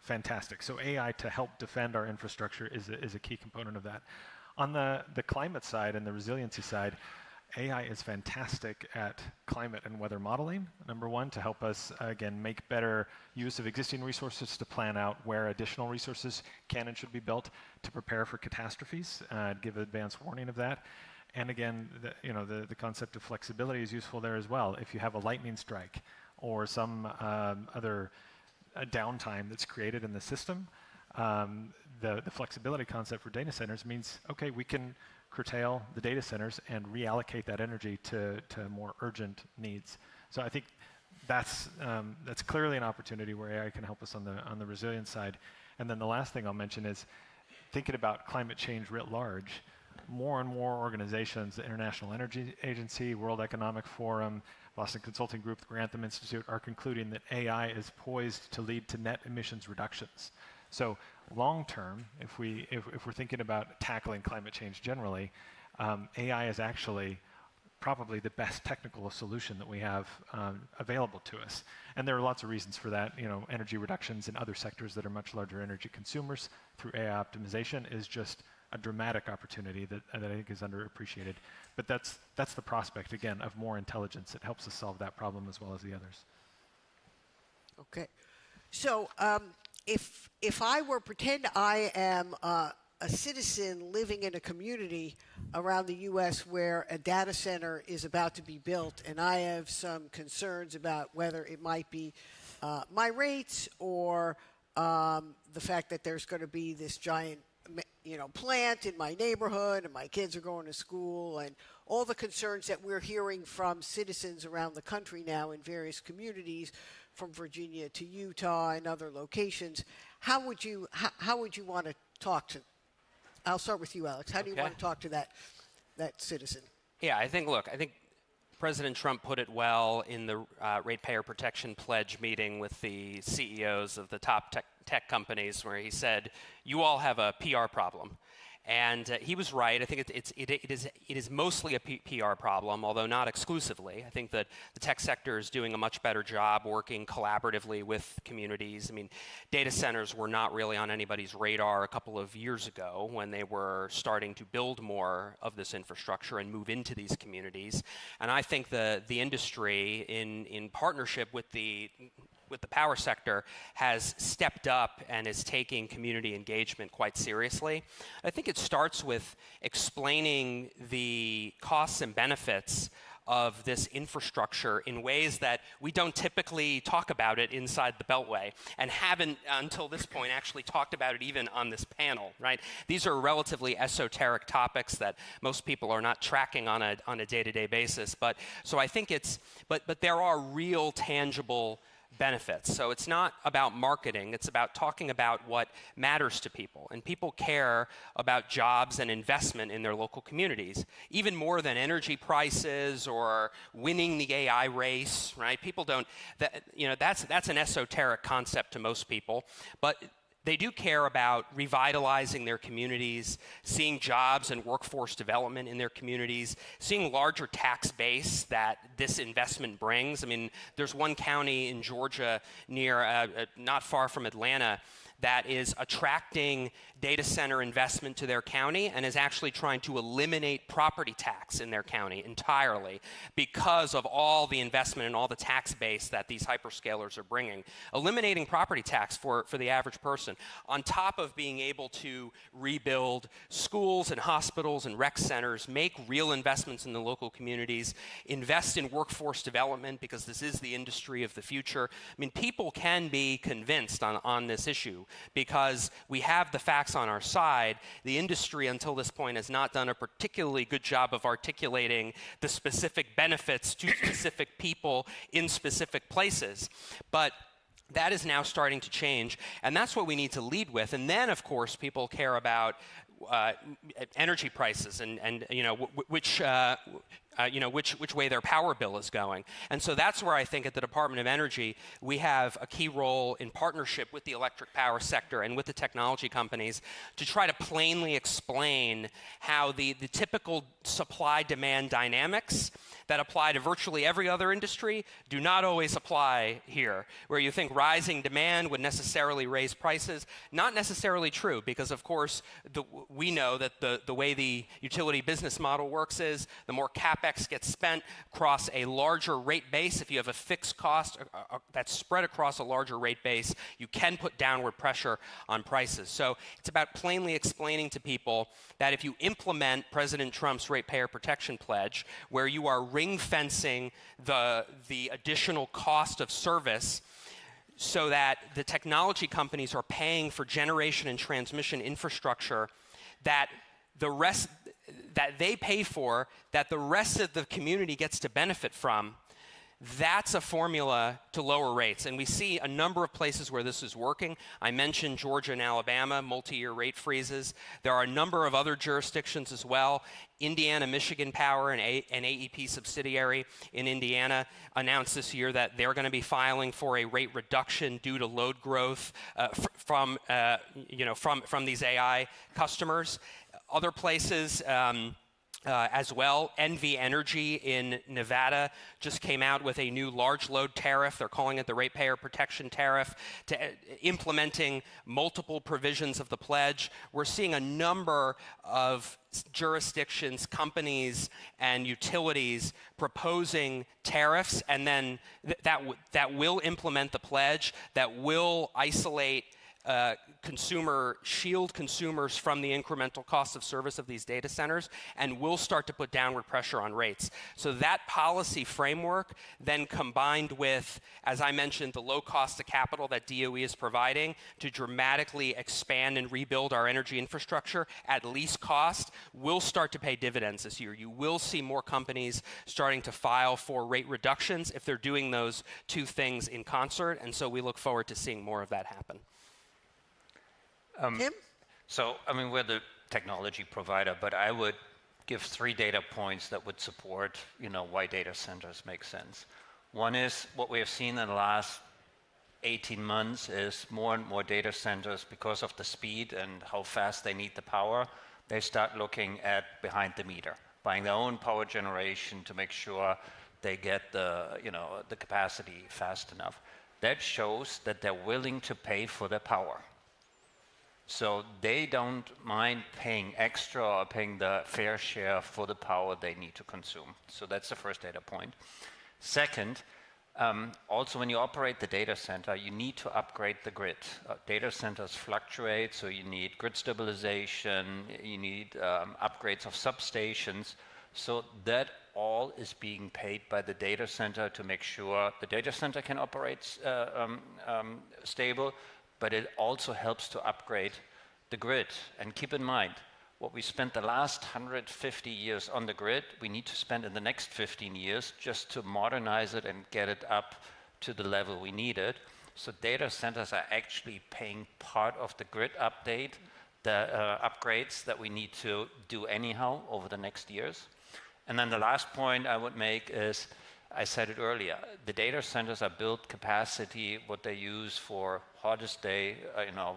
D: fantastic. So AI to help defend our infrastructure is a key component of that. On the climate side and the resiliency side, AI is fantastic at climate and weather modeling, number one, to help us, again, make better use of existing resources to plan out where additional resources can and should be built to prepare for catastrophes, give advance warning of that. And again, the concept of flexibility is useful there as well. If you have a lightning strike or some other downtime that's created in the system, the flexibility concept for data centers means, okay, we can curtail the data centers and reallocate that energy to more urgent needs. So I think that's clearly an opportunity where AI can help us on the resilience side. And then the last thing I'll mention is thinking about climate change writ large. More and more organizations, the International Energy Agency, World Economic Forum, Boston Consulting Group, the Grantham Institute, are concluding that AI is poised to lead to net emissions reductions. So long term, if we're thinking about tackling climate change generally, AI is actually probably the best technical solution that we have available to us. And there are lots of reasons for that. Energy reductions in other sectors that are much larger energy consumers through AI optimization is just a dramatic opportunity that I think is underappreciated. But that's the prospect, again, of more intelligence that helps us solve that problem as well as the others.
V: Okay. So if I were pretend I am a citizen living in a community around the U.S. where a data center is about to be built, and I have some concerns about whether it might be my rates or the fact that there's going to be this giant plant in my neighborhood and my kids are going to school, and all the concerns that we're hearing from citizens around the country now in various communities, from Virginia to Utah and other locations. How would you want to talk to? I'll start with you, Alex. How do you want to talk to that citizen?
X: Yeah, I think President Trump put it well in the Ratepayer Protection Pledge meeting with the CEOs of the top tech companies, where he said, "You all have a PR problem." And he was right. I think it is mostly a PR problem, although not exclusively. I think that the tech sector is doing a much better job working collaboratively with communities. I mean, data centers were not really on anybody's radar a couple of years ago when they were starting to build more of this infrastructure and move into these communities. And I think the industry, in partnership with the power sector, has stepped up and is taking community engagement quite seriously. I think it starts with explaining the costs and benefits of this infrastructure in ways that we don't typically talk about it inside the Beltway, and haven't until this point actually talked about it even on this panel, right? These are relatively esoteric topics that most people are not tracking on a day-to-day basis, but so I think but there are real tangible benefits. So it's not about marketing, it's about talking about what matters to people. And people care about jobs and investment in their local communities, even more than energy prices or winning the AI race, right? People don't, that's an esoteric concept to most people, but they do care about revitalizing their communities, seeing jobs and workforce development in their communities, seeing larger tax base that this investment brings. I mean, there's one county in Georgia near, not far from Atlanta, that is attracting data center investment to their county and is actually trying to eliminate property tax in their county entirely because of all the investment and all the tax base that these hyperscalers are bringing. Eliminating property tax for the average person, on top of being able to rebuild schools and hospitals and rec centers, make real investments in the local communities, invest in workforce development, because this is the industry of the future. I mean, people can be convinced on this issue because we have the facts on our side. The industry until this point has not done a particularly good job of articulating the specific benefits to specific people in specific places. But that is now starting to change, and that's what we need to lead with. And then, of course, people care about energy prices and which way their power bill is going. And so that's where I think at the Department of Energy, we have a key role in partnership with the electric power sector and with the technology companies to try to plainly explain how the typical supply-demand dynamics that apply to virtually every other industry do not always apply here, where you think rising demand would necessarily raise prices. Not necessarily true, because of course we know that the way the utility business model works is the more capital CapEx gets spent across a larger rate base. If you have a fixed cost that's spread across a larger rate base, you can put downward pressure on prices. So it's about plainly explaining to people that if you implement President Trump's ratepayer protection pledge, where you are ring-fencing the additional cost of service so that the technology companies are paying for generation and transmission infrastructure that they pay for, that the rest of the community gets to benefit from, that's a formula to lower rates. And we see a number of places where this is working. I mentioned Georgia and Alabama, multi-year rate freezes. There are a number of other jurisdictions as well. Indiana, Michigan Power, an AEP subsidiary in Indiana, announced this year that they're going to be filing for a rate reduction due to load growth from these AI customers. Other places as well, NV Energy in Nevada just came out with a new large load tariff. They're calling it the Ratepayer Protection Tariff, implementing multiple provisions of the pledge. We're seeing a number of jurisdictions, companies, and utilities proposing tariffs, and then that will implement the pledge, that will isolate shield consumers from the incremental cost of service of these data centers, and will start to put downward pressure on rates. So that policy framework, then combined with, as I mentioned, the low cost of capital that DOE is providing to dramatically expand and rebuild our energy infrastructure at least cost, will start to pay dividends this year. You will see more companies starting to file for rate reductions if they're doing those two things in concert, and so we look forward to seeing more of that happen.
V: Tim?
C: So, I mean, we're the technology provider, but I would give 3 data points that would support, why data centers make sense. One is what we have seen in the last 18 months is more and more data centers, because of the speed and how fast they need the power, they start looking at behind the meter, buying their own power generation to make sure they get the capacity fast enough. That shows that they're willing to pay for their power. So they don't mind paying extra or paying the fair share for the power they need to consume. So that's the first data point. Second, also when you operate the data center, you need to upgrade the grid. Data centers fluctuate, so you need grid stabilization, you need upgrades of substations. So that all is being paid by the data center to make sure the data center can operate stable, but it also helps to upgrade the grid. And keep in mind, what we spent the last 150 years on the grid, we need to spend in the next 15 years just to modernize it and get it up to the level we need it. So data centers are actually paying part of the grid update, the upgrades that we need to do anyhow over the next years. And then the last point I would make is, I said it earlier, the data centers are built capacity, what they use for hottest day,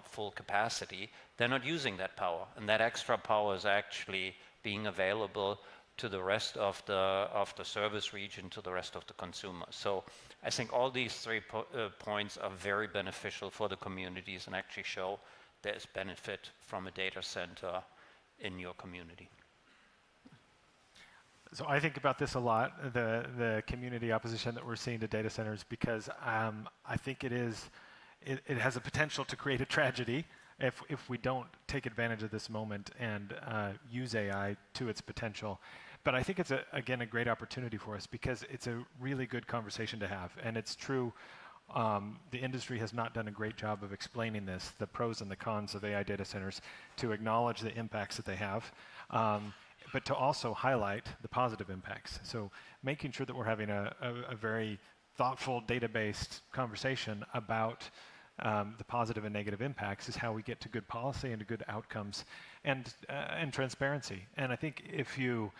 C: full capacity. They're not using that power, and that extra power is actually being available to the rest of the service region, to the rest of the consumer. So I think all these 3 points are very beneficial for the communities and actually show there's benefit from a data center in your community.
D: So I think about this a lot, the community opposition that we're seeing to data centers, because I think it has a potential to create a tragedy if we don't take advantage of this moment and use AI to its potential. But I think it's, again, a great opportunity for us, because it's a really good conversation to have. And it's true, the industry has not done a great job of explaining this, the pros and the cons of AI data centers, to acknowledge the impacts that they have. But to also highlight the positive impacts. So making sure that we're having a very thoughtful, data-based conversation about the positive and negative impacts is how we get to good policy and to good outcomes and transparency. And I think if you're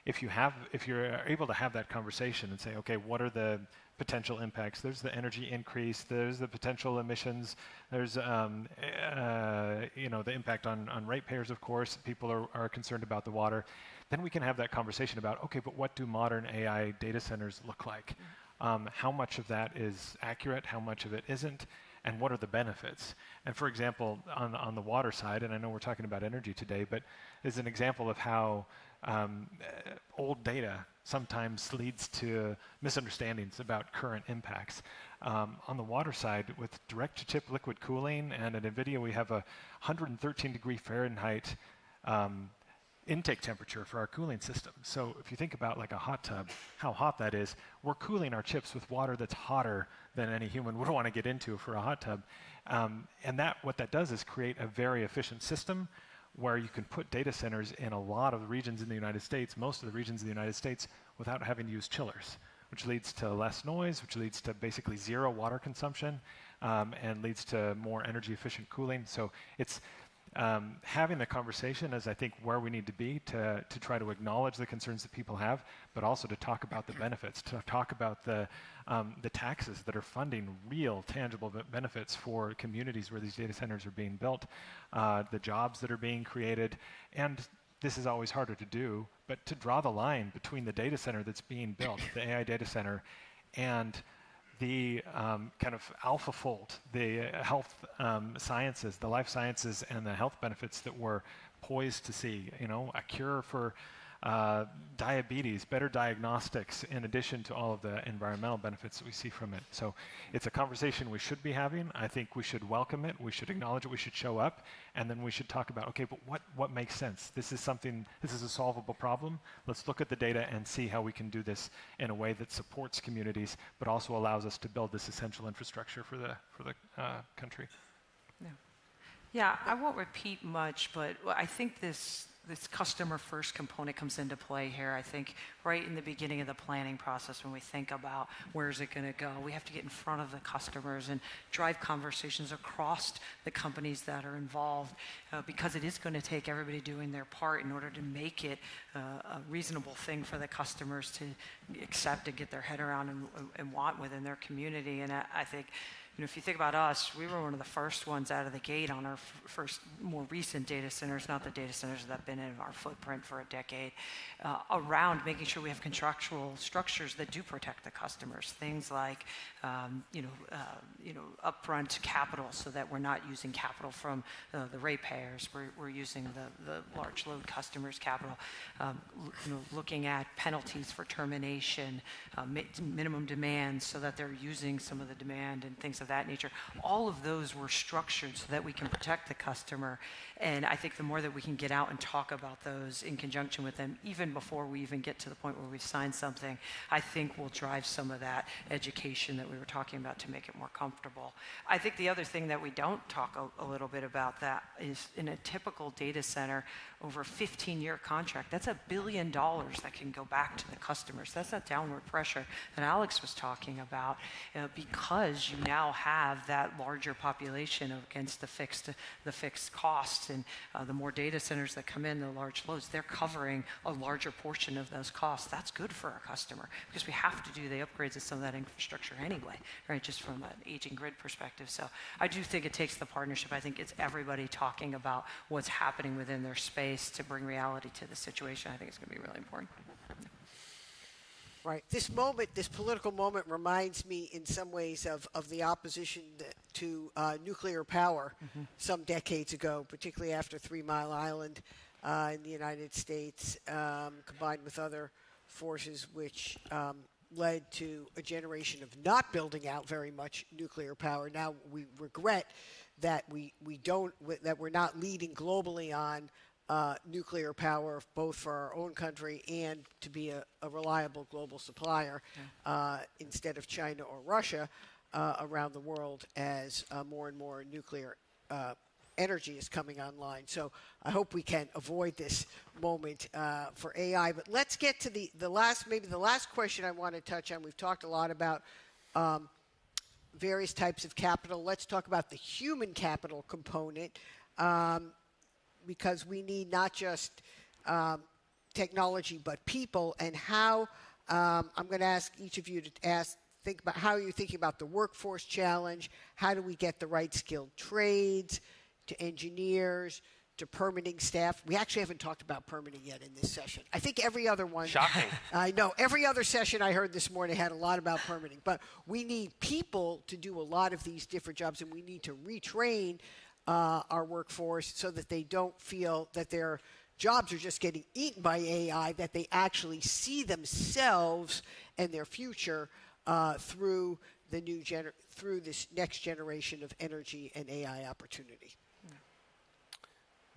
D: able to have that conversation and say, okay, what are the potential impacts? There's the energy increase, there's the potential emissions, there's the impact on ratepayers, of course. People are concerned about the water. Then we can have that conversation about, okay, but what do modern AI data centers look like? How much of that is accurate? How much of it isn't? And what are the benefits? And for example, on the water side, and I know we're talking about energy today, but is an example of how old data sometimes leads to misunderstandings about current impacts. On the water side, with direct-to-chip liquid cooling and at NVIDIA, we have a 113 degree Fahrenheit intake temperature for our cooling system. So if you think about like a hot tub, how hot that is, we're cooling our chips with water that's hotter than any human would want to get into for a hot tub. And what that does is create a very efficient system where you can put data centers in a lot of the regions in the United States, most of the regions in the United States, without having to use chillers, which leads to less noise, which leads to basically zero water consumption, and leads to more energy efficient cooling. So it's having the conversation is, I think, where we need to be to try to acknowledge the concerns that people have, but also to talk about the benefits, to talk about the taxes that are funding real, tangible benefits for communities where these data centers are being built, the jobs that are being created, and this is always harder to do, but to draw the line between the data center that's being built, the AI data center, and the kind of AlphaFold, the health sciences, the life sciences, and the health benefits that we're poised to see. You know, a cure for diabetes, better diagnostics, in addition to all of the environmental benefits that we see from it. So it's a conversation we should be having. I think we should welcome it. We should acknowledge it. We should show up. And then we should talk about, okay, but what makes sense? This is a solvable problem. Let's look at the data and see how we can do this in a way that supports communities, but also allows us to build this essential infrastructure for the country.
W: Yeah, I won't repeat much, but I think this customer first component comes into play here. I think right in the beginning of the planning process, when we think about where's it going to go, we have to get in front of the customers and drive conversations across the companies that are involved, because it is going to take everybody doing their part in order to make it a reasonable thing for the customers to accept and get their head around and want within their community. And I think, you know, if you think about us, we were one of the first ones out of the gate on our first more recent data centers, not the data centers that have been in our footprint for a decade, around making sure we have contractual structures that do protect the customers. Things like, upfront capital, so that we're not using capital from the ratepayers. We're using the large load customers' capital. Looking at penalties for termination, minimum demands, so that they're using some of the demand and things of that nature. All of those were structured so that we can protect the customer. And I think the more that we can get out and talk about those in conjunction with them, even before we even get to the point where we've signed something, I think will drive some of that education that we were talking about to make it more comfortable. I think the other thing that we don't talk a little bit about that is, in a typical data center, over a 15-year contract, that's $1 billion that can go back to the customers. That's that downward pressure that Alex was talking about, because you now have that larger population against the fixed costs, and the more data centers that come in, the large loads, they're covering a larger portion of those costs. That's good for our customer, because we have to do the upgrades of some of that infrastructure anyway, right? Just from an aging grid perspective. So I do think it takes the partnership. I think it's everybody talking about what's happening within their space to bring reality to the situation. I think it's going to be really important.
V: Right. This moment, this political moment, reminds me in some ways of the opposition to nuclear power some decades ago, particularly after 3 Mile Island in the United States, combined with other forces which led to a generation of not building out very much nuclear power. Now we regret that that we're not leading globally on nuclear power, both for our own country and to be a reliable global supplier, instead of China or Russia around the world, as more and more nuclear energy is coming online. So I hope we can avoid this moment for AI. But let's get to the last question I want to touch on. We've talked a lot about various types of capital. Let's talk about the human capital component. Because we need not just technology, but people, and how, I'm going to ask each of you to think about how you're thinking about the workforce challenge. How do we get the right skilled trades, to engineers, to permitting staff? We actually haven't talked about permitting yet in this session. I think every other one.
X: Shocking.
V: I know. Every other session I heard this morning had a lot about permitting. But we need people to do a lot of these different jobs, and we need to retrain our workforce so that they don't feel that they're jobs are just getting eaten by AI, that they actually see themselves and their future through through this next generation of energy and AI opportunity.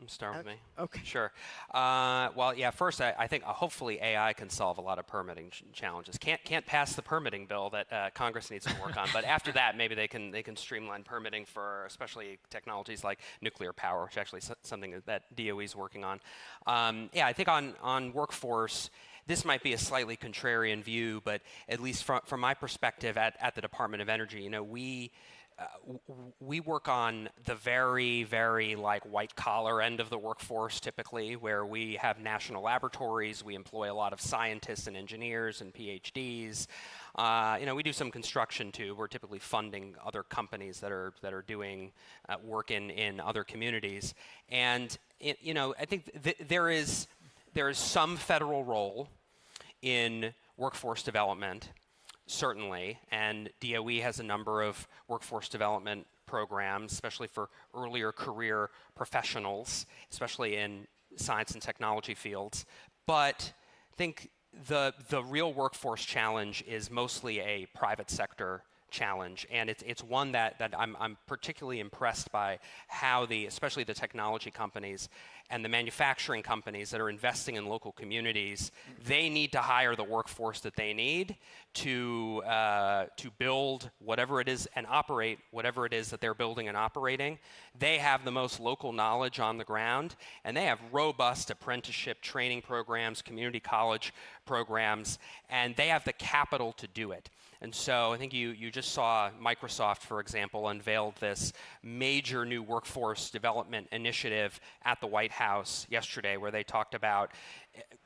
X: Start with me.
V: Okay.
X: Sure. Well, yeah. First, I think hopefully AI can solve a lot of permitting challenges. Can't pass the permitting bill that Congress needs to work on. But after that, maybe they can streamline permitting for especially technologies like nuclear power, which is actually something that DOE is working on. Yeah, I think on workforce, this might be a slightly contrarian view, but at least from my perspective at the Department of Energy, we work on the very, very white collar end of the workforce typically, where we have national laboratories, we employ a lot of scientists and engineers and PhDs. We do some construction too. We're typically funding other companies that are doing work in other communities. And I think there is some federal role in workforce development, certainly, and DOE has a number of workforce development programs, especially for earlier career professionals, especially in science and technology fields. But I think the real workforce challenge is mostly a private sector challenge, and it's one that I'm particularly impressed by how especially the technology companies and the manufacturing companies that are investing in local communities, they need to hire the workforce that they need to build whatever it is and operate whatever it is that they're building and operating. They have the most local knowledge on the ground, and they have robust apprenticeship training programs, community college programs, and they have the capital to do it. And so I think you just saw Microsoft, for example, unveiled this major new workforce development initiative at the White House yesterday, where they talked about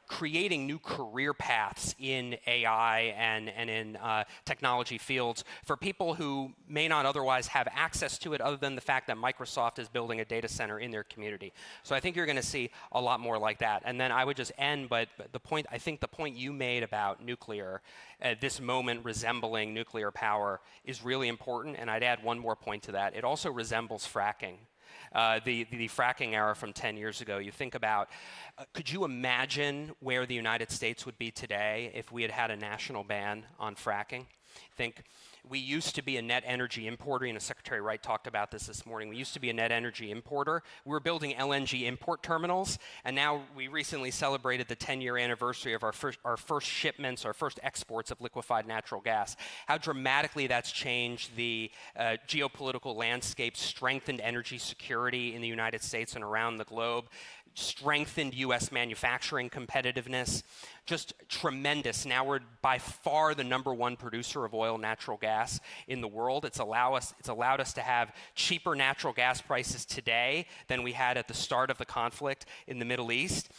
X: creating new career paths in AI and in technology fields for people who may not otherwise have access to it, other than the fact that Microsoft is building a data center in their community. So I think you're going to see a lot more like that. And then I would just end, but the point you made about nuclear, this moment resembling nuclear power, is really important. And I'd add one more point to that. It also resembles fracking. The fracking era from 10 years ago. You think about, could you imagine where the United States would be today if we had had a national ban on fracking? Think we used to be a net energy importer, and Secretary Wright talked about this morning. We used to be a net energy importer. We were building LNG import terminals, and now we recently celebrated the 10-year anniversary of our first shipments, our first exports of liquefied natural gas. How dramatically that's changed the geopolitical landscape, strengthened energy security in the United States and around the globe, strengthened U.S. manufacturing competitiveness, just tremendous. Now we're by far the #1 producer of oil and natural gas in the world. It's allowed us to have cheaper natural gas prices today than we had at the start of the conflict in the Middle East.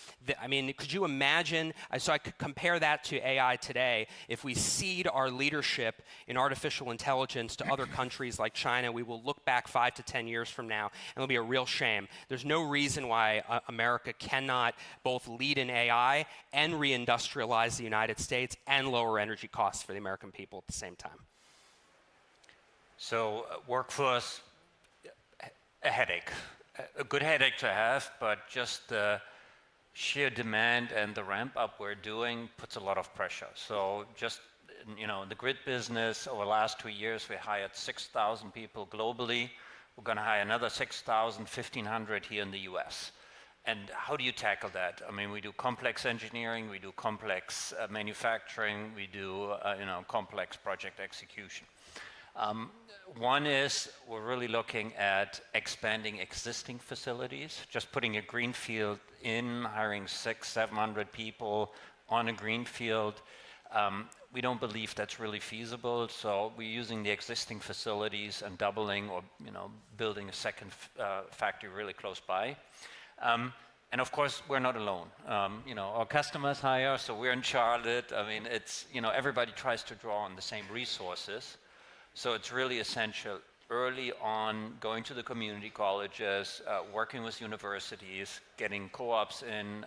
X: I mean, could you imagine? So I could compare that to AI today. If we cede our leadership in artificial intelligence to other countries like China, we will look back 5 to 10 years from now, and it'll be a real shame. There's no reason why America cannot both lead in AI and reindustrialize the United States and lower energy costs for the American people at the same time.
C: So workforce, a headache, a good headache to have, but just the sheer demand and the ramp up we're doing puts a lot of pressure. So just, in the grid business, over the last 2 years, we hired 6,000 people globally. We're going to hire another 6,000, 1,500 here in the US. And how do you tackle that? I mean, we do complex engineering, we do complex manufacturing, we do complex project execution. One is we're really looking at expanding existing facilities, just putting a greenfield in, hiring 600-700 people on a greenfield. We don't believe that's really feasible, so we're using the existing facilities and doubling or building a second factory really close by. And of course, we're not alone. Our customers hire, so we're in Charlotte. I mean, it's, everybody tries to draw on the same resources. So it's really essential early on going to the community colleges, working with universities, getting co-ops in,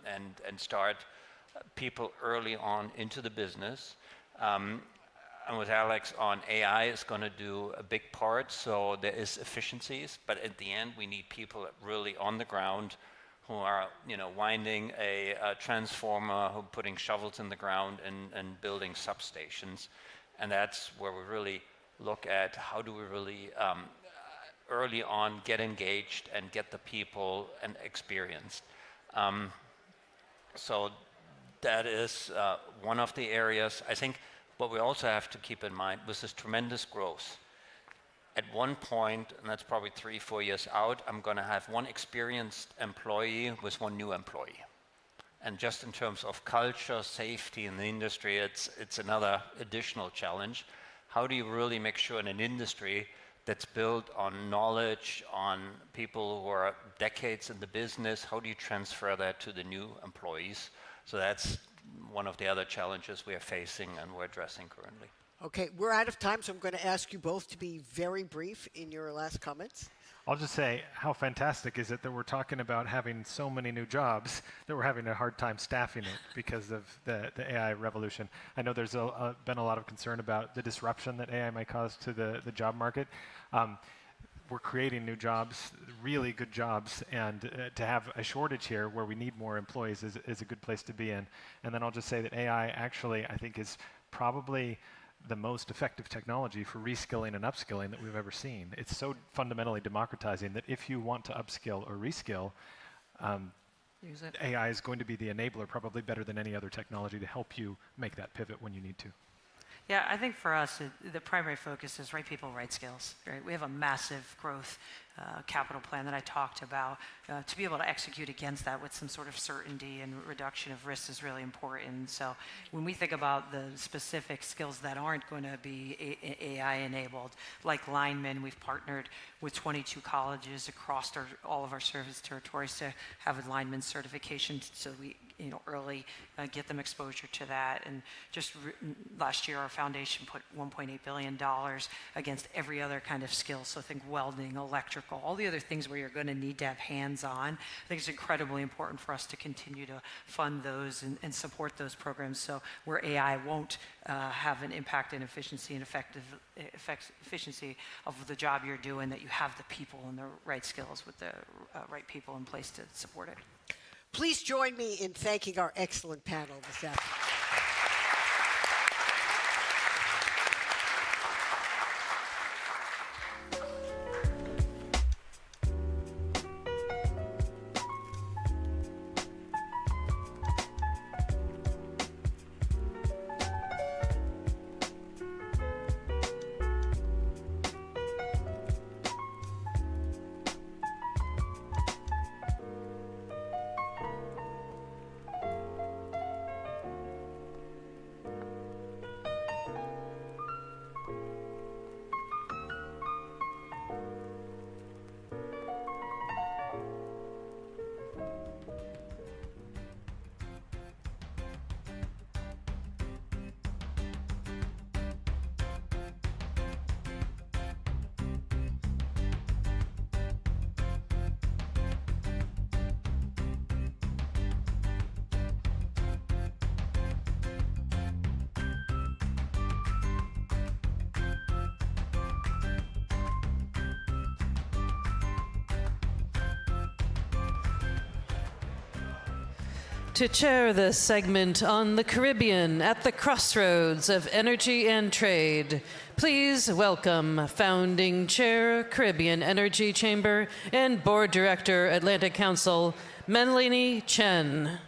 C: and start people early on into the business. And with Alex on AI is going to do a big part, so there is efficiencies, but at the end we need people really on the ground who are winding a transformer, who are putting shovels in the ground and building substations. And that's where we really look at how do we really early on get engaged and get the people and experienced. So that is one of the areas. I think what we also have to keep in mind with this tremendous growth, at one point, and that's probably 3-4 years out, I'm going to have one experienced employee with one new employee. And just in terms of culture, safety in the industry, it's another additional challenge. How do you really make sure in an industry that's built on knowledge, on people who are decades in the business, how do you transfer that to the new employees? So that's one of the other challenges we are facing and we're addressing currently.
V: Okay, we're out of time, so I'm going to ask you both to be very brief in your last comments.
D: I'll just say, how fantastic is it that we're talking about having so many new jobs that we're having a hard time staffing it because of the AI revolution. I know there's been a lot of concern about the disruption that AI might cause to the job market. We're creating new jobs, really good jobs, and to have a shortage here where we need more employees is a good place to be in. And then I'll just say that AI actually, I think, is probably the most effective technology for reskilling and upskilling that we've ever seen. It's so fundamentally democratizing that if you want to upskill or reskill,
W: Use it.
D: AI is going to be the enabler, probably better than any other technology to help you make that pivot when you need to.
W: Yeah, I think for us, the primary focus is right people, right skills. Right? We have a massive growth capital plan that I talked about. To be able to execute against that with some sort of certainty and reduction of risk is really important. So when we think about the specific skills that aren't going to be AI enabled, like linemen, we've partnered with 22 colleges across all of our service territories to have a lineman certification, so we early get them exposure to that. And just last year, our foundation put $1.8 billion against every other kind of skill. So think welding, electrical, all the other things where you're going to need to have hands-on. I think it's incredibly important for us to continue to fund those and support those programs. So where AI won't have an impact in efficiency and efficiency of the job you're doing, that you have the people and the right skills with the right people in place to support it.
V: Please join me in thanking our excellent panel this afternoon.
A: To chair this segment on the Caribbean at the crossroads of energy and trade, please welcome Founding Chair, Caribbean Energy Chamber, and Board Director, Atlantic Council, Menelini Chen.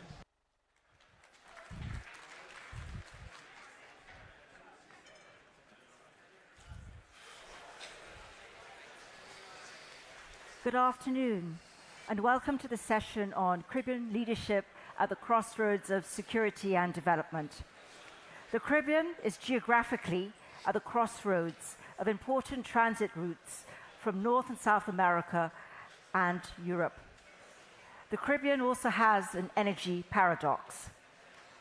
F: Good afternoon, and welcome to the session on Caribbean leadership at the crossroads of security and development. The Caribbean is geographically at the crossroads of important transit routes from North and South America and Europe. The Caribbean also has an energy paradox.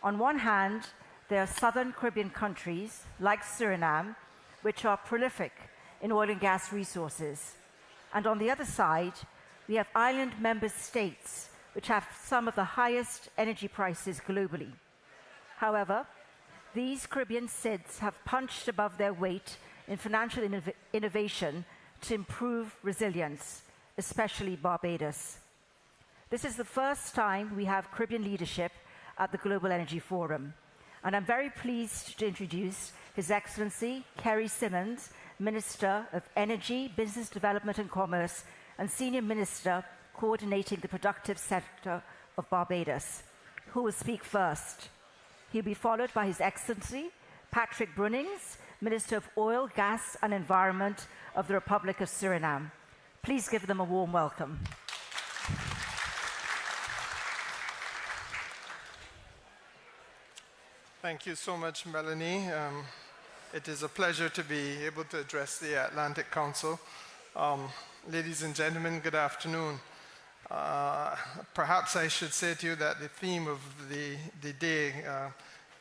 F: On one hand, there are southern Caribbean countries like Suriname, which are prolific in oil and gas resources. And on the other side, we have island member states which have some of the highest energy prices globally. However, these Caribbean SIDS have punched above their weight in financial innovation to improve resilience, especially Barbados. This is the first time we have Caribbean leadership at the Global Energy Forum. And I'm very pleased to introduce His Excellency Kerry Simmons, Minister of Energy, Business Development and Commerce, and Senior Minister coordinating the productive sector of Barbados, who will speak first. He'll be followed by His Excellency Patrick Brunnings, Minister of Oil, Gas and Environment of the Republic of Suriname. Please give them a warm welcome.
G: Thank you so much, Melanie. It is a pleasure to be able to address the Atlantic Council. Ladies and gentlemen, good afternoon. Perhaps I should say to you that the theme of the day,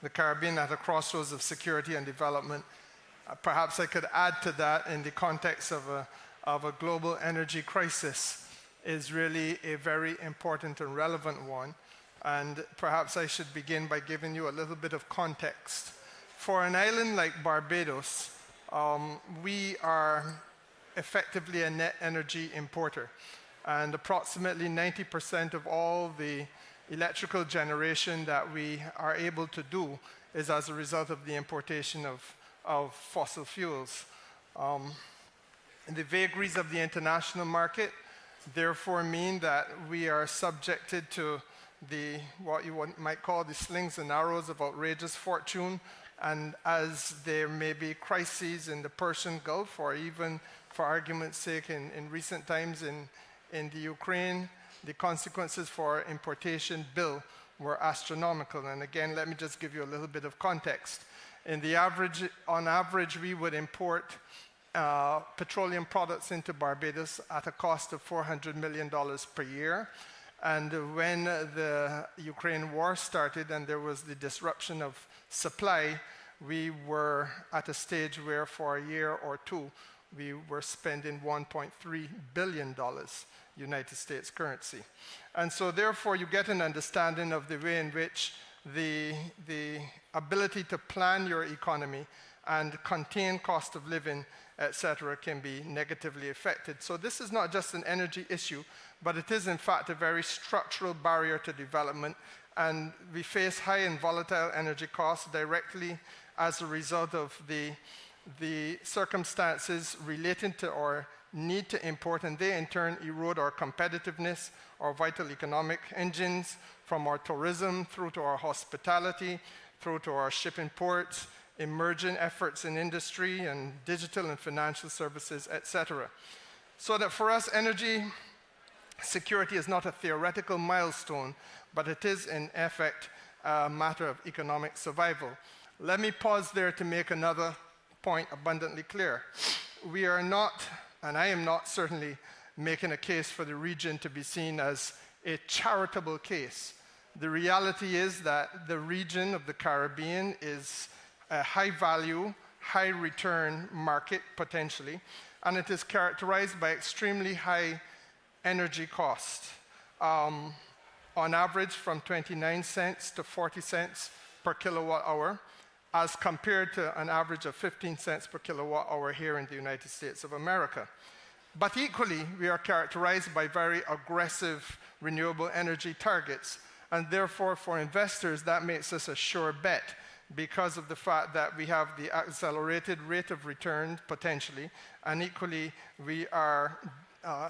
G: the Caribbean at a crossroads of security and development, perhaps I could add to that in the context of a global energy crisis, is really a very important and relevant one. And perhaps I should begin by giving you a little bit of context. For an island like Barbados, we are effectively a net energy importer. And approximately 90% of all the electrical generation that we are able to do is as a result of the importation of fossil fuels. The vagaries of the international market therefore mean that we are subjected to what you might call the slings and arrows of outrageous fortune, and as there may be crises in the Persian Gulf, or even, for argument's sake, in recent times in the Ukraine, the consequences for our importation bill were astronomical. And again, let me just give you a little bit of context. On average, we would import petroleum products into Barbados at a cost of $400 million per year. And when the Ukraine war started and there was the disruption of supply, we were at a stage where for a year or two, we were spending $1.3 billion United States currency. And so therefore, you get an understanding of the way in which the ability to plan your economy and contain cost of living, etc., can be negatively affected. So this is not just an energy issue, but it is in fact a very structural barrier to development, and we face high and volatile energy costs directly as a result of the circumstances relating to our need to import, and they in turn erode our competitiveness, our vital economic engines, from our tourism through to our hospitality, through to our shipping ports, emerging efforts in industry and digital and financial services, etc. So that for us, energy security is not a theoretical milestone, but it is in effect a matter of economic survival. Let me pause there to make another point abundantly clear. We are not, and I am not certainly making a case for the region to be seen as a charitable case. The reality is that the region of the Caribbean is a high-value, high-return market, potentially, and it is characterized by extremely high energy cost, on average from 29 cents to 40 cents per kilowatt hour, as compared to an average of 15 cents per kilowatt hour here in the United States of America. But equally, we are characterized by very aggressive renewable energy targets, and therefore for investors that makes us a sure bet, because of the fact that we have the accelerated rate of return potentially, and equally we are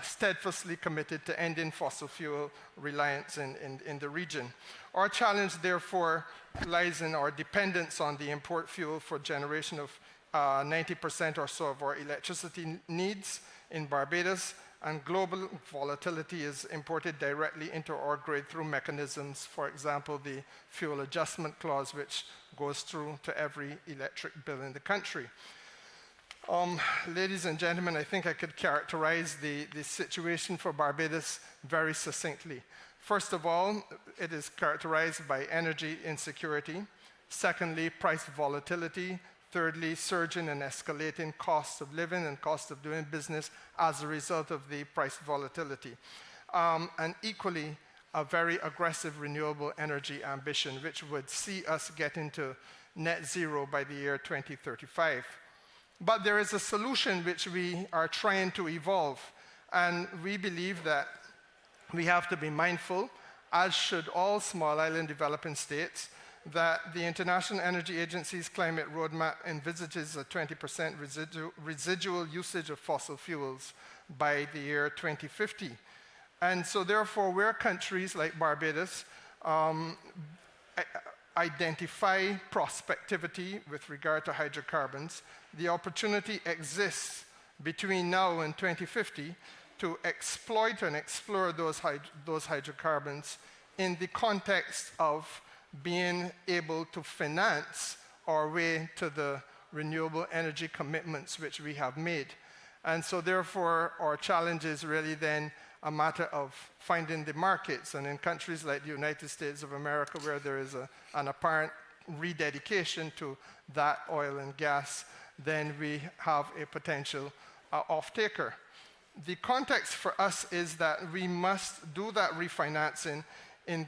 G: steadfastly committed to ending fossil fuel reliance in the region. Our challenge, therefore, lies in our dependence on the import fuel for generation of 90% or so of our electricity needs in Barbados, and global volatility is imported directly into our grid through mechanisms, for example, the fuel adjustment clause, which goes through to every electric bill in the country. Ladies and gentlemen, I think I could characterize the situation for Barbados very succinctly. First of all, it is characterized by energy insecurity. Secondly, price volatility. Thirdly, surging and escalating costs of living and cost of doing business as a result of the price volatility. And equally, a very aggressive renewable energy ambition, which would see us get into net zero by the year 2035. But there is a solution which we are trying to evolve, and we believe that we have to be mindful, as should all small island developing states, that the International Energy Agency's climate roadmap envisages a 20% residual usage of fossil fuels by the year 2050. And so therefore, where countries like Barbados identify prospectivity with regard to hydrocarbons, the opportunity exists between now and 2050 to exploit and explore those hydrocarbons in the context of being able to finance our way to the renewable energy commitments which we have made. And so therefore, our challenge is really then a matter of finding the markets. And in countries like the United States of America, where there is an apparent rededication to that oil and gas, then we have a potential off-taker. The context for us is that we must do that refinancing in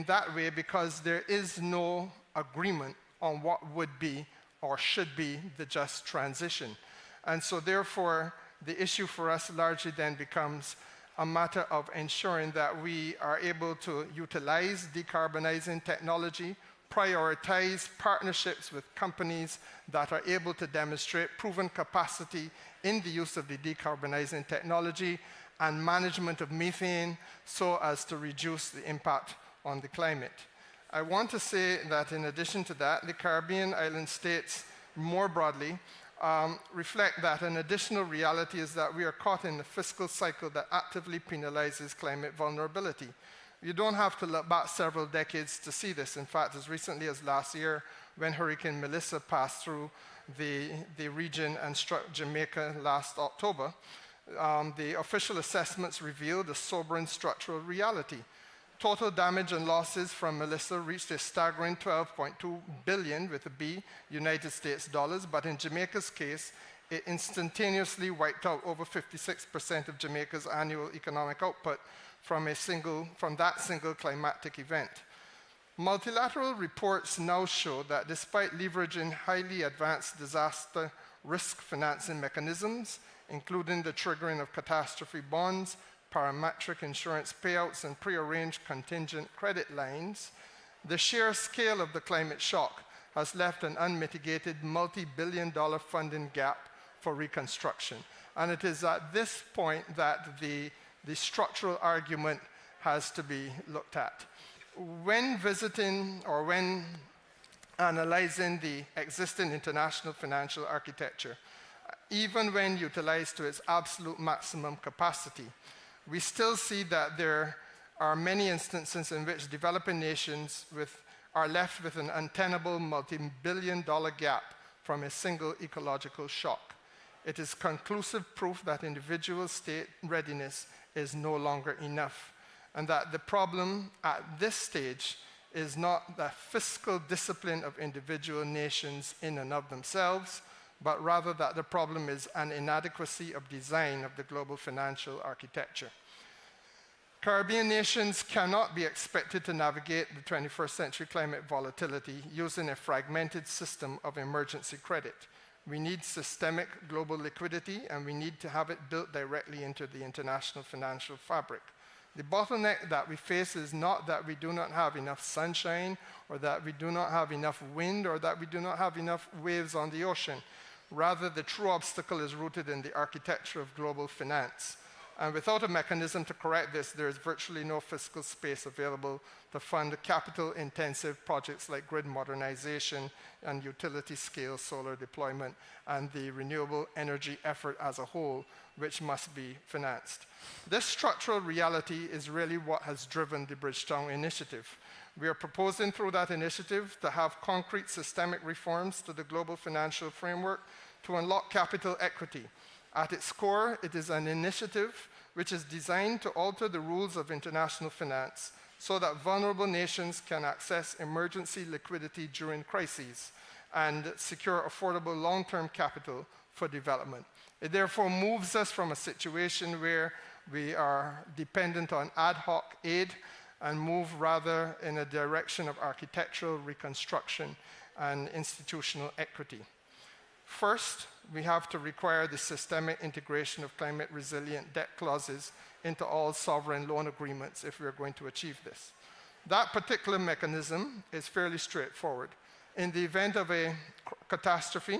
G: that way, because there is no agreement on what would be or should be the just transition. And so therefore, the issue for us largely then becomes a matter of ensuring that we are able to utilize decarbonizing technology, prioritize partnerships with companies that are able to demonstrate proven capacity in the use of the decarbonizing technology, and management of methane so as to reduce the impact on the climate. I want to say that in addition to that, the Caribbean island states more broadly reflect that an additional reality is that we are caught in a fiscal cycle that actively penalizes climate vulnerability. You don't have to look back several decades to see this. In fact, as recently as last year, when Hurricane Melissa passed through the region and struck Jamaica last October, the official assessments revealed a sobering structural reality. Total damage and losses from Melissa reached a staggering $12.2 billion with a B, United States dollars, but in Jamaica's case, it instantaneously wiped out over 56% of Jamaica's annual economic output from that single climatic event. Multilateral reports now show that despite leveraging highly advanced disaster risk financing mechanisms, including the triggering of catastrophe bonds, parametric insurance payouts, and prearranged contingent credit lines, the sheer scale of the climate shock has left an unmitigated multi-billion-dollar funding gap for reconstruction. And it is at this point that the structural argument has to be looked at. When visiting or when analyzing the existing international financial architecture, even when utilized to its absolute maximum capacity, we still see that there are many instances in which developing nations are left with an untenable multi-billion-dollar gap from a single ecological shock. It is conclusive proof that individual state readiness is no longer enough, and that the problem at this stage is not the fiscal discipline of individual nations in and of themselves, but rather that the problem is an inadequacy of design of the global financial architecture. Caribbean nations cannot be expected to navigate the 21st century climate volatility using a fragmented system of emergency credit. We need systemic global liquidity, and we need to have it built directly into the international financial fabric. The bottleneck that we face is not that we do not have enough sunshine, or that we do not have enough wind, or that we do not have enough waves on the ocean. Rather, the true obstacle is rooted in the architecture of global finance. And without a mechanism to correct this, there is virtually no fiscal space available to fund capital-intensive projects like grid modernization and utility-scale solar deployment and the renewable energy effort as a whole, which must be financed. This structural reality is really what has driven the Bridgetown Initiative. We are proposing through that initiative to have concrete systemic reforms to the global financial framework to unlock capital equity. At its core, it is an initiative which is designed to alter the rules of international finance so that vulnerable nations can access emergency liquidity during crises and secure affordable long-term capital for development. It therefore moves us from a situation where we are dependent on ad hoc aid and move rather in a direction of architectural reconstruction and institutional equity. First, we have to require the systemic integration of climate-resilient debt clauses into all sovereign loan agreements if we're going to achieve this. That particular mechanism is fairly straightforward. In the event of a catastrophe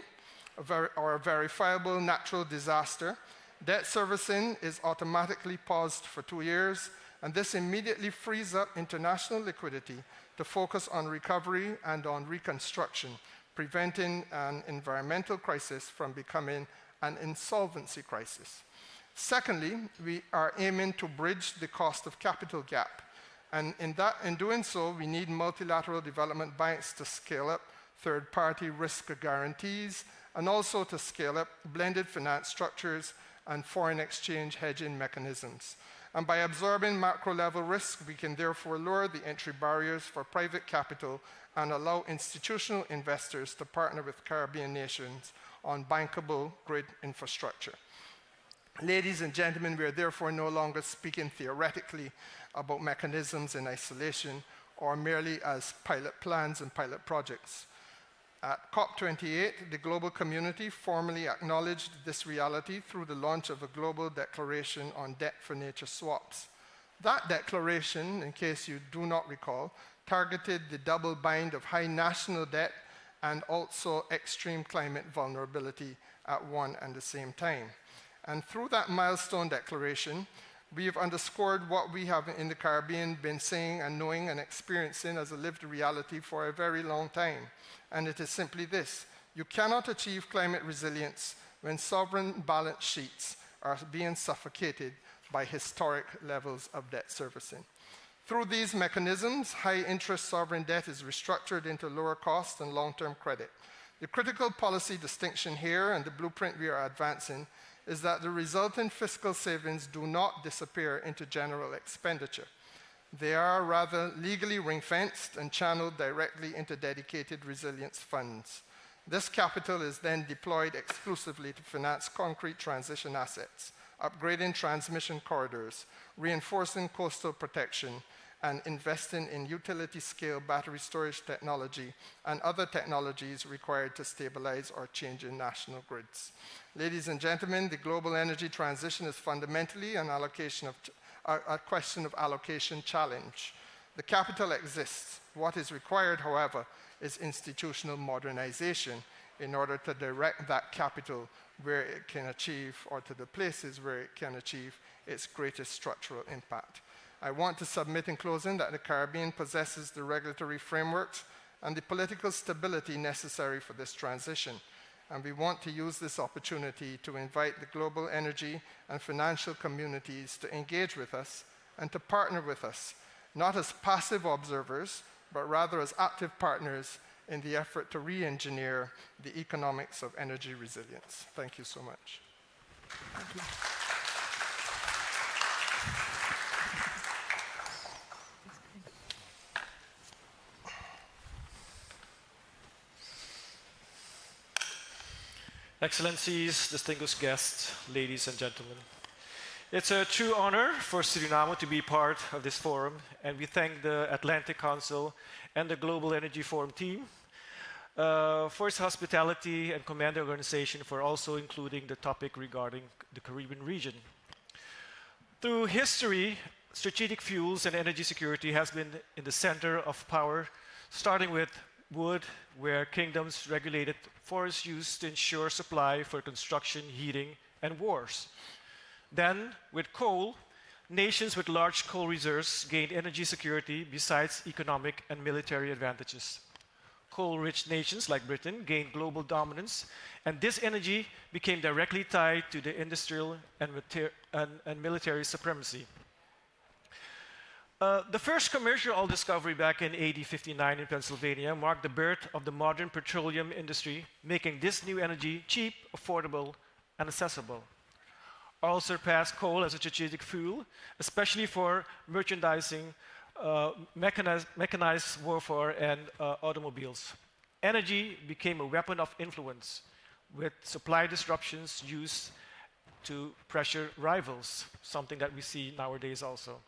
G: or a verifiable natural disaster, debt servicing is automatically paused for 2 years, and this immediately frees up international liquidity to focus on recovery and on reconstruction, preventing an environmental crisis from becoming an insolvency crisis. Secondly, we are aiming to bridge the cost of capital gap. And in doing so, we need multilateral development banks to scale up third-party risk guarantees and also to scale up blended finance structures and foreign exchange hedging mechanisms. And by absorbing macro-level risk, we can therefore lower the entry barriers for private capital and allow institutional investors to partner with Caribbean nations on bankable grid infrastructure. Ladies and gentlemen, we are therefore no longer speaking theoretically about mechanisms in isolation or merely as pilot plans and pilot projects. At COP28, the global community formally acknowledged this reality through the launch of a global declaration on debt for nature swaps. That declaration, in case you do not recall, targeted the double bind of high national debt and also extreme climate vulnerability at one and the same time. And through that milestone declaration, we have underscored what we have in the Caribbean been saying and knowing and experiencing as a lived reality for a very long time. And it is simply this: you cannot achieve climate resilience when sovereign balance sheets are being suffocated by historic levels of debt servicing. Through these mechanisms, high-interest sovereign debt is restructured into lower cost and long-term credit. The critical policy distinction here and the blueprint we are advancing is that the resultant fiscal savings do not disappear into general expenditure. They are rather legally ring-fenced and channeled directly into dedicated resilience funds. This capital is then deployed exclusively to finance concrete transition assets, upgrading transmission corridors, reinforcing coastal protection, and investing in utility-scale battery storage technology and other technologies required to stabilize or change in national grids. Ladies and gentlemen, the global energy transition is fundamentally a question of allocation challenge. The capital exists. What is required, however, is institutional modernization in order to direct that capital where it can achieve, or to the places where it can achieve its greatest structural impact. I want to submit in closing that the Caribbean possesses the regulatory frameworks and the political stability necessary for this transition. And we want to use this opportunity to invite the global energy and financial communities to engage with us and to partner with us, not as passive observers, but rather as active partners in the effort to re-engineer the economics of energy resilience. Thank you so much.
V: Thank you.
I: Excellencies, distinguished guests, ladies and gentlemen. It's a true honor for Suriname to be part of this forum, and we thank the Atlantic Council and the Global Energy Forum team for its hospitality, and commend the organization for also including the topic regarding the Caribbean region. Through history, strategic fuels and energy security has been in the center of power, starting with wood, where kingdoms regulated forest use to ensure supply for construction, heating, and wars. Then, with coal, nations with large coal reserves gained energy security besides economic and military advantages. Coal-rich nations like Britain gained global dominance, and this energy became directly tied to the industrial and military supremacy. The first commercial oil discovery back in AD 59 in Pennsylvania marked the birth of the modern petroleum industry, making this new energy cheap, affordable, and accessible. Oil surpassed coal as a strategic fuel, especially for merchandising, mechanized warfare, and automobiles. Energy became a weapon of influence, with supply disruptions used to pressure rivals, something that we see nowadays also.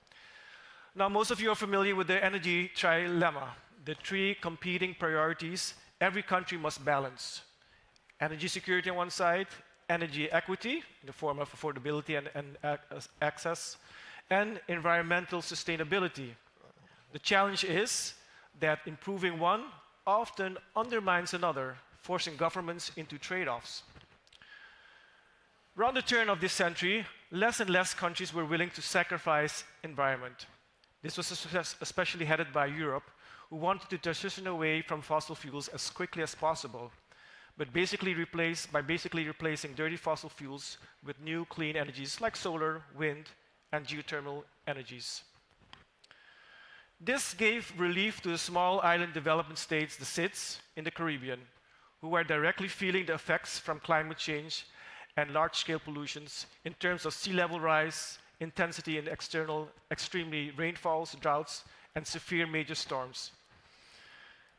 I: Now, most of you are familiar with the energy trilemma, the three competing priorities every country must balance: energy security on one side, energy equity in the form of affordability and access, and environmental sustainability. The challenge is that improving one often undermines another, forcing governments into trade-offs. Around the turn of this century, less and less countries were willing to sacrifice environment. This was especially headed by Europe, who wanted to transition away from fossil fuels as quickly as possible, but basically replacing dirty fossil fuels with new clean energies like solar, wind, and geothermal energies. This gave relief to the small island development states, the SIDS, in the Caribbean, who are directly feeling the effects from climate change and large-scale pollutions in terms of sea level rise, intensity in extremely rainfalls, droughts, and severe major storms.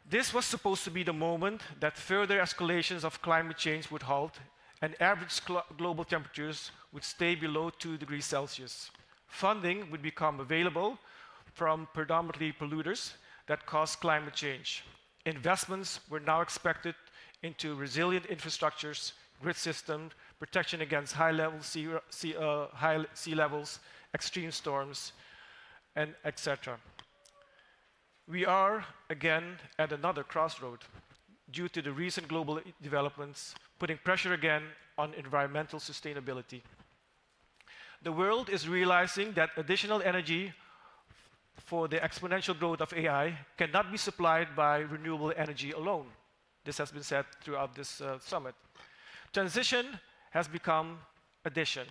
I: This was supposed to be the moment that further escalations of climate change would halt and average global temperatures would stay below 2 degrees Celsius. Funding would become available from predominantly polluters that cause climate change. Investments were now expected into resilient infrastructures, grid systems, protection against high sea levels, extreme storms, and etc. We are again at another crossroad due to the recent global developments, putting pressure again on environmental sustainability. The world is realizing that additional energy for the exponential growth of AI cannot be supplied by renewable energy alone. This has been said throughout this summit. Transition has become addition.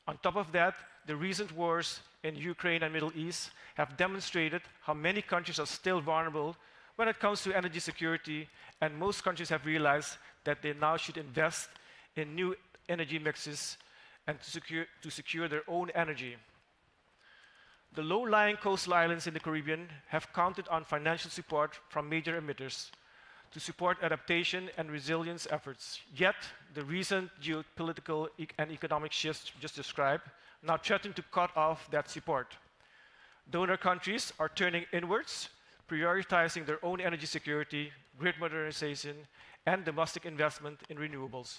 I: On top of that, the recent wars in Ukraine and Middle East have demonstrated how many countries are still vulnerable when it comes to energy security, and most countries have realized that they now should invest in new energy mixes and to secure their own energy. The low-lying coastal islands in the Caribbean have counted on financial support from major emitters to support adaptation and resilience efforts. Yet, the recent geopolitical and economic shifts just described now threaten to cut off that support. Donor countries are turning inwards, prioritizing their own energy security, grid modernization, and domestic investment in renewables.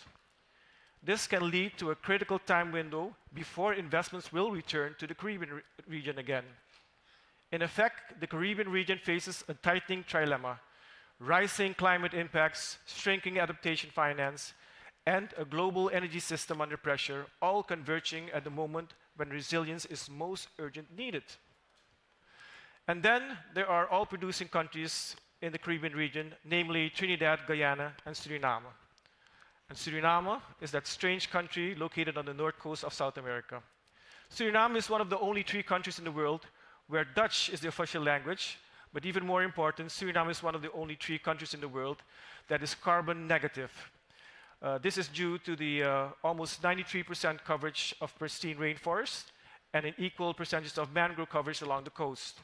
I: This can lead to a critical time window before investments will return to the Caribbean region again. In effect, the Caribbean region faces a tightening trilemma: rising climate impacts, shrinking adaptation finance, and a global energy system under pressure, all converging at the moment when resilience is most urgent needed. And then there are oil-producing countries in the Caribbean region, namely Trinidad, Guyana, and Suriname. And Suriname is that strange country located on the north coast of South America. Suriname is one of the only 3 countries in the world where Dutch is the official language, but even more important, Suriname is one of the only 3 countries in the world that is carbon negative. This is due to the almost 93% coverage of pristine rainforest and an equal percentage of mangrove coverage along the coast.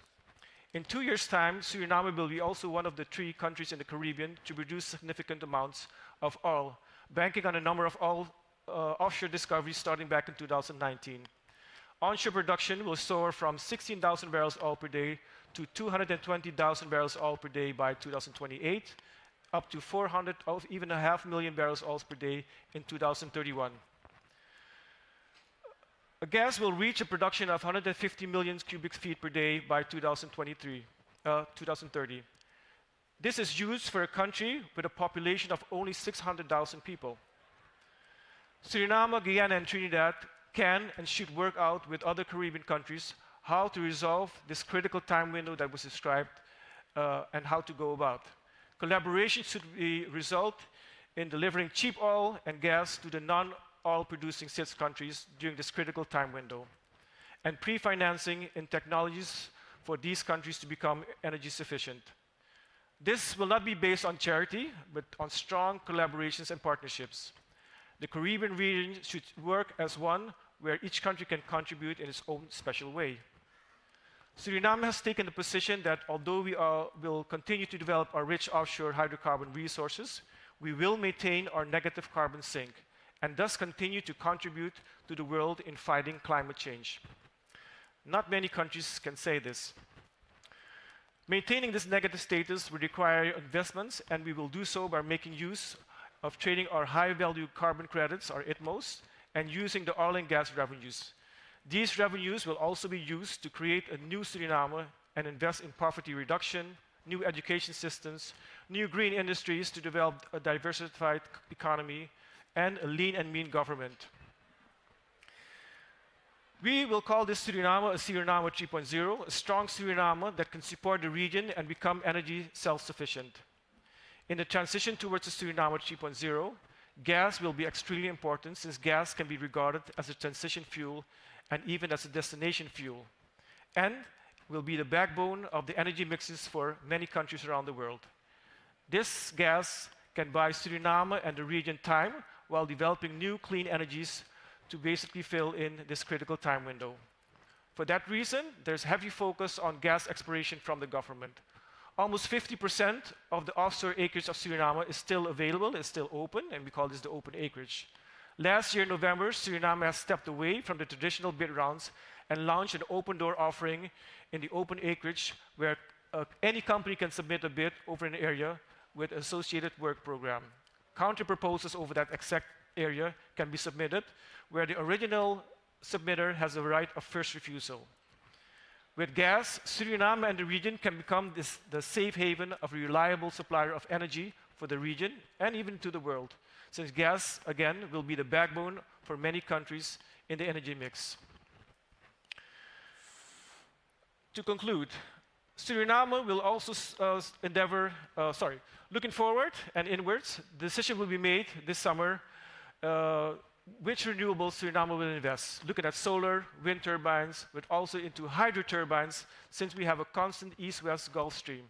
I: In 2 years' time, Suriname will be also one of the 3 countries in the Caribbean to produce significant amounts of oil, banking on a number of offshore discoveries starting back in 2019. Onshore production will soar from 16,000 barrels oil per day to 220,000 barrels oil per day by 2028, up to 400, even 500,000 barrels oil per day in 2031. Gas will reach a production of 150 million cubic feet per day by 2030. This is huge for a country with a population of only 600,000 people. Suriname, Guyana, and Trinidad can and should work out with other Caribbean countries how to resolve this critical time window that was described and how to go about. Collaboration should result in delivering cheap oil and gas to the non-oil producing SIDS countries during this critical time window, and pre-financing in technologies for these countries to become energy sufficient. This will not be based on charity, but on strong collaborations and partnerships. The Caribbean region should work as one where each country can contribute in its own special way. Suriname has taken the position that although we will continue to develop our rich offshore hydrocarbon resources, we will maintain our negative carbon sink and thus continue to contribute to the world in fighting climate change. Not many countries can say this. Maintaining this negative status will require investments, and we will do so by making use of trading our high-value carbon credits, our ITMOs, and using the oil and gas revenues. These revenues will also be used to create a new Suriname and invest in poverty reduction, new education systems, new green industries to develop a diversified economy, and a lean and mean government. We will call this Suriname a Suriname 3.0, a strong Suriname that can support the region and become energy self-sufficient. In the transition towards a Suriname 3.0, gas will be extremely important since gas can be regarded as a transition fuel and even as a destination fuel, and will be the backbone of the energy mixes for many countries around the world. This gas can buy Suriname and the region time while developing new clean energies to basically fill in this critical time window. For that reason, there's heavy focus on gas exploration from the government. Almost 50% of the offshore acreage of Suriname is still available, is still open, and we call this the open acreage. Last year, in November, Suriname has stepped away from the traditional bid rounds and launched an open door offering in the open acreage where any company can submit a bid over an area with associated work program. Counter proposals over that exact area can be submitted, where the original submitter has the right of first refusal. With gas, Suriname and the region can become the safe haven of a reliable supplier of energy for the region and even to the world, since gas, again, will be the backbone for many countries in the energy mix. To conclude, Suriname will also looking forward and inwards, the decision will be made this summer which renewables Suriname will invest, looking at solar, wind turbines, but also into hydro turbines, since we have a constant east-west Gulf Stream.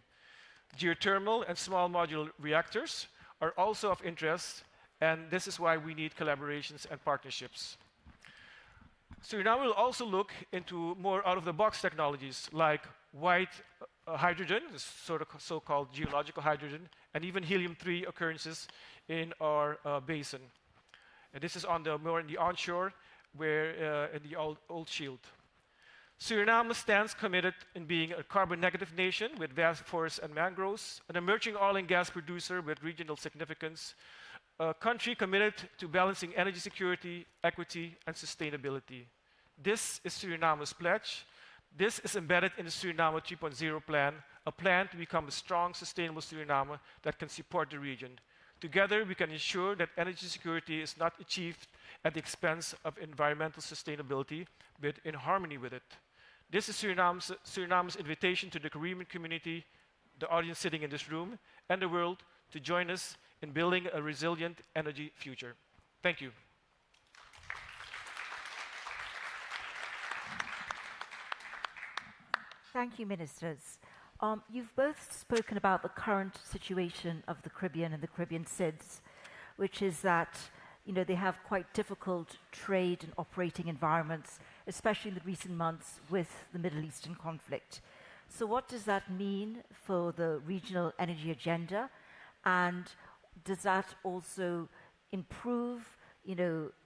I: Geothermal and small modular reactors are also of interest, and this is why we need collaborations and partnerships. Suriname will also look into more out-of-the-box technologies like white hydrogen, sort of so-called geological hydrogen, and even helium-3 occurrences in our basin. And this is more in the onshore, where in the old shield. Suriname stands committed in being a carbon-negative nation with vast forests and mangroves, an emerging oil and gas producer with regional significance, a country committed to balancing energy security, equity, and sustainability. This is Suriname's pledge. This is embedded in the Suriname 3.0 plan, a plan to become a strong, sustainable Suriname that can support the region. Together, we can ensure that energy security is not achieved at the expense of environmental sustainability, but in harmony with it. This is Suriname's invitation to the Caribbean community, the audience sitting in this room, and the world to join us in building a resilient energy future. Thank you.
F: Thank you, ministers. You've both spoken about the current situation of the Caribbean and the Caribbean SIDS, which is that they have quite difficult trade and operating environments, especially in the recent months with the Middle Eastern conflict. So what does that mean for the regional energy agenda? And does that also improve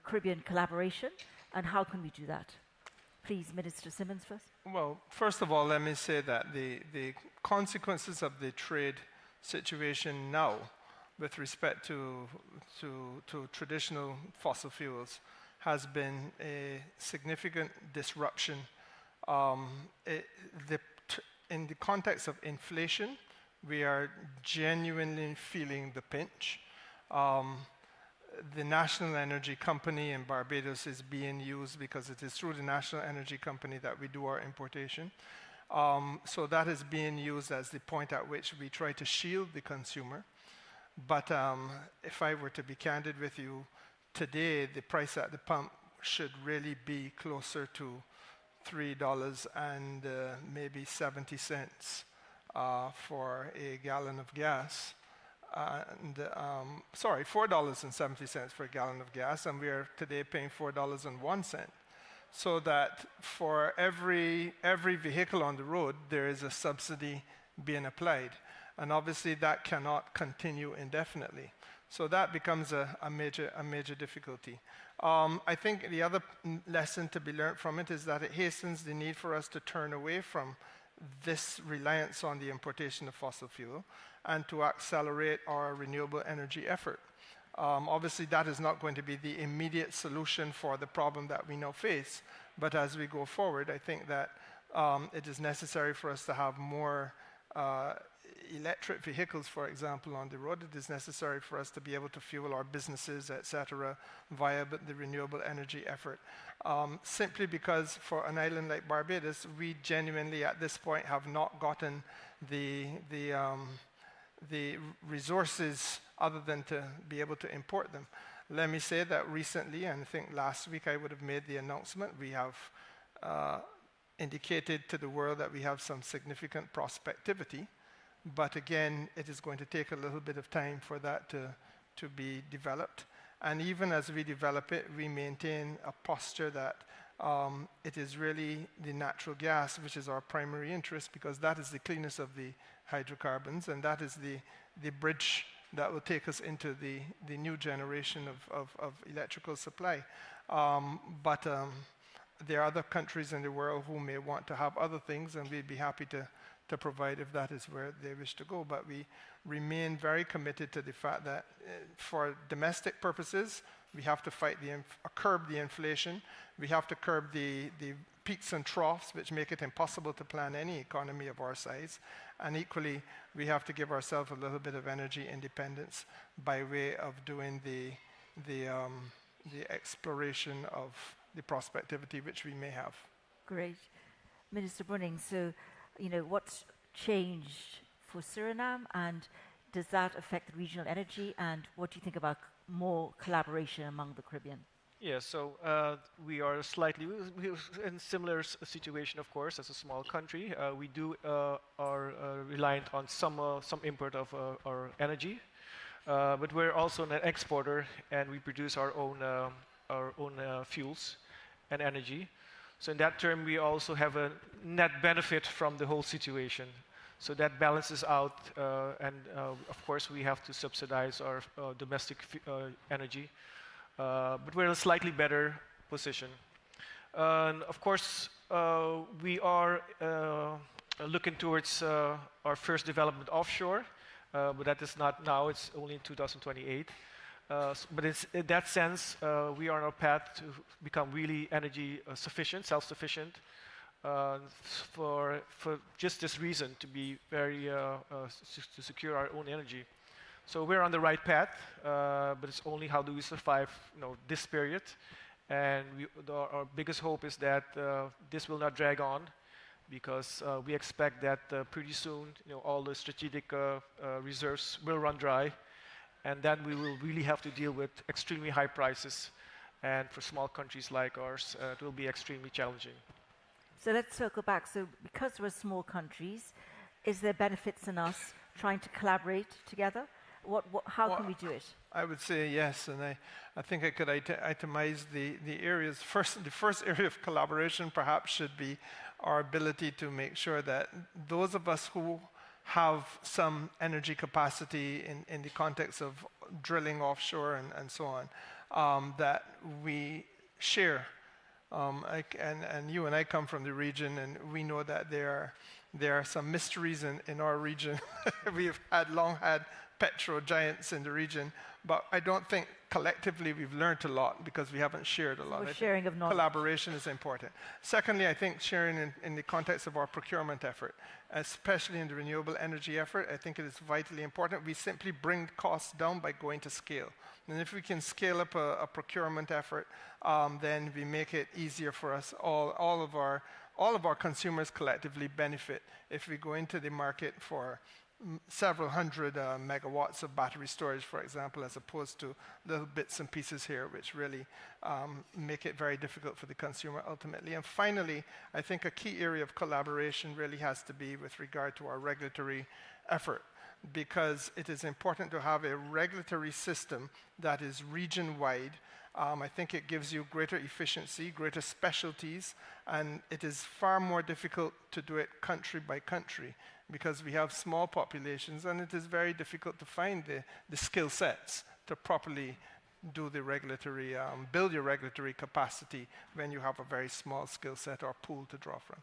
F: Caribbean collaboration? And how can we do that? Please, Minister Simmons first.
G: Well, first of all, let me say that the consequences of the trade situation now with respect to traditional fossil fuels has been a significant disruption. In the context of inflation, we are genuinely feeling the pinch. The National Energy Company in Barbados is being used because it is through the National Energy Company that we do our importation. So that is being used as the point at which we try to shield the consumer. But if I were to be candid with you, today the price at the pump should really be closer to $3 and maybe 70 cents for a gallon of gas. Sorry, $4.70 for a gallon of gas, and we are today paying $4.01. So that for every vehicle on the road, there is a subsidy being applied. And obviously that cannot continue indefinitely. So that becomes a major difficulty. I think the other lesson to be learned from it is that it hastens the need for us to turn away from this reliance on the importation of fossil fuel and to accelerate our renewable energy effort. Obviously, that is not going to be the immediate solution for the problem that we now face. But as we go forward, I think that it is necessary for us to have more electric vehicles, for example, on the road. It is necessary for us to be able to fuel our businesses, etc., via the renewable energy effort. Simply because for an island like Barbados, we genuinely at this point have not gotten the resources other than to be able to import them. Let me say that recently, and I think last week I would have made the announcement, we have indicated to the world that we have some significant prospectivity. But again, it is going to take a little bit of time for that to be developed. And even as we develop it, we maintain a posture that it is really the natural gas which is our primary interest, because that is the cleanest of the hydrocarbons, and that is the bridge that will take us into the new generation of electrical supply. But there are other countries in the world who may want to have other things, and we'd be happy to provide if that is where they wish to go. But we remain very committed to the fact that for domestic purposes, we have to fight curb the inflation. We have to curb the peaks and troughs, which make it impossible to plan any economy of our size. And equally, we have to give ourselves a little bit of energy independence by way of doing the exploration of the prospectivity which we may have.
F: Great. Minister Bruning, so what's changed for Suriname, and does that affect the regional energy, and what do you think about more collaboration among the Caribbean?
I: Yeah, so we are slightly in similar situation, of course, as a small country. We are reliant on some import of our energy, but we're also an exporter, and we produce our own fuels and energy. So in that term, we also have a net benefit from the whole situation. So that balances out, and of course, we have to subsidize our domestic energy, but we're in a slightly better position. And of course, we are looking towards our first development offshore, but that is not now, it's only in 2028. But in that sense, we are on our path to become really energy sufficient, self-sufficient, for just this reason, to be very to secure our own energy. So we're on the right path, but it's only how do we survive, this period. And our biggest hope is that this will not drag on, because we expect that pretty soon, all the strategic reserves will run dry. And then we will really have to deal with extremely high prices. And for small countries like ours, it will be extremely challenging.
F: So let's circle back. So because we're small countries, is there benefits in us trying to collaborate together? How can we do it?
G: I would say yes, and I think I could itemize the areas. The first area of collaboration perhaps should be our ability to make sure that those of us who have some energy capacity in the context of drilling offshore and so on, that we share. And you and I come from the region, and we know that there are some mysteries in our region. We've long had petro giants in the region, but I don't think collectively we've learned a lot because we haven't shared a lot.
F: Sharing of knowledge.
G: Collaboration is important. Secondly, I think sharing in the context of our procurement effort, especially in the renewable energy effort, I think it is vitally important. We simply bring costs down by going to scale. And if we can scale up a procurement effort, then we make it easier for us. All of our consumers collectively benefit if we go into the market for several hundred megawatts of battery storage, for example, as opposed to little bits and pieces here, which really make it very difficult for the consumer ultimately. And finally, I think a key area of collaboration really has to be with regard to our regulatory effort, because it is important to have a regulatory system that is region-wide. I think it gives you greater efficiency, greater specialties, and it is far more difficult to do it country by country because we have small populations, and it is very difficult to find the skill sets to properly do the regulatory, build your regulatory capacity when you have a very small skill set or pool to draw from.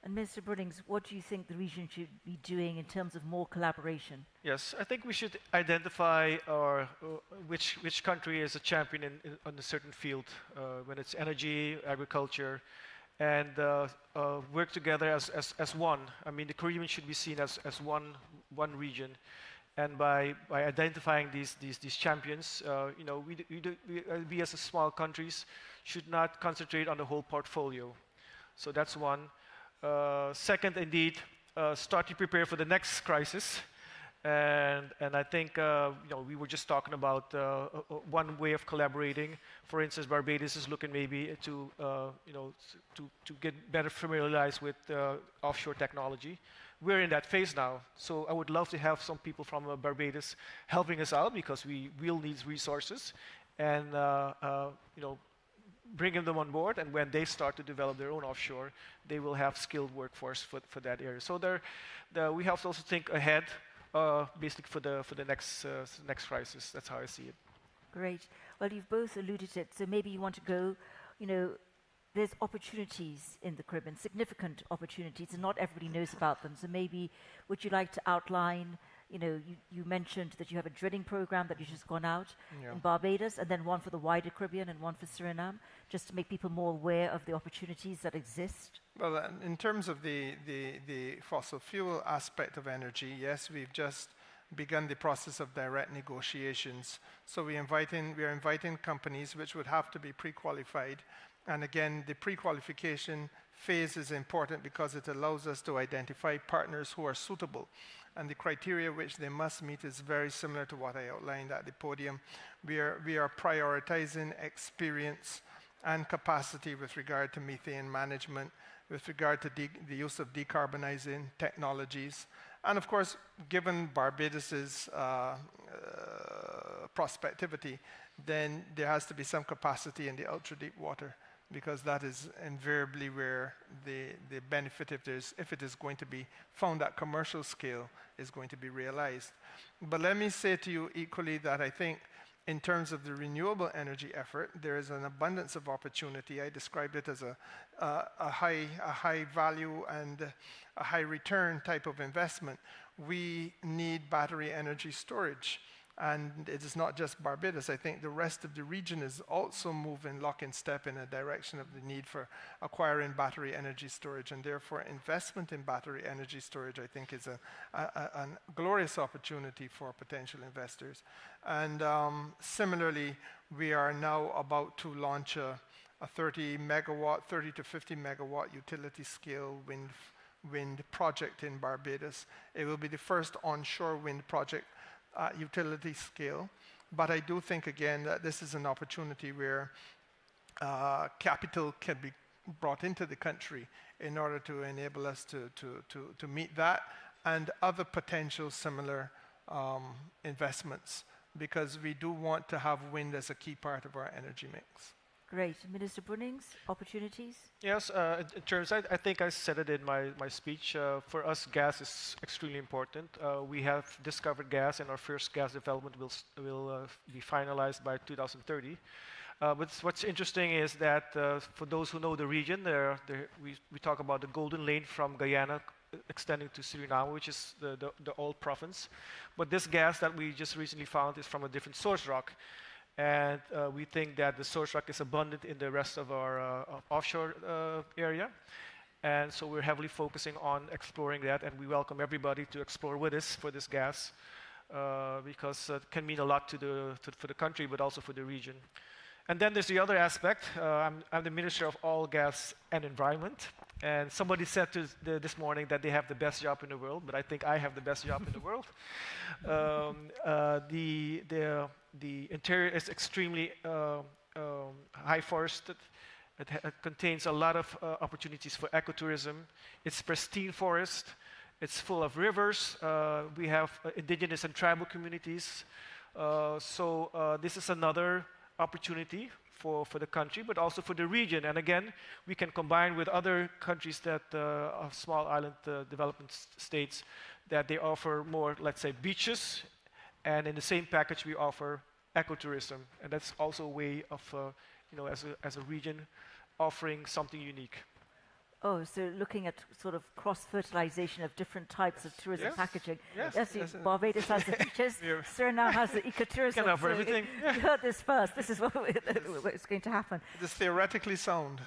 F: And Minister Brunnings, what do you think the region should be doing in terms of more collaboration?
I: Yes, I think we should identify which country is a champion on a certain field, when it's energy, agriculture, and work together as one. I mean, the Caribbean should be seen as one region. And by identifying these champions, you know, we as a small countries should not concentrate on the whole portfolio. So that's one. Second, indeed, start to prepare for the next crisis. And I think you know, we were just talking about one way of collaborating. For instance, Barbados is looking maybe to you know, to get better familiarized with offshore technology. We're in that phase now, so I would love to have some people from Barbados helping us out, because we will need resources, and you know, bringing them on board, and when they start to develop their own offshore, they will have skilled workforce for that area. So we have to also think ahead, basically for the next crisis. That's how I see it.
F: Great. Well, you've both alluded to it, so maybe you want to go, you know, there's opportunities in the Caribbean, significant opportunities, and not everybody knows about them. So maybe would you like to outline, you know, you mentioned that you have a drilling program that you've just gone out in Barbados, and then one for the wider Caribbean and one for Suriname, just to make people more aware of the opportunities that exist?
G: Well, in terms of the fossil fuel aspect of energy, yes, we've just begun the process of direct negotiations. So we are inviting companies which would have to be pre-qualified. And again, the pre-qualification phase is important because it allows us to identify partners who are suitable. And the criteria which they must meet is very similar to what I outlined at the podium. We are prioritizing experience and capacity with regard to methane management, with regard to the use of decarbonizing technologies. And of course, given Barbados's prospectivity, then there has to be some capacity in the ultra-deep water, because that is invariably where the benefit, if it is going to be found at commercial scale, is going to be realized. But let me say to you equally that I think in terms of the renewable energy effort, there is an abundance of opportunity. I described it as a high value and a high return type of investment. We need battery energy storage. And it is not just Barbados. I think the rest of the region is also moving lock and step in a direction of the need for acquiring battery energy storage. And therefore, investment in battery energy storage, I think, is a glorious opportunity for potential investors. And similarly, we are now about to launch a 30 to 50 megawatt utility scale wind project in Barbados. It will be the first onshore wind project utility scale. But I do think, again, that this is an opportunity where capital can be brought into the country in order to enable us to meet that and other potential similar investments, because we do want to have wind as a key part of our energy mix.
F: Great. Minister Brunnings, opportunities?
I: Yes, in terms, I think I said it in my speech. For us, gas is extremely important. We have discovered gas, and our first gas development will be finalized by 2030. But what's interesting is that for those who know the region, we talk about the Golden Lane from Guyana extending to Suriname, which is the old province. But this gas that we just recently found is from a different source rock. And we think that the source rock is abundant in the rest of our offshore area. And so we're heavily focusing on exploring that, and we welcome everybody to explore with us for this gas, because it can mean a lot for the country, but also for the region. And then there's the other aspect. I'm the Minister of Oil, Gas, and Environment. And somebody said this morning that they have the best job in the world, but I think I have the best job in the world. The interior is extremely high forested. It contains a lot of opportunities for ecotourism. It's pristine forest. It's full of rivers. We have indigenous and tribal communities. So this is another opportunity for the country, but also for the region. And again, we can combine with other countries that of small island development states, that they offer more, let's say, beaches, and in the same package we offer ecotourism, and that's also a way of, as a region, offering something unique.
F: Oh, so looking at sort of cross-fertilization of different types of tourism
I: Yes.
F: packaging.
I: Yes.
F: Yes, Barbados has the beaches,
I: Yeah.
F: Suriname has the ecotourism.
I: Can offer
F: so
I: everything.
F: You heard this first. This is what is going to happen.
G: It is theoretically sound.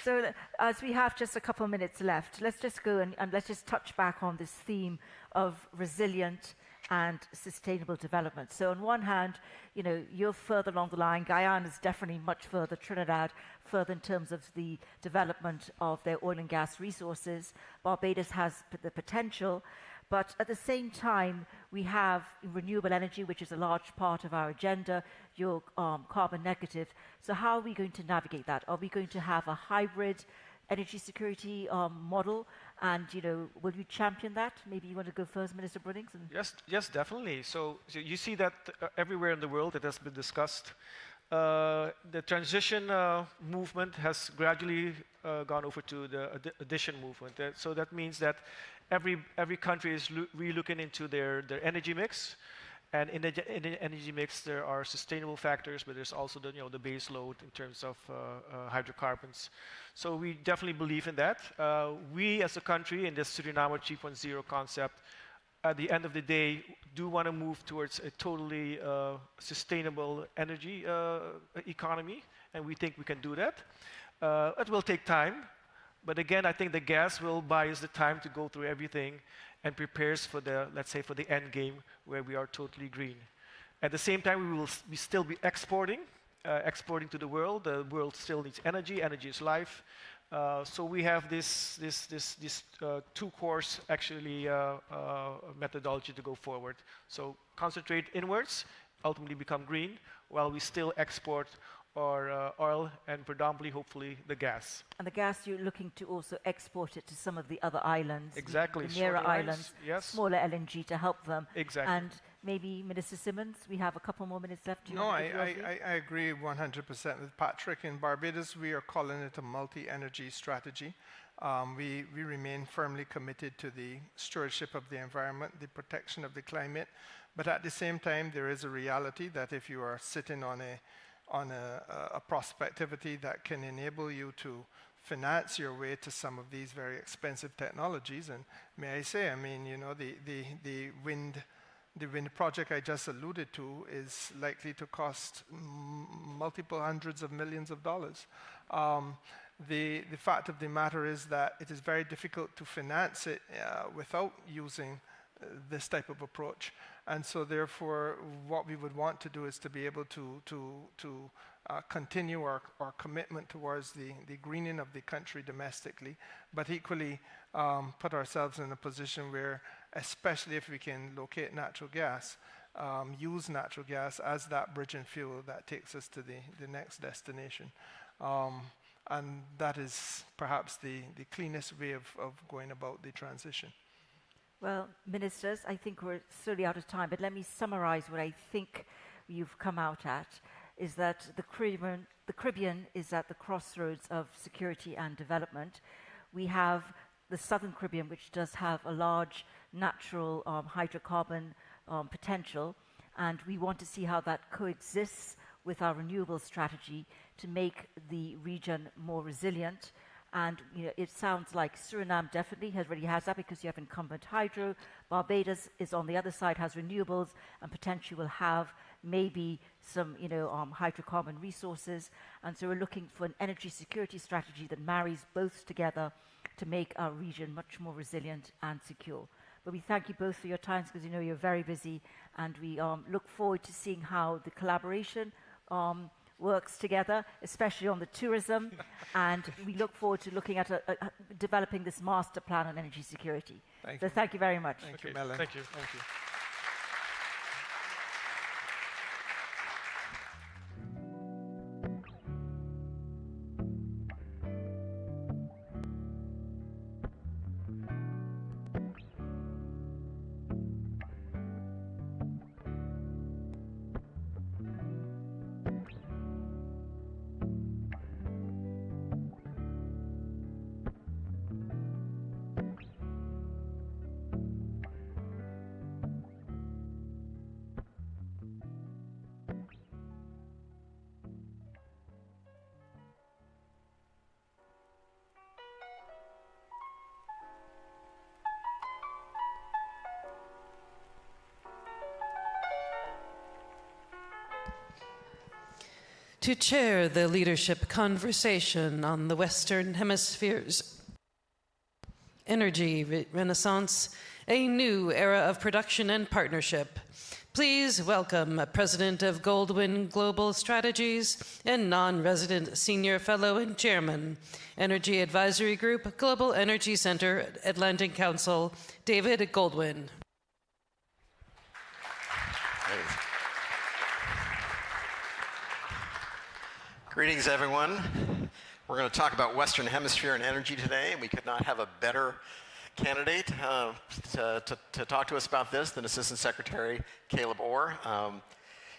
F: So as we have just a couple of minutes left, let's just go and let's just touch back on this theme of resilient and sustainable development. So on one hand, you know, you're further along the line. Guyana is definitely much further. Trinidad further in terms of the development of their oil and gas resources. Barbados has the potential. But at the same time, we have renewable energy, which is a large part of our agenda. You're carbon negative. So how are we going to navigate that? Are we going to have a hybrid energy security model? And, you know, will you champion that? Maybe you want to go first, Minister Brunnings?
I: Yes, definitely. So you see that everywhere in the world it has been discussed. The transition movement has gradually gone over to the addition movement. So that means that every country is re-looking into their energy mix. And in the energy mix, there are sustainable factors, but there's also the base load in terms of hydrocarbons. So we definitely believe in that. We as a country in this Suriname 3.0 concept, at the end of the day, do want to move towards a totally sustainable energy economy, and we think we can do that. It will take time, but again, I think the gas will buy us the time to go through everything and prepares for the, let's say, for the end game where we are totally green. At the same time, we will still be exporting to the world. The world still needs energy. Energy is life. So we have this two-course actually methodology to go forward. So concentrate inwards, ultimately become green, while we still export our oil and predominantly, hopefully, the gas.
F: And the gas, you're looking to also export it to some of the other islands.
I: Exactly.
F: The nearer islands,
I: yes.
F: Smaller LNG to help them.
I: Exactly.
F: And maybe, Minister Simmons, we have a couple more minutes left.
G: No, I agree 100% with Patrick. In Barbados, we are calling it a multi-energy strategy. We remain firmly committed to the stewardship of the environment, the protection of the climate. But at the same time, there is a reality that if you are sitting on a prospectivity that can enable you to finance your way to some of these very expensive technologies. And may I say, I mean, you know, the wind project I just alluded to is likely to cost multiple hundreds of millions of dollars. The fact of the matter is that it is very difficult to finance it without using this type of approach. And so therefore, what we would want to do is to be able to continue our commitment towards the greening of the country domestically, but equally put ourselves in a position where, especially if we can locate natural gas, use natural gas as that bridging fuel that takes us to the next destination. And that is perhaps the cleanest way of going about the transition.
F: Well, ministers, I think we're slowly out of time, but let me summarize what I think you've come out at, is that the Caribbean is at the crossroads of security and development. We have the Southern Caribbean, which does have a large natural hydrocarbon potential, and we want to see how that coexists with our renewable strategy to make the region more resilient. And you know, it sounds like Suriname definitely already has that because you have incumbent hydro. Barbados is on the other side, has renewables, and potentially will have maybe some hydrocarbon resources. And so we're looking for an energy security strategy that marries both together to make our region much more resilient and secure. But we thank you both for your time because you know you're very busy, and we look forward to seeing how the collaboration works together, especially on the tourism, and we look forward to looking at developing this master plan on energy security. Thank you very much.
G: Thank you, Melanie.
I: Thank you. Thank you.
A: to chair the leadership conversation on the Western Hemisphere's energy renaissance, a new era of production and partnership. Please welcome President of Goldwind Global Strategies and non-resident Senior Fellow and Chairman, Energy Advisory Group, Global Energy Center, Atlantic Council, David Goldwind.
H: Greetings, everyone. We're going to talk about Western Hemisphere and energy today, and we could not have a better candidate to talk to us about this than Assistant Secretary Caleb Orr.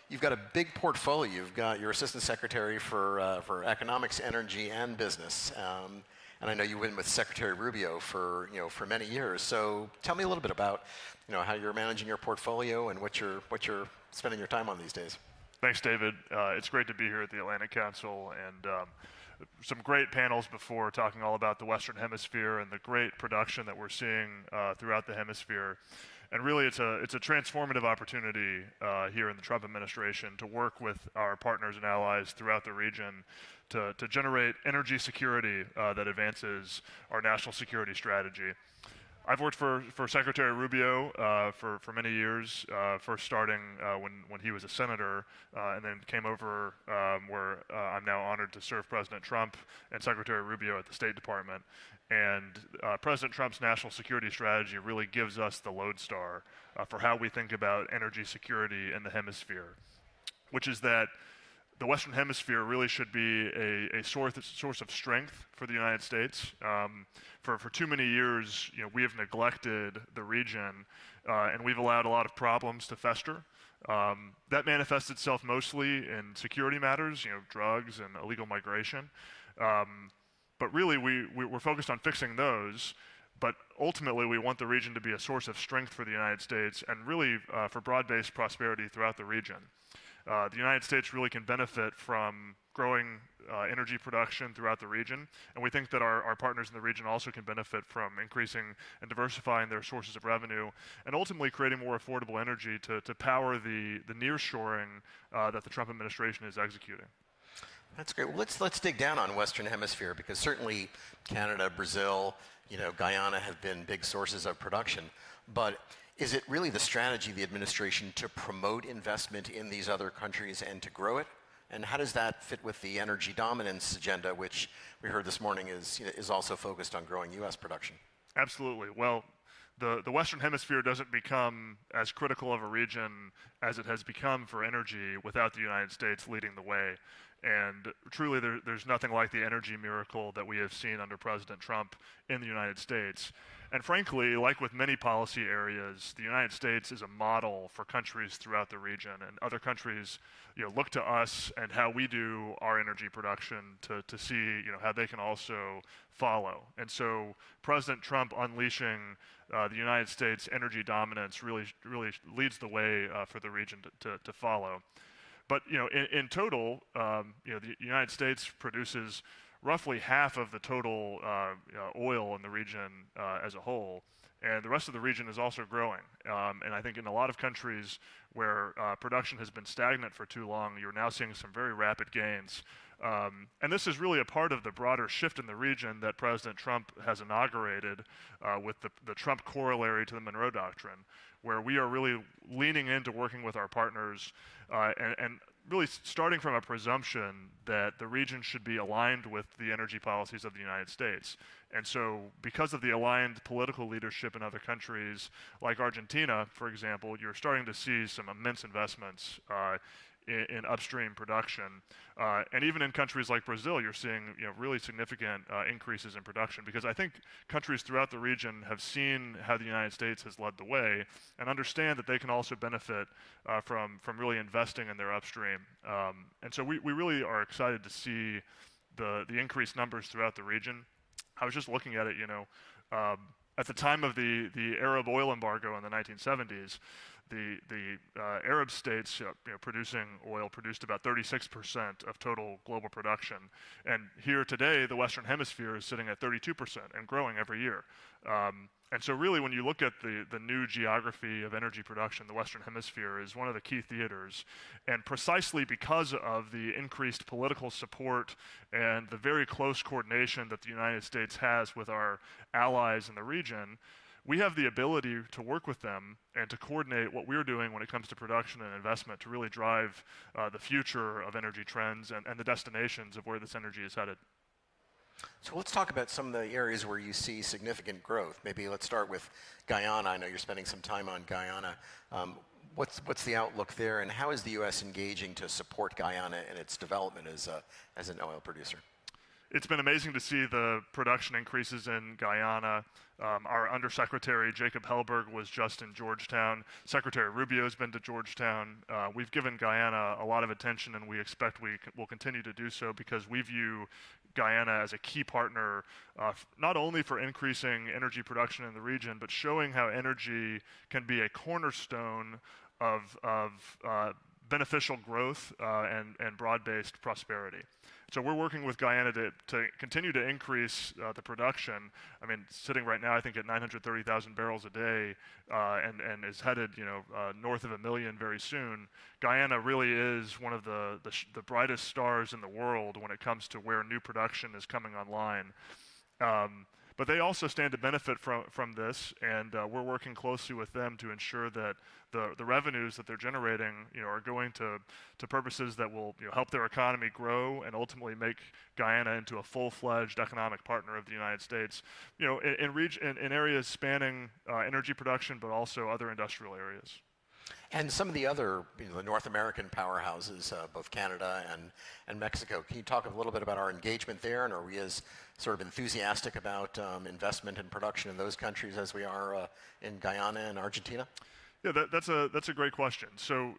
H: You've got a big portfolio. You've got your Assistant Secretary for Economics, Energy, and Business, and I know you've been with Secretary Rubio for many years. So tell me a little bit about how you're managing your portfolio and what you're spending your time on these days.
J: Thanks, David. It's great to be here at the Atlantic Council, and some great panels before talking all about the Western Hemisphere and the great production that we're seeing throughout the hemisphere. And really, it's a transformative opportunity here in the Trump administration to work with our partners and allies throughout the region to generate energy security that advances our national security strategy. I've worked for Secretary Rubio for many years, first starting when he was a senator, and then came over where I'm now honored to serve President Trump and Secretary Rubio at the State Department. And President Trump's national security strategy really gives us the lodestar for how we think about energy security in the hemisphere, which is that the Western Hemisphere really should be a source of strength for the United States. For too many years, we have neglected the region, and we've allowed a lot of problems to fester. That manifests itself mostly in security matters, drugs and illegal migration. But really, we're focused on fixing those. But ultimately, we want the region to be a source of strength for the United States and really for broad-based prosperity throughout the region. The United States really can benefit from growing energy production throughout the region, and we think that our partners in the region also can benefit from increasing and diversifying their sources of revenue, and ultimately creating more affordable energy to power the nearshoring that the Trump administration is executing.
H: That's great. Well, let's dig down on Western Hemisphere, because certainly Canada, Brazil, Guyana have been big sources of production, but is it really the strategy of the administration to promote investment in these other countries and to grow it? And how does that fit with the energy dominance agenda, which we heard this morning is also focused on growing U.S. production?
J: Absolutely. Well, the Western Hemisphere doesn't become as critical of a region as it has become for energy without the United States leading the way. And truly, there's nothing like the energy miracle that we have seen under President Trump in the United States. And frankly, like with many policy areas, the United States is a model for countries throughout the region, and other countries look to us and how we do our energy production to see how they can also follow. And so President Trump unleashing the United States energy dominance really leads the way for the region to follow. But in total, the United States produces roughly half of the total oil in the region as a whole, and the rest of the region is also growing. And I think in a lot of countries where production has been stagnant for too long, you're now seeing some very rapid gains. And this is really a part of the broader shift in the region that President Trump has inaugurated with the Trump corollary to the Monroe Doctrine, where we are really leaning into working with our partners and really starting from a presumption that the region should be aligned with the energy policies of the United States. And so because of the aligned political leadership in other countries, like Argentina, for example, you're starting to see some immense investments in upstream production. And even in countries like Brazil, you're seeing really significant increases in production, because I think countries throughout the region have seen how the United States has led the way and understand that they can also benefit from really investing in their upstream. And so we really are excited to see the increased numbers throughout the region. I was just looking at it, at the time of the Arab oil embargo in the 1970s, the Arab states producing oil produced about 36% of total global production. And here today, the Western Hemisphere is sitting at 32% and growing every year. And so really when you look at the new geography of energy production, the Western Hemisphere is one of the key theaters. And precisely because of the increased political support and the very close coordination that the United States has with our allies in the region, we have the ability to work with them and to coordinate what we're doing when it comes to production and investment to really drive the future of energy trends and the destinations of where this energy is headed.
H: So let's talk about some of the areas where you see significant growth. Maybe let's start with Guyana. I know you're spending some time on Guyana. What's the outlook there, and how is the U.S. engaging to support Guyana in its development as an oil producer?
J: It's been amazing to see the production increases in Guyana. Our Undersecretary Jacob Hellberg was just in Georgetown. Secretary Rubio has been to Georgetown. We've given Guyana a lot of attention, and we expect we will continue to do so because we view Guyana as a key partner, not only for increasing energy production in the region, but showing how energy can be a cornerstone of beneficial growth and broad-based prosperity. So we're working with Guyana to continue to increase the production. I mean, sitting right now, I think at 930,000 barrels a day, and is headed, north of 1 million very soon. Guyana really is one of the brightest stars in the world when it comes to where new production is coming online. But they also stand to benefit from this, and we're working closely with them to ensure that the revenues that they're generating, are going to purposes that will help their economy grow and ultimately make Guyana into a full-fledged economic partner of the United States, in areas spanning energy production, but also other industrial areas.
H: And some of the other, the North American powerhouses, both Canada and Mexico. Can you talk a little bit about our engagement there, and are we as sort of enthusiastic about investment and production in those countries as we are in Guyana and Argentina?
J: Yeah, that's a great question. So,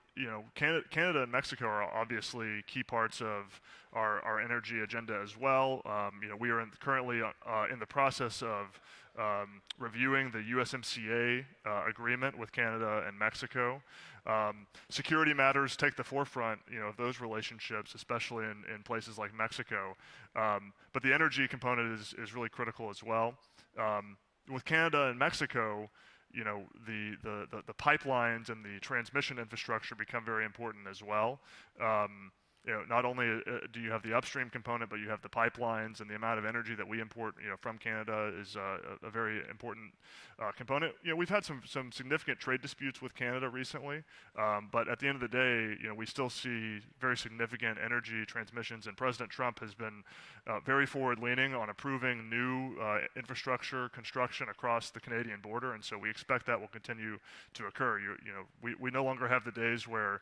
J: Canada and Mexico are obviously key parts of our energy agenda as well. We are currently in the process of reviewing the USMCA agreement with Canada and Mexico. Security matters take the forefront, of those relationships, especially in places like Mexico. But the energy component is really critical as well. With Canada and Mexico, the pipelines and the transmission infrastructure become very important as well. Not only do you have the upstream component, but you have the pipelines, and the amount of energy that we import, from Canada is a very important component. We've had some significant trade disputes with Canada recently, but at the end of the day, we still see very significant energy transmissions, and President Trump has been very forward-leaning on approving new infrastructure construction across the Canadian border, and so we expect that will continue to occur. We no longer have the days where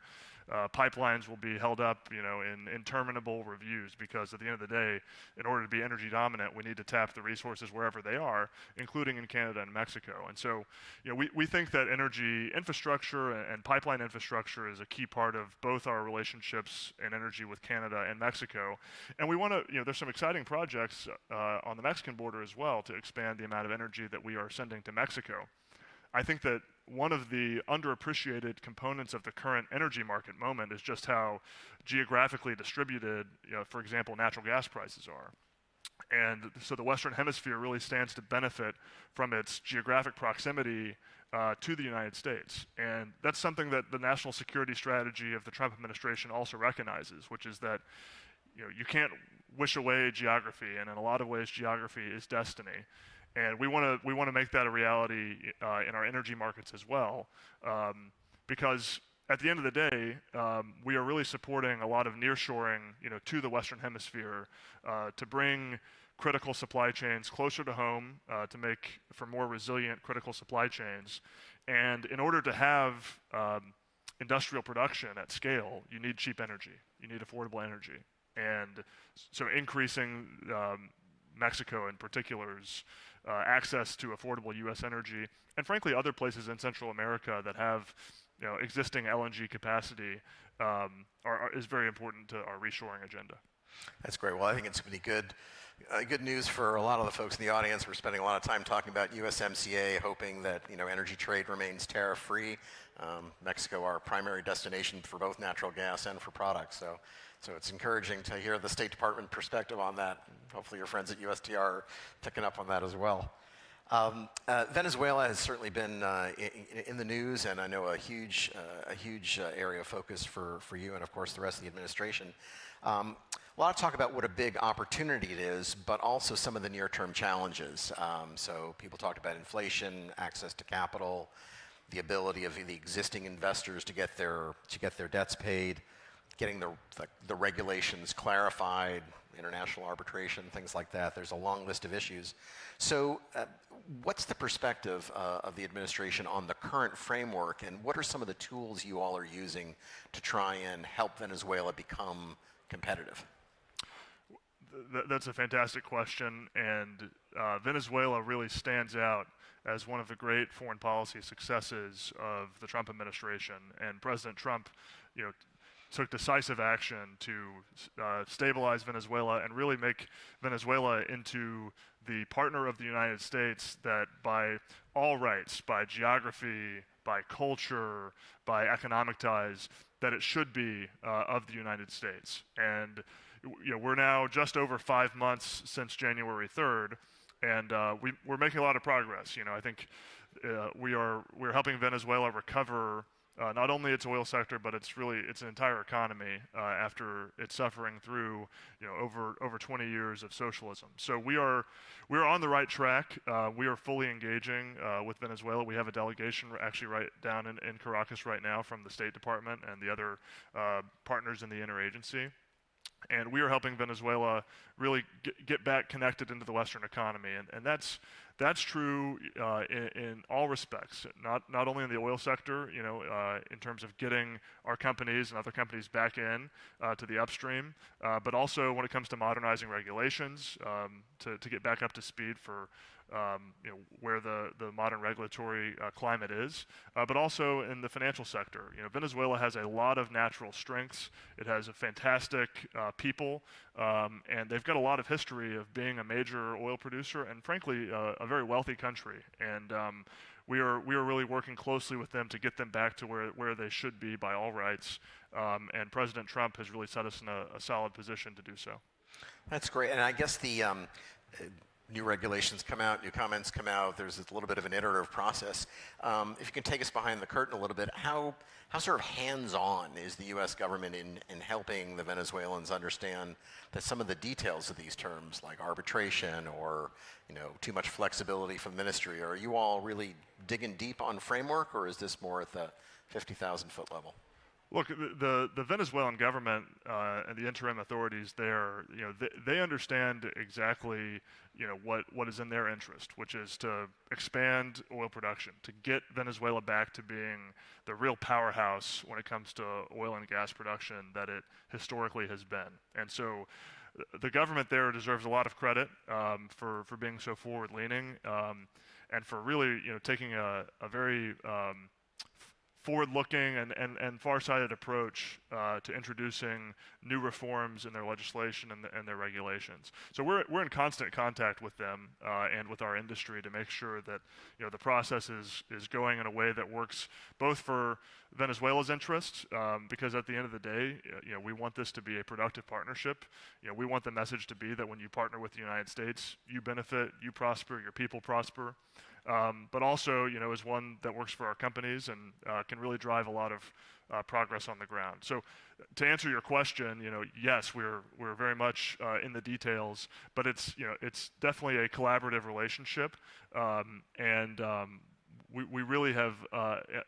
J: pipelines will be held up, in interminable reviews, because at the end of the day, in order to be energy dominant, we need to tap the resources wherever they are, including in Canada and Mexico. And so, we think that energy infrastructure and pipeline infrastructure is a key part of both our relationships in energy with Canada and Mexico. And we want to, there's some exciting projects on the Mexican border as well to expand the amount of energy that we are sending to Mexico. I think that one of the underappreciated components of the current energy market moment is just how geographically distributed, for example, natural gas prices are. And so the Western Hemisphere really stands to benefit from its geographic proximity to the United States. And that's something that the national security strategy of the Trump administration also recognizes, which is that you can't wish away geography, and in a lot of ways, geography is destiny. And we want to make that a reality in our energy markets as well, because at the end of the day, we are really supporting a lot of nearshoring, to the Western Hemisphere to bring critical supply chains closer to home, to make for more resilient critical supply chains. And in order to have industrial production at scale, you need cheap energy. You need affordable energy. And so increasing Mexico in particular's access to affordable U.S. energy, and frankly other places in Central America that have existing LNG capacity is very important to our reshoring agenda.
H: That's great. Well, I think it's going to be good news for a lot of the folks in the audience. We're spending a lot of time talking about USMCA, hoping that energy trade remains tariff-free. Mexico, our primary destination for both natural gas and for products. So it's encouraging to hear the State Department perspective on that. Hopefully your friends at USTR are picking up on that as well. Venezuela has certainly been in the news, and I know a huge area of focus for you and, of course, the rest of the administration. A lot of talk about what a big opportunity it is, but also some of the near-term challenges. So people talked about inflation, access to capital, the ability of the existing investors to get their debts paid, getting the regulations clarified, international arbitration, things like that. There's a long list of issues. So what's the perspective of the administration on the current framework, and what are some of the tools you all are using to try and help Venezuela become competitive?
J: That's a fantastic question, and Venezuela really stands out as one of the great foreign policy successes of the Trump administration. And President Trump, took decisive action to stabilize Venezuela and really make Venezuela into the partner of the United States that by all rights, by geography, by culture, by economic ties, that it should be of the United States. And we're now just over 5 months since January 3rd, and we're making a lot of progress. I think we're helping Venezuela recover not only its oil sector, but its entire economy after it's suffering through over 20 years of socialism. So we're on the right track. We are fully engaging with Venezuela. We have a delegation actually right down in Caracas right now from the State Department and the other partners in the interagency. And we are helping Venezuela really get back connected into the Western economy, and that's true in all respects. Not only in the oil sector, in terms of getting our companies and other companies back in to the upstream, but also when it comes to modernizing regulations to get back up to speed for where the modern regulatory climate is, but also in the financial sector. Venezuela has a lot of natural strengths. It has a fantastic people, and they've got a lot of history of being a major oil producer and, frankly, a very wealthy country. And we are really working closely with them to get them back to where they should be by all rights. And President Trump has really set us in a solid position to do so.
H: That's great. And I guess the new regulations come out, new comments come out. There's a little bit of an iterative process. If you can take us behind the curtain a little bit, how sort of hands-on is the U.S. government in helping the Venezuelans understand that some of the details of these terms, like arbitration or too much flexibility from the ministry, are you all really digging deep on framework, or is this more at the 50,000-foot level?
J: Look, the Venezuelan government and the interim authorities there, they understand exactly, what is in their interest, which is to expand oil production, to get Venezuela back to being the real powerhouse when it comes to oil and gas production that it historically has been. And so the government there deserves a lot of credit for being so forward-leaning and for really, taking a very forward-looking and far-sighted approach to introducing new reforms in their legislation and their regulations. So we're in constant contact with them and with our industry to make sure that the process is going in a way that works both for Venezuela's interests, because at the end of the day, we want this to be a productive partnership. We want the message to be that when you partner with the United States, you benefit, you prosper, your people prosper. But also, is one that works for our companies and can really drive a lot of progress on the ground. So, to answer your question, yes, we're very much in the details, but it's definitely a collaborative relationship, and we really have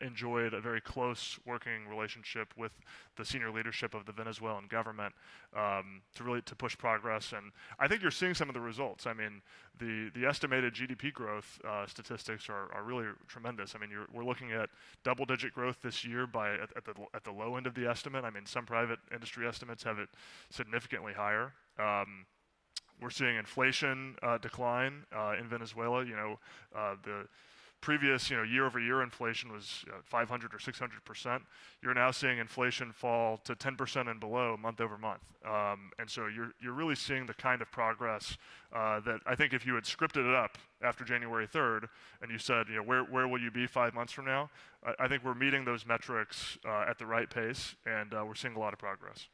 J: enjoyed a very close working relationship with the senior leadership of the Venezuelan government to push progress. And I think you're seeing some of the results. I mean, the estimated GDP growth statistics are really tremendous. I mean, we're looking at double-digit growth this year at the low end of the estimate. I mean, some private industry estimates have it significantly higher. We're seeing inflation decline in Venezuela. The previous, year-over-year inflation was 500 or 600%. You're now seeing inflation fall to 10% and below month over month. And so you're really seeing the kind of progress that I think if you had scripted it up after January 3rd and you said, where will you be 5 months from now? I think we're meeting those metrics at the right pace, and we're seeing a lot of progress.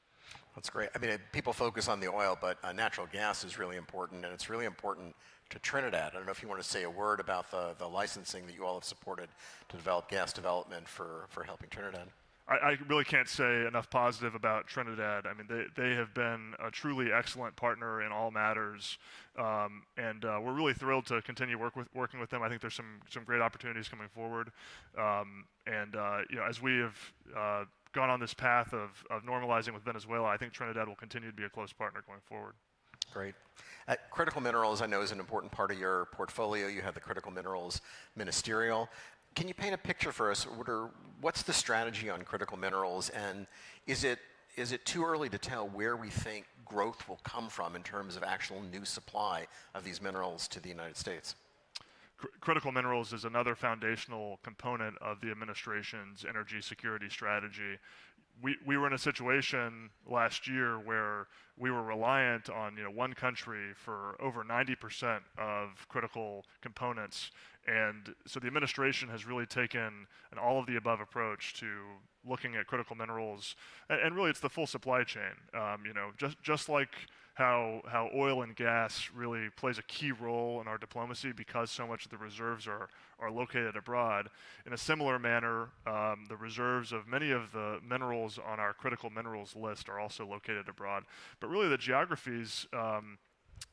H: That's great. I mean, people focus on the oil, but natural gas is really important, and it's really important to Trinidad. I don't know if you want to say a word about the licensing that you all have supported to develop gas development for helping Trinidad.
J: I really can't say enough positive about Trinidad. I mean, they have been a truly excellent partner in all matters, and we're really thrilled to continue working with them. I think there's some great opportunities coming forward, and you know, as we have gone on this path of normalizing with Venezuela, I think Trinidad will continue to be a close partner going forward.
H: Great. Critical minerals, I know, is an important part of your portfolio. You have the critical minerals ministerial. Can you paint a picture for us? What's the strategy on critical minerals, and is it too early to tell where we think growth will come from in terms of actual new supply of these minerals to the United States?
J: Critical minerals is another foundational component of the administration's energy security strategy. We were in a situation last year where we were reliant on one country for over 90% of critical components, and so the administration has really taken an all-of-the-above approach to looking at critical minerals, and really it's the full supply chain. Just like how oil and gas really plays a key role in our diplomacy because so much of the reserves are located abroad. In a similar manner, the reserves of many of the minerals on our critical minerals list are also located abroad. But really the geographies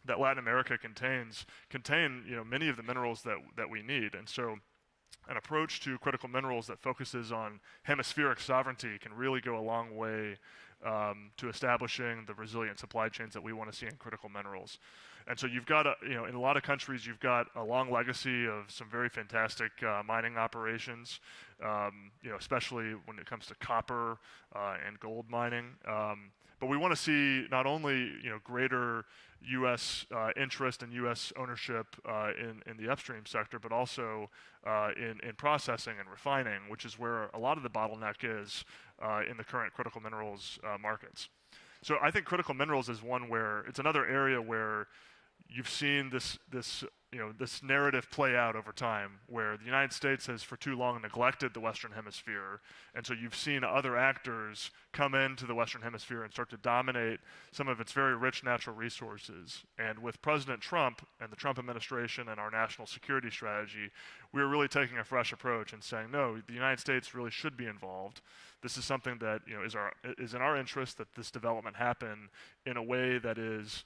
J: that Latin America contain many of the minerals that we need. And so an approach to critical minerals that focuses on hemispheric sovereignty can really go a long way to establishing the resilient supply chains that we want to see in critical minerals. And so you've got, in a lot of countries, you've got a long legacy of some very fantastic mining operations, especially when it comes to copper and gold mining. But we want to see not only, greater U.S. interest and U.S. ownership in the upstream sector, but also in processing and refining, which is where a lot of the bottleneck is in the current critical minerals markets. So I think critical minerals is one where it's another area where you've seen this narrative play out over time, where the United States has for too long neglected the Western Hemisphere, and so you've seen other actors come into the Western Hemisphere and start to dominate some of its very rich natural resources. And with President Trump and the Trump administration and our national security strategy, we're really taking a fresh approach and saying, no, the United States really should be involved. This is something that is in our interest, that this development happen in a way that is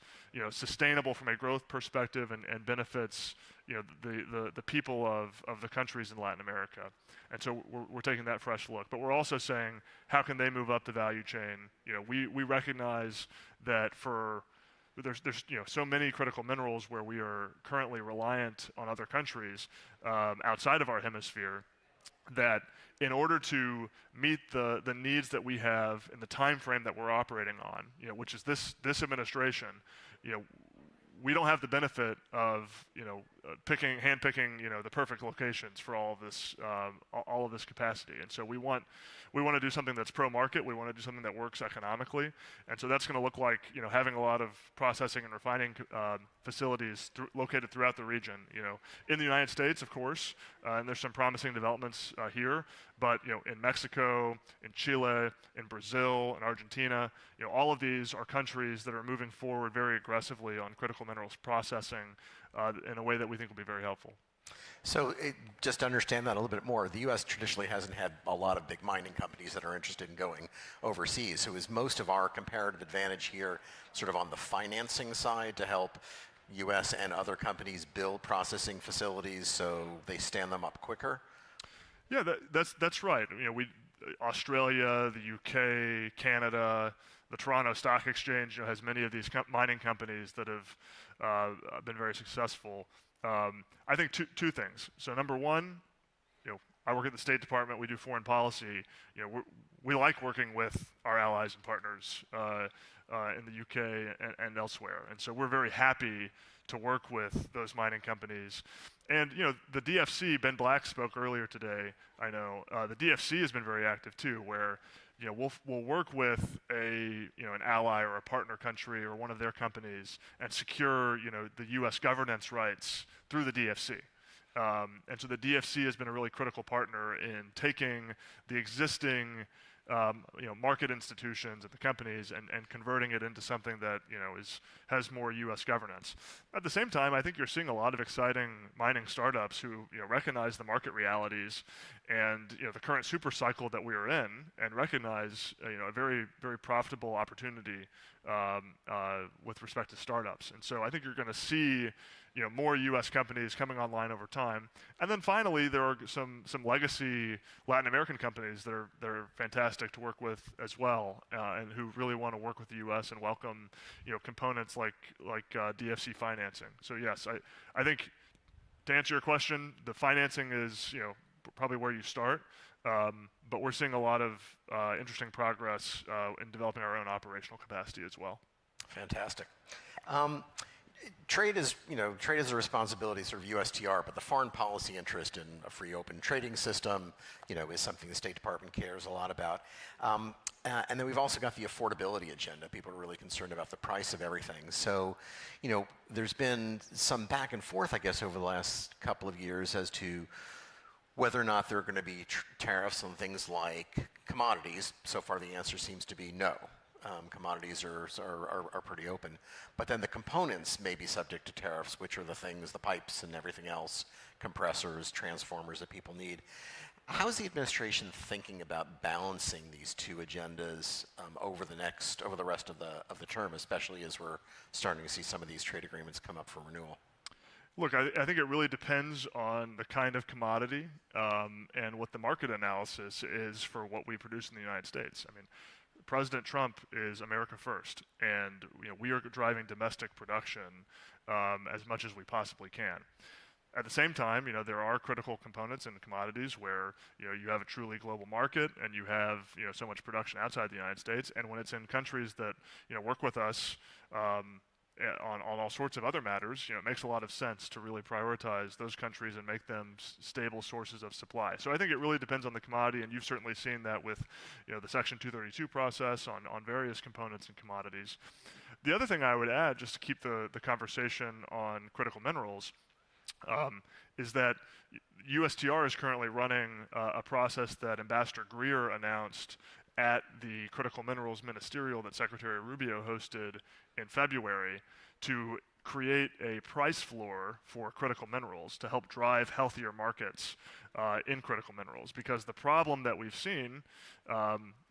J: sustainable from a growth perspective and benefits the people of the countries in Latin America. And so we're taking that fresh look. But we're also saying, how can they move up the value chain? We recognize that there's so many critical minerals where we are currently reliant on other countries outside of our hemisphere, that in order to meet the needs that we have in the time frame that we're operating on, which is this administration, we don't have the benefit of handpicking the perfect locations for all of this capacity. And so we want to do something that's pro-market. We want to do something that works economically. And so that's going to look like having a lot of processing and refining facilities located throughout the region. In the United States, of course, and there's some promising developments here. But in Mexico, in Chile, in Brazil, in Argentina, all of these are countries that are moving forward very aggressively on critical minerals processing in a way that we think will be very helpful.
H: So just to understand that a little bit more, the U.S. traditionally hasn't had a lot of big mining companies that are interested in going overseas. So is most of our comparative advantage here sort of on the financing side to help U.S. and other companies build processing facilities so they stand them up quicker?
J: Yeah, that's right. Australia, the UK, Canada, the Toronto Stock Exchange has many of these mining companies that have been very successful. I think two things. So number one, I work at the State Department. We do foreign policy. We like working with our allies and partners in the UK and elsewhere, and so we're very happy to work with those mining companies. And the DFC, Ben Black spoke earlier today. I know the DFC has been very active too, where we'll work with an ally or a partner country or one of their companies and secure the U.S. governance rights through the DFC. And so the DFC has been a really critical partner in taking the existing market institutions and the companies and converting it into something that has more U.S. governance. At the same time, I think you're seeing a lot of exciting mining startups who recognize the market realities and the current super cycle that we are in, and recognize a very, very profitable opportunity with respect to startups. And so I think you're going to see more U.S. companies coming online over time. And then finally, there are some legacy Latin American companies that are fantastic to work with as well, and who really want to work with the U.S. and welcome components like DFC financing. So yes, I think to answer your question, the financing is probably where you start, but we're seeing a lot of interesting progress in developing our own operational capacity as well.
H: Fantastic. Trade is a responsibility, sort of USTR, but the foreign policy interest in a free, open trading system, is something the State Department cares a lot about. And then we've also got the affordability agenda. People are really concerned about the price of everything. So, there's been some back and forth, I guess, over the last couple of years as to whether or not there are going to be tariffs on things like commodities. So far, the answer seems to be no. Commodities are pretty open. But then the components may be subject to tariffs, which are the things, the pipes and everything else, compressors, transformers that people need. How is the administration thinking about balancing these two agendas over the rest of the term, especially as we're starting to see some of these trade agreements come up for renewal?
J: Look, I think it really depends on the kind of commodity and what the market analysis is for what we produce in the United States. I mean, President Trump is America first, and we are driving domestic production as much as we possibly can. At the same time, there are critical components in commodities where you have a truly global market and you have so much production outside the United States, and when it's in countries that work with us on all sorts of other matters, it makes a lot of sense to really prioritize those countries and make them stable sources of supply. So I think it really depends on the commodity, and you've certainly seen that with the Section 232 process on various components and commodities. The other thing I would add, just to keep the conversation on critical minerals, is that USTR is currently running a process that Ambassador Greer announced at the Critical Minerals Ministerial that Secretary Rubio hosted in February to create a price floor for critical minerals to help drive healthier markets in critical minerals. Because the problem that we've seen,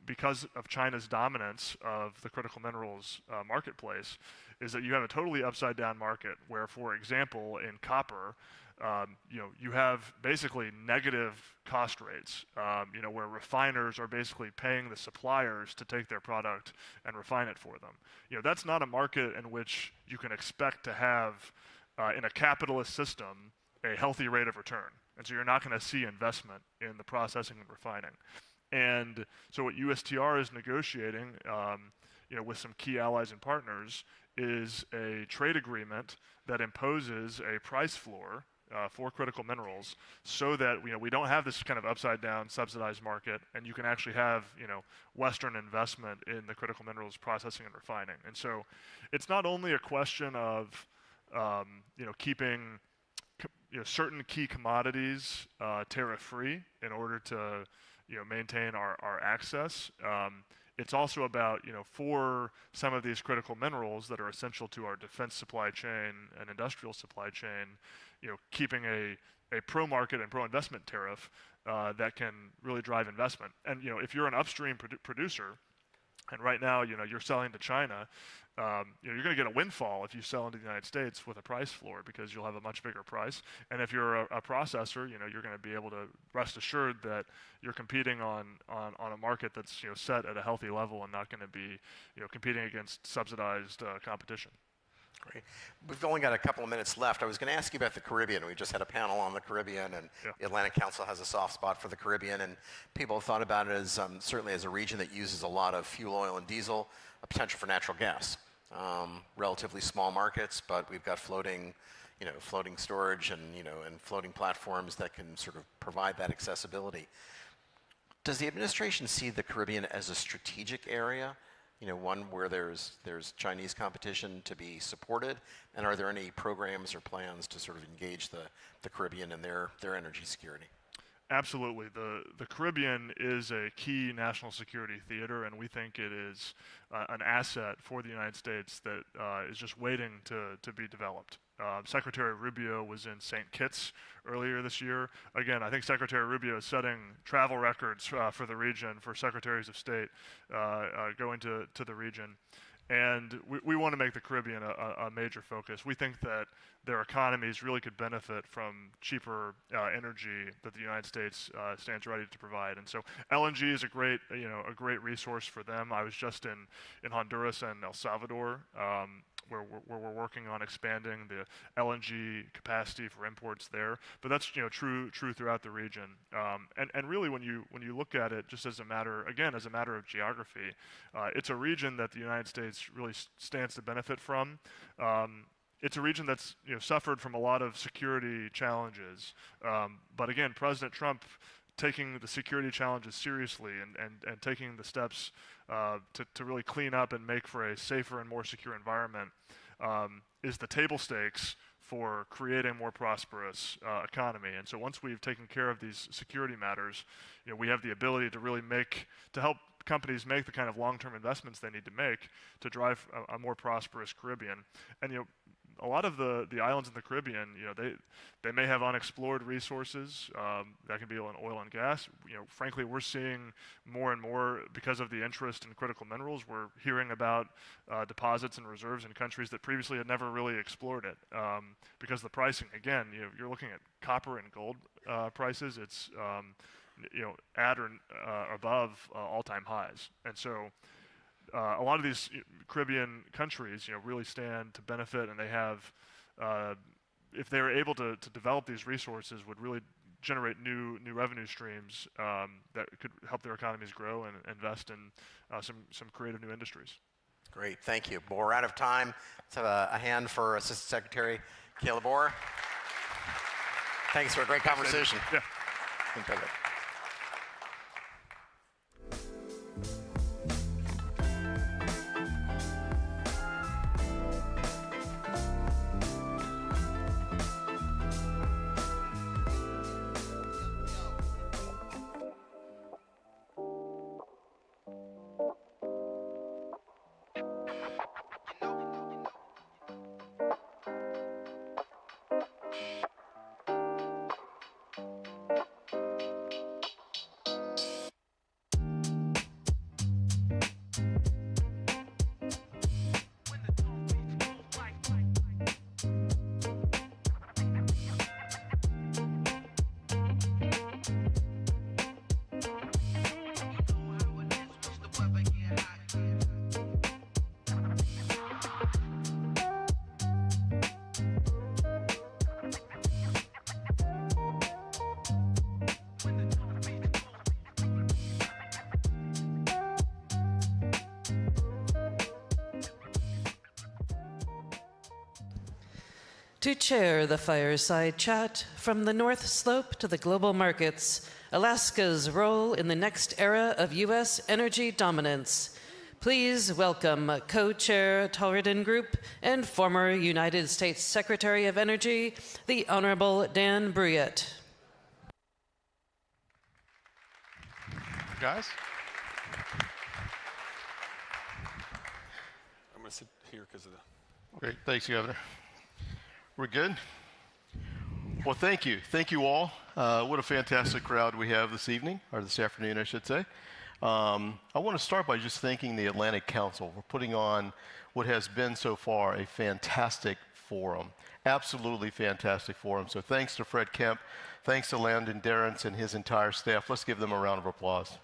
J: because of China's dominance of the critical minerals marketplace, is that you have a totally upside down market where, for example, in copper, you have basically negative cost rates, where refiners are basically paying the suppliers to take their product and refine it for them. That's not a market in which you can expect to have, in a capitalist system, a healthy rate of return. And so you're not going to see investment in the processing and refining. And so what USTR is negotiating, with some key allies and partners, is a trade agreement that imposes a price floor for critical minerals, so that we don't have this kind of upside down subsidized market, and you can actually have Western investment in the critical minerals processing and refining. And so it's not only a question of keeping certain key commodities tariff free in order to maintain our access. It's also about, for some of these critical minerals that are essential to our defense supply chain and industrial supply chain, keeping a pro-market and pro-investment tariff that can really drive investment. And, if you're an upstream producer, and right now, you're selling to China, you're going to get a windfall if you sell into the United States with a price floor, because you'll have a much bigger price. And if you're a processor, you're going to be able to rest assured that you're competing on a market that's set at a healthy level and not going to be competing against subsidized competition.
H: Great. We've only got a couple of minutes left. I was going to ask you about the Caribbean. We just had a panel on the Caribbean, and the Atlantic Council has a soft spot for the Caribbean, and people have thought about it as certainly as a region that uses a lot of fuel oil and diesel, a potential for natural gas. Relatively small markets, but we've got floating storage and floating platforms that can sort of provide that accessibility. Does the administration see the Caribbean as a strategic area? One where there's Chinese competition to be supported, and are there any programs or plans to sort of engage the Caribbean in their energy security?
J: Absolutely. The Caribbean is a key national security theater, and we think it is an asset for the United States that is just waiting to be developed. Secretary Rubio was in St. Kitts earlier this year. Again, I think Secretary Rubio is setting travel records for the region, for secretaries of state going to the region. And we want to make the Caribbean a major focus. We think that their economies really could benefit from cheaper energy that the United States stands ready to provide. And so LNG is a great resource for them. I was just in Honduras and El Salvador, where we're working on expanding the LNG capacity for imports there. But that's true throughout the region. And really, when you look at it, just as a matter of geography, it's a region that the United States really stands to benefit from. It's a region that's suffered from a lot of security challenges. But again, President Trump taking the security challenges seriously and taking the steps to really clean up and make for a safer and more secure environment is the table stakes for creating a more prosperous economy. And so once we've taken care of these security matters, we have the ability to really help companies make the kind of long-term investments they need to make to drive a more prosperous Caribbean. And a lot of the islands in the Caribbean, they may have unexplored resources that can be in oil and gas. Frankly, we're seeing more and more because of the interest in critical minerals. We're hearing about deposits and reserves in countries that previously had never really explored it because the pricing. Again, you're looking at copper and gold prices. It's at or above all-time highs, and so. A lot of these Caribbean countries, really stand to benefit, and they have, if they were able to develop these resources, would really generate new revenue streams that could help their economies grow and invest in some creative new industries.
H: Great, thank you. Well, we're out of time. Let's have a hand for Assistant Secretary Caleb Orr. Thanks for a great conversation.
J: Yeah.
A: To chair the fireside chat, from the North Slope to the global markets, Alaska's role in the next era of U.S. energy dominance. Please welcome co-chair Tauridin Group and former United States Secretary of Energy, the Honorable Dan Brouillette.
K: Guys? I'm going to sit here because of the... Great. Thanks, Governor. We're good? Well, thank you. Thank you all. What a fantastic crowd we have this evening, or this afternoon, I should say. I want to start by just thanking the Atlantic Council for putting on what has been so far a fantastic forum. Absolutely fantastic forum. So thanks to Fred Kemp, thanks to Landon Derrance and his entire staff. Let's give them a round of applause.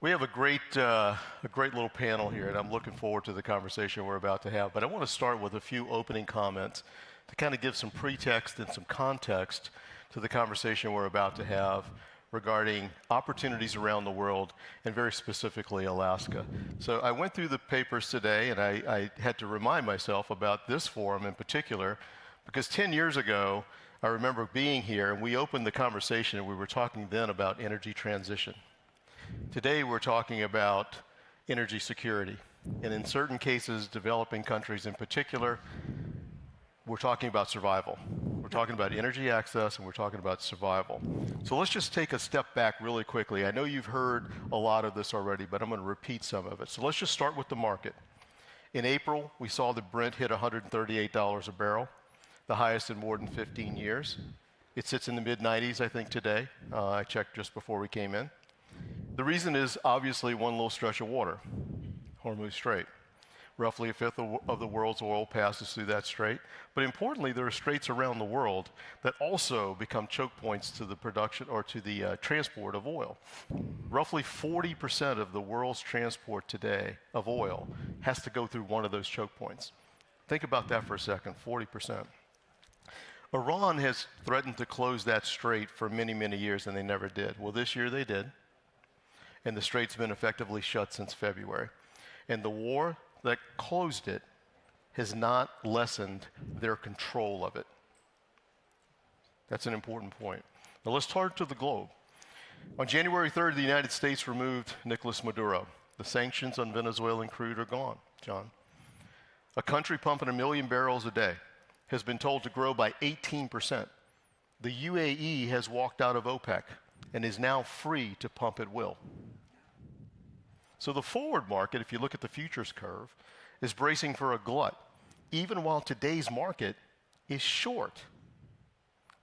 K: We have a great little panel here, and I'm looking forward to the conversation we're about to have. But I want to start with a few opening comments to kind of give some pretext and some context to the conversation we're about to have regarding opportunities around the world, and very specifically Alaska. So I went through the papers today, and I had to remind myself about this forum in particular, because 10 years ago, I remember being here, and we opened the conversation, and we were talking then about energy transition. Today, we're talking about energy security, and in certain cases, developing countries in particular, we're talking about survival. We're talking about energy access, and we're talking about survival. So let's just take a step back really quickly. I know you've heard a lot of this already, but I'm going to repeat some of it. So let's just start with the market. In April, we saw the Brent hit $138 a barrel, the highest in more than 15 years. It sits in the mid-90s, I think, today. I checked just before we came in. The reason is obviously one little stretch of water, Hormuz Strait. Roughly a fifth of the world's oil passes through that strait. But importantly, there are straits around the world that also become choke points to the production or to the transport of oil. Roughly 40% of the world's transport today of oil has to go through one of those choke points. Think about that for a second, 40%. Iran has threatened to close that strait for many, many years, and they never did. Well, this year they did, and the strait's been effectively shut since February. And the war that closed it has not lessened their control of it. That's an important point. Now let's turn to the globe. On January 3rd, the United States removed Nicolas Maduro. The sanctions on Venezuelan crude are gone, John. A country pumping 1 million barrels a day has been told to grow by 18%. The UAE has walked out of OPEC and is now free to pump at will. So the forward market, if you look at the futures curve, is bracing for a glut, even while today's market is short.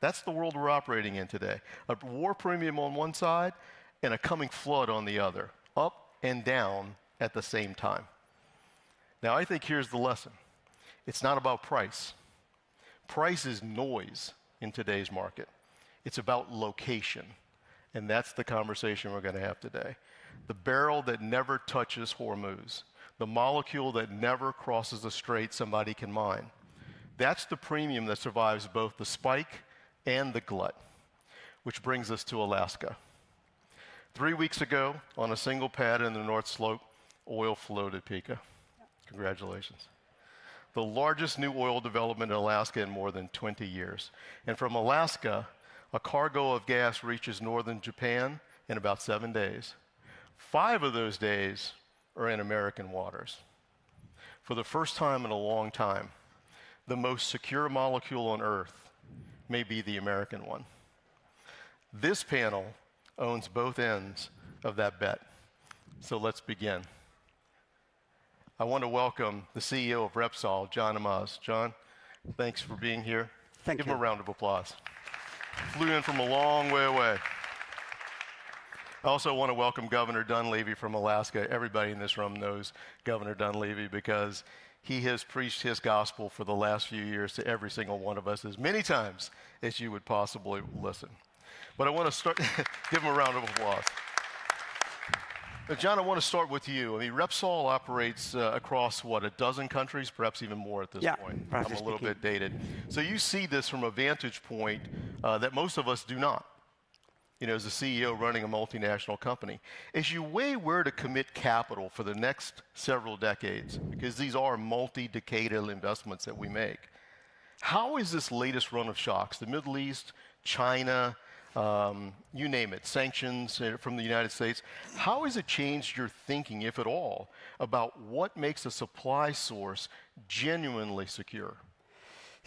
K: That's the world we're operating in today. A war premium on one side and a coming flood on the other, up and down at the same time. Now, I think here's the lesson. It's not about price. Price is noise in today's market. It's about location, and that's the conversation we're going to have today. The barrel that never touches Hormuz, the molecule that never crosses a strait somebody can mine. That's the premium that survives both the spike and the glut, which brings us to Alaska. 3 weeks ago, on a single pad in the North Slope, oil flowed at Pikka. Congratulations. The largest new oil development in Alaska in more than 20 years. And from Alaska, a cargo of gas reaches northern Japan in about 7 days. 5 of those days are in American waters. For the first time in a long time, the most secure molecule on Earth may be the American one. This panel owns both ends of that bet. So let's begin. I want to welcome the CEO of Repsol, John Amaz. John, thanks for being here.
L: Thank you.
K: Give him a round of applause. Flew in from a long way away. I also want to welcome Governor Dunleavy from Alaska. Everybody in this room knows Governor Dunleavy because he has preached his gospel for the last few years to every single one of us as many times as you would possibly listen. But I want to start, give him a round of applause. Now, John, I want to start with you. I mean, Repsol operates across, what, a dozen countries, perhaps even more at this point. I'm a little bit dated. So you see this from a vantage point that most of us do not. You know, as a CEO running a multinational company. As you weigh where to commit capital for the next several decades, because these are multi-decadal investments that we make, how is this latest run of shocks, the Middle East, China, you name it, sanctions from the United States, how has it changed your thinking, if at all, about what makes a supply source genuinely secure?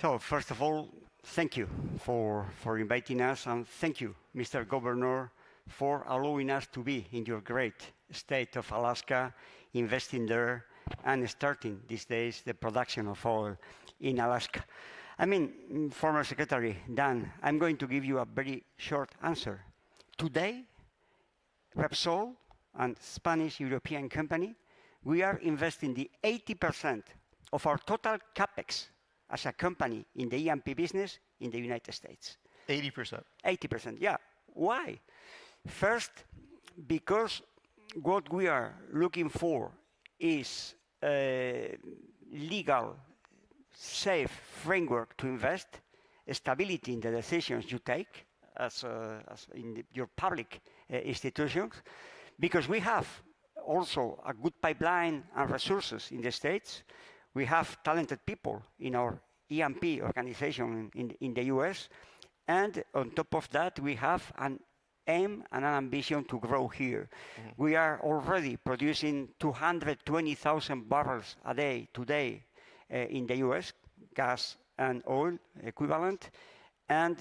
L: So, first of all, thank you for inviting us, and thank you, Mr. Governor, for allowing us to be in your great state of Alaska, investing there, and starting these days the production of oil in Alaska. I mean, former Secretary Dan, I'm going to give you a very short answer. Today, Repsol and Spanish European company, we are investing the 80% of our total capex as a company in the E&P business in the United States.
K: 80%?
L: 80%, yeah. Why? First, because what we are looking for is a legal, safe framework to invest, stability in the decisions you take as in your public institutions, because we have also a good pipeline and resources in the States. We have talented people in our E&P organization in the US. And on top of that, we have an aim and an ambition to grow here. Mm-hmm. We are already producing 220,000 barrels a day today in the US, gas and oil equivalent. And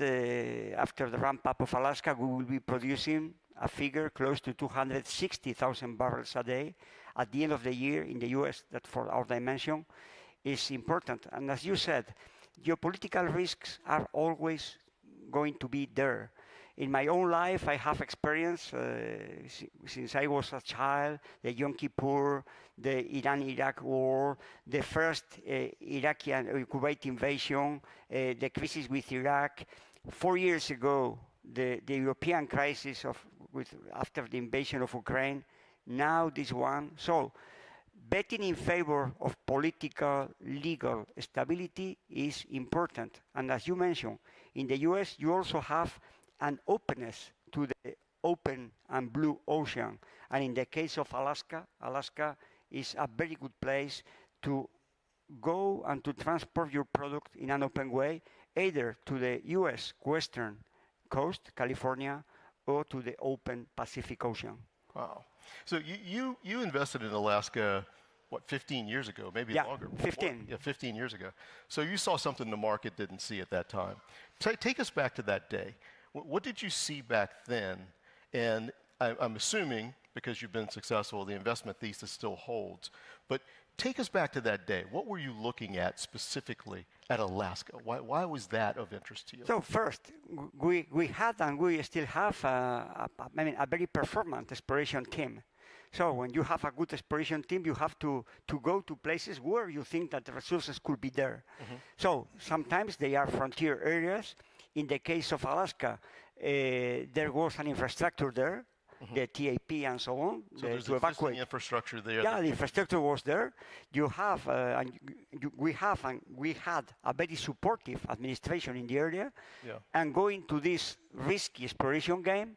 L: after the ramp up of Alaska, we will be producing a figure close to 260,000 barrels a day at the end of the year in the US. That for our dimension is important. And as you said, geopolitical risks are always going to be there. In my own life, I have experience since I was a child, the Yom Kippur, the Iran-Iraq war, the first Iraqi and Kuwait invasion, the crisis with Iraq. 4 years ago, the European crisis after the invasion of Ukraine, now this one. So betting in favor of political, legal stability is important. And as you mentioned, in the US, you also have an openness to the open and blue ocean. And in the case of Alaska, Alaska is a very good place to go and to transport your product in an open way, either to the US western coast, California, or to the open Pacific Ocean.
K: Wow. So you invested in Alaska, what, 15 years ago, maybe longer?
L: 15.
K: Yeah, 15 years ago. So you saw something the market didn't see at that time. Take us back to that day. What did you see back then? And I'm assuming, because you've been successful, the investment thesis still holds. But take us back to that day. What were you looking at specifically at Alaska? Why was that of interest to you?
L: So first, we had and we still have a very performant exploration team. So when you have a good exploration team, you have to go to places where you think that the resources could be there. Mm-hmm. So sometimes they are frontier areas. In the case of Alaska, there was an infrastructure there, mm-hmm. the TAP and so on,
K: so there's
L: to evacuate.
K: Infrastructure there.
L: Yeah, the infrastructure was there. You have, we had a very supportive administration in the area. Yeah. And going to this risky exploration game,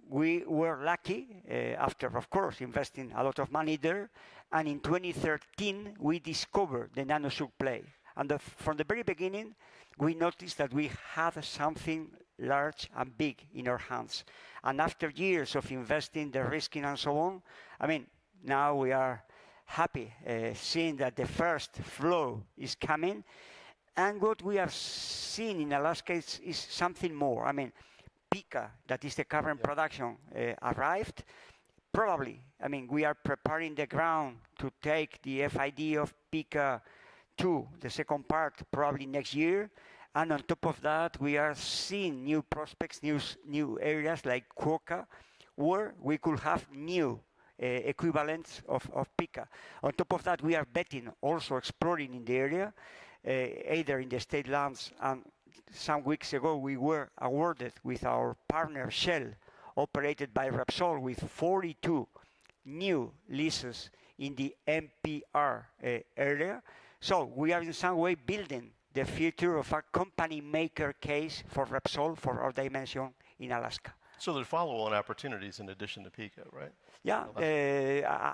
L: we were lucky, after, of course, investing a lot of money there. And in 2013, we discovered the Nanushuk play. And from the very beginning, we noticed that we had something large and big in our hands. And after years of investing, the risking and so on, now we are happy seeing that the first flow is coming. And what we are seeing in Alaska is something more. Pikka, that is the current production, arrived. Probably, we are preparing the ground to take the FID of Pikka 2, the second part, probably next year. And on top of that, we are seeing new prospects, new areas like Quokka, where we could have new equivalents of Pikka. On top of that, we are betting, also exploring in the area, either in the state lands, and some weeks ago we were awarded with our partner Shell, operated by Repsol, with 42 new leases in the MPR area. So we are in some way building the future of a company maker case for Repsol, for our dimension in Alaska.
K: So there are follow-on opportunities in addition to Pikka, right?
L: Yeah,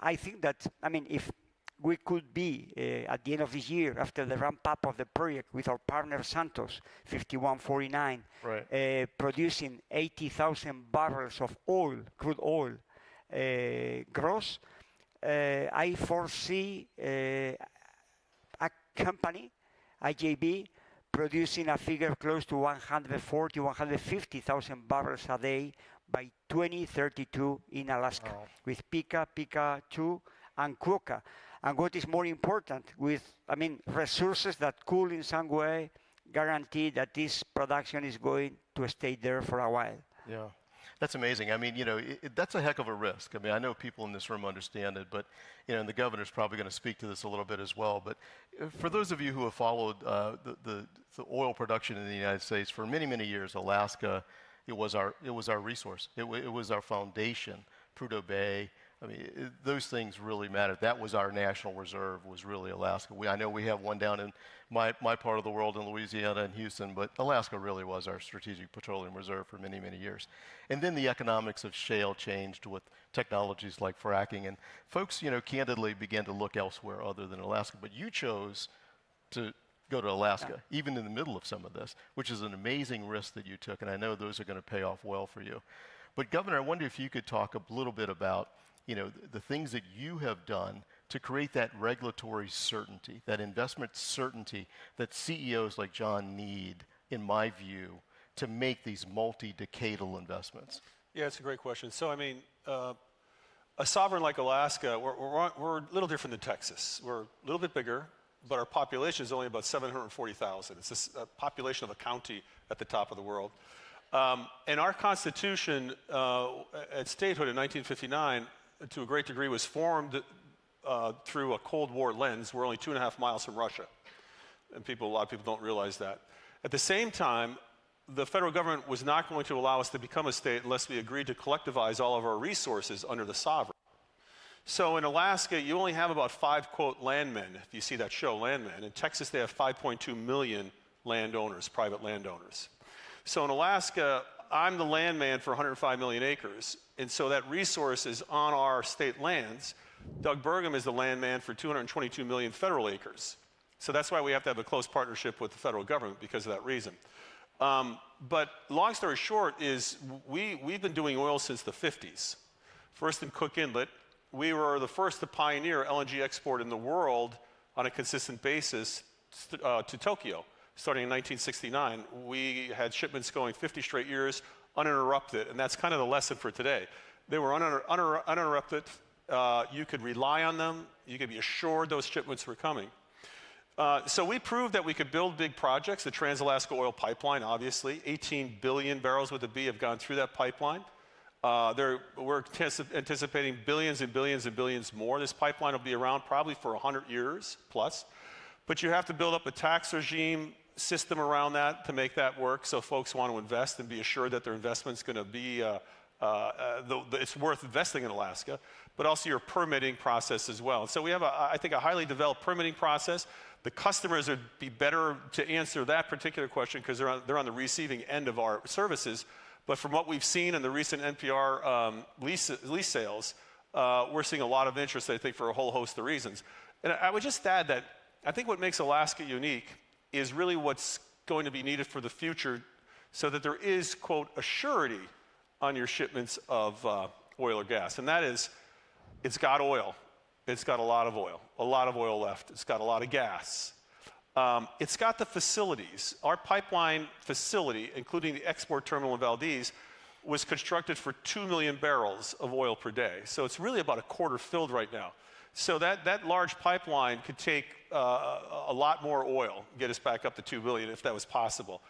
L: I think that, if we could be, at the end of this year, after the ramp-up of the project with our partner Santos, 5149, right. Producing 80,000 barrels of oil, crude oil, gross, I foresee a company, IJB, producing a figure close to 140, 150,000 barrels a day by 2032 in Alaska, with Pikka 2, and Quokka. And what is more important, with resources that could in some way guarantee that this production is going to stay there for a while.
K: Yeah. That's amazing. That's a heck of a risk. I know people in this room understand it, but and the governor's probably going to speak to this a little bit as well. But for those of you who have followed the oil production in the United States for many, many years, Alaska, it was our resource. It was our foundation. Prudhoe Bay. Those things really mattered. That was our national reserve, was really Alaska. I know we have one down in my part of the world in Louisiana and Houston, but Alaska really was our strategic petroleum reserve for many, many years. And then the economics of shale changed with technologies like fracking, and folks, candidly began to look elsewhere other than Alaska. But you chose to go to Alaska, even in the middle of some of this, which is an amazing risk that you took, and I know those are going to pay off well for you. But Governor, I wonder if you could talk a little bit about the things that you have done to create that regulatory certainty, that investment certainty that CEOs like John need, in my view, to make these multi-decadal investments?
M: Yeah, it's a great question. So, I mean, a sovereign like Alaska, we're a little different than Texas. We're a little bit bigger, but our population is only about 740,000. It's a population of a county at the top of the world. And our Constitution at statehood in 1959, to a great degree, was formed through a Cold War lens. We're only 2.5 miles from Russia. And a lot of people don't realize that. At the same time, the federal government was not going to allow us to become a state unless we agreed to collectivize all of our resources under the sovereign. So in Alaska, you only have about 5, quote, landmen, if you see that show, Landmen. In Texas, they have 5.2 million landowners, private landowners. So in Alaska, I'm the landman for 105 million acres, and so that resource is on our state lands. Doug Burgum is the landman for 222 million federal acres. So that's why we have to have a close partnership with the federal government, because of that reason. But long story short is we've been doing oil since the 50s. First in Cook Inlet. We were the first to pioneer LNG export in the world on a consistent basis to Tokyo. Starting in 1969, we had shipments going 50 straight years uninterrupted, and that's kind of the lesson for today. They were uninterrupted. You could rely on them. You could be assured those shipments were coming. So we proved that we could build big projects. The Trans-Alaska Oil Pipeline, obviously, 18 billion barrels with a B have gone through that pipeline. We're anticipating billions and billions and billions more. This pipeline will be around probably for 100 years plus. But you have to build up a tax regime system around that to make that work, so folks want to invest and be assured that their investment's going to be, it's worth investing in Alaska, but also your permitting process as well. And so we have, I think, a highly developed permitting process. The customers would be better to answer that particular question because they're on the receiving end of our services. But from what we've seen in the recent NPR lease sales, we're seeing a lot of interest, I think, for a whole host of reasons. And I would just add that I think what makes Alaska unique is really what's going to be needed for the future so that there is, quote, a surety on your shipments of oil or gas. And that is, it's got oil. It's got a lot of oil left. It's got a lot of gas. It's got the facilities. Our pipeline facility, including the export terminal in Valdez, was constructed for 2 million barrels of oil per day. So it's really about a quarter filled right now. So that large pipeline could take a lot more oil, get us back up to 2 billion if that was possible.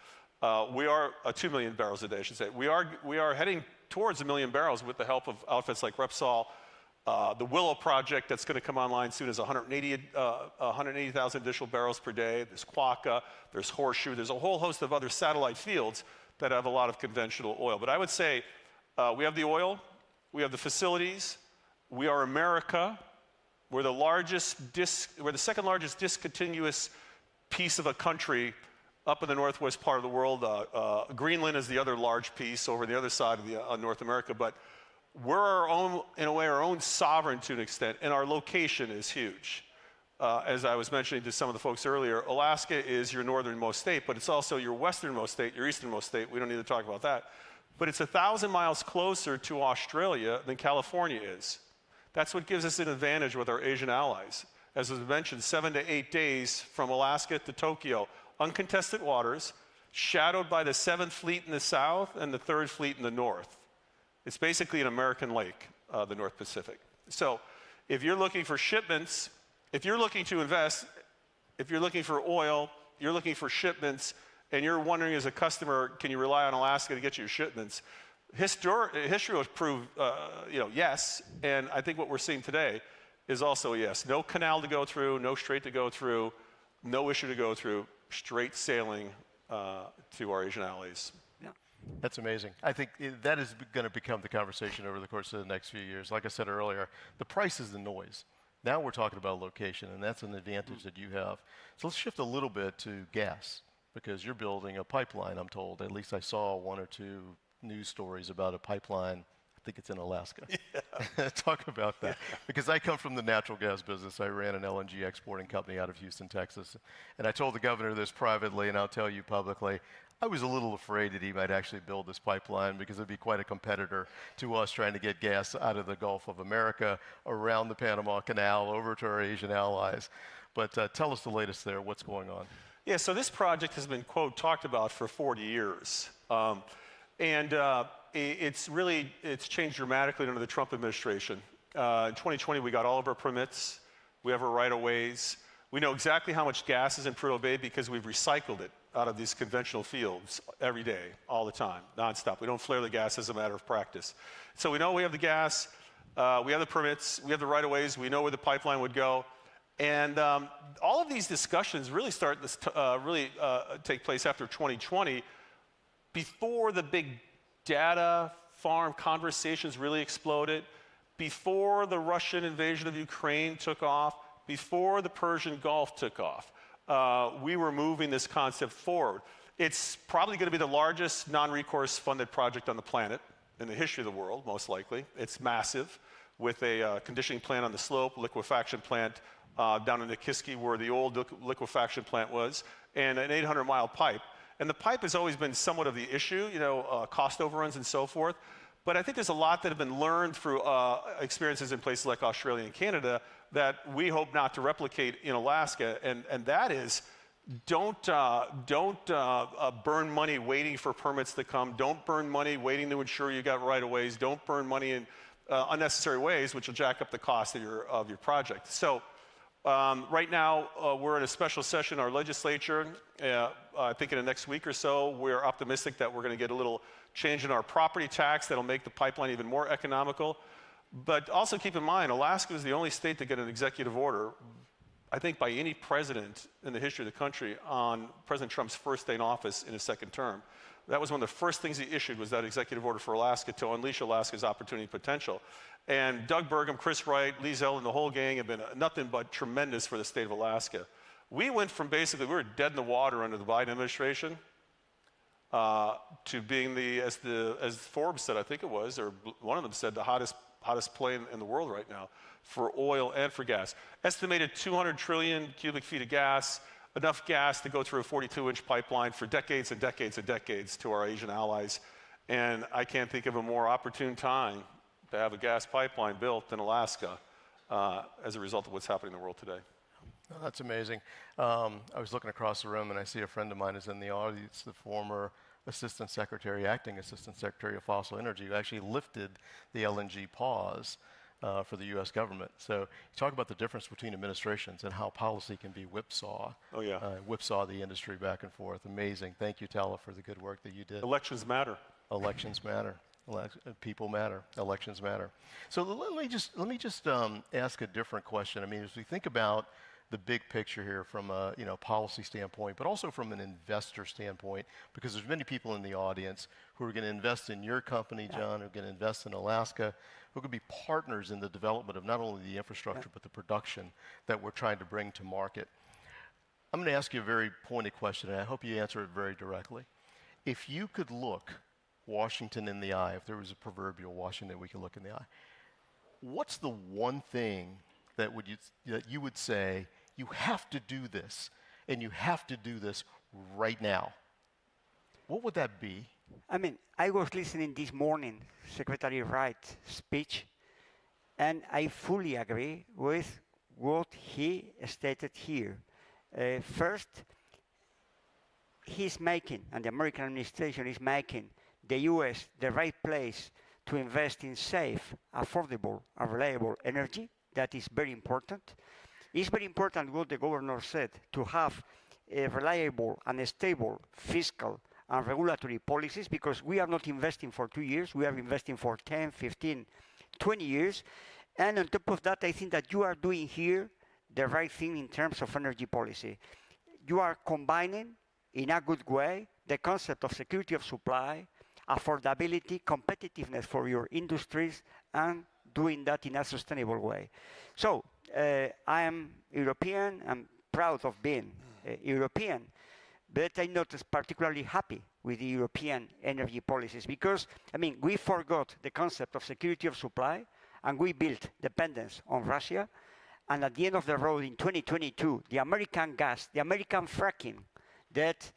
M: We are 2 million barrels a day, I should say. We are heading towards 1 million barrels with the help of outfits like Repsol. The Willow project that's going to come online soon is 180,000 additional barrels per day. There's Quokka, there's Horseshoe, there's a whole host of other satellite fields that have a lot of conventional oil. But I would say we have the oil, we have the facilities, we are America. We're the second largest discontinuous piece of a country up in the northwest part of the world. Greenland is the other large piece over the other side of North America. But we're our own, in a way, our own sovereign to an extent, and our location is huge. As I was mentioning to some of the folks earlier, Alaska is your northernmost state, but it's also your westernmost state, your easternmost state. We don't need to talk about that. But it's 1,000 miles closer to Australia than California is. That's what gives us an advantage with our Asian allies. As was mentioned, 7 to 8 days from Alaska to Tokyo, uncontested waters, shadowed by the 7th Fleet in the south and the 3rd Fleet in the north. It's basically an American lake, the North Pacific. So if you're looking for shipments, if you're looking to invest, if you're looking for oil, you're looking for shipments, and you're wondering as a customer, can you rely on Alaska to get your shipments? History has proved, yes, and I think what we're seeing today is also yes. No canal to go through, no strait to go through, no issue to go through, straight sailing to our Asian allies.
K: Yeah. That's amazing. I think that is going to become the conversation over the course of the next few years. Like I said earlier, the price is the noise. Now we're talking about location, and that's an advantage that you have. So let's shift a little bit to gas, because you're building a pipeline, I'm told. At least I saw 1 or 2 news stories about a pipeline, I think it's in Alaska. Yeah. Talk about that. Yeah. Because I come from the natural gas business. I ran an LNG exporting company out of Houston, Texas. And I told the governor this privately, and I'll tell you publicly, I was a little afraid that he might actually build this pipeline because it'd be quite a competitor to us trying to get gas out of the Gulf of America, around the Panama Canal, over to our Asian allies. But tell us the latest there. What's going on?
M: Yeah, so this project has been, quote, talked about for 40 years. It's changed dramatically under the Trump administration. In 2020, we got all of our permits. We have our right-of-ways. We know exactly how much gas is in Prudhoe Bay because we've recycled it out of these conventional fields every day, all the time, nonstop. We don't flare the gas as a matter of practice. So we know we have the gas, we have the permits, we have the right-of-ways, we know where the pipeline would go. And all of these discussions really start to take place after 2020, before the big data farm conversations really exploded, before the Russian invasion of Ukraine took off, before the Persian Gulf took off. We were moving this concept forward. It's probably going to be the largest non-recourse funded project on the planet in the history of the world, most likely. It's massive, with a conditioning plant on the slope, liquefaction plant down in Nikiski, where the old liquefaction plant was, and an 800-mile pipe. And the pipe has always been somewhat of the issue, cost overruns and so forth. But I think there's a lot that have been learned through experiences in places like Australia and Canada that we hope not to replicate in Alaska, and that is, don't burn money waiting for permits to come. Don't burn money waiting to ensure you got right-of-ways. Don't burn money in unnecessary ways, which will jack up the cost of your project. So right now, we're in a special session in our legislature. I think in the next week or so, we're optimistic that we're going to get a little change in our property tax that'll make the pipeline even more economical. But also keep in mind, Alaska is the only state to get an executive order, I think by any president in the history of the country, on President Trump's first day in office in his second term. That was one of the first things he issued, was that executive order for Alaska to unleash Alaska's opportunity and potential. And Doug Burgum, Chris Wright, Lee Zeldin, the whole gang have been nothing but tremendous for the state of Alaska. We went from basically, we were dead in the water under the Biden administration to being as Forbes said, I think it was, or one of them said, the hottest play in the world right now for oil and for gas. Estimated 200 trillion cubic feet of gas, enough gas to go through a 42-inch pipeline for decades and decades and decades to our Asian allies. And I can't think of a more opportune time to have a gas pipeline built in Alaska as a result of what's happening in the world today.
K: Oh, that's amazing. I was looking across the room and I see a friend of mine is in the audience, the former Assistant Secretary, Acting Assistant Secretary of Fossil Energy, who actually lifted the LNG pause for the U.S. government. So you talk about the difference between administrations and how policy can be whipsaw. Oh, yeah. Whipsaw the industry back and forth. Amazing. Thank you, Tala, for the good work that you did.
M: Elections matter.
K: Elections matter. People matter. Elections matter. So let me just ask a different question. I mean, as we think about the big picture here from a policy standpoint, but also from an investor standpoint, because there's many people in the audience who are going to invest in your company, John, who are going to invest in Alaska, who are going to be partners in the development of not only the infrastructure, but the production that we're trying to bring to market. I'm going to ask you a very pointed question, and I hope you answer it very directly. If you could look Washington in the eye, if there was a proverbial Washington that we could look in the eye, what's the one thing that you would say, you have to do this, and you have to do this right now? What would that be?
L: I mean, I was listening this morning, Secretary Wright's speech, and I fully agree with what he stated here. First, he's making, and the American administration is making, the U.S. the right place to invest in safe, affordable, and reliable energy. That is very important. It's very important what the governor said, to have a reliable and a stable fiscal and regulatory policies, because we are not investing for 2 years, we are investing for 10, 15, 20 years. And on top of that, I think that you are doing here the right thing in terms of energy policy. You are combining, in a good way, the concept of security of supply, affordability, competitiveness for your industries, and doing that in a sustainable way. So I am European, I'm proud of being European, but I'm not particularly happy with the European energy policies because, I mean, we forgot the concept of security of supply and we built dependence on Russia. And at the end of the road in 2022, the American gas, the American fracking that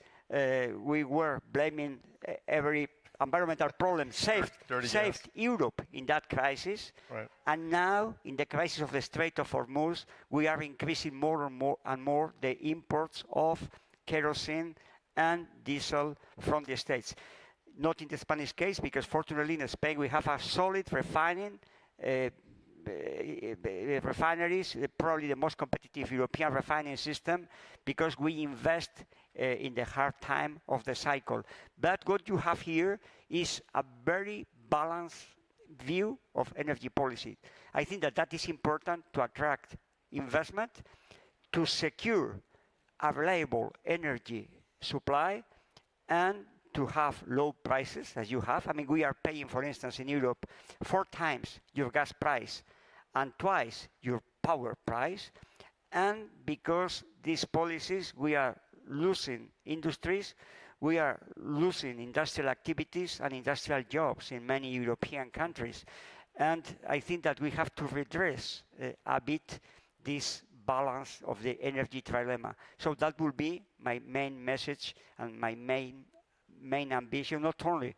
L: we were blaming every environmental problem saved Europe in that crisis.
K: Right.
L: And now, in the crisis of the Strait of Hormuz, we are increasing more and more the imports of kerosene and diesel from the States. Not in the Spanish case, because fortunately in Spain we have a solid refining refineries, probably the most competitive European refining system, because we invest in the hard time of the cycle. But what you have here is a very balanced view of energy policy. I think that is important to attract investment, to secure a reliable energy supply, and to have low prices, as you have. I mean, we are paying, for instance, in Europe, 4 times your gas price and twice your power price. And because these policies, we are losing industries, we are losing industrial activities and industrial jobs in many European countries. And I think that we have to redress a bit this balance of the energy trilemma. So that will be my main message and my main ambition, not only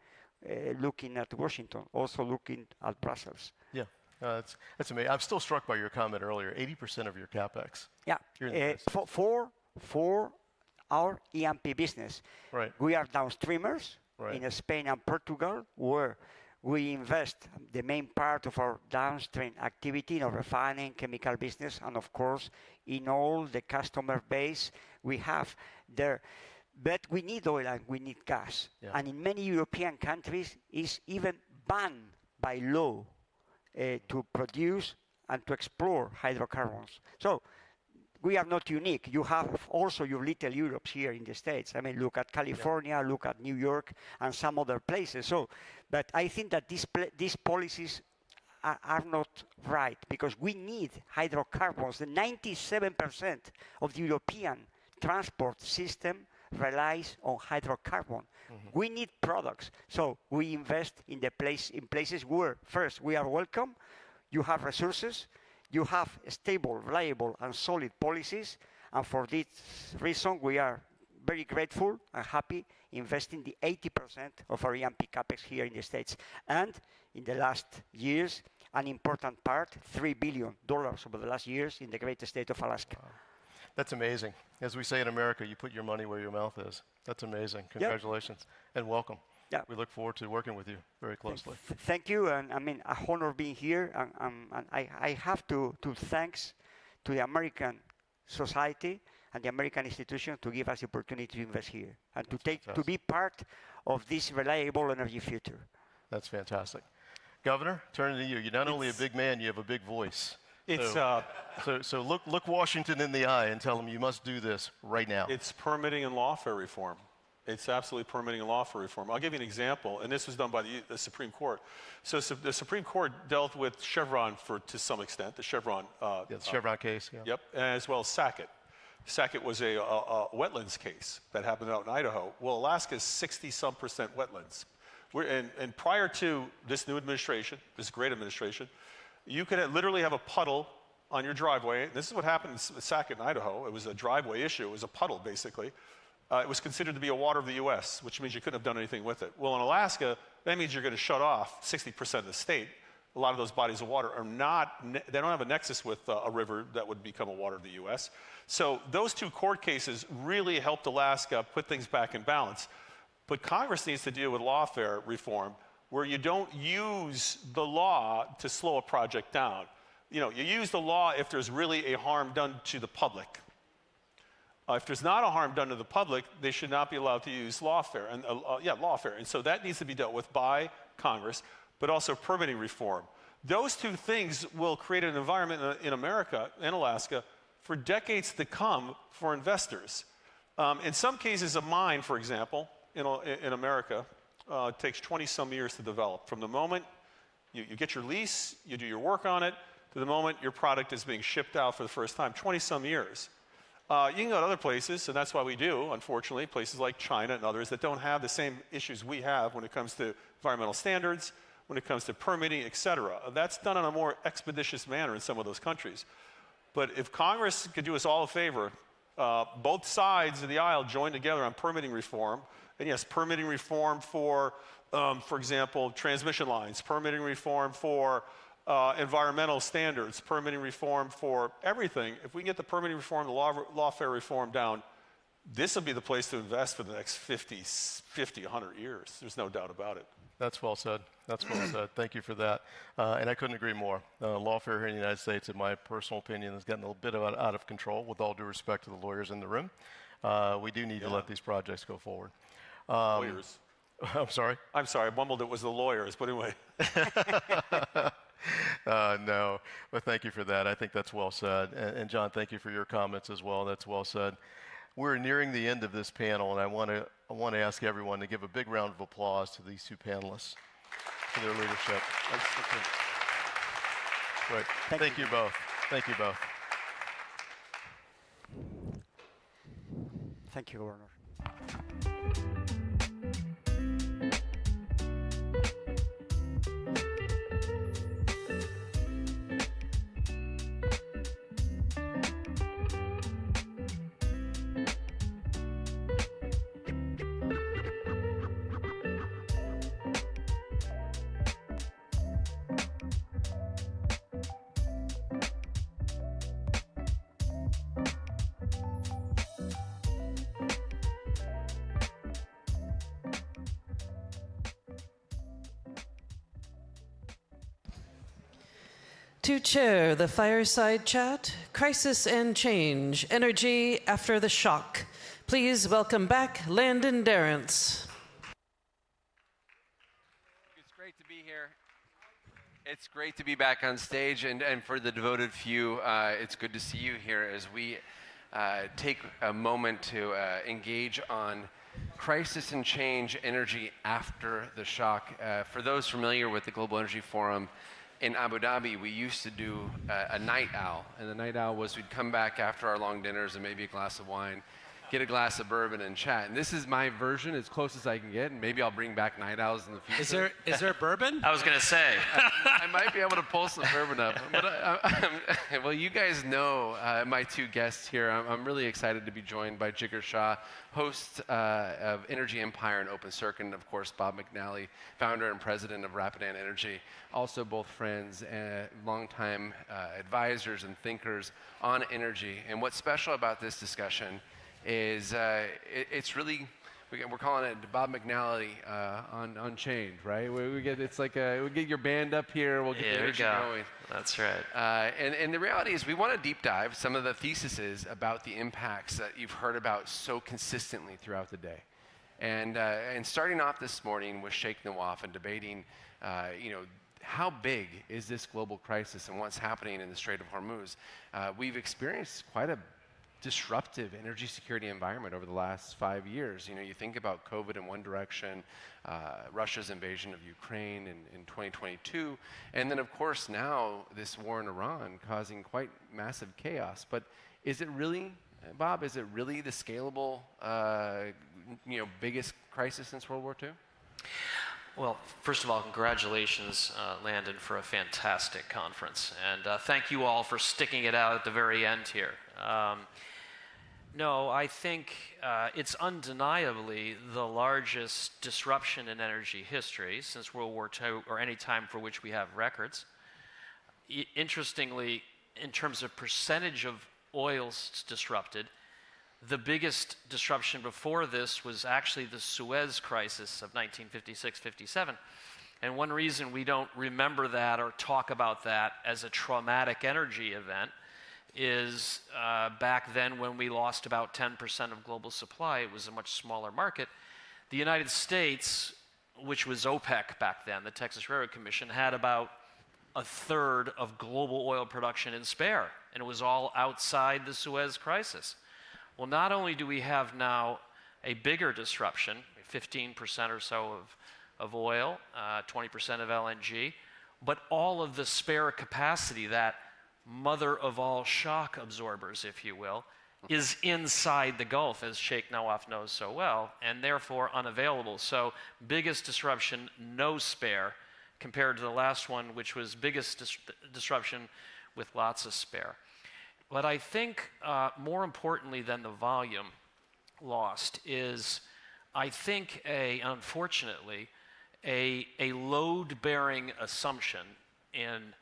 L: looking at Washington, also looking at Brussels.
K: Yeah, that's amazing. I'm still struck by your comment earlier, 80% of your CapEx.
L: Yeah, for our E&P business.
K: Right.
L: We are downstreamers
K: right.
L: in Spain and Portugal, where we invest the main part of our downstream activity in our refining, chemical business, and of course, in all the customer base we have there. But we need oil and we need gas. Yeah. And in many European countries, it's even banned by law to produce and to explore hydrocarbons. So we are not unique. You have also your little Europes here in the States. I mean, look at California, look at New York, and some other places. So, but I think that these policies are not right, because we need hydrocarbons. The 97% of the European transport system relies on hydrocarbon. Mm-hmm. We need products. So we invest in places where, first, we are welcome, you have resources, you have stable, reliable, and solid policies, and for this reason, we are very grateful and happy investing the 80% of our E&P capex here in the States. And in the last years, an important part, $3 billion over the last years in the great state of Alaska.
K: Wow. That's amazing. As we say in America, you put your money where your mouth is. That's amazing. Congratulations and welcome. Yeah. We look forward to working with you very closely.
L: Thank you, and I mean, a honor being here, and I have to thanks to the American society and the American institution to give us the opportunity to invest here and to be part of this reliable energy future.
K: That's fantastic. Governor, turning to you. You're not only a big man, you have a big voice. So look Washington in the eye and tell them you must do this right now.
M: It's permitting and lawfare reform. It's absolutely permitting and lawfare reform. I'll give you an example, and this was done by the Supreme Court. So the Supreme Court dealt with Chevron to some extent, the Chevron.
K: The Chevron case. Yeah.
M: Yep, as well as Sackett. Sackett was a wetlands case that happened out in Idaho. Well, Alaska is 60-some% wetlands. And prior to this new administration, this great administration, you could literally have a puddle on your driveway. This is what happened in Sackett in Idaho. It was a driveway issue. It was a puddle, basically. It was considered to be a water of the U.S., which means you couldn't have done anything with it. Well, in Alaska, that means you're going to shut off 60% of the state. A lot of those bodies of water are they don't have a nexus with a river that would become a water of the U.S. So those two court cases really helped Alaska put things back in balance. But Congress needs to deal with lawfare reform, where you don't use the law to slow a project down. You use the law if there's really a harm done to the public. If there's not a harm done to the public, they should not be allowed to use lawfare. And lawfare. And so that needs to be dealt with by Congress, but also permitting reform. Those two things will create an environment in America and Alaska for decades to come for investors. In some cases, a mine, for example, in America, takes 20-some years to develop. From the moment you get your lease, you do your work on it, to the moment your product is being shipped out for the first time, 20-some years. You can go to other places, and that's why we do, unfortunately, places like China and others that don't have the same issues we have when it comes to environmental standards, when it comes to permitting, et cetera. That's done in a more expeditious manner in some of those countries. But if Congress could do us all a favor, both sides of the aisle join together on permitting reform, and yes, permitting reform for example, transmission lines, permitting reform for environmental standards, permitting reform for everything. If we can get the permitting reform, the lawfare reform down, this will be the place to invest for the next 50, 100 years. There's no doubt about it.
K: That's well said. That's well said. Thank you for that. And I couldn't agree more. Lawfare here in the United States, in my personal opinion, has gotten a bit out of control, with all due respect to the lawyers in the room. We do need to let these projects go forward.
M: Lawyers.
K: I'm sorry?
M: I'm sorry, I mumbled it was the lawyers, but anyway.
K: No, but thank you for that. I think that's well said. And John, thank you for your comments as well. That's well said. We're nearing the end of this panel, and I want to ask everyone to give a big round of applause to these two panelists for their leadership. Great. Thank you both. Thank you both.
L: Thank you, Governor.
A: To chair the fireside chat, Crisis and Change, Energy After the Shock. Please welcome back Landon Darrance.
N: It's great to be here. It's great to be back on stage, and for the devoted few, it's good to see you here as we take a moment to engage on Crisis and Change, Energy After the Shock. For those familiar with the Global Energy Forum, in Abu Dhabi, we used to do a night owl. And the night owl was we'd come back after our long dinners and maybe a glass of wine, get a glass of bourbon and chat. And this is my version, as close as I can get, and maybe I'll bring back night owls in the future.
O: Is there bourbon?
N: I was going to say. I might be able to pull some bourbon up. But well, you guys know my two guests here. I'm really excited to be joined by Jigar Shah, host of Energy Empire and Open Circuit, and of course, Bob McNally, founder and president of Rapidan Energy. Also both friends and longtime advisors and thinkers on energy. And what's special about this discussion is it's really, we're calling it Bob McNally on change, right? We get, it's like we get your band up here, we'll get the energy going.
O: That's right.
N: And the reality is we want to deep dive some of the theses about the impacts that you've heard about so consistently throughout the day. And starting off this morning with Sheikh Nawaf and debating, how big is this global crisis and what's happening in the Strait of Hormuz? We've experienced quite a disruptive energy security environment over the last 5 years. You think about COVID in one direction, Russia's invasion of Ukraine in 2022, and then of course now this war in Iran causing quite massive chaos. But is it really, Bob, is it really the scalable, biggest crisis since World War II?
O: Well, first of all, congratulations, Landon, for a fantastic conference. And thank you all for sticking it out at the very end here. No, I think it's undeniably the largest disruption in energy history since World War II, or any time for which we have records. Interestingly, in terms of percentage of oil disrupted, the biggest disruption before this was actually the Suez Crisis of 1956-57. And one reason we don't remember that or talk about that as a traumatic energy event is back then when we lost about 10% of global supply, it was a much smaller market. The United States, which was OPEC back then, the Texas Railroad Commission, had about a third of global oil production in spare, and it was all outside the Suez Crisis. Well, not only do we have now a bigger disruption, 15% or so of oil, 20% of LNG, but all of the spare capacity, that mother of all shock absorbers, if you will, is inside the Gulf, as Sheikh Nawaf knows so well, and therefore unavailable. So biggest disruption, no spare, compared to the last one, which was biggest disruption with lots of spare. But I think more importantly than the volume lost is, I think, unfortunately, a load-bearing assumption in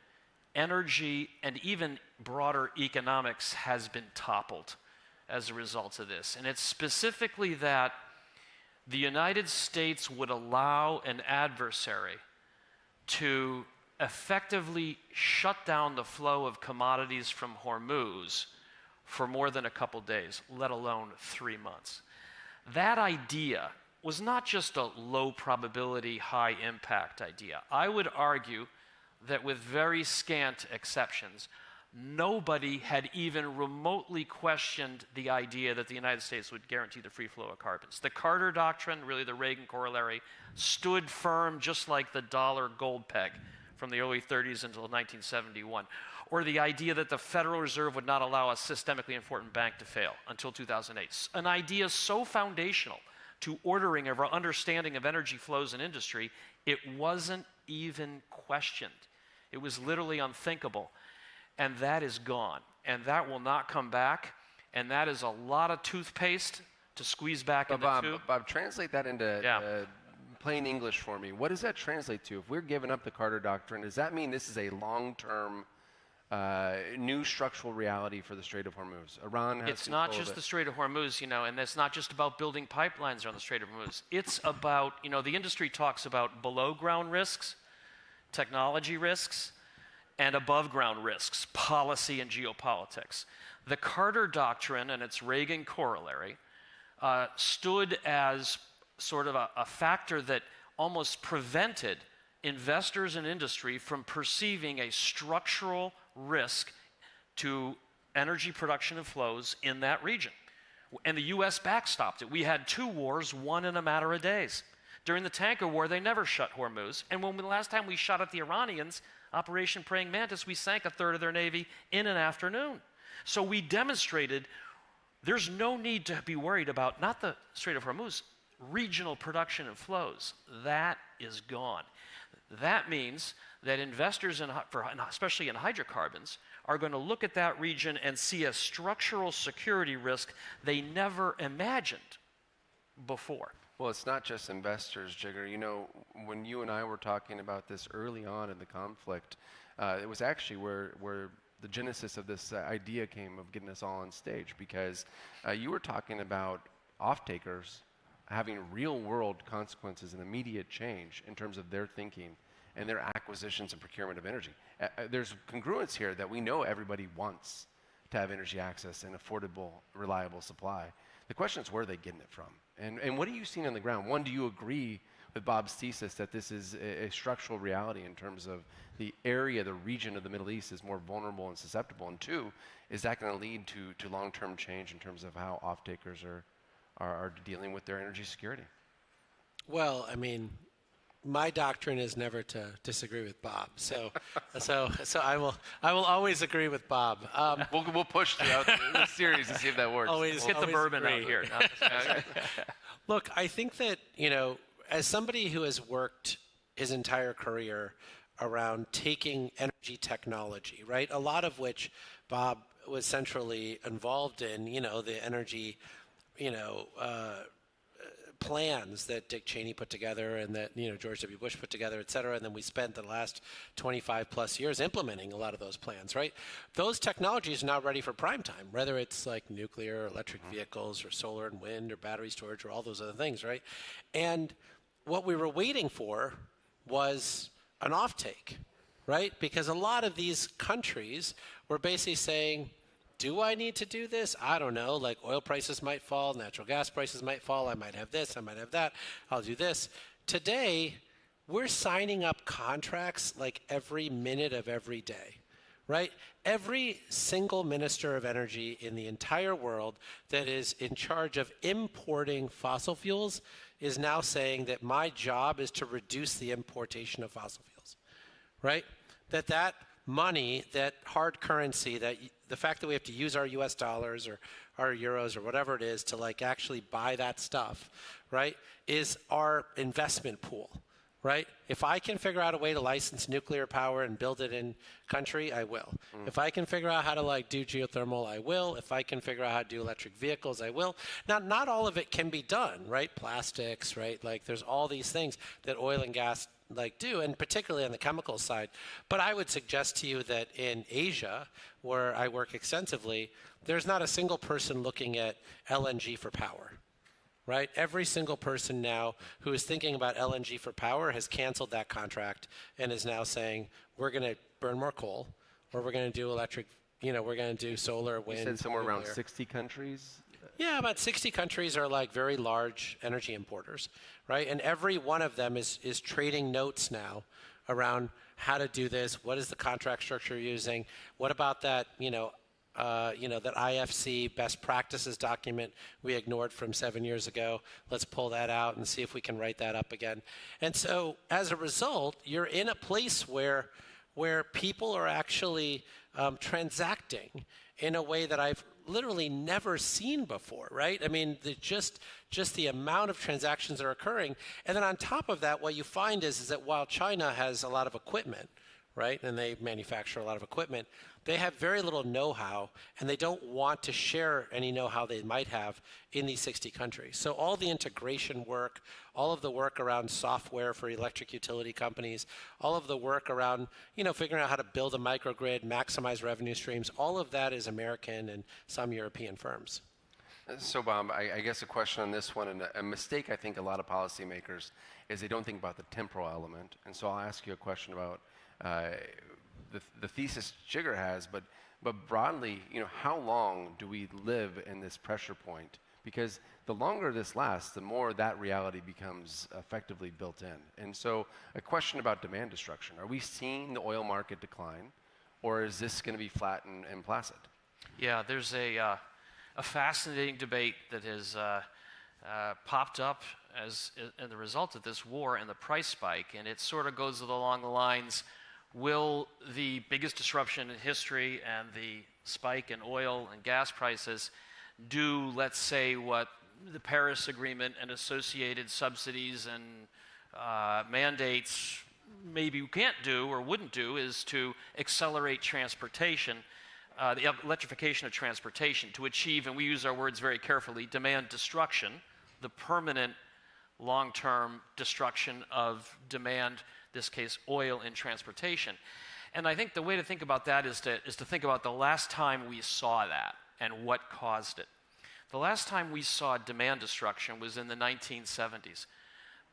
O: energy and even broader economics has been toppled as a result of this. And it's specifically that the United States would allow an adversary to effectively shut down the flow of commodities from Hormuz for more than a couple days, let alone 3 months. That idea was not just a low probability, high impact idea. I would argue that with very scant exceptions, nobody had even remotely questioned the idea that the United States would guarantee the free flow of carbons. The Carter Doctrine, really the Reagan corollary, stood firm just like the dollar gold peg from the early 30s until 1971. Or the idea that the Federal Reserve would not allow a systemically important bank to fail until 2008. An idea so foundational to ordering of our understanding of energy flows in industry, it wasn't even questioned. It was literally unthinkable. And that is gone. And that will not come back. And that is a lot of toothpaste to squeeze back into the tube.
N: Bob, translate that into plain English for me. What does that translate to? If we're giving up the Carter Doctrine, does that mean this is a long-term new structural reality for the Strait of Hormuz? Iran has
O: It's not just the Strait of Hormuz, and it's not just about building pipelines around the Strait of Hormuz. It's about, the industry talks about below-ground risks, technology risks, and above-ground risks, policy and geopolitics. The Carter Doctrine and its Reagan corollary stood as sort of a factor that almost prevented investors and industry from perceiving a structural risk to energy production and flows in that region. And the U.S. backstopped it. We had 2 wars, one in a matter of days. During the tanker war, they never shut Hormuz. And when the last time we shot at the Iranians, Operation Praying Mantis, we sank 1/3 of their navy in an afternoon. So we demonstrated there's no need to be worried about, not the Strait of Hormuz, regional production and flows. That is gone. That means that investors, especially in hydrocarbons, are going to look at that region and see a structural security risk they never imagined before.
N: Well, it's not just investors, Jigar. When you and I were talking about this early on in the conflict, it was actually where the genesis of this idea came of getting us all on stage, because you were talking about off-takers having real-world consequences and immediate change in terms of their thinking and their acquisitions and procurement of energy. There's congruence here that we know everybody wants to have energy access and affordable, reliable supply. The question is, where are they getting it from? And what are you seeing on the ground? One, do you agree with Bob's thesis that this is a structural reality in terms of the area, the region of the Middle East is more vulnerable and susceptible? And 2, is that going to lead to long-term change in terms of how off-takers are dealing with their energy security?
P: Well, my doctrine is never to disagree with Bob. So I will always agree with Bob.
N: We'll push throughout the series to see if that works.
P: Let's
O: get the bourbon out here.
P: Look, I think that, as somebody who has worked his entire career around taking energy technology, right, a lot of which Bob was centrally involved in, the energy, plans that Dick Cheney put together and that George W. Bush put together, et cetera, and then we spent the last 25 plus years implementing a lot of those plans, right? Those technologies are now ready for prime time, whether it's like nuclear, electric vehicles, or solar and wind, or battery storage, or all those other things, right? And what we were waiting for was an offtake, right? Because a lot of these countries were basically saying, do I need to do this? I don't know. Like, oil prices might fall, natural gas prices might fall. I might have this, I might have that. I'll do this. Today, we're signing up contracts like every minute of every day, right? Every single minister of energy in the entire world that is in charge of importing fossil fuels is now saying that my job is to reduce the importation of fossil fuels, right? That money, that hard currency, that the fact that we have to use our US dollars or our euros or whatever it is to like actually buy that stuff, right, is our investment pool, right? If I can figure out a way to license nuclear power and build it in country, I will. If I can figure out how to like do geothermal, I will. If I can figure out how to do electric vehicles, I will. Now, not all of it can be done, right? Plastics, right? Like there's all these things that oil and gas like do, and particularly on the chemical side. But I would suggest to you that in Asia, where I work extensively, there's not a single person looking at LNG for power, right? Every single person now who is thinking about LNG for power has canceled that contract and is now saying, we're going to burn more coal, or we're going to do electric, we're going to do solar, wind,
N: You said somewhere
P: nuclear.
N: around 60 countries?
P: Yeah, about 60 countries are like very large energy importers, right? And every one of them is trading notes now around how to do this. What is the contract structure you're using? What about that, that IFC best practices document we ignored from 7 years ago? Let's pull that out and see if we can write that up again. And so as a result, you're in a place where people are actually transacting in a way that I've literally never seen before, right? I mean, just the amount of transactions that are occurring. And then on top of that, what you find is that while China has a lot of equipment, right, and they manufacture a lot of equipment, they have very little know-how, and they don't want to share any know-how they might have in these 60 countries. So all the integration work, all of the work around software for electric utility companies, all of the work around, figuring out how to build a microgrid, maximize revenue streams, all of that is American and some European firms.
N: So, Bob, I guess a question on this one, and a mistake I think a lot of policymakers is they don't think about the temporal element. And so I'll ask you a question about the thesis Jigar has, but broadly, how long do we live in this pressure point? Because the longer this lasts, the more that reality becomes effectively built in. And so a question about demand destruction. Are we seeing the oil market decline, or is this going to be flat and placid?
O: Yeah, there's a fascinating debate that has popped up as the result of this war and the price spike, and it sort of goes along the lines, will the biggest disruption in history and the spike in oil and gas prices do, let's say, what the Paris Agreement and associated subsidies and mandates maybe can't do or wouldn't do, is to accelerate transportation, the electrification of transportation, to achieve, and we use our words very carefully, demand destruction, the permanent long-term destruction of demand, this case oil in transportation. And I think the way to think about that is to think about the last time we saw that and what caused it. The last time we saw demand destruction was in the 1970s.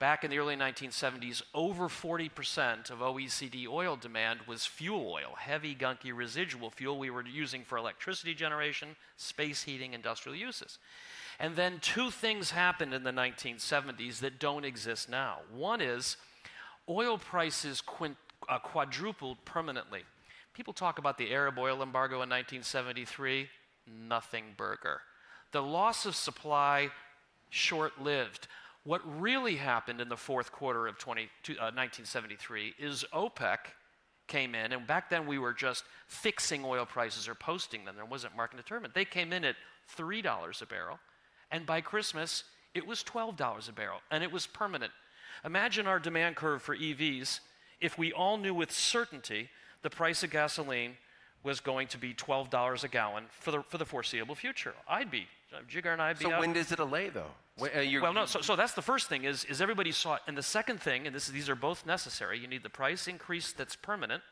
O: Back in the early 1970s, over 40% of OECD oil demand was fuel oil, heavy, gunky, residual fuel we were using for electricity generation, space heating, industrial uses. And then two things happened in the 1970s that don't exist now. One is oil prices quadrupled permanently. People talk about the Arab oil embargo in 1973, nothing burger. The loss of supply, short-lived. What really happened in the fourth quarter of 1973 is OPEC came in, and back then we were just fixing oil prices or posting them. There wasn't market determined. They came in at $3 a barrel, and by Christmas, it was $12 a barrel, and it was permanent. Imagine our demand curve for EVs if we all knew with certainty the price of gasoline was going to be $12 a gallon for the foreseeable future. Jigar and I'd be
N: So
O: out.
N: when does it allay, though?
O: Well, no, so that's the first thing is everybody saw it. And the second thing, and these are both necessary, you need the price increase that's permanent.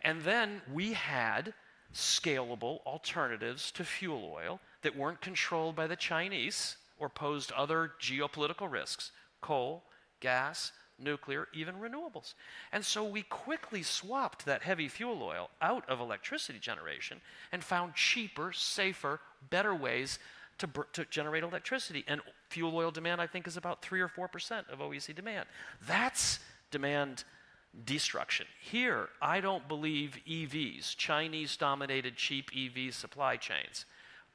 O: And then we had scalable alternatives to fuel oil that weren't controlled by the Chinese or posed other geopolitical risks: coal, gas, nuclear, even renewables. And so we quickly swapped that heavy fuel oil out of electricity generation and found cheaper, safer, better ways to generate electricity. And fuel oil demand, I think, is about 3 or 4% of OECD demand. That's demand destruction. Here, I don't believe EVs, Chinese-dominated cheap EV supply chains,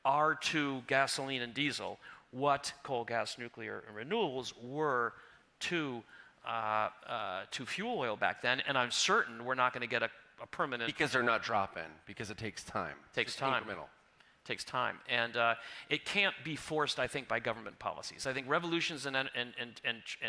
O: are to gasoline and diesel what coal, gas, nuclear, and renewables were to fuel oil back then, and I'm certain we're not going to get a a permanent.
N: Because they're not drop-in, because it takes time.
O: Takes
N: It's
O: time.
N: incremental.
O: Takes time. And it can't be forced, I think, by government policies. I think revolutions in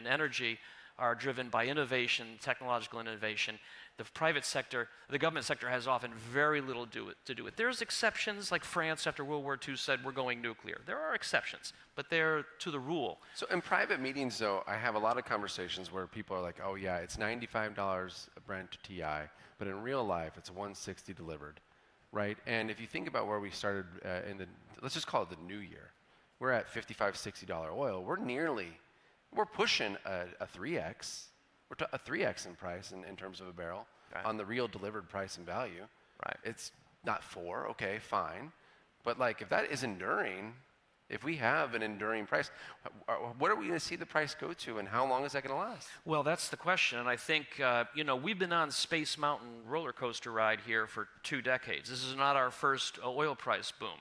O: energy are driven by innovation, technological innovation. The private sector, the government sector has often very little to do with it. There's exceptions, like France after World War II said, we're going nuclear. There are exceptions, but they're to the rule.
N: So in private meetings, though, I have a lot of conversations where people are like, oh yeah, it's $95 a Brent TI, but in real life, it's $160 delivered, right? And if you think about where we started let's just call it the new year, we're at $55, $60 oil. We're pushing a 3x. We're a 3x in price in terms of a barrel on the real delivered price and value.
O: Right.
N: It's not 4, okay, fine. But like if that is enduring, if we have an enduring price, what are we going to see the price go to, and how long is that going to last?
O: Well, that's the question, and I think, we've been on Space Mountain roller coaster ride here for 2 decades. This is not our first oil price boom.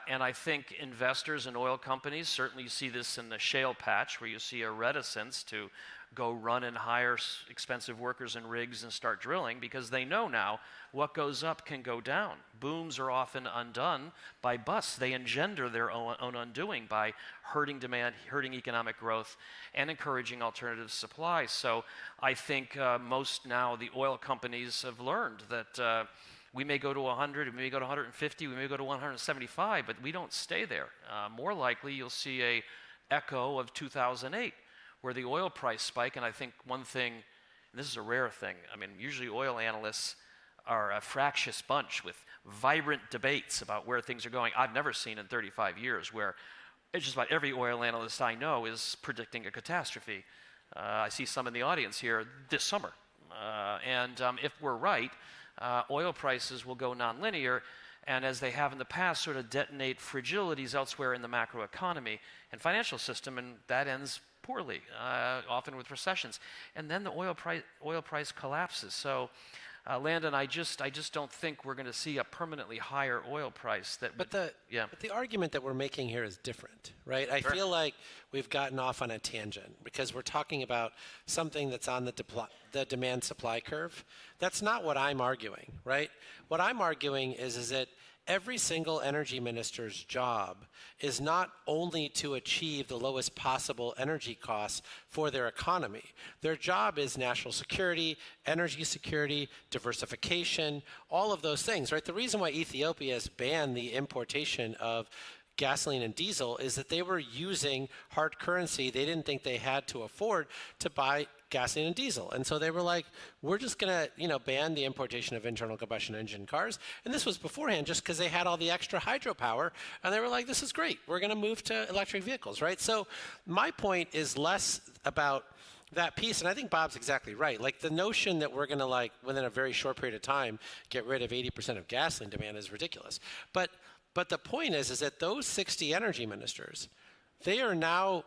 O: And I think investors and oil companies, certainly you see this in the shale patch, where you see a reticence to go run and hire expensive workers and rigs and start drilling, because they know now what goes up can go down. Booms are often undone by busts. They engender their own undoing by hurting demand, hurting economic growth, and encouraging alternative supply. So I think most now the oil companies have learned that we may go to 100, we may go to 150, we may go to 175, but we don't stay there. More likely, you'll see a echo of 2008, where the oil price spike, and I think one thing, and this is a rare thing, I mean, usually oil analysts are a fractious bunch with vibrant debates about where things are going. I've never seen in 35 years where it's just about every oil analyst I know is predicting a catastrophe. I see some in the audience here this summer. And if we're right, oil prices will go nonlinear, and as they have in the past, sort of detonate fragilities elsewhere in the macroeconomy and financial system, and that ends poorly, often with recessions. And then the oil price collapses. So, Landon, I just don't think we're going to see a permanently higher oil price.
P: But the argument that we're making here is different, right? I feel like we've gotten off on a tangent because we're talking about something that's on the demand-supply curve. That's not what I'm arguing, right? What I'm arguing is that every single energy minister's job is not only to achieve the lowest possible energy costs for their economy. Their job is national security, energy security, diversification, all of those things, right? The reason why Ethiopia has banned the importation of gasoline and diesel is that they were using hard currency they didn't think they had to afford to buy gasoline and diesel. And so they were like, we're just going to, ban the importation of internal combustion engine cars. And this was beforehand just because they had all the extra hydropower. And they were like, this is great. We're going to move to electric vehicles, right? So my point is less about that piece. And I think Bob's exactly right. Like the notion that we're going to within a very short period of time, get rid of 80% of gasoline demand is ridiculous. But the point is that those 60 energy ministers, they are now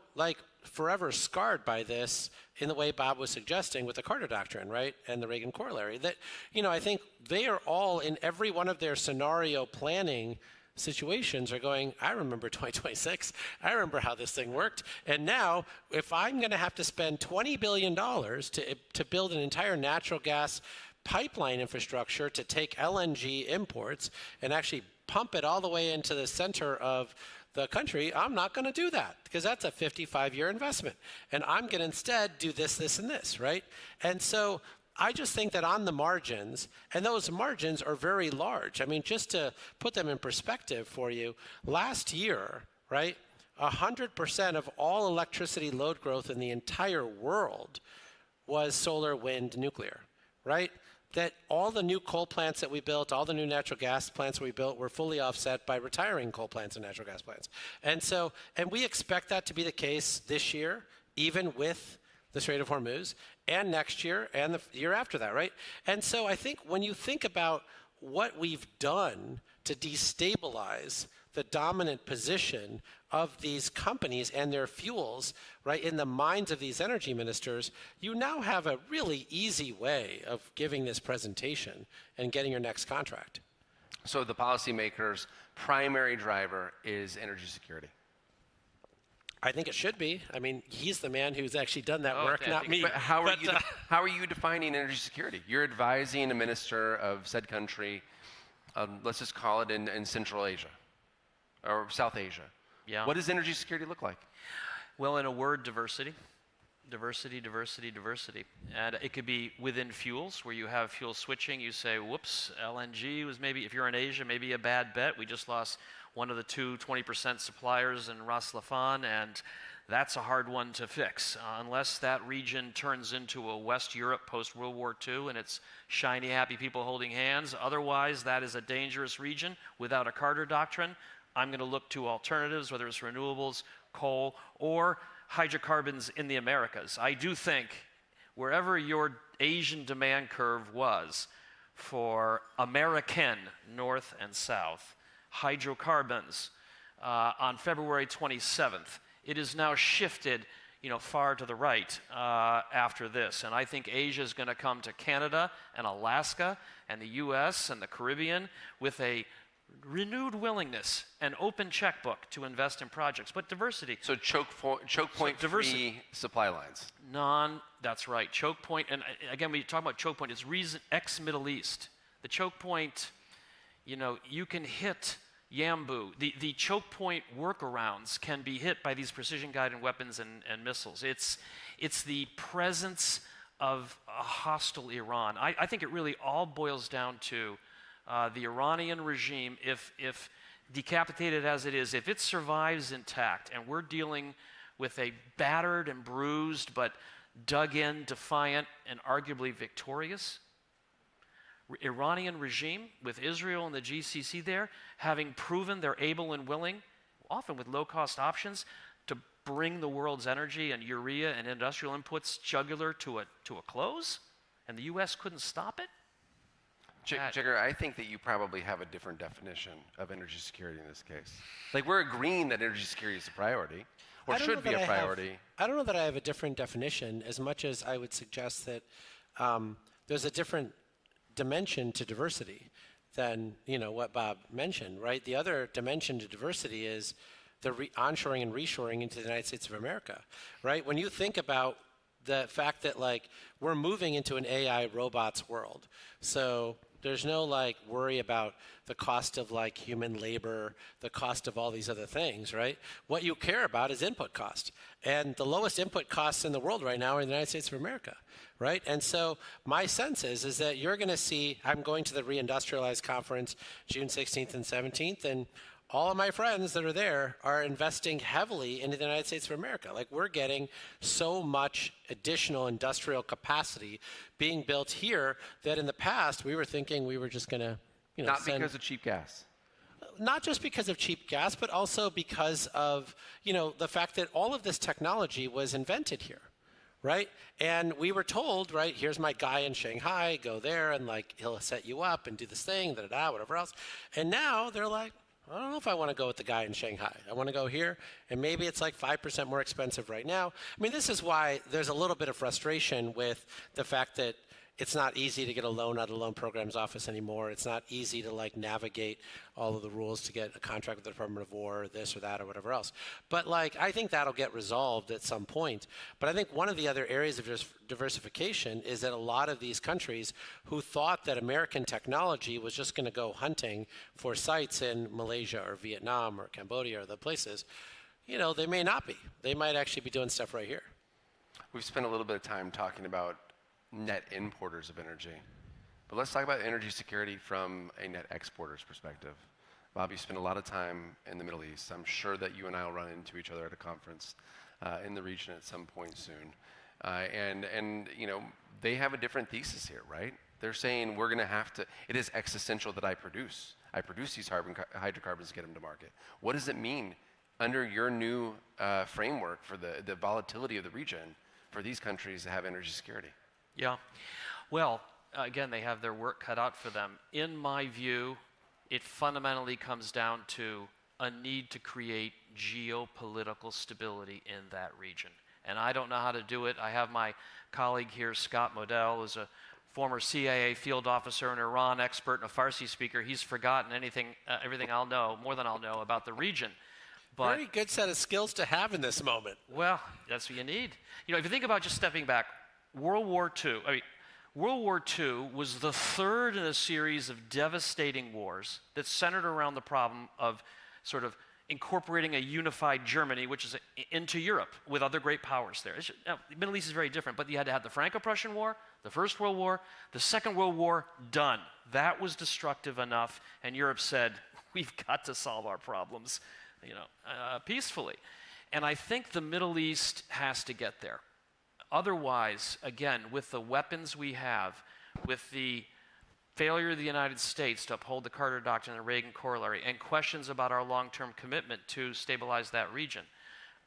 P: forever scarred by this in the way Bob was suggesting with the Carter Doctrine, right? And the Reagan corollary. That, I think they are all in every one of their scenario planning situations are going, I remember 2026. I remember how this thing worked. And now, if I'm going to have to spend $20 billion to build an entire natural gas pipeline infrastructure to take LNG imports and actually pump it all the way into the center of the country, I'm not going to do that because that's a 55-year investment. And I'm going to instead do this, this, and this, right? And so I just think that on the margins, and those margins are very large. I mean, just to put them in perspective for you, last year, right, 100% of all electricity load growth in the entire world was solar, wind, nuclear, right? That all the new coal plants that we built, all the new natural gas plants we built were fully offset by retiring coal plants and natural gas plants. And we expect that to be the case this year, even with the Strait of Hormuz, and next year, and the year after that, right? And so I think when you think about what we've done to destabilize the dominant position of these companies and their fuels, right, in the minds of these energy ministers, you now have a really easy way of giving this presentation and getting your next contract.
N: So the policymakers' primary driver is energy security.
P: I think it should be. I mean, he's the man who's actually done that work, not me.
N: But how are you defining energy security? You're advising a minister of said country, let's just call it in Central Asia or South Asia.
O: Yeah.
N: What does energy security look like?
O: Well, in a word, diversity. Diversity, diversity, diversity. And it could be within fuels, where you have fuel switching. You say, whoops, LNG was maybe, if you're in Asia, maybe a bad bet. We just lost one of the two 20% suppliers in Ras Laffan, and that's a hard one to fix. Unless that region turns into a West Europe post-World War II and it's shiny, happy people holding hands. Otherwise, that is a dangerous region without a Carter Doctrine. I'm going to look to alternatives, whether it's renewables, coal, or hydrocarbons in the Americas. I do think wherever your Asian demand curve was for American North and South, hydrocarbons on February 27th, it is now shifted far to the right after this. And I think Asia is going to come to Canada and Alaska and the US and the Caribbean with a renewed willingness and open checkbook to invest in projects, but diversity.
N: So choke point free supply lines.
O: That's right. Choke point, and again, when you talk about choke point, it's ex-Middle East. The choke point, you can hit Yambu. The choke point workarounds can be hit by these precision-guided weapons and missiles. It's the presence of a hostile Iran. I think it really all boils down to the Iranian regime, if decapitated as it is, if it survives intact, and we're dealing with a battered and bruised but dug in, defiant, and arguably victorious Iranian regime with Israel and the GCC there, having proven they're able and willing, often with low-cost options, to bring the world's energy and urea and industrial inputs jugular to a close, and the U.S. couldn't stop it?
N: Jigar, I think that you probably have a different definition of energy security in this case. Like, we're agreeing that energy security is a priority, or should be a priority.
P: I don't know that I have a different definition, as much as I would suggest that there's a different dimension to diversity than what Bob mentioned, right? The other dimension to diversity is the onshoring and reshoring into the United States of America, right? When you think about the fact that we're moving into an AI robots world, so there's no worry about the cost of human labor, the cost of all these other things, right? What you care about is input cost. And the lowest input costs in the world right now are in the United States of America, right? And so my sense is that you're going to see, I'm going to the Reindustrialize Conference June 16th and 17th, and all of my friends that are there are investing heavily into the United States of America. We're getting so much additional industrial capacity being built here that in the past we were thinking we were just going to,
N: not because of cheap gas.
P: Not just because of cheap gas, but also because of, the fact that all of this technology was invented here, right? And we were told, right, here's my guy in Shanghai, go there and he'll set you up and do this thing, whatever else. And now they're like, I don't know if I want to go with the guy in Shanghai. I want to go here, and maybe it's 5% more expensive right now. I mean, this is why there's a little bit of frustration with the fact that it's not easy to get a loan out of the loan programs office anymore. It's not easy to navigate all of the rules to get a contract with the Department of War, or this or that or whatever else. But I think that'll get resolved at some point. But I think one of the other areas of diversification is that a lot of these countries who thought that American technology was just going to go hunting for sites in Malaysia or Vietnam or Cambodia or other places, they may not be. They might actually be doing stuff right here.
N: We've spent a little bit of time talking about net importers of energy. But let's talk about energy security from a net exporter's perspective. Bob, you spend a lot of time in the Middle East. I'm sure that you and I will run into each other at a conference in the region at some point soon. And they have a different thesis here, right? They're saying we're going to have to, it is existential that I produce these hydrocarbons to get them to market. What does it mean under your new framework for the volatility of the region for these countries to have energy security?
O: Yeah. Well, again, they have their work cut out for them. In my view, it fundamentally comes down to a need to create geopolitical stability in that region. And I don't know how to do it. I have my colleague here, Scott Modell, who's a former CIA field officer, an Iran expert, and a Farsi speaker. He's forgotten everything I'll know, more than I'll know, about the region. But,
P: very good set of skills to have in this moment.
O: Well, that's what you need. You know, if you think about just stepping back, World War II was the third in a series of devastating wars that centered around the problem of sort of incorporating a unified Germany, which is into Europe with other great powers there. The Middle East is very different, but you had to have the Franco-Prussian War, the First World War, the Second World War, done. That was destructive enough, and Europe said, we've got to solve our problems, peacefully. And I think the Middle East has to get there. Otherwise, again, with the weapons we have, with the failure of the United States to uphold the Carter Doctrine and the Reagan Corollary, and questions about our long-term commitment to stabilize that region,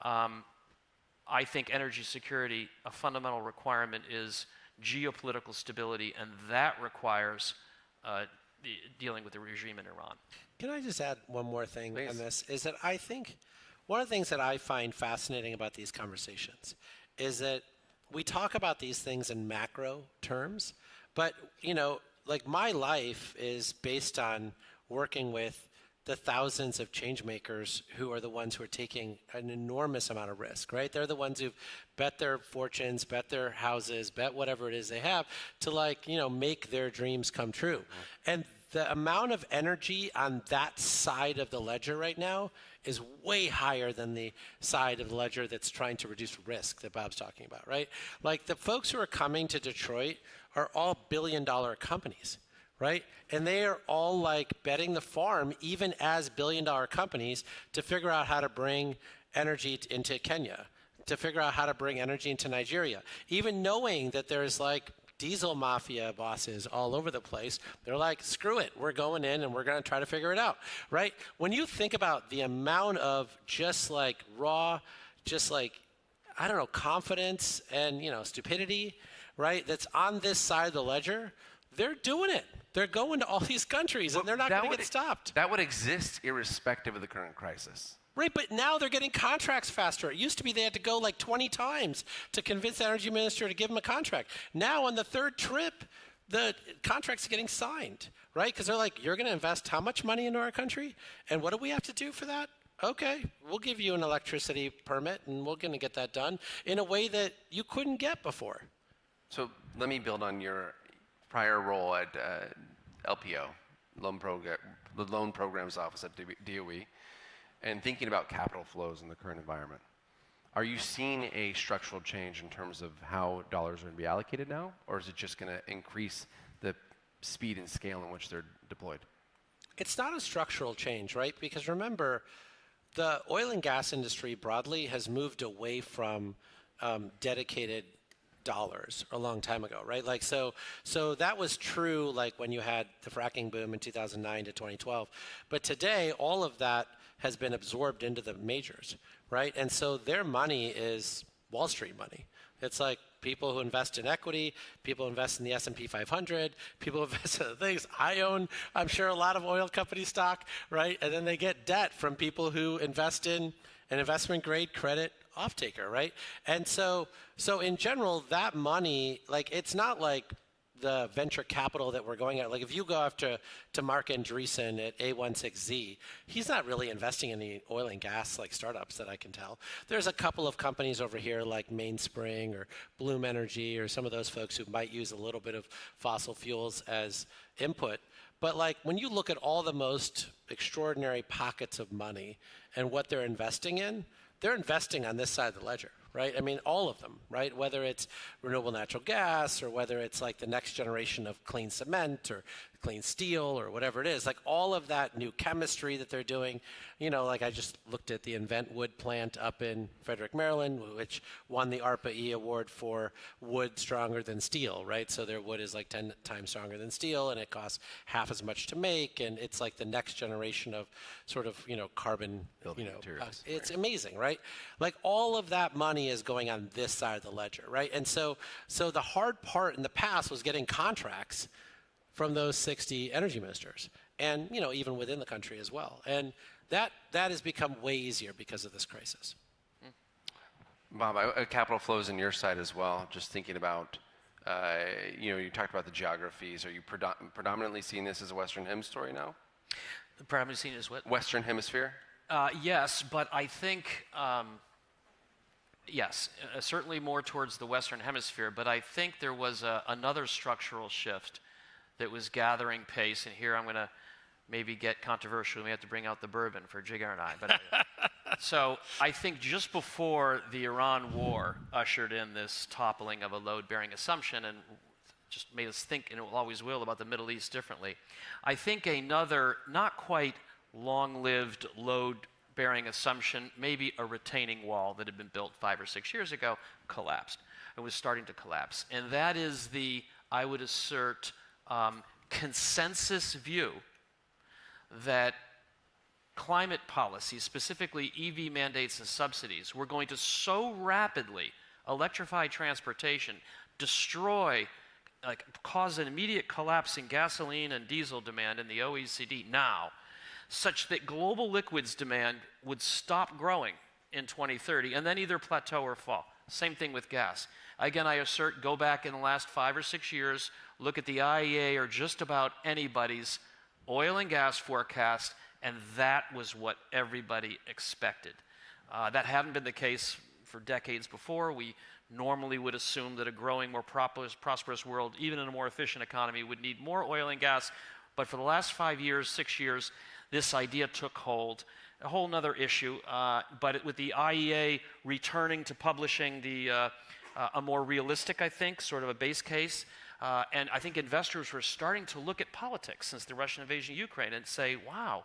O: I think energy security, a fundamental requirement is geopolitical stability, and that requires dealing with the regime in Iran.
P: Can I just add one more thing on this? Is that I think one of the things that I find fascinating about these conversations is that we talk about these things in macro terms, but, like my life is based on working with the thousands of change makers who are the ones who are taking an enormous amount of risk, right? They're the ones who've bet their fortunes, bet their houses, bet whatever it is they have to make their dreams come true. And the amount of energy on that side of the ledger right now is way higher than the side of the ledger that's trying to reduce risk that Bob's talking about, right? Like the folks who are coming to Detroit are all billion-dollar companies, right? And they are all like betting the farm, even as billion-dollar companies, to figure out how to bring energy into Kenya, to figure out how to bring energy into Nigeria, even knowing that there's like diesel mafia bosses all over the place. They're like, screw it, we're going in and we're going to try to figure it out, right? When you think about the amount of just like raw, just like, I don't know, confidence and, stupidity, right, that's on this side of the ledger, they're doing it. They're going to all these countries and they're not going to get stopped.
N: That would exist irrespective of the current crisis.
P: Right, but now they're getting contracts faster. It used to be they had to go like 20 times to convince the energy minister to give them a contract. Now on the third trip, the contract's getting signed, right? Because they're like, you're going to invest how much money into our country? And what do we have to do for that? Okay, we'll give you an electricity permit and we're going to get that done in a way that you couldn't get before.
N: So let me build on your prior role at LPO, the Loan Programs Office at DOE. And thinking about capital flows in the current environment, are you seeing a structural change in terms of how dollars are going to be allocated now, or is it just going to increase the speed and scale in which they're deployed?
P: It's not a structural change, right? Because remember, the oil and gas industry broadly has moved away from dedicated dollars a long time ago, right? Like so that was true like when you had the fracking boom in 2009 to 2012. But today, all of that has been absorbed into the majors, right? And so their money is Wall Street money. It's like people who invest in equity, people who invest in the S&P 500, people who invest in things. I own, I'm sure, a lot of oil company stock, right? And then they get debt from people who invest in an investment-grade credit off-taker, right? And so in general, that money, like, it's not like the venture capital that we're going at. Like if you go after to Mark Andreessen at A16Z, he's not really investing in the oil and gas like startups that I can tell. There's a couple of companies over here like Mainspring or Bloom Energy or some of those folks who might use a little bit of fossil fuels as input. But like when you look at all the most extraordinary pockets of money and what they're investing in, they're investing on this side of the ledger, right? I mean, all of them, right? Whether it's renewable natural gas or whether it's like the next generation of clean cement or clean steel or whatever it is, like all of that new chemistry that they're doing, like I just looked at the Invent Wood plant up in Frederick, Maryland, which won the ARPA-E award for wood stronger than steel, right? So their wood is like 10 times stronger than steel and it costs half as much to make. And it's like the next generation of sort of, carbon,
N: materials.
P: It's amazing, right? Like all of that money is going on this side of the ledger, right? And so the hard part in the past was getting contracts from those 60 energy ministers and, even within the country as well. And that has become way easier because of this crisis.
N: Bob, capital flows in your side as well, just thinking about, you talked about the geographies. Are you predominantly seeing this as a Western Hem story now?
O: Predominantly seen as what?
N: Western Hemisphere.
O: Yes, but I think, yes, certainly more towards the Western Hemisphere, but I think there was another structural shift that was gathering pace, and here I'm going to maybe get controversial. We have to bring out the bourbon for Jigar and I. But so I think just before the Iran war ushered in this toppling of a load-bearing assumption and just made us think, and it always will, about the Middle East differently, I think another not quite long-lived load-bearing assumption, maybe a retaining wall that had been built 5 or 6 years ago, collapsed. It was starting to collapse. And that is the, I would assert, consensus view that climate policy, specifically EV mandates and subsidies, were going to so rapidly electrify transportation, destroy, cause an immediate collapse in gasoline and diesel demand in the OECD now, such that global liquids demand would stop growing in 2030 and then either plateau or fall. Same thing with gas. Again, I assert, go back in the last 5 or 6 years, look at the IEA or just about anybody's oil and gas forecast, and that was what everybody expected. That hadn't been the case for decades before. We normally would assume that a growing, more prosperous world, even in a more efficient economy, would need more oil and gas. But for the last 5 years, 6 years, this idea took hold. A whole other issue, but with the IEA returning to publishing a more realistic, I think, sort of a base case, and I think investors were starting to look at politics since the Russian invasion of Ukraine and say, wow,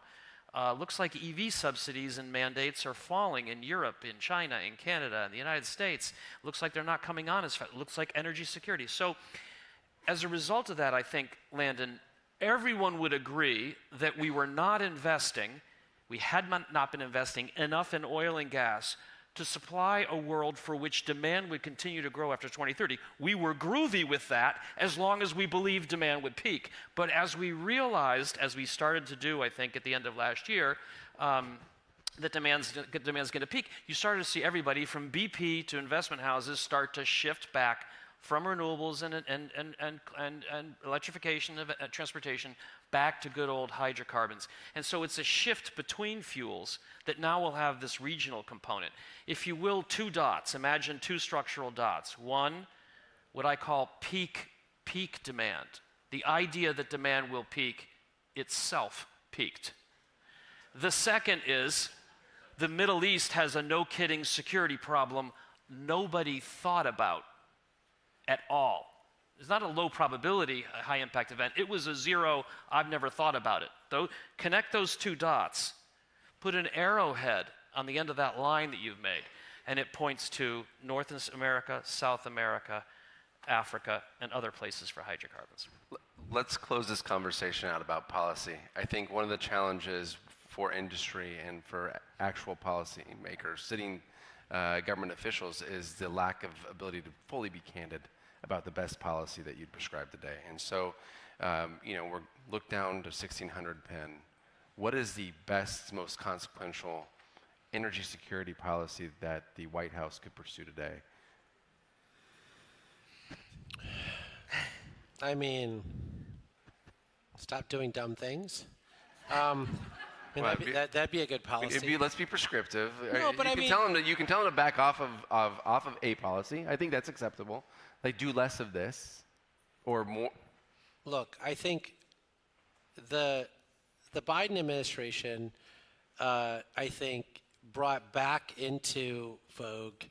O: looks like EV subsidies and mandates are falling in Europe, in China, in Canada, in the United States. Looks like they're not coming on as fast. Looks like energy security. So as a result of that, I think, Landon, everyone would agree that we were not investing, we had not been investing enough in oil and gas to supply a world for which demand would continue to grow after 2030. We were groovy with that as long as we believed demand would peak. But as we realized, as we started to do, I think, at the end of last year, that demand's going to peak, you started to see everybody from BP to investment houses start to shift back from renewables and electrification of transportation back to good old hydrocarbons. And so it's a shift between fuels that now will have this regional component. If you will, 2 dots. Imagine 2 structural dots. One, what I call peak demand. The idea that demand will peak itself peaked. The second is the Middle East has a no-kidding security problem nobody thought about at all. It's not a low probability, a high impact event. It was a zero, I've never thought about it. Though, connect those 2 dots, put an arrowhead on the end of that line that you've made, and it points to North America, South America, Africa, and other places for hydrocarbons.
N: Let's close this conversation out about policy. I think one of the challenges for industry and for actual policy makers, sitting government officials, is the lack of ability to fully be candid about the best policy that you'd prescribe today. And so, we're looked down to 1600 Penn. What is the best, most consequential energy security policy that the White House could pursue today?
P: I mean, stop doing dumb things. That'd be a good policy.
N: Let's be prescriptive.
P: No, but
N: you can tell them to back off of a policy. I think that's acceptable. Like, do less of this, or more.
P: Look, I think the Biden administration, I think, brought back into vogue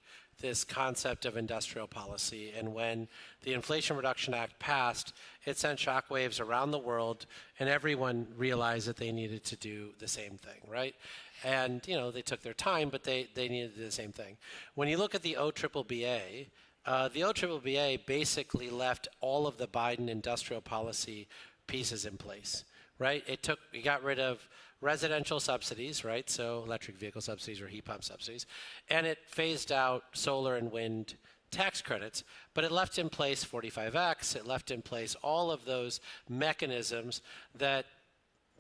P: this concept of industrial policy. And when the Inflation Reduction Act passed, it sent shockwaves around the world, and everyone realized that they needed to do the same thing, right? And, they took their time, but they needed to do the same thing. When you look at the OBBBA, the OBBBA basically left all of the Biden industrial policy pieces in place, right? It got rid of residential subsidies, right? So electric vehicle subsidies or heat pump subsidies. And it phased out solar and wind tax credits, but it left in place 45X. It left in place all of those mechanisms that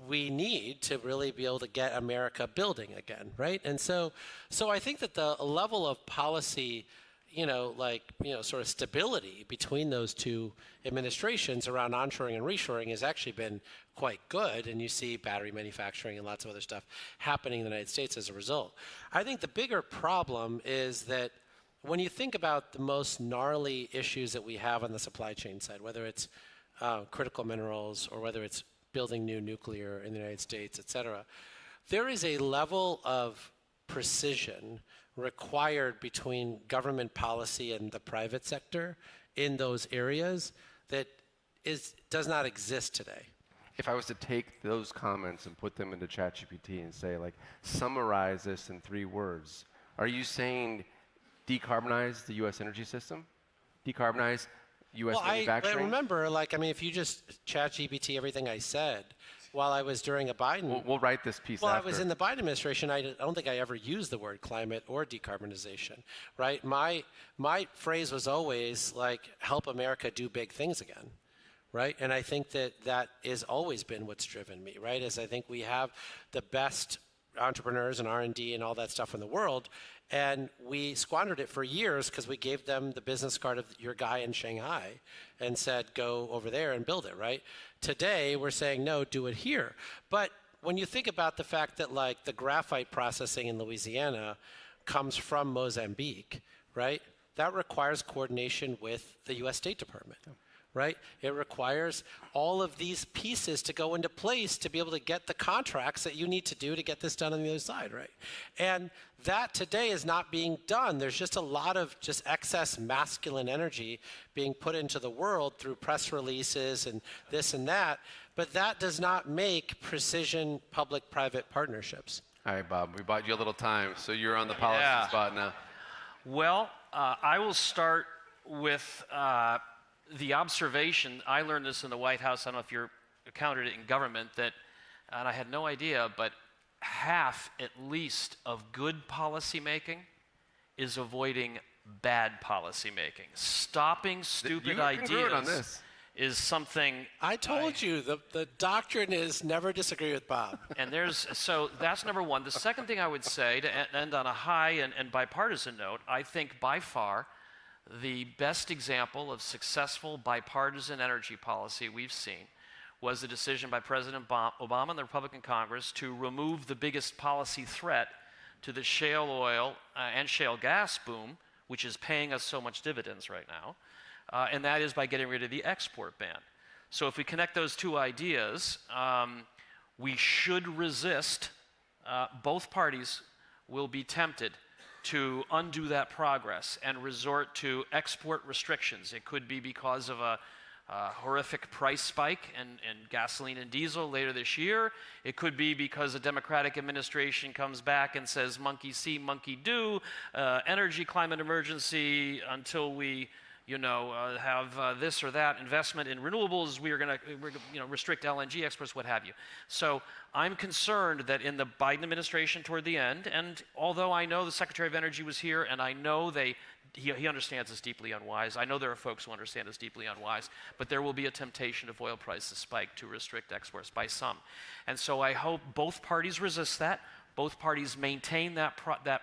P: we need to really be able to get America building again, right? And so I think that the level of policy, sort of stability between those two administrations around onshoring and reshoring has actually been quite good, and you see battery manufacturing and lots of other stuff happening in the United States as a result. I think the bigger problem is that when you think about the most gnarly issues that we have on the supply chain side, whether it's critical minerals or whether it's building new nuclear in the United States, et cetera, there is a level of precision required between government policy and the private sector in those areas that does not exist today.
N: If I was to take those comments and put them into ChatGPT and say, like, summarize this in 3 words, are you saying decarbonize the U.S. energy system? Decarbonize U.S. manufacturing?
P: But remember, if you just ChatGPT everything I said while I was during a Biden...
N: We'll write this piece
P: after.
N: I
P: was in the Biden administration, I don't think I ever used the word climate or decarbonization, right? My phrase was always, help America do big things again, right? And I think that has always been what's driven me, right? Is I think we have the best entrepreneurs and R&D and all that stuff in the world, and we squandered it for years because we gave them the business card of your guy in Shanghai and said, go over there and build it, right? Today, we're saying, no, do it here. But when you think about the fact that the graphite processing in Louisiana comes from Mozambique, right? That requires coordination with the U.S. State Department. Right? It requires all of these pieces to go into place to be able to get the contracts that you need to do to get this done on the other side, right? And that today is not being done. There's just a lot of just excess masculine energy being put into the world through press releases and this and that, but that does not make precision public-private partnerships.
N: All right, Bob, we bought you a little time, so you're on the policy spot now.
O: Well, I will start with the observation. I learned this in the White House. I don't know if you're encountered it in government, and I had no idea, but half at least of good policy making is avoiding bad policy making. Stopping stupid ideas
N: on this.
O: Is something.
P: I told you the doctrine is never disagree with Bob.
O: And so that's number one. The second thing I would say, to end on a high and bipartisan note, I think by far the best example of successful bipartisan energy policy we've seen was the decision by President Obama and the Republican Congress to remove the biggest policy threat to the shale oil and shale gas boom, which is paying us so much dividends right now, and that is by getting rid of the export ban. So if we connect those two ideas, we should resist. Both parties will be tempted to undo that progress and resort to export restrictions. It could be because of a horrific price spike in gasoline and diesel later this year. It could be because a Democratic administration comes back and says, monkey see, monkey do, energy climate emergency until we have this or that investment in renewables, we're going to restrict LNG exports, what have you. So I'm concerned that in the Biden administration toward the end, and although I know the Secretary of Energy was here, and I know he understands it's deeply unwise. I know there are folks who understand it's deeply unwise, but there will be a temptation if oil prices spike to restrict exports by some. And so I hope both parties resist that, both parties maintain that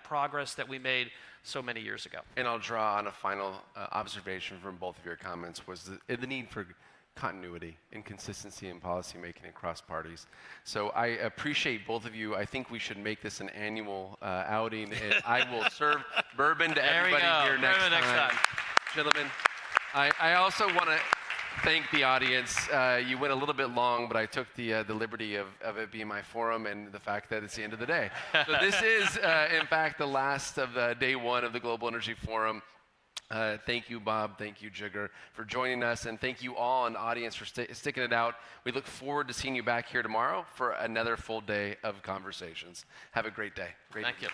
O: progress that we made so many years ago.
N: And I'll draw on a final observation from both of your comments was the need for continuity and consistency in policymaking across parties. So I appreciate both of you. I think we should make this an annual outing, and I will serve bourbon to everybody here next time. Gentlemen, I also want to thank the audience. You went a little bit long, but I took the liberty of it being my forum and the fact that it's the end of the day. So this is, in fact, the last of day one of the Global Energy Forum. Thank you, Bob. Thank you, Jigar, for joining us. And thank you all in the audience for sticking it out. We look forward to seeing you back here tomorrow for another full day of conversations. Have a great day.
O: Thank you.